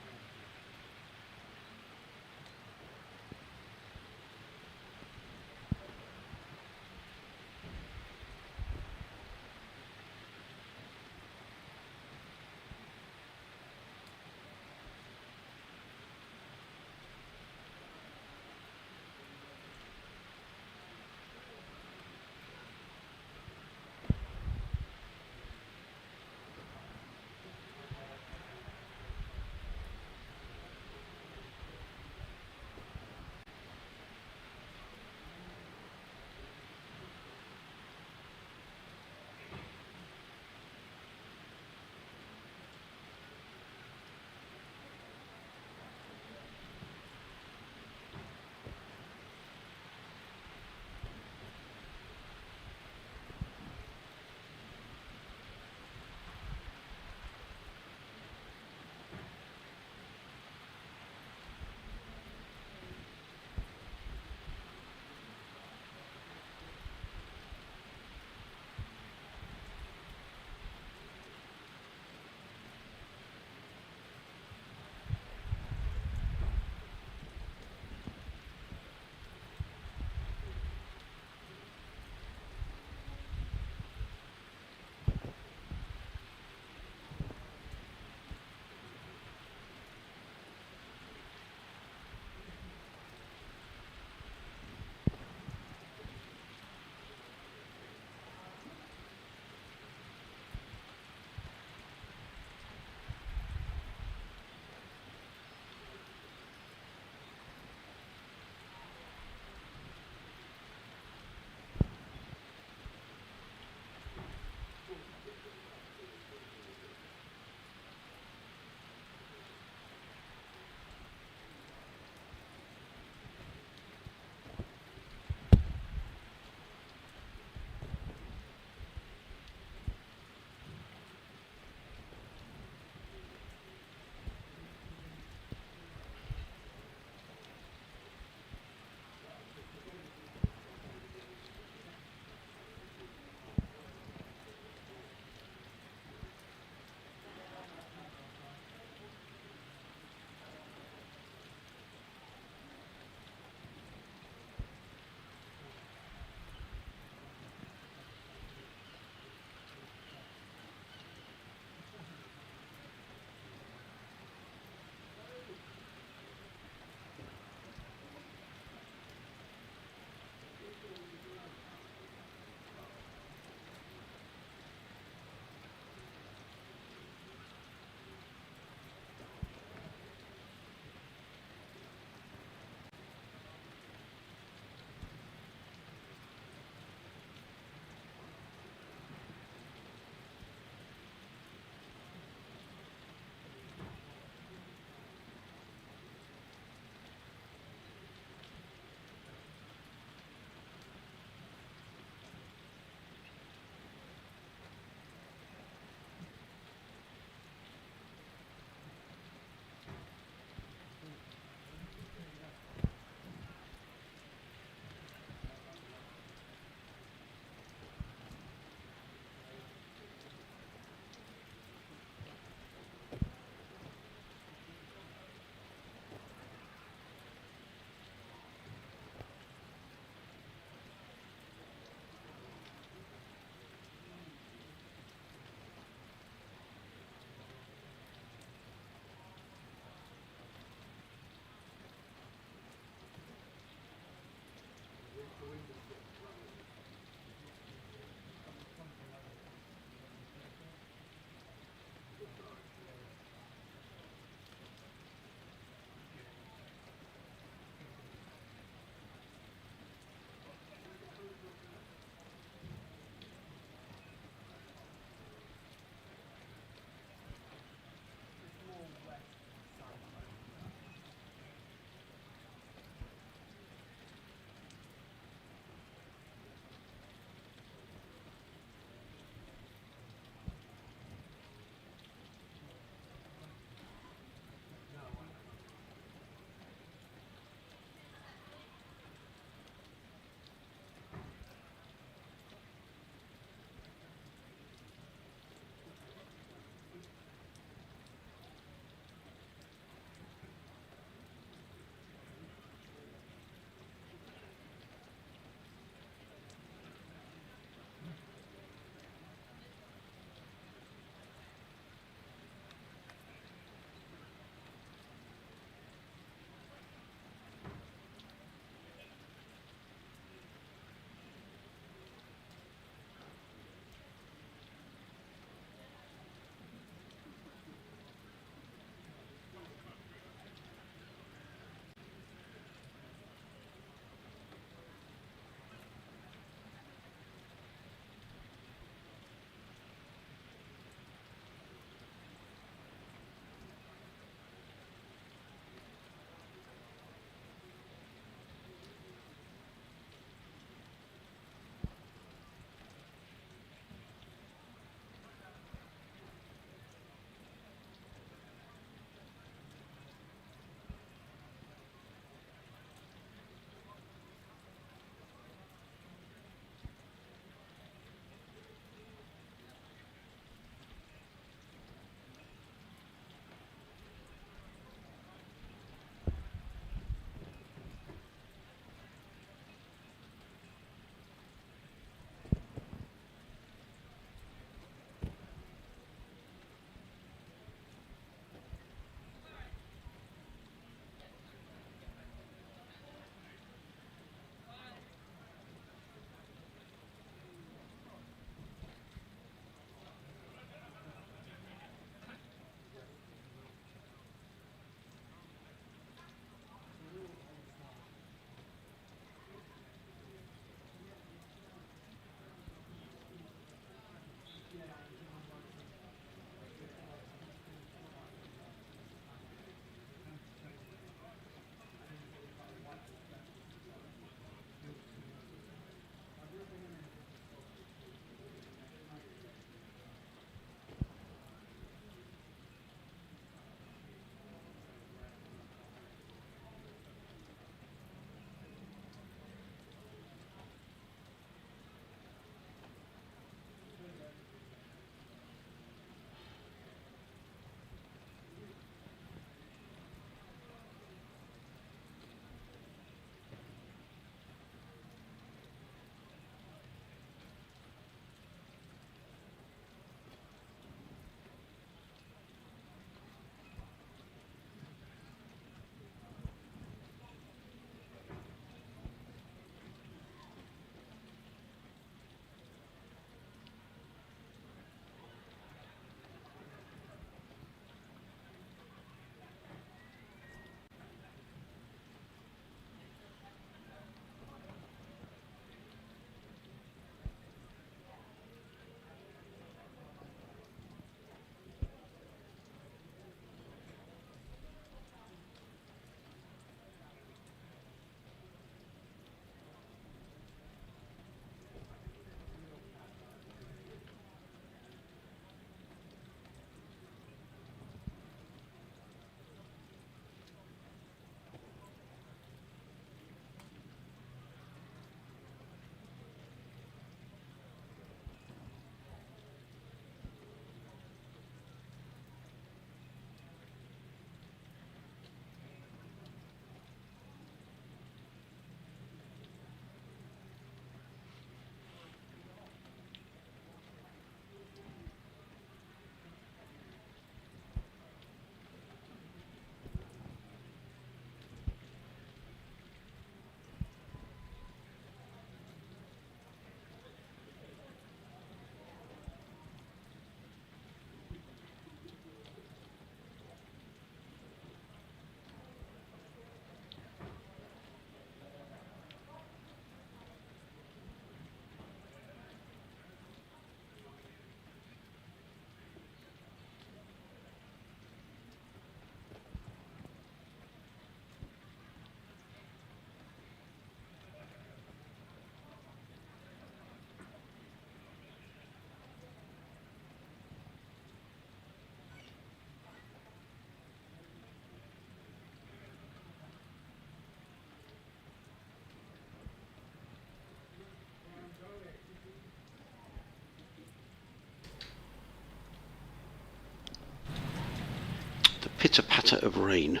pitter-patter of rain.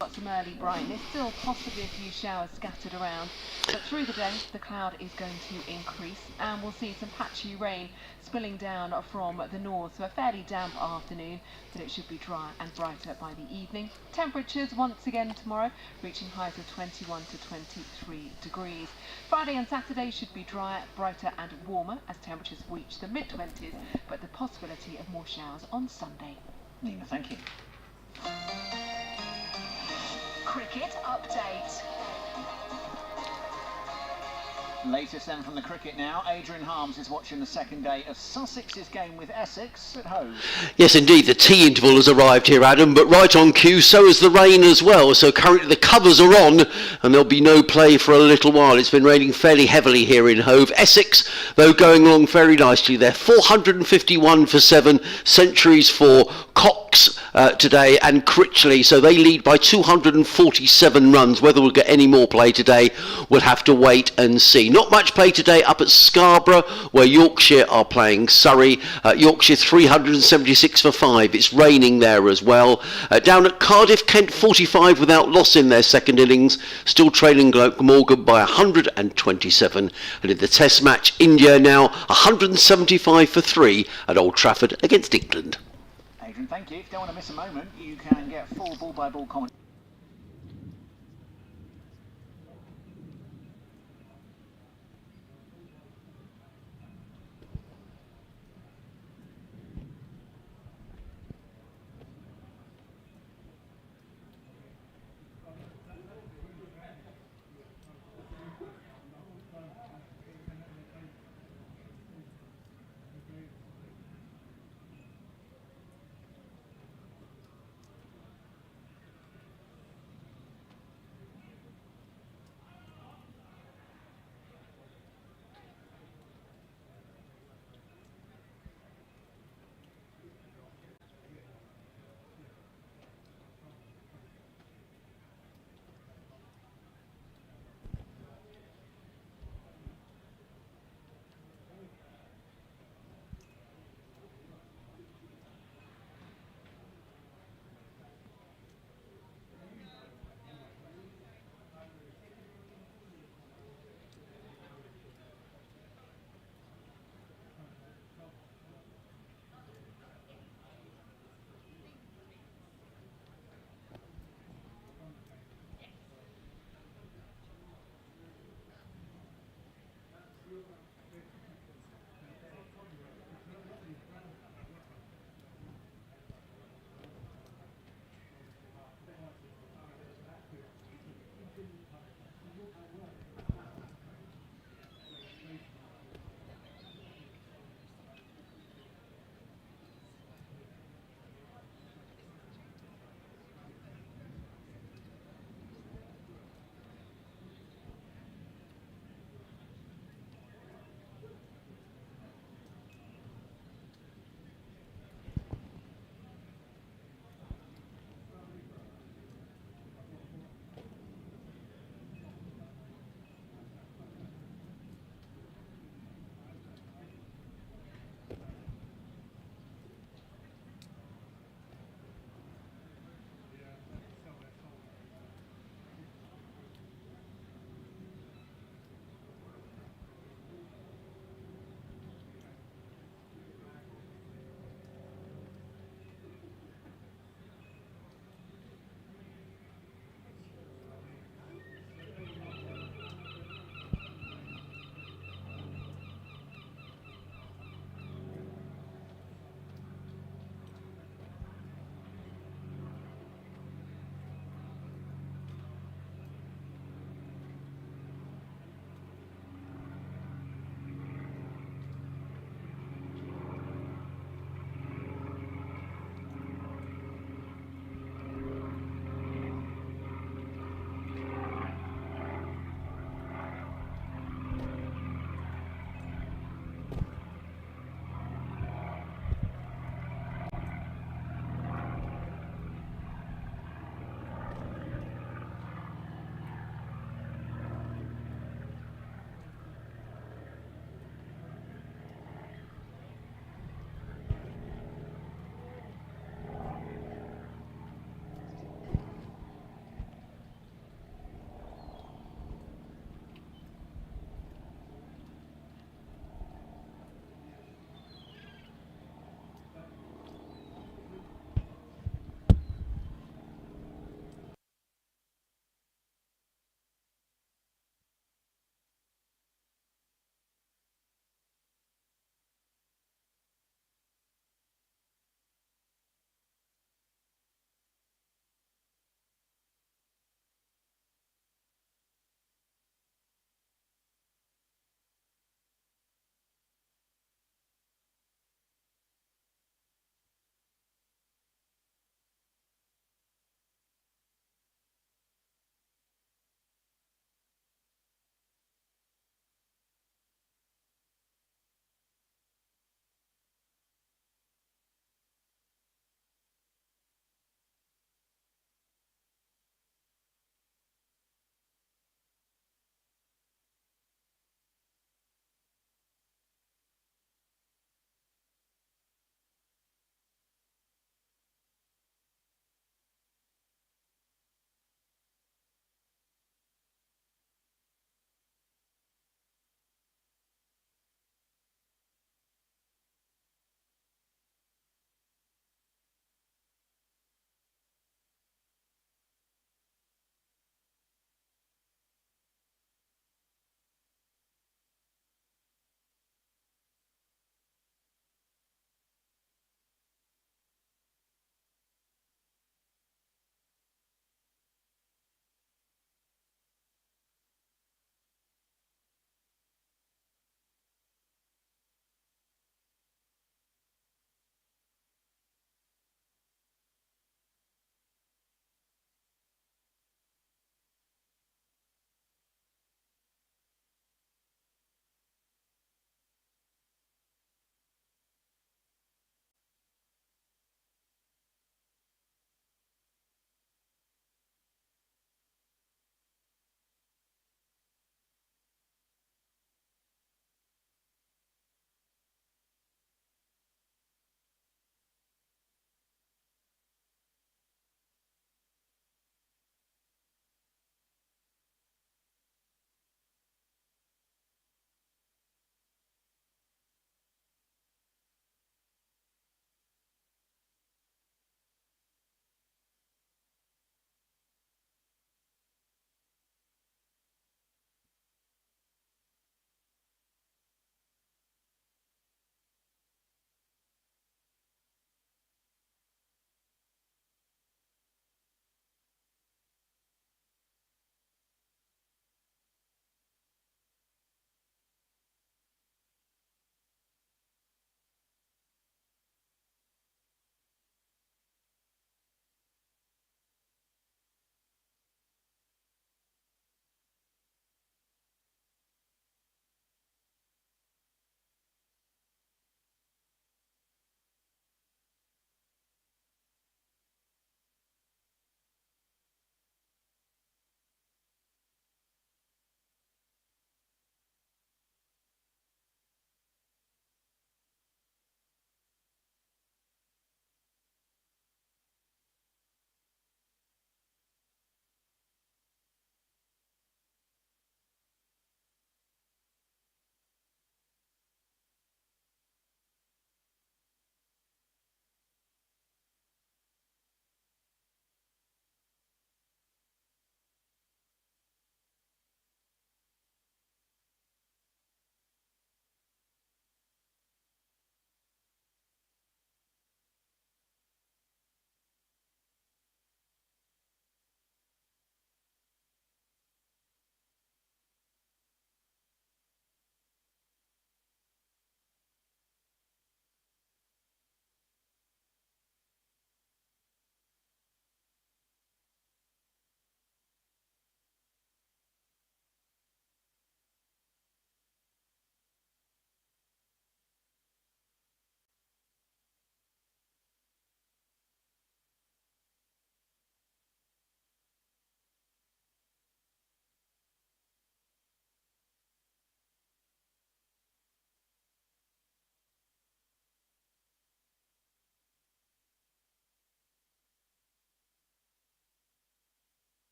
Got some early brightness, still possibly a few showers scattered around, but through the day the cloud is going to increase and we'll see some patchy rain spilling down from the north, so a fairly damp afternoon, but it should be dry and brighter by the evening. Temperatures once again tomorrow reaching highs of 21 to 23 degrees. Friday and Saturday should be drier, brighter and warmer as temperatures reach the mid-20s, but the possibility of more showers on Sunday. Nina, thank you. Cricket update. Latest then from the cricket now. Adrian Harms is watching the second day of Sussex's game with Essex at Hove. Yes, indeed, the tea interval has arrived here, Adam, but right on cue, so has the rain as well. So currently the covers are on and there'll be no play for a little while. It's been raining fairly heavily here in Hove. Essex, though, going along very nicely. They're 451 for 7, centuries for Cox today and Critchley, so they lead by 247 runs. Whether we'll get any more play today, we'll have to wait and see. Not much play today up at Scarborough, where Yorkshire are playing Surrey. Yorkshire 376 for 5. It's raining there as well. Down at Cardiff, Kent 45 without loss in their second innings, still trailing Glamorgan by 127. And in the Test match, India now 175 for 3 at Old Trafford against England. Adrian, thank you. If you don't want to miss a moment, you can get full ball-by-ball commentary.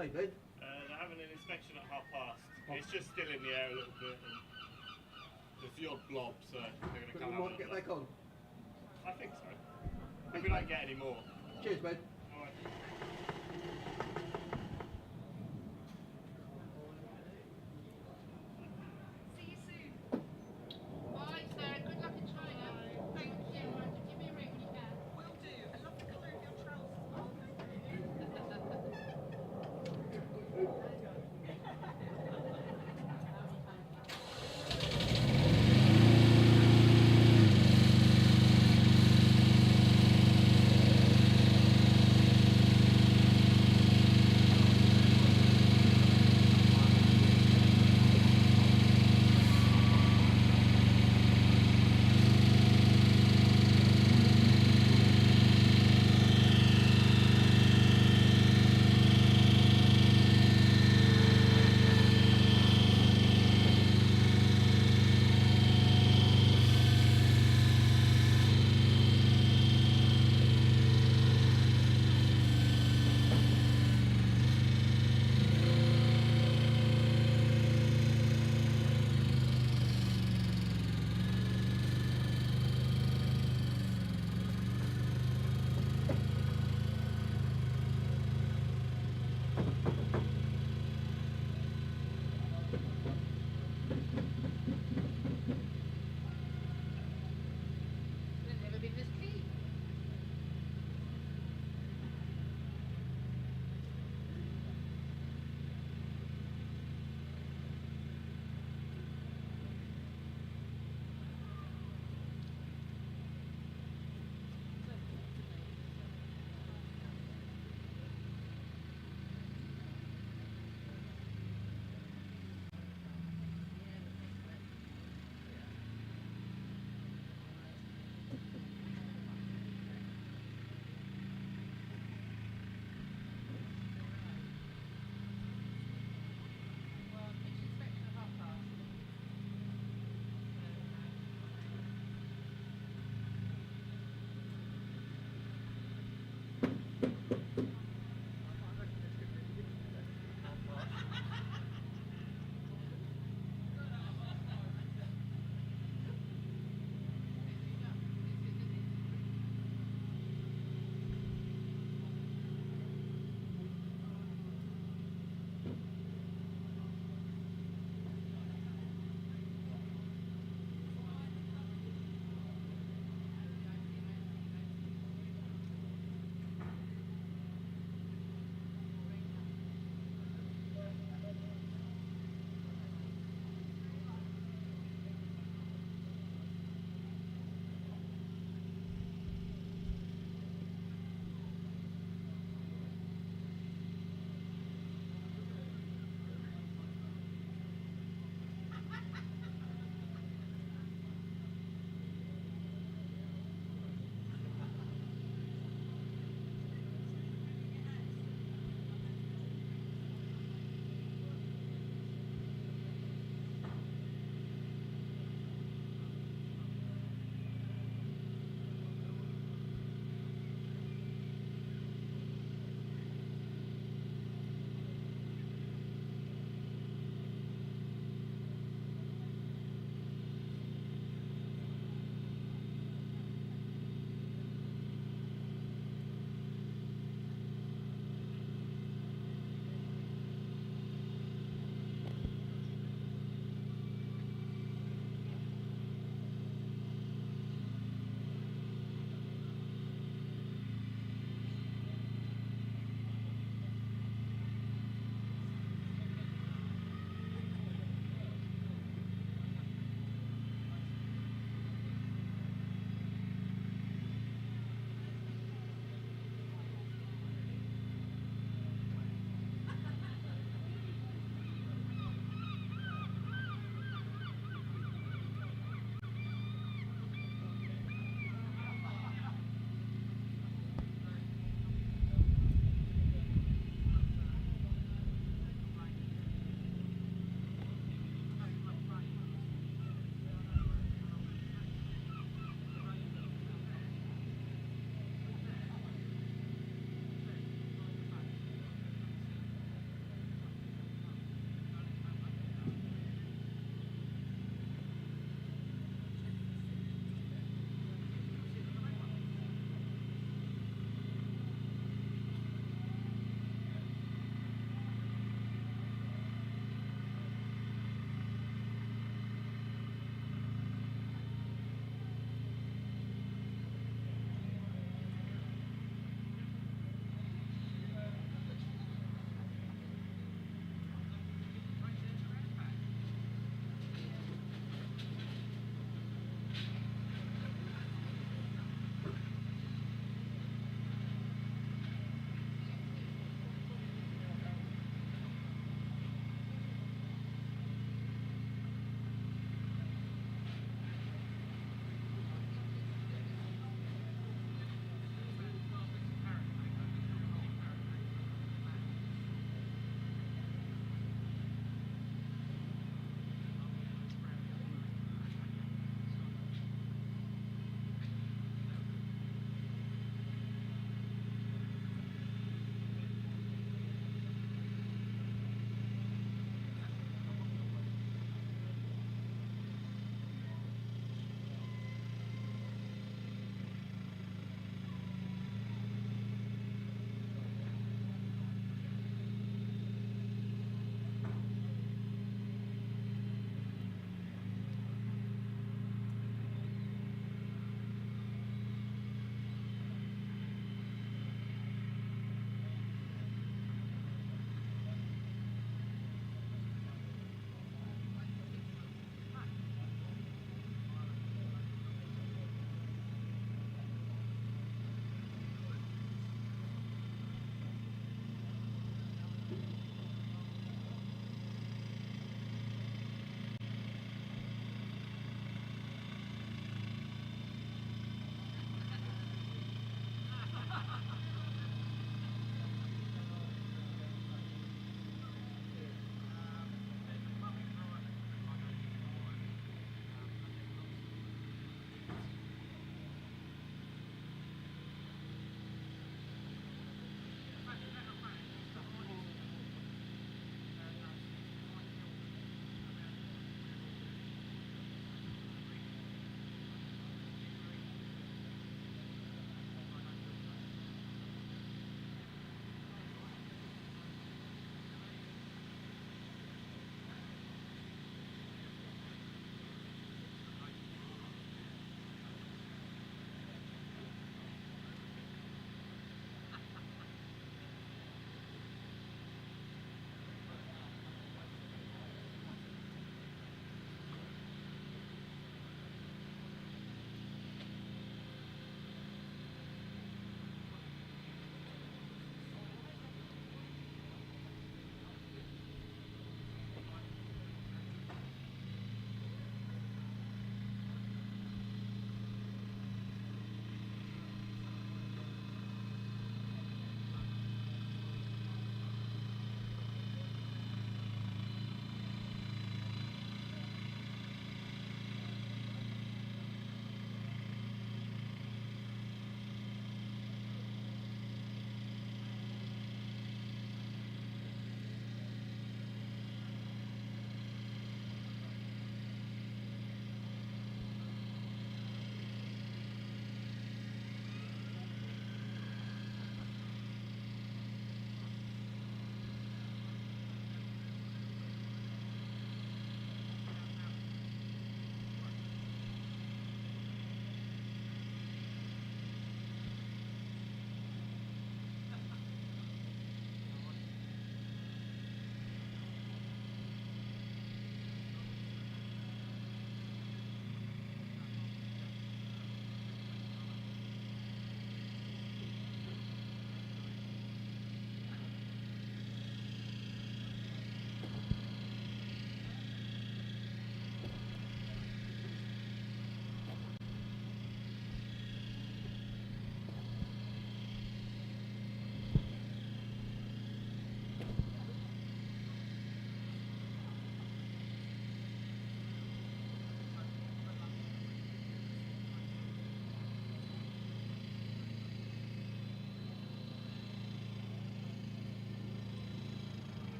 today, Ben? They're having an inspection at 12:30. It's just still in the air a little bit. And there's the odd blob, so they're going to But come you out. might get back on. I think so. If we don't get any more. Cheers, Ben. All right. See you soon. All right, Sarah. Good luck in China. Thank you. Give me a ring when you can. Will do. I love the colour of your trousers. Oh,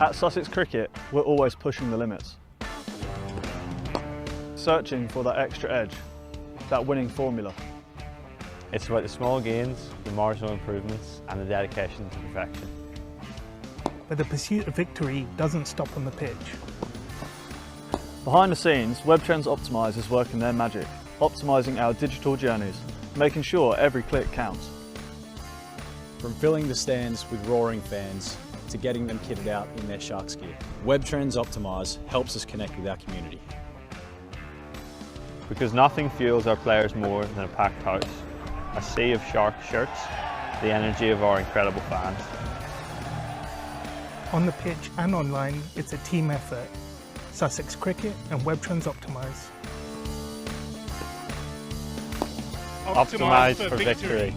At Sussex Cricket, we're always pushing the limits. Searching for that extra edge, that winning formula. It's about the small gains, the marginal improvements and the dedication to perfection. But the pursuit of victory doesn't stop on the pitch. Behind the scenes, WebTrends Optimise is working their magic, optimising our digital journeys, making sure every click counts. From filling the stands with roaring fans to getting them kitted out in their Sharks gear, WebTrends Optimise helps us connect with our community. Because nothing fuels our players more than a packed house, a sea of Shark shirts, the energy of our incredible fans. On the pitch and online, it's a team effort. Sussex Cricket and WebTrends Optimise. Optimise for victory.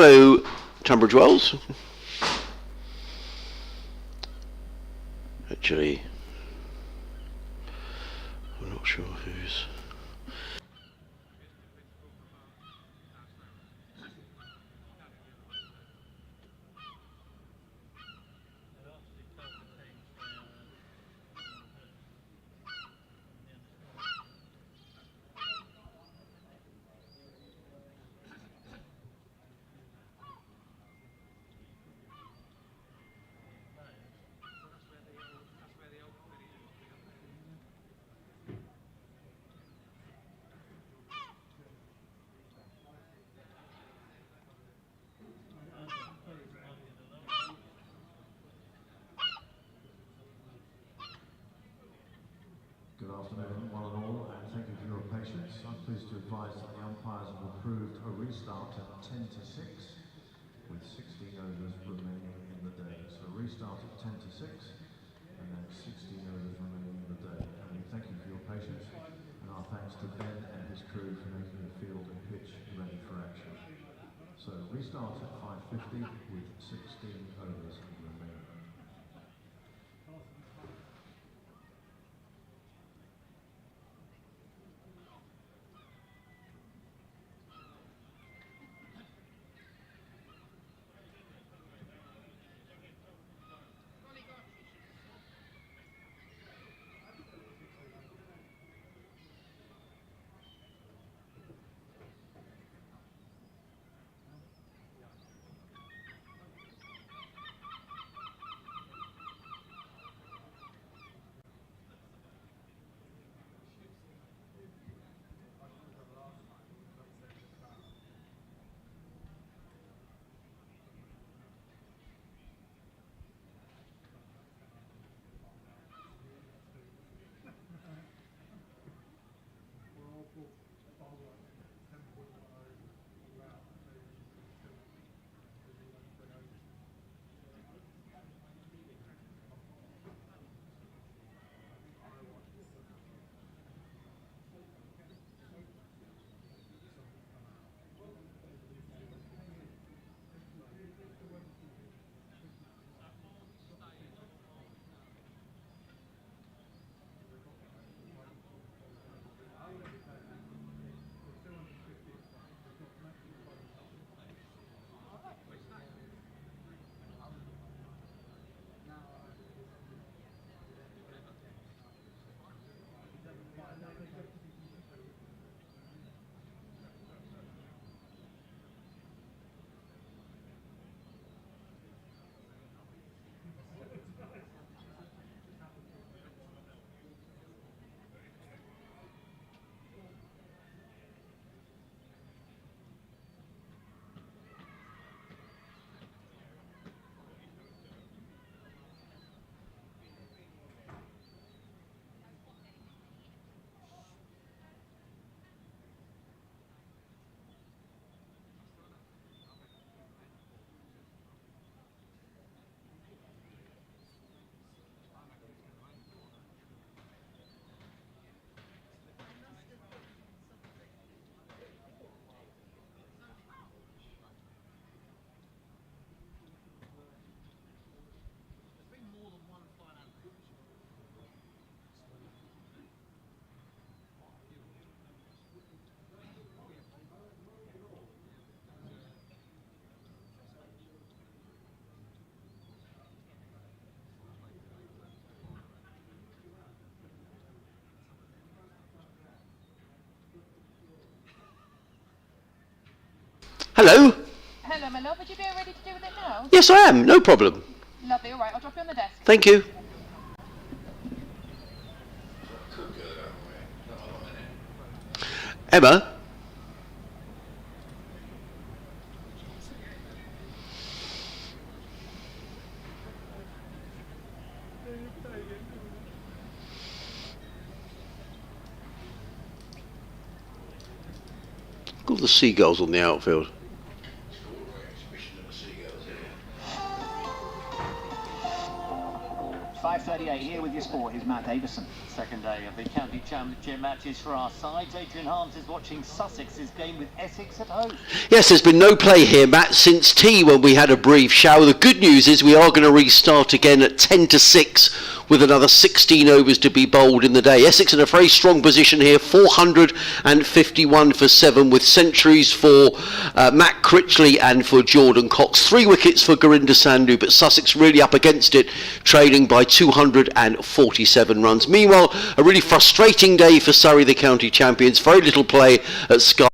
Hello, Tunbridge Wells. Actually, I'm not sure who's... Good afternoon, one and all, and thank you for your patience. I'm pleased to advise that the umpires have approved a restart at 10 to 6, with 16 overs remaining in the day. So a restart at 10 to 6, and then 16 overs remaining in the day. And we thank you for your patience, and our thanks to Ben and his crew for making the field and pitch ready for action. So restart at 5:50 with 16 overs remaining. Hello? Hello, my love. Would you be ready to do with it now? Yes, I am. No problem. Lovely. All right. I'll drop you on the desk. Thank you. Emma? Look at all the seagulls on the outfield. 5:38 here with your sport. Here's Matt Davison. Second day of the county championship matches for our sides. Adrian Harms is watching Sussex's game with Essex at Hove. Yes, there's been no play here, Matt, since tea when we had a brief shower. The good news is we are going to restart again at 10 to 6 with another 16 overs to be bowled in the day. Essex in a very strong position here, 451 for 7 with centuries for Matt Critchley and for Jordan Cox. 3 wickets for Gurinder Sandhu, but Sussex really up against it, trailing by 247 runs. Meanwhile, a really frustrating day for Surrey, the county champions. Very little play at Sky.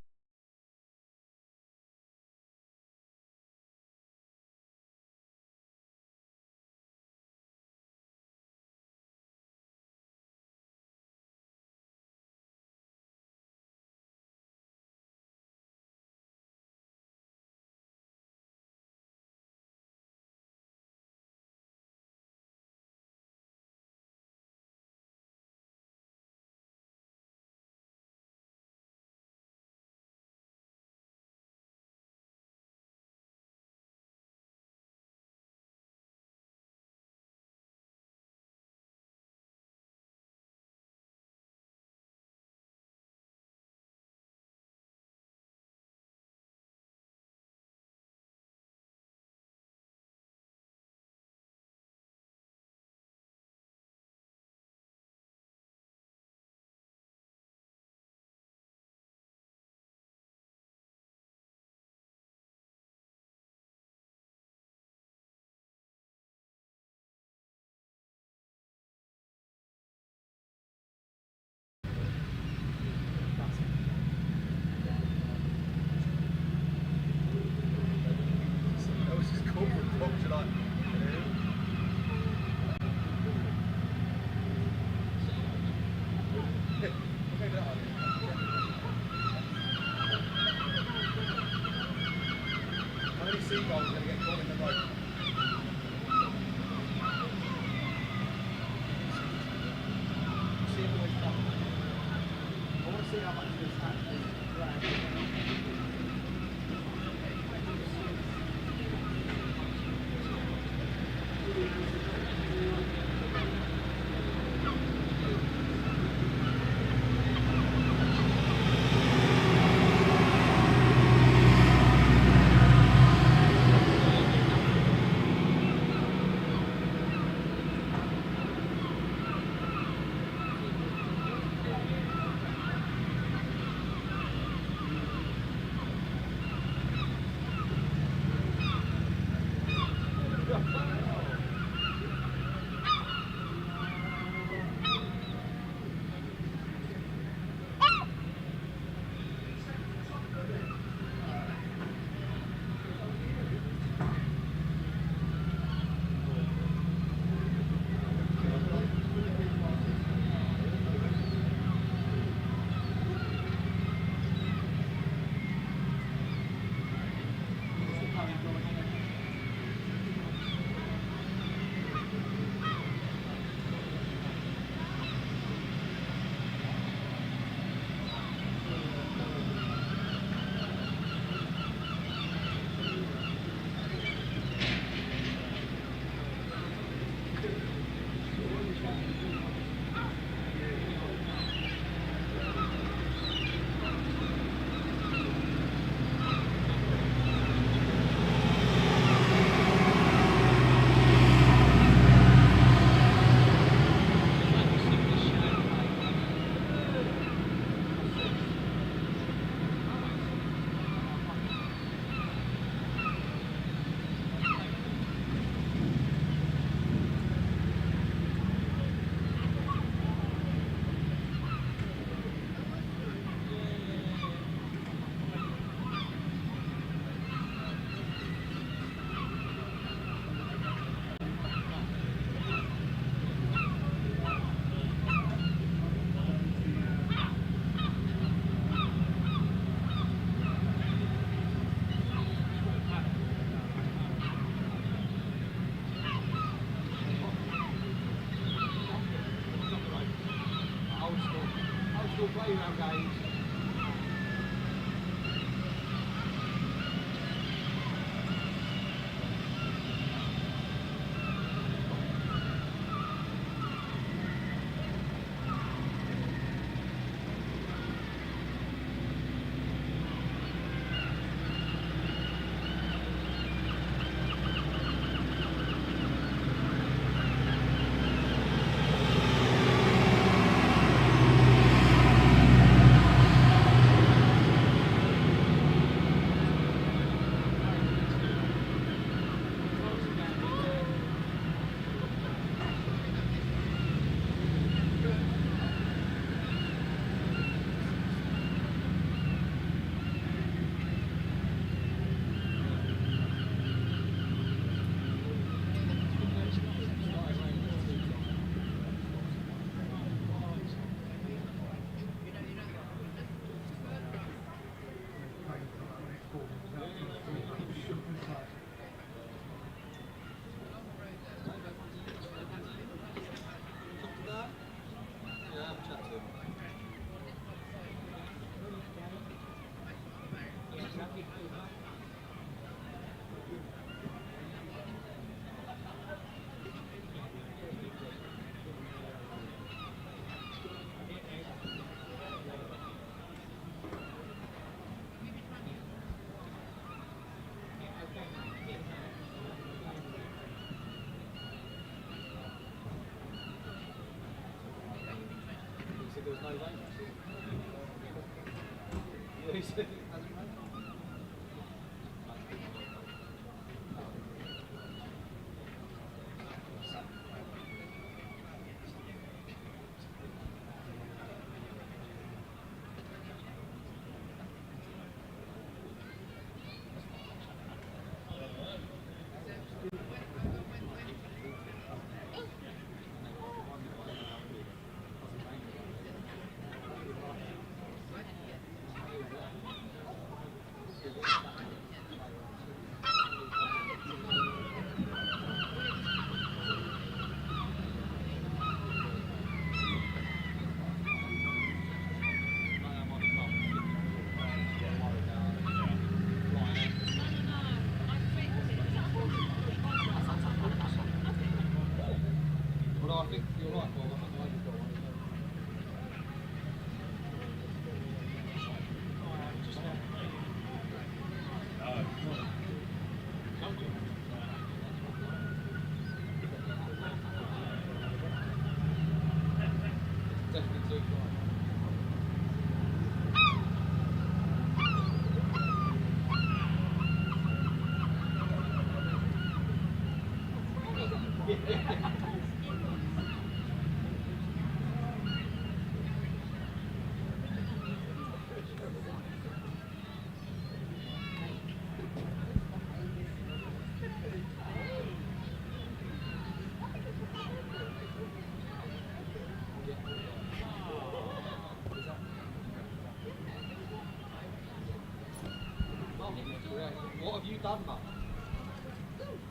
What have you done, Mum?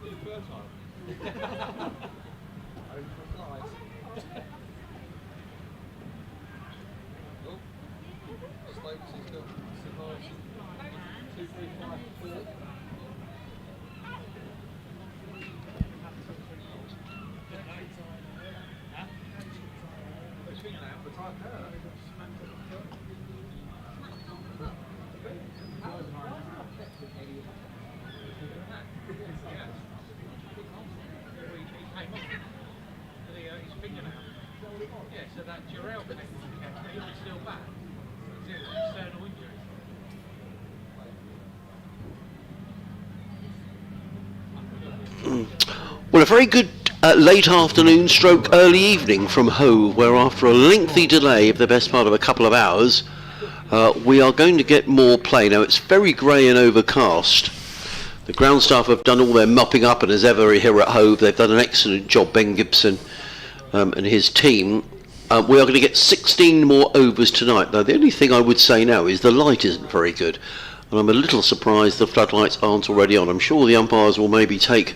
It's fertile. Oh, Stokes has got surprise. 2, 3, 5, 4. Well, a very good late afternoon stroke early evening from Hove, where after a lengthy delay of the best part of a couple of hours, we are going to get more play. Now, it's very grey and overcast. The ground staff have done all their mopping up, and as ever here at Hove, they've done an excellent job, Ben Gibson and his team. We are going to get 16 more overs tonight. Now, the only thing I would say now is the light isn't very good, and I'm a little surprised the floodlights aren't already on. I'm sure the umpires will maybe take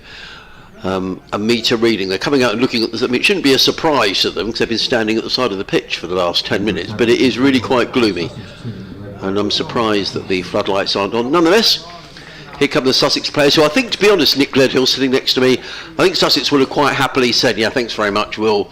a meter reading. They're coming out and looking at this. I mean, it shouldn't be a surprise to them because they've been standing at the side of the pitch for the last 10 minutes, but it is really quite gloomy, and I'm surprised that the floodlights aren't on. Nonetheless, here come the Sussex players, who I think, to be honest, Nick Gledhill sitting next to me, I think Sussex would have quite happily said, yeah, thanks very much, we'll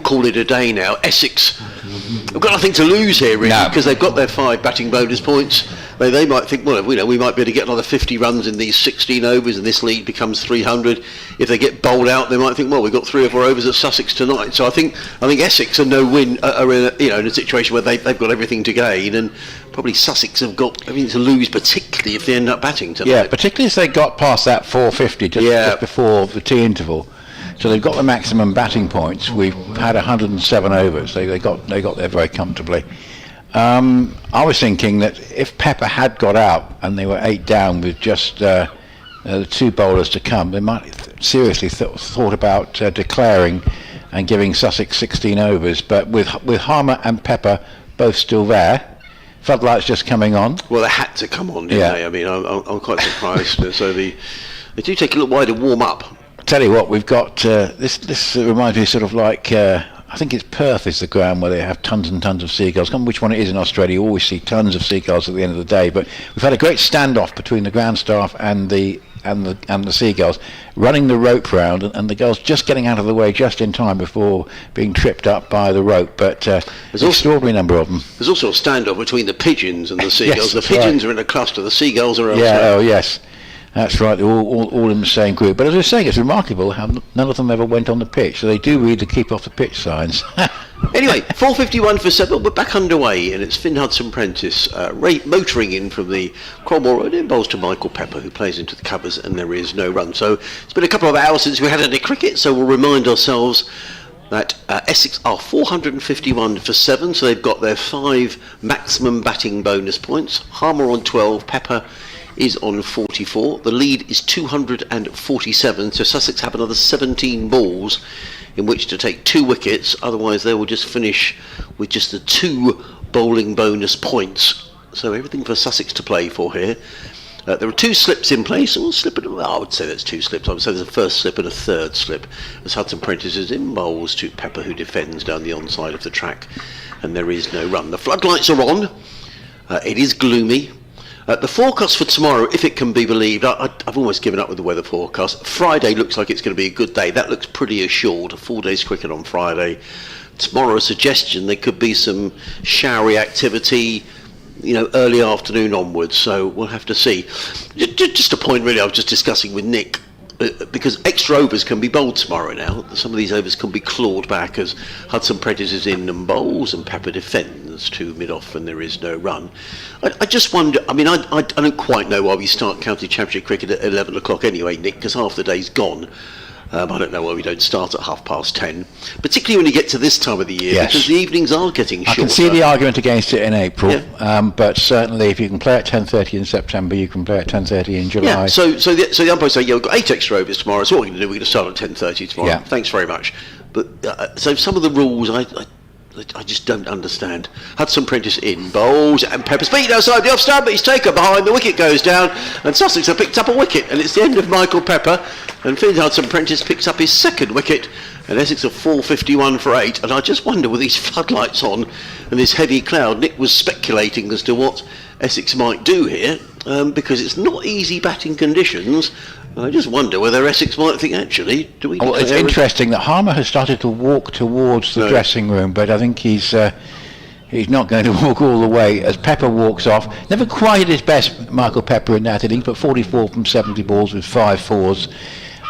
call it a day now. Essex have got nothing to lose here, really, because they've got their 5 batting bonus points. They might think, well, we might be able to get another 50 runs in these 16 overs, and this lead becomes 300. If they get bowled out, they might think, well, we've got 3 or 4 overs at Sussex tonight. So I think Essex are are in a situation where they've got everything to gain, and probably Sussex have got everything to lose, particularly if they end up batting tonight. Yeah, particularly if they got past that 450 just before the tea interval. So they've got the maximum batting points. We've had 107 overs. They got there very comfortably. I was thinking that if Pepper had got out and they were 8 down with just the 2 bowlers to come, they might seriously thought about declaring and giving Sussex 16 overs. But with Harmer and Pepper both still there, floodlights just coming on. Well, they had to come on, didn't they? I mean, I'm quite surprised. So they do take a little while to warm up. Tell you what, we've got this reminds me sort of like I think it's Perth is the ground where they have tons and tons of seagulls. I can't remember which one it is in Australia. You always see tons of seagulls at the end of the day, but we've had a great standoff between the ground staff and the seagulls, running the rope round, and the girls just getting out of the way just in time before being tripped up by the rope. But there's an extraordinary number of them. There's also a standoff between the pigeons and the seagulls. Yes, the pigeons are in a cluster, the seagulls are elsewhere. Yeah, oh yes. That's right, they're all in the same group. But as I was saying, it's remarkable how none of them ever went on the pitch. So they do read the keep off the pitch signs. Anyway, 4:51 for 7, we're back underway, and it's Finn Hudson-Prentice motoring in from the Cromwell Road. It bowls to Michael Pepper, who plays into the covers, and there is no run. So it's been a couple of hours since we had any cricket, so we'll remind ourselves that Essex are 451 for 7, so they've got their 5 maximum batting bonus points. Harmer on 12, Pepper is on 44. The lead is 247, so Sussex have another 17 balls in which to take 2 wickets, otherwise they will just finish with just the 2 bowling bonus points. So everything for Sussex to play for here. There are 2 slips in place. I would say that's 2 slips. I would say there's a first slip and a third slip. As Hudson-Prentice is in, bowls to Pepper, who defends down the onside of the track, and there is no run. The floodlights are on. It is gloomy. The forecast for tomorrow, if it can be believed, I've almost given up with the weather forecast. Friday looks like it's going to be a good day. That looks pretty assured. A full day's cricket on Friday. Tomorrow, a suggestion, there could be some showery activity, early afternoon onwards. So we'll have to see. Just a point, really, I was just discussing with Nick. Because extra overs can be bowled tomorrow now. Some of these overs can be clawed back as Hudson-Prentice is in and bowls and Pepper defends to mid-off when there is no run. I just wonder, I don't quite know why we start county championship cricket at 11 o'clock anyway, Nick, because half the day's gone. I don't know why we don't start at 10:30, particularly when you get to this time of the year, Yes. because the evenings are getting shorter. I can see the argument against it in April, Yeah. but certainly if you can play at 10:30 in September, you can play at 10:30 in July. Yeah, so the umpires say, we've got 8 extra overs tomorrow, so what we're going to do, we're going to start at 10:30 tomorrow. Yeah. Thanks very much. But so some of the rules I just don't understand. Hudson-Prentice in, bowls, and Pepper speed outside the off stump, but he's taken behind, the wicket goes down, and Sussex have picked up a wicket, and it's the end of Michael Pepper, and Finn Hudson-Prentice picks up his 2nd wicket, and Essex are 451 for 8, and I just wonder, with these floodlights on and this heavy cloud, Nick was speculating as to what Essex might do here, because it's not easy batting conditions. I just wonder whether Essex might think, actually, do we... Well, it's interesting that Harmer has started to walk towards the dressing room, but I think he's not going to walk all the way as Pepper walks off. Never quite at his best, Michael Pepper, in that innings, but 44 from 70 balls with 5 fours.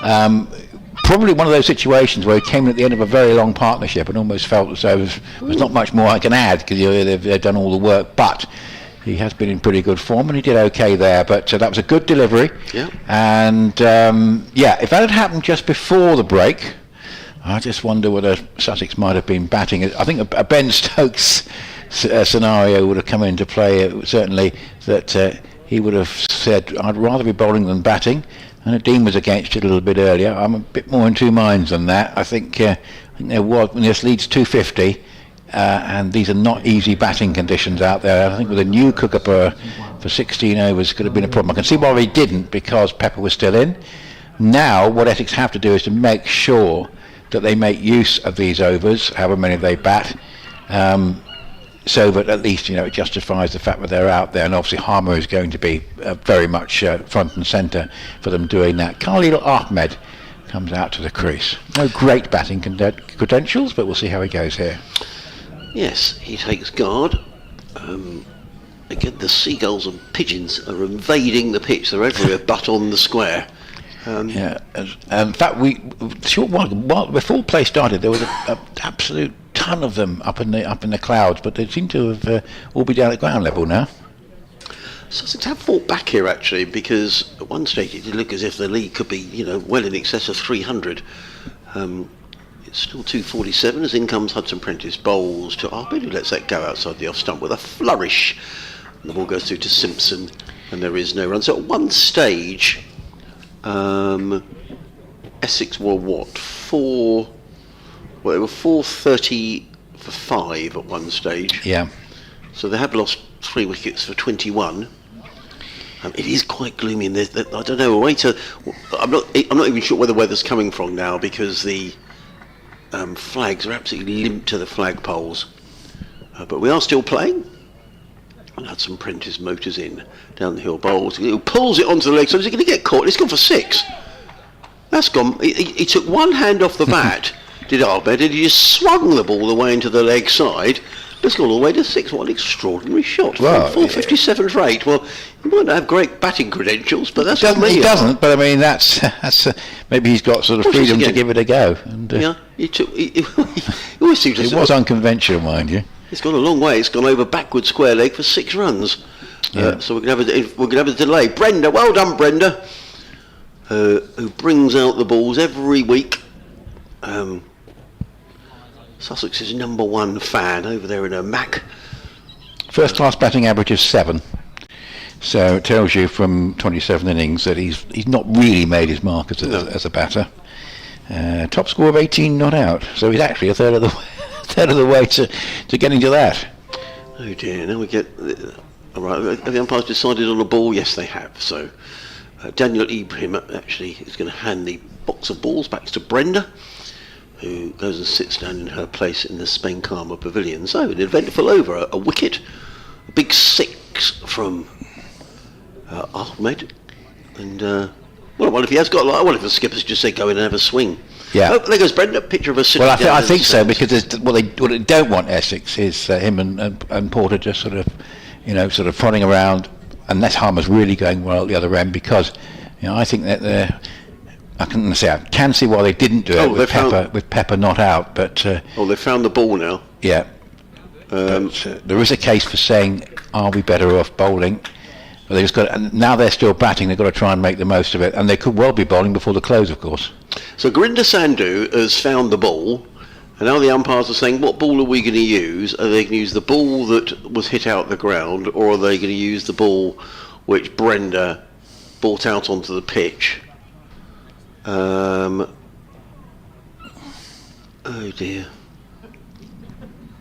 Probably one of those situations where he came at the end of a very long partnership and almost felt as though there's not much more I can add because they've done all the work, but he has been in pretty good form and he did okay there, but that was a good delivery. Yeah. And if that had happened just before the break, I just wonder whether Sussex might have been batting. I think a Ben Stokes scenario would have come into play, certainly, that he would have said, I'd rather be bowling than batting, and Dean was against it a little bit earlier. I'm a bit more in 2 minds than that. I think there was, when this leads 250, and these are not easy batting conditions out there. I think with a new Kookaburra for 16 overs could have been a problem. I can see why he didn't, because Pepper was still in. Now what Essex have to do is to make sure that they make use of these overs, however many they bat, so that at least it justifies the fact that they're out there. And obviously Harmer is going to be very much front and centre for them doing that. Khalil Ahmed comes out to the crease. No great batting credentials, but we'll see how he goes here. Yes, he takes guard. Again, the seagulls and pigeons are invading the pitch. They're everywhere but on the square. In fact, short while before play started, there was an absolute ton of them up in the clouds, but they seem to have all be down at ground level now. Sussex have fought back here actually, because at one stage it did look as if the lead could be, well in excess of 300. It's still 247 as in comes Hudson-Prentice, bowls to Arbid, who lets that go outside the off stump with a flourish. And the ball goes through to Simpson, and there is no run. So at one stage, Essex were they were 430 for 5 at one stage. Yeah. So they have lost 3 wickets for 21. It is quite gloomy, and I don't know, I'm not even sure where the weather's coming from now, because the flags are absolutely limp to the flagpoles. But we are still playing. And Hudson-Prentice motors in down the hill, bowls, he pulls it onto the leg, so is he going to get caught? It's gone for 6. That's gone. He took one hand off the bat, did Arbed, and he just swung the ball the way into the leg side, It's gone all the way to 6. What an extraordinary shot. Well, 457 for 8. Well, he might not have great batting credentials, but that's He doesn't, but I mean, that's maybe he's got sort of freedom to give it a go. And, yeah, he always seems to... It was unconventional, mind you. It's gone a long way. It's gone over backward square leg for 6 runs. Yeah. So we're going to have a delay. Brenda, well done, Brenda, who brings out the balls every week. Sussex's #1 fan over there in her Mac. First class batting average is 7. So it tells you from 27 innings that he's not really made his mark as a batter. Top score of 18 not out. So he's actually a third of the way to getting to that. Oh dear, now we get... all right, have the umpires decided on a ball? Yes, they have. So Daniel Ibrahim actually is going to hand the box of balls back to Brenda, who goes and sits down in her place in the Spain Karma Pavilion. So an eventful over, a wicket, a big 6 from Ahmed, and well, I wonder if he has got. I wonder if the skipper's just said go in and have a swing. Yeah. Oh, there goes Brenda. Picture of a sitting. Well, I think so, because what they don't want Essex is him and Porter just sort of prodding around, unless Harmer's really going well at the other end, because I think that I can see why they didn't do it with Pepper not out, but they found the ball now. Yeah, but, there is a case for saying, are we better off bowling? But they just got, and now they're still batting. They've got to try and make the most of it, and they could well be bowling before the close, of course. So Gurinder Sandhu has found the ball, and now the umpires are saying, what ball are we going to use? Are they going to use the ball that was hit out the ground, or are they going to use the ball which Brenda brought out onto the pitch? Oh dear.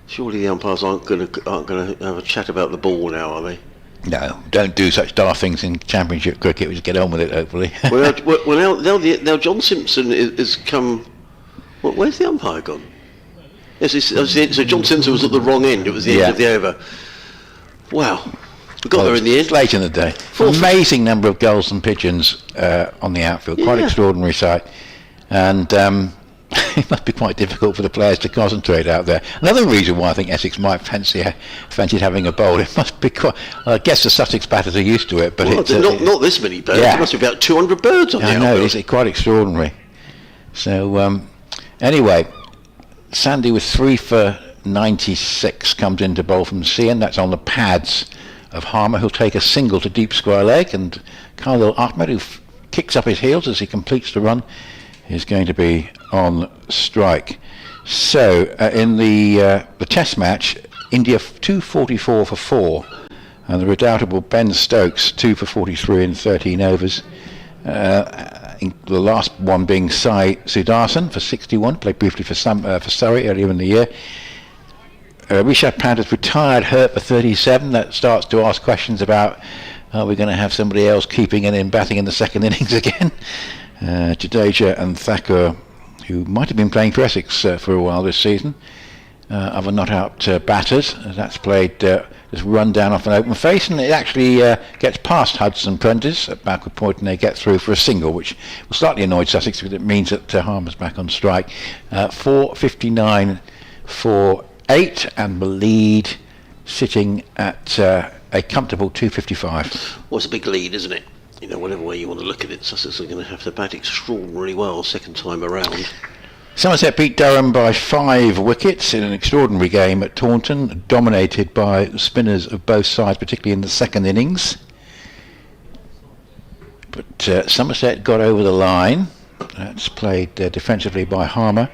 Surely the umpires aren't going to have a chat about the ball now, are they? No, don't do such daft things in Championship cricket. We just get on with it, hopefully. Now John Simpson is come. Where's the umpire gone? Yes, so John Simpson was at the wrong end. It was the end of the over. Wow. We got there in the end. Late in the day. Amazing number of gulls and pigeons on the outfield. Quite extraordinary sight. And it must be quite difficult for the players to concentrate out there. Another reason why I think Essex might fancied having a bowl. It must be quite... I guess the Sussex batters are used to it, but it's not this many birds. Yeah. There must be about 200 birds on the outfield. I know, it's quite extraordinary. So anyway, Sandy with 3 for 96 comes into bowl from Cian. That's on the pads of Harmer, who'll take a single to deep square leg, and Khalil Ahmed, who kicks up his heels as he completes the run, is going to be on strike. So in the test match, India 244 for 4, and the redoubtable Ben Stokes 2 for 43 in 13 overs. The last one being Sai Sudarsan for 61, played briefly for Surrey earlier in the year. Rishabh Pant has retired hurt for 37. That starts to ask questions about, are we going to have somebody else keeping and then batting in the second innings again? Jadeja and Thakur, who might have been playing for Essex for a while this season, other not out batters. That's played this run down off an open face, and it actually gets past Hudson Prentice at backward point, and they get through for a single, which will slightly annoy Sussex because it means that Harmer's back on strike. 4:59 for 8, and the lead sitting at a comfortable 255. Well, it's a big lead, isn't it? Whatever way you want to look at it, Sussex are going to have to bat extraordinarily well second time around. Somerset beat Durham by 5 wickets in an extraordinary game at Taunton, dominated by spinners of both sides, particularly in the second innings. But Somerset got over the line. That's played defensively by Harmer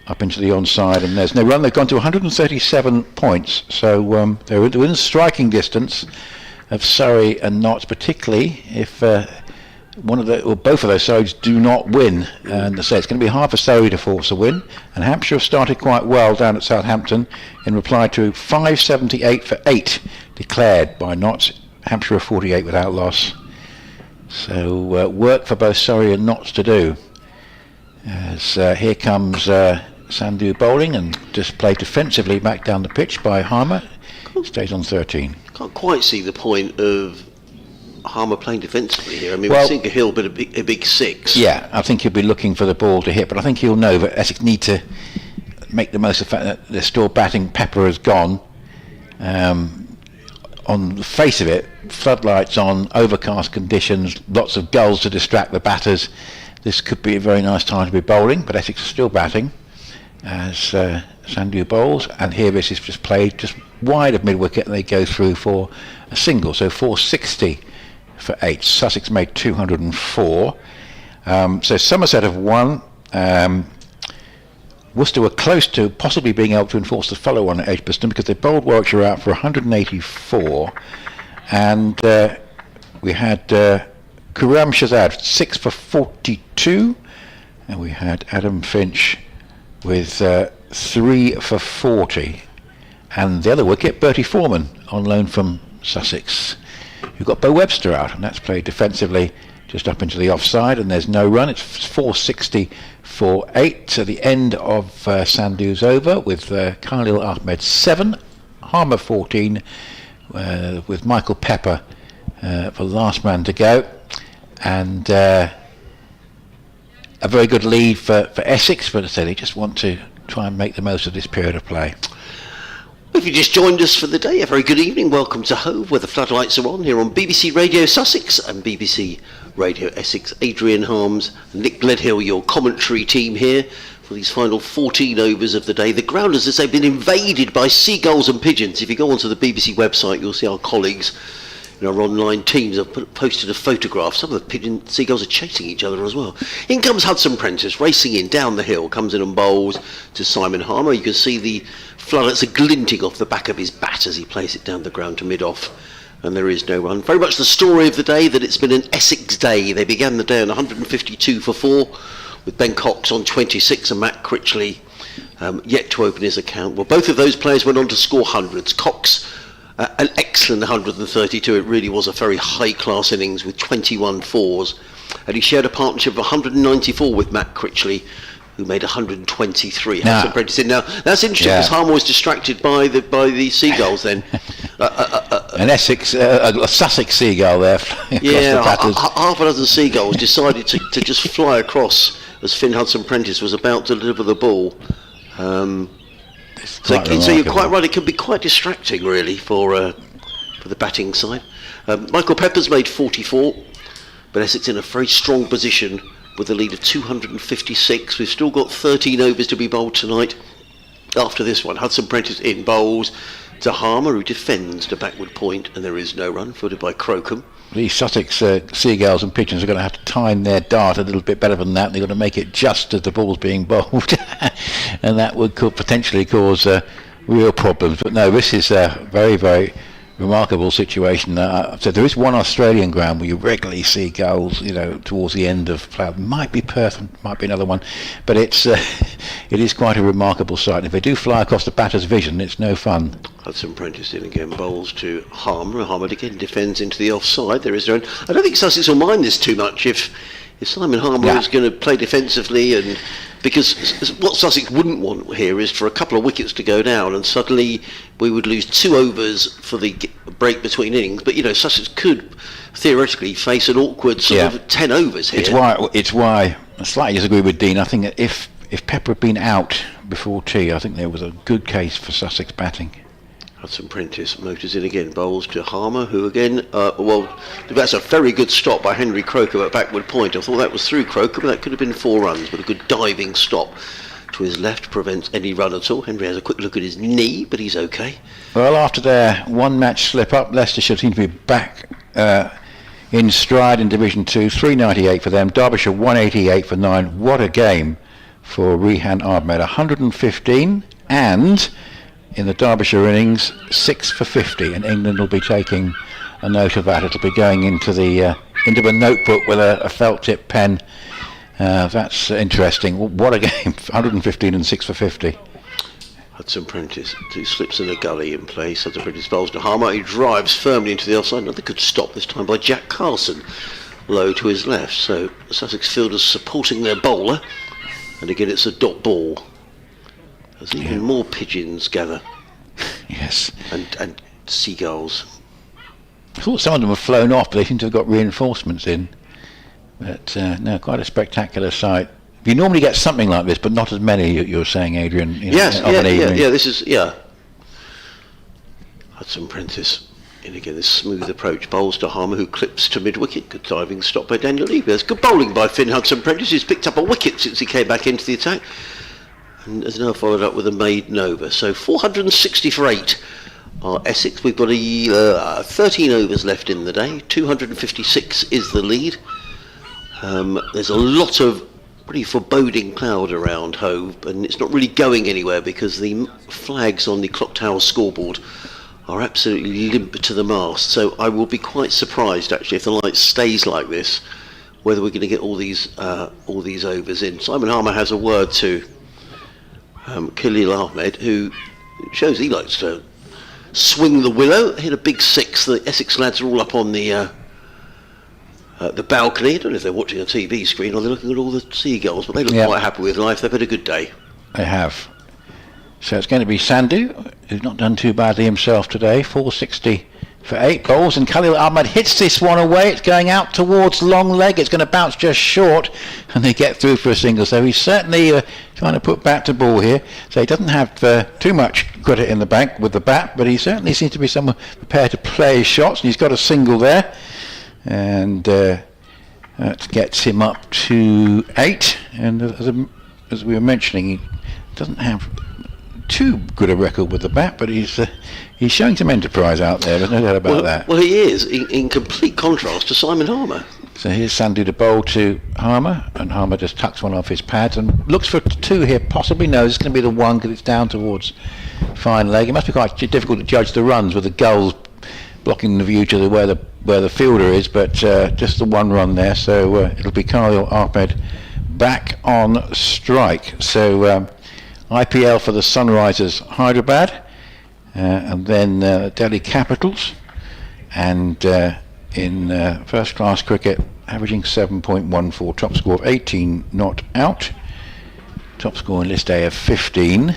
up into the onside, and there's no run. They've gone to 137 points, so they're within striking distance of Surrey and Notts, particularly if one of the or both of those sides do not win. And so it's going to be hard for Surrey to force a win. And Hampshire have started quite well down at Southampton in reply to 578 for 8 declared by Notts. Hampshire 48 without loss. So work for both Surrey and Notts to do. As here comes Sandhu bowling, and just played defensively back down the pitch by Harmer. Stays on 13. Can't quite see the point of Harmer playing defensively here. I mean, we've seen Cahill but a big 6. Yeah, I think he'll be looking for the ball to hit, but I think he'll know that Essex need to make the most of the fact that they're still batting. Pepper has gone, On the face of it, floodlights on, overcast conditions, lots of gulls to distract the batters. This could be a very nice time to be bowling, but Essex are still batting as Sandu bowls, and here this is just played just wide of mid-wicket, and they go through for a single, so 460 for 8. Sussex made 204. So Somerset have won. Worcester were close to possibly being able to enforce the follow-on at Edgbaston because they bowled Warwickshire out for 184, and we had Kuram Shazad 6 for 42, and we had Adam Finch with 3 for 40, and the other wicket, Bertie Foreman, on loan from Sussex, who got Bo Webster out, and that's played defensively just up into the offside, and there's no run. It's 460 for 8 to the end of Sandu's over with Khalil Ahmed 7, Harmer 14, with Michael Pepper for last man to go, and a very good lead for Essex, but as I say, they just want to try and make the most of this period of play. If you just joined us for the day, a very good evening. Welcome to Hove, where the floodlights are on, here on BBC Radio Sussex and BBC Radio Essex. Adrian Harms, Nick Gledhill, your commentary team here for these final 14 overs of the day. The ground, as I say, been invaded by seagulls and pigeons. If you go onto the BBC website, you'll see our colleagues in our online teams have posted a photograph. Some of the seagulls are chasing each other as well. In comes Hudson Prentice, racing in down the hill, comes in and bowls to Simon Harmer. You can see the floodlights are glinting off the back of his bat as he plays it down the ground to mid-off, and there is no run. Very much the story of the day, that it's been an Essex day. They began the day on 152 for 4, with Ben Cox on 26 and Matt Critchley yet to open his account. Well, both of those players went on to score hundreds. Cox, an excellent 132. It really was a very high-class innings with 21 fours, and he shared a partnership of 194 with Matt Critchley, who made 123. Hudson Prentice in. Now that's interesting because Harmer was distracted by the seagulls then. An Essex, a Sussex seagull there. Yeah, half a dozen seagulls decided to just fly across as Finn Hudson Prentice was about to deliver the ball. So you're quite right. It can be quite distracting, really, for the batting side. Michael Pepper's made 44, but Essex in a very strong position with a lead of 256. We've still got 13 overs to be bowled tonight. After this one, Hudson Prentice in bowls to Harmer, who defends to backward point, and there is no run, fielded by Crocombe. These Sussex seagulls and pigeons are going to have to time their dart a little bit better than that. They're going to make it just as the ball's being bowled, and that could potentially cause real problems. But no, this is a very, very remarkable situation. So there is one Australian ground where you regularly see gulls, towards the end of play. Might be Perth, might be another one, but it is quite a remarkable sight. And if they do fly across the batter's vision, it's no fun. Hudson Prentice in again, bowls to Harmer. Harmer again defends into the offside. There is no. I don't think Sussex will mind this too much if Simon Harmer is going to play defensively, and because what Sussex wouldn't want here is for a couple of wickets to go down and suddenly we would lose 2 overs for the break between innings. But Sussex could theoretically face an awkward sort of 10 overs here. It's why I slightly disagree with Dean. I think that if Pepper had been out before tea, I think there was a good case for Sussex batting. Hudson Prentice motors in again, bowls to Harmer, who again, that's a very good stop by Henry Crocombe at backward point. I thought that was through Crocombe, that could have been 4 runs, but a good diving stop to his left prevents any run at all. Henry has a quick look at his knee, but he's okay. Well, after their one match slip up, Leicestershire seem to be back in stride in Division 2, 398 for them, Derbyshire 188 for 9. What a game for Rehan Ahmed, 115, and in the Derbyshire innings, 6 for 50, and England will be taking a note of that. It'll be going into a notebook with a felt tip pen. That's interesting. What a game! 115 and 6 for 50. Hudson Prentice, 2 slips in a gully in place. Hudson Prentice bowls to Harmer. He drives firmly into the offside. Another good stop this time by Jack Carlson, low to his left. So the Sussex fielders supporting their bowler, and again it's a dot ball. As even more pigeons gather. Yes. And seagulls. I thought some of them have flown off, but they seem to have got reinforcements in. But no, quite a spectacular sight. You normally get something like this, but not as many. You're saying, Adrian. Yes, of an evening. This is Hudson Prentice in again, this smooth approach. Bowls to Harmer, who clips to mid-wicket. Good diving stop by Daniel Lee. There's good bowling by Finn Hudson Prentice, who's picked up a wicket since he came back into the attack. And has now followed up with a maiden over. So 460 for 8 are Essex. We've got 13 overs left in the day. 256 is the lead. There's a lot of pretty foreboding cloud around Hove, and it's not really going anywhere because the flags on the clock tower scoreboard are absolutely limp to the mast. So I will be quite surprised actually if the light stays like this, whether we're going to get all these overs in. Simon Harmer has a word to Khalil Ahmed, who shows he likes to swing the willow. Hit a big 6. The Essex lads are all up on the balcony. I don't know if they're watching a TV screen or they're looking at all the seagulls, but they look quite happy with life. They've had a good day. They have. So it's going to be Sandhu, who's not done too badly himself today. 460 for 8 bowls, and Khalil Ahmed hits this one away. It's going out towards long leg. It's going to bounce just short, and they get through for a single. So he's certainly trying to put bat to ball here. So he doesn't have too much credit in the bank with the bat, but he certainly seems to be someone prepared to play his shots, and he's got a single there. And that gets him up to 8. And as we were mentioning, he doesn't have too good a record with the bat, but he's showing some enterprise out there. There's no doubt about that. Well, he is in complete contrast to Simon Harmer. So here's Sandhu to bowl to Harmer, and Harmer just tucks one off his pads and looks for 2 here, possibly. No, it's going to be the 1 because it's down towards fine leg. It must be quite difficult to judge the runs with the gulls blocking the view to where the fielder is, but just the 1 run there. So it'll be Khalil Ahmed back on strike. So IPL for the Sunrisers Hyderabad, and then Delhi Capitals, and in first class cricket averaging 7.14, top score of 18 not out, top score in list A of 15.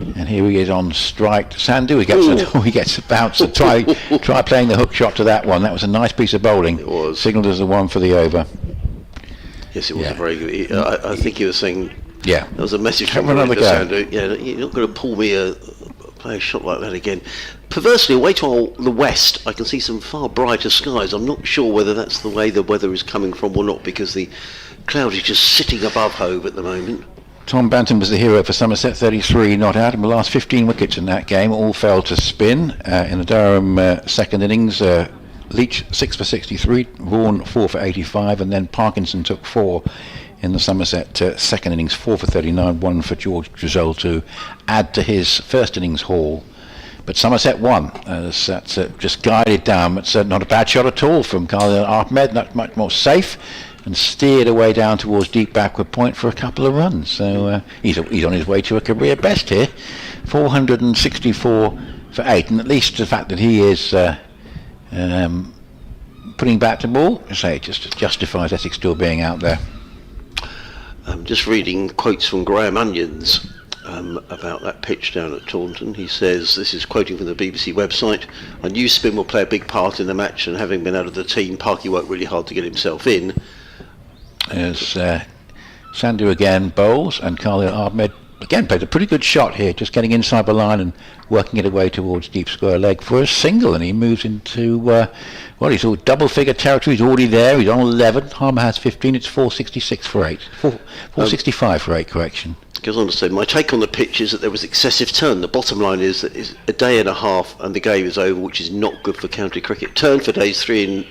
And here he is on strike. Sandhu, he gets a bounce. Try playing the hook shot to that one. That was a nice piece of bowling. It was. Signalled as the 1 for the over. Yes, it was a very good. I think he was saying. Yeah. There was a message from another go. Sandhu. Yeah, you're not going to pull me play a shot like that again. Perversely, away to the west, I can see some far brighter skies. I'm not sure whether that's the way the weather is coming from or not, because the cloud is just sitting above Hove at the moment. Tom Banton was the hero for Somerset, 33 not out, and the last 15 wickets in that game all fell to spin. In the Durham second innings, Leach 6 for 63, Vaughan 4 for 85, and then Parkinson took 4 in the Somerset second innings, 4 for 39, 1 for George Drizzell to add to his first innings haul. But Somerset won. That's just guided down. It's not a bad shot at all from Khalil Ahmed, not much more safe, and steered away down towards deep backward point for a couple of runs. So he's on his way to a career best here, 464 for 8, and at least the fact that he is putting bat to ball, I say, it just justifies Essex still being out there. I'm just reading quotes from Graham Onions about that pitch down at Taunton. He says, this is quoting from the BBC website, "I knew spin will play a big part in the match, and having been out of the team, Parky worked really hard to get himself in." As Sandhu again bowls, and Khalil Ahmed again played a pretty good shot here, just getting inside the line and working it away towards deep square leg for a single, and he moves into he's all double figure territory. He's already there. He's on 11. Harmer has 15. It's 466 for 8. 465 for 8, correction. Goes on to say, my take on the pitch is that there was excessive turn. The bottom line is that it's a day and a half and the game is over, which is not good for county cricket. Turn for days 3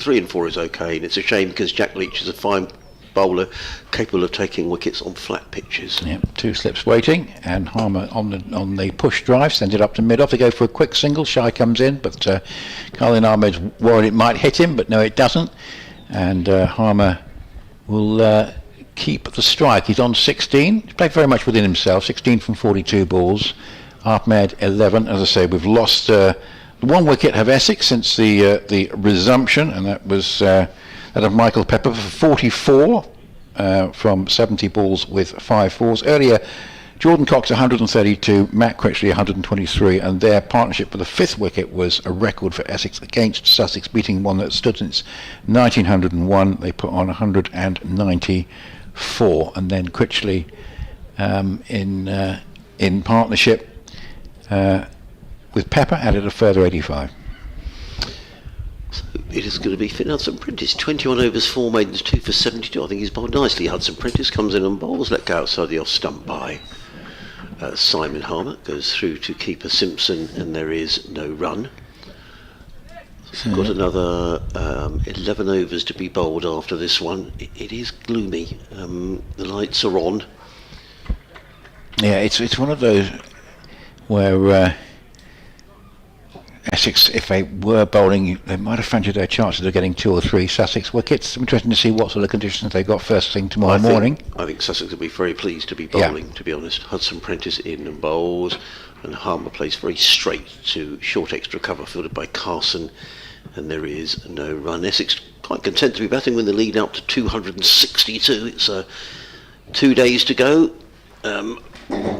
and 4 is okay, and it's a shame because Jack Leach is a fine bowler capable of taking wickets on flat pitches. Yep, 2 slips waiting, and Harmer on the push drive sends it up to mid off. They go for a quick single. Shy comes in, but Khalil Ahmed's worried it might hit him, but no, it doesn't. And Harmer will keep the strike. He's on 16. He's played very much within himself. 16 from 42 balls. Ahmed 11. As I say, we've lost the 1 wicket of Essex since the resumption, and that was that of Michael Pepper for 44 from 70 balls with 5 fours. Earlier, Jordan Cox 132, Matt Critchley 123, and their partnership for the 5th wicket was a record for Essex against Sussex, beating one that stood since 1901. They put on 194, and then Critchley in partnership with pepper added a further 85. So it is going to be Finn Hudson Prentice, 21 overs, 4 maidens, 2 for 72. I think he's bowled nicely. Hudson Prentice comes in and bowls, let go outside the off stump by Simon Harmer, goes through to keeper Simpson, and there is no run. So we've got another 11 overs to be bowled after this one. It is gloomy. The lights are on. Yeah, it's one of those where Essex, if they were bowling, they might have fancied their chances of getting 2 or 3 Sussex wickets. Interesting to see what sort of conditions they got first thing tomorrow morning. I think Sussex will be very pleased to be bowling, to be honest. Hudson Prentice in and bowls, and Harmer plays very straight to short extra cover, fielded by Carson, and there is no run. Essex quite content to be batting with the lead out to 262. It's 2 days to go.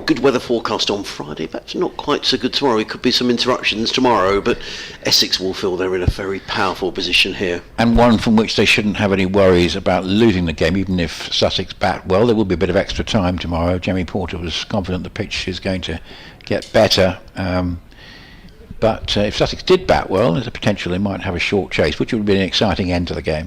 Good weather forecast on Friday, perhaps not quite so good tomorrow. It could be some interruptions tomorrow, but Essex will feel they're in a very powerful position here. And one from which they shouldn't have any worries about losing the game, even if Sussex bat well. There will be a bit of extra time tomorrow. Jamie Porter was confident the pitch is going to get better. But if Sussex did bat well, there's a potential they might have a short chase, which would be an exciting end to the game.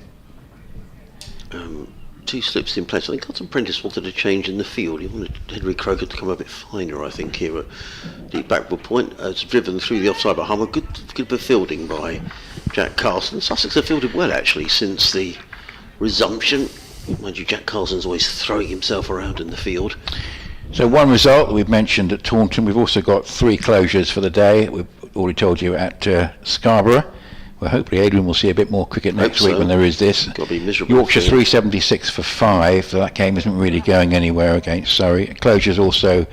2 slips in place. I think Hudson Prentice wanted a change in the field. He wanted Henry Croker to come a bit finer, I think, here at deep backward point. It's driven through the offside by Harmer. Good bit of fielding by Jack Carson. Sussex have fielded well, actually, since the resumption. Mind you, Jack Carson's always throwing himself around in the field. So one result that we've mentioned at Taunton. We've also got 3 closures for the day. We've already told you at Scarborough. Well, hopefully Adrian will see a bit more cricket next week when there is this. Yorkshire 376 for 5, so that game isn't really going anywhere against Surrey. Closures also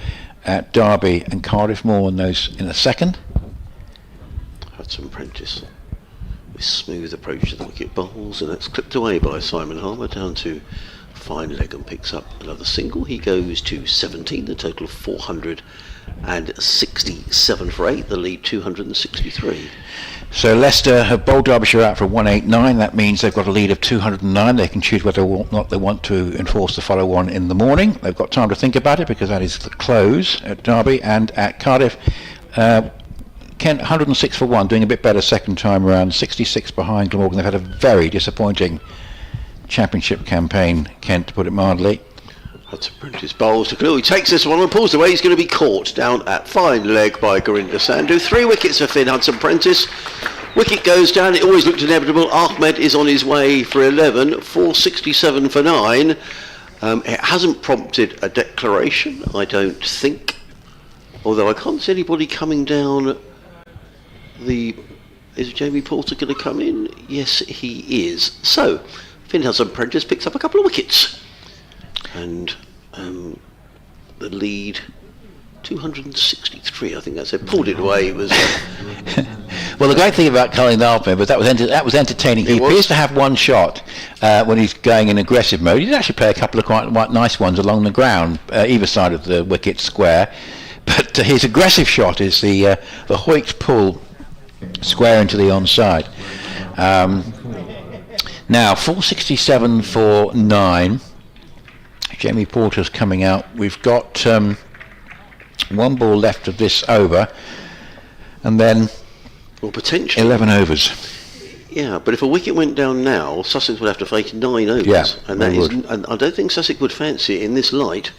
at Derby and Cardiff, more on those in a second. Hudson Prentice with smooth approach to the wicket bowls, and that's clipped away by Simon Harmer down to fine leg and picks up another single. He goes to 17, the total of 467 for 8, the lead 263. So Leicester have bowled Derbyshire out for 189. That means they've got a lead of 209. They can choose whether or not they want to enforce the follow on in the morning. They've got time to think about it because that is the close at Derby. And at Cardiff, Kent 106 for 1, doing a bit better second time around, 66 behind Glamorgan. They've had a very disappointing championship campaign, Kent, to put it mildly. Hudson Prentice bowls to Critchley. He takes this one and pulls away. He's going to be caught down at fine leg by Gurinder Sandhu. 3 wickets for Finn Hudson Prentice. Wicket goes down. It always looked inevitable. Ahmed is on his way for 11. 467 for 9. It hasn't prompted a declaration, I don't think. Although I can't see anybody coming down the... Is Jamie Porter going to come in? Yes, he is. So, Finn Hudson Prentice picks up a couple of wickets. And the lead 263, I think that's it. Pulled it away. It was well, the great thing about Colin Ahmed was that was entertaining. He appears to have one shot when he's going in aggressive mode. He did actually play a couple of quite nice ones along the ground, either side of the wicket square. But his aggressive shot is the Hoyt pull square into the onside. Now 467 for 9. Jamie Porter's coming out. We've got 1 ball left of this over, and then potentially 11 overs. Yeah, but if a wicket went down now, Sussex would have to face 9 overs. Yeah, and I don't think Sussex would fancy it in this light.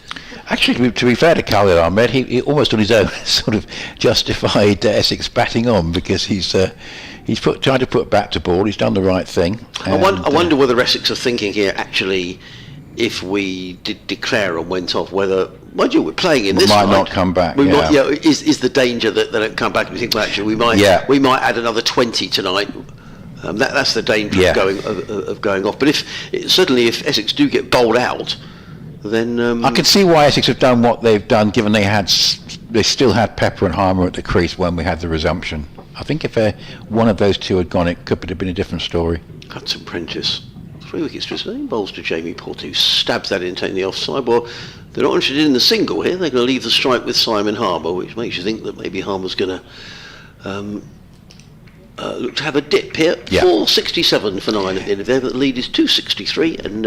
Actually, to be fair to Khalid Ahmed, he almost on his own sort of justified Essex batting on, because he's tried to put bat to ball. He's done the right thing. I wonder whether Essex are thinking here, actually, if we did declare and went off, whether, mind you, we're playing in this might light, not come back. We might, is the danger that they don't come back? We think, well, actually, we might add another 20 tonight. That's the danger of going off. But certainly if Essex do get bowled out, then I can see why Essex have done what they've done, given they still had Pepper and Harmer at the crease when we had the resumption. I think if one of those two had gone, it could have been a different story. Hudson Prentice. 3 wickets to his name, bowls to Jamie Porter, who stabs that in, taking the offside. Well, they're not interested in the single here. They're going to leave the strike with Simon Harmer, which makes you think that maybe Harmer's going to look to have a dip here. 467 for 9 at the end of there, but the lead is 263, and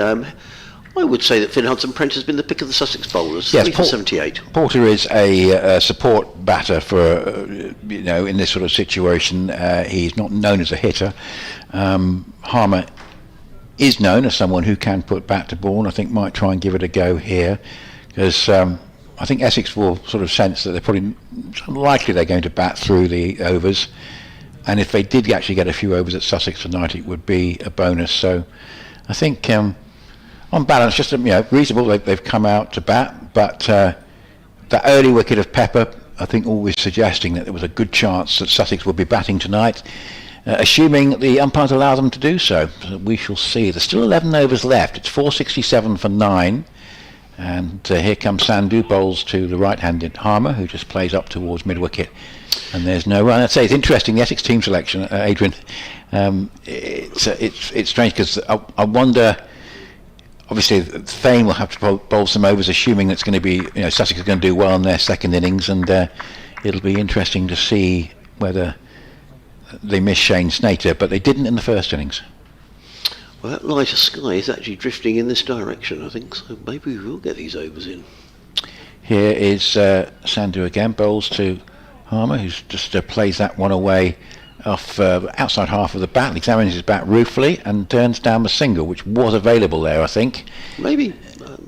I would say that Finn Hudson-Prent has been the pick of the Sussex bowlers. Yes, 3 for 78. Porter is a support batter for, in this sort of situation. He's not known as a hitter. Harmer is known as someone who can put bat to ball, and I think might try and give it a go here, because I think Essex will sort of sense that they're probably likely they're going to bat through the overs, and if they did actually get a few overs at Sussex tonight, it would be a bonus. So I think on balance, just reasonable. They've come out to bat, but that early wicket of Pepper, I think, always suggesting that there was a good chance that Sussex would be batting tonight, assuming the umpires allow them to do so. So we shall see. There's still 11 overs left. It's 467 for 9, and here comes Sandhu, bowls to the right-handed Harmer, who just plays up towards mid-wicket, and there's no run. I'd say it's interesting, the Essex team selection, Adrian. It's strange, because I wonder. Obviously, Fane will have to bowl some overs, assuming it's going to be, Sussex is going to do well in their second innings, and it'll be interesting to see whether they miss Shane Snater, but they didn't in the first innings. Well, that lighter sky is actually drifting in this direction, I think, so maybe we will get these overs in. Here is Sandhu again, bowls to Harmer, who just plays that one away off outside half of the bat, examines his bat ruefully, and turns down the single, which was available there, I think. Maybe,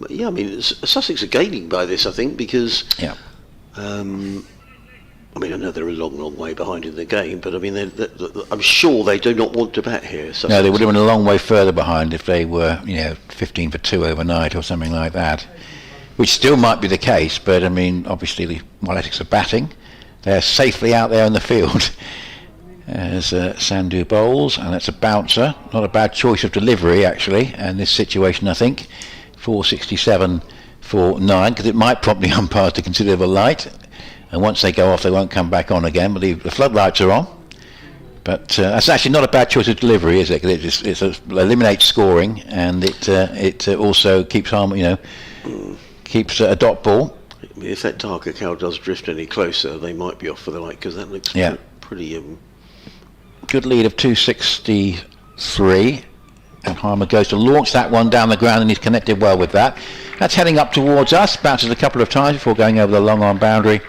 I mean, Sussex are gaining by this, I think, because I know they're a long way behind in the game, but I mean, I'm sure they do not want to bat here. Sussex. No, they would have been a long way further behind if they were, 15 for 2 overnight or something like that, which still might be the case, but I mean, obviously, while Essex are batting, they're safely out there in the field. As Sandhu bowls, and that's a bouncer. Not a bad choice of delivery, actually, in this situation, I think. 467 for 9, because it might prompt the umpires to consider the light, and once they go off, they won't come back on again, but the floodlights are on. But that's actually not a bad choice of delivery, is it? Because it eliminates scoring, and it also keeps Harmer, keeps a dot ball. If that darker cloud does drift any closer, they might be off for the light, because that looks pretty... Good lead of 263, and Harmer goes to launch that one down the ground, and he's connected well with that. That's heading up towards us, bounces a couple of times before going over the long on boundary,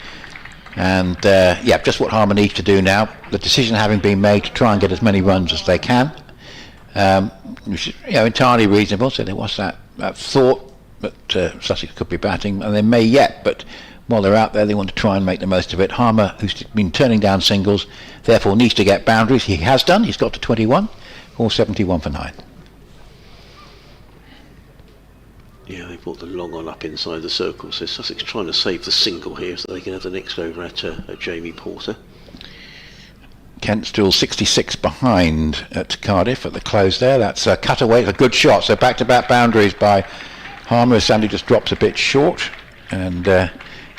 and just what Harmer needs to do now. The decision having been made to try and get as many runs as they can, which is entirely reasonable. So there was that thought that Sussex could be batting, and they may yet, but while they're out there, they want to try and make the most of it. Harmer, who's been turning down singles, therefore needs to get boundaries. He has done. He's got to 21, 471 for 9. Yeah, they brought the long on up inside the circle, so Sussex trying to save the single here so they can have the next over at Jamie Porter. Kent still 66 behind at Cardiff at the close there. That's a cutaway, a good shot. So back-to-back boundaries by Harmer, as Sandy just drops a bit short, and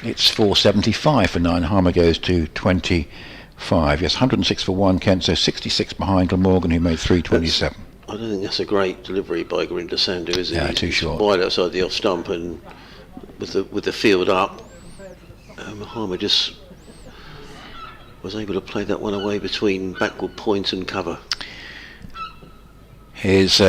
it's 475 for 9. Harmer goes to 25. Yes, 106 for 1, Kent, so 66 behind Glamorgan, who made 327. I don't think that's a great delivery by Gurinder Sandhu, is it? Yeah, too short. Wide outside the off stump, and with the field up, Harmer just was able to play that one away between backward point and cover. Here's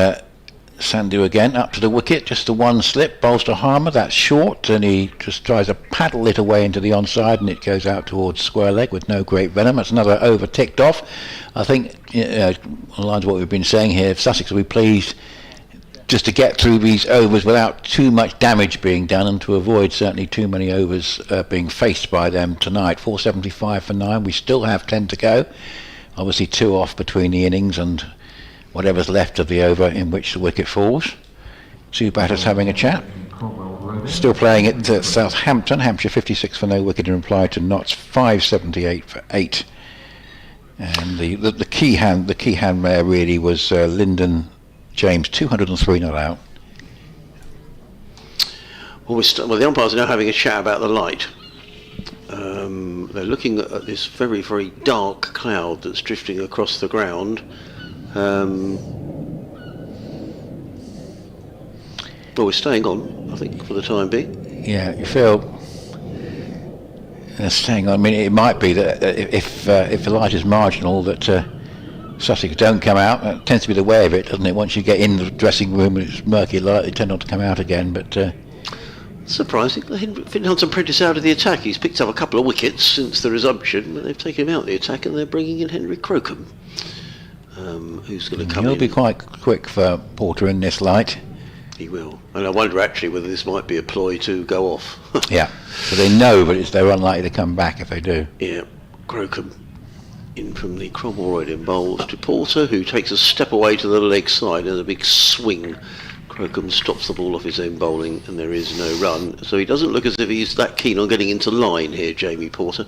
Sandhu again, up to the wicket, just the one slip, bowls to Harmer, that's short, and he just tries to paddle it away into the onside, and it goes out towards square leg with no great venom. That's another over ticked off. I think, on the lines of what we've been saying here, Sussex will be pleased just to get through these overs without too much damage being done, and to avoid certainly too many overs being faced by them tonight. 475 for 9, we still have 10 to go. Obviously 2 off between the innings and whatever's left of the over in which the wicket falls. 2 batters having a chat. Still playing at Southampton. Hampshire 56 for no wicket in reply to Notts 578 for 8. And the key hand there really was Lyndon James, 203 not out. Well, the umpires are now having a chat about the light. They're looking at this very, very dark cloud that's drifting across the ground. Well, we're staying on, I think, for the time being. Yeah, you feel staying on. I mean, it might be that if the light is marginal, that Sussex don't come out. That tends to be the way of it, doesn't it? Once you get in the dressing room and it's murky light, they tend not to come out again. But surprising, Finn Hunter-Prentice out of the attack. He's picked up a couple of wickets since the resumption, but they've taken him out of the attack and they're bringing in Henry Crocombe, who's going to come in. He'll be quite quick for Porter in this light. He will. And I wonder actually whether this might be a ploy to go off. Yeah, so they know, but they're unlikely to come back if they do. Yeah, Crocombe in from the Cromwell in bowls to Porter, who takes a step away to the leg side and a big swing. Crocombe stops the ball off his own bowling and there is no run. So he doesn't look as if he's that keen on getting into line here, Jamie Porter.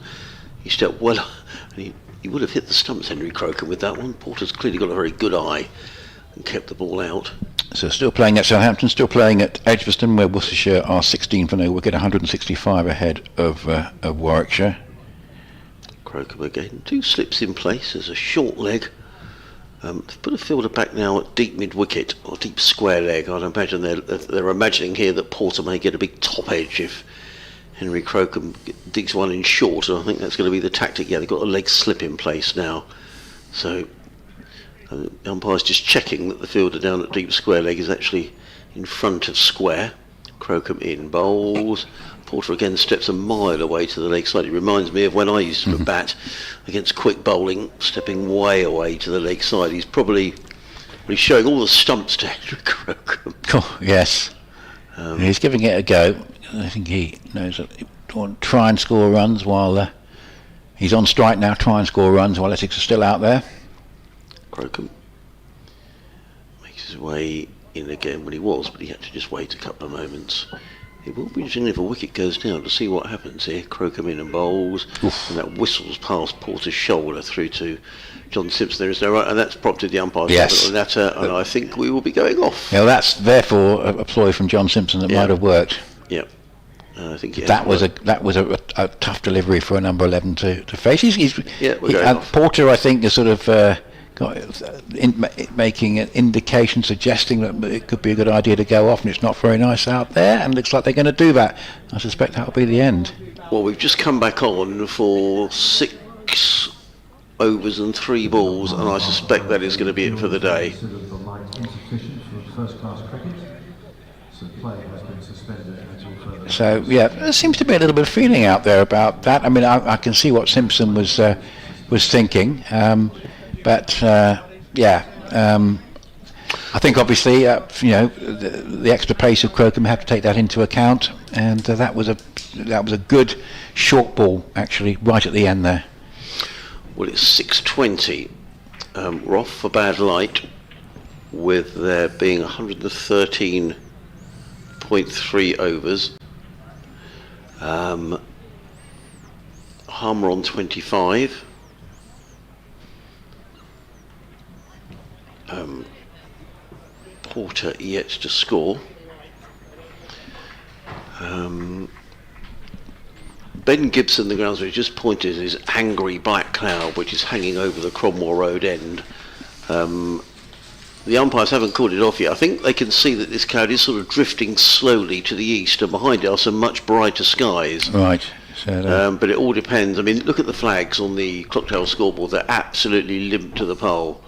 He stepped well, and he would have hit the stumps, Henry Crocombe, with that one. Porter's clearly got a very good eye and kept the ball out. So still playing at Southampton, still playing at Edgbaston, where Worcestershire are 16 for no wicket, 165 ahead of Warwickshire. Crocombe again, 2 slips in place as a short leg. They've put a fielder back now at deep mid-wicket, or deep square leg. I'd imagine they're imagining here that Porter may get a big top edge if Henry Crocombe digs one in short, and I think that's going to be the tactic. Yeah, they've got a leg slip in place now. So the umpire's just checking that the fielder down at deep square leg is actually in front of square. Crocombe in bowls. Porter again steps a mile away to the leg side. It reminds me of when I used to bat against quick bowling, stepping way away to the leg side. He's probably showing all the stumps to Henry Crocombe. Oh, yes. He's giving it a go. I think he knows that he wants to try and score runs while he's on strike now, try and score runs while Essex are still out there. Crocombe makes his way in again when he was, but he had to just wait a couple of moments. It will be interesting if a wicket goes down to see what happens here. Crocombe in and bowls, and that whistles past Porter's shoulder through to John Simpson. There is no right, and that's prompted the umpire to have a letter, and I think we will be going off. Now that's therefore a ploy from John Simpson that might have worked. Yeah, I think that was a tough delivery for a number 11 to face. We're going off. Porter, I think, is sort of making an indication, suggesting that it could be a good idea to go off, and it's not very nice out there, and looks like they're going to do that. I suspect that'll be the end. Well, we've just come back on for 6 overs and 3 balls, and I suspect that is going to be it for the day. So yeah, there seems to be a little bit of feeling out there about that. I mean, I can see what Simpson was thinking. But I think obviously the extra pace of Crocombe had to take that into account, and that was a good short ball actually right at the end there. Well, it's 6:20. We're off for bad light, with there being 113.3 overs. Harmer on 25. Porter yet to score. Ben Gibson, the groundsman, just pointed his angry black cloud which is hanging over the Cromwell Road end. The umpires haven't called it off yet. I think they can see that this cloud is sort of drifting slowly to the east, and behind it are some much brighter skies. Right. So but it all depends. I mean, look at the flags on the Clocktail scoreboard. They're absolutely limp to the pole.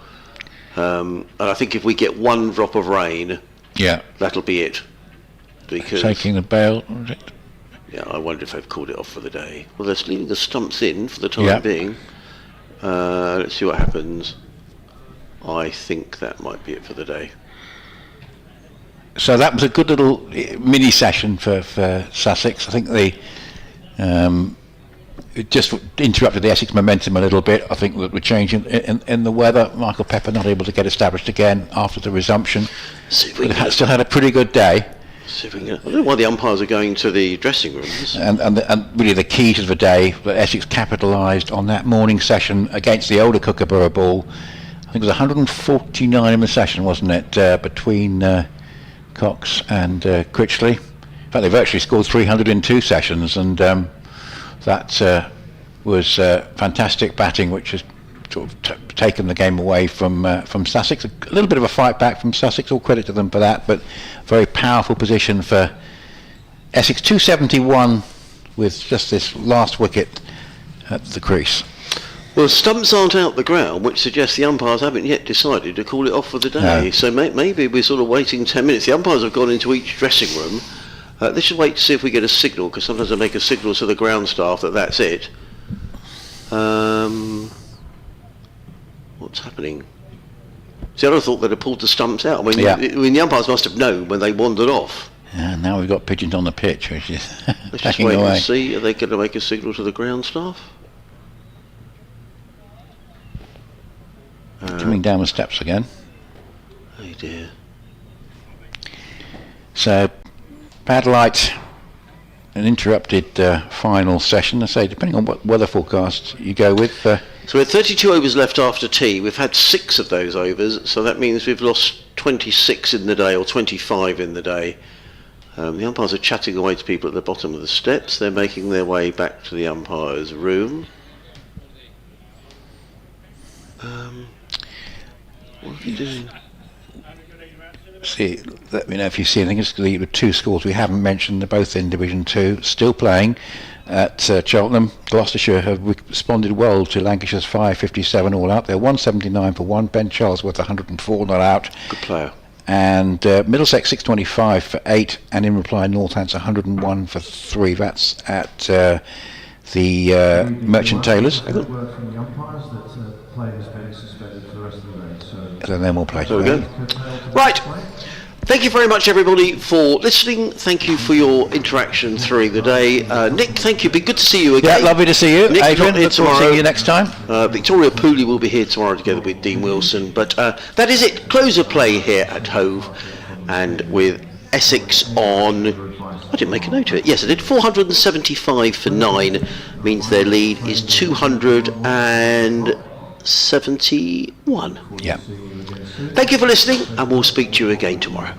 And I think if we get 1 drop of rain, that'll be it. Because taking the bail. Yeah, I wonder if they've called it off for the day. Well, they're leaving the stumps in for the time being. Let's see what happens. I think that might be it for the day. So that was a good little mini session for Sussex. I think it just interrupted the Essex momentum a little bit. I think that we're changing in the weather. Michael Pepper not able to get established again after the resumption. But still had a pretty good day. I don't know why the umpires are going to the dressing rooms. And really the key to the day that Essex capitalised on that morning session against the older Kookaburra ball. I think it was 149 in the session, wasn't it, between Cox and Critchley. In fact, they've actually scored 300 in 2 sessions, and that was fantastic batting, which has sort of taken the game away from Sussex. A little bit of a fight back from Sussex, all credit to them for that, but very powerful position for Essex. 271 with just this last wicket at the crease. Well, stumps aren't out the ground, which suggests the umpires haven't yet decided to call it off for the day. No. So maybe we're sort of waiting 10 minutes. The umpires have gone into each dressing room. Let's just wait to see if we get a signal, because sometimes they make a signal to the ground staff that that's it. What's happening? See, I thought they'd have pulled the stumps out. I mean, the umpires must have known when they wandered off. And now we've got pigeons on the pitch, which is Let's just wait and see. Are they going to make a signal to the ground staff? Coming down the steps again. Oh dear. So, bad light, an interrupted final session. I say, depending on what weather forecast you go with. So we had 32 overs left after tea. We've had 6 of those overs, so that means we've lost 26 in the day, or 25 in the day. The umpires are chatting away to people at the bottom of the steps. They're making their way back to the umpires' room. What are you doing? See, let me know if you see anything. It's the 2 scores we haven't mentioned. They're both in Division 2, still playing at Cheltenham. Gloucestershire have responded well to Lancashire's 557 all out. They're 179 for 1. Ben Charlesworth 104 not out. Good player. And Middlesex 625 for 8, and in reply Northants 101 for 3. That's at the Merchant Taylors. Word from the umpires that play has been suspended for the rest of the day. So then we'll play. There we go. Right. Thank you very much, everybody, for listening. Thank you for your interaction through the day. Nick, thank you. Be good to see you again. Yeah, lovely to see you. Nick's Adrian, not here look forward to tomorrow. seeing you next time. Victoria Pooley will be here tomorrow together with Dean Wilson. But that is it. Close of play here at Hove, and with Essex on. I didn't make a note of it. Yes, I did. 475 for 9 means their lead is 271. Yeah. Thank you for listening, and we'll speak to you again tomorrow.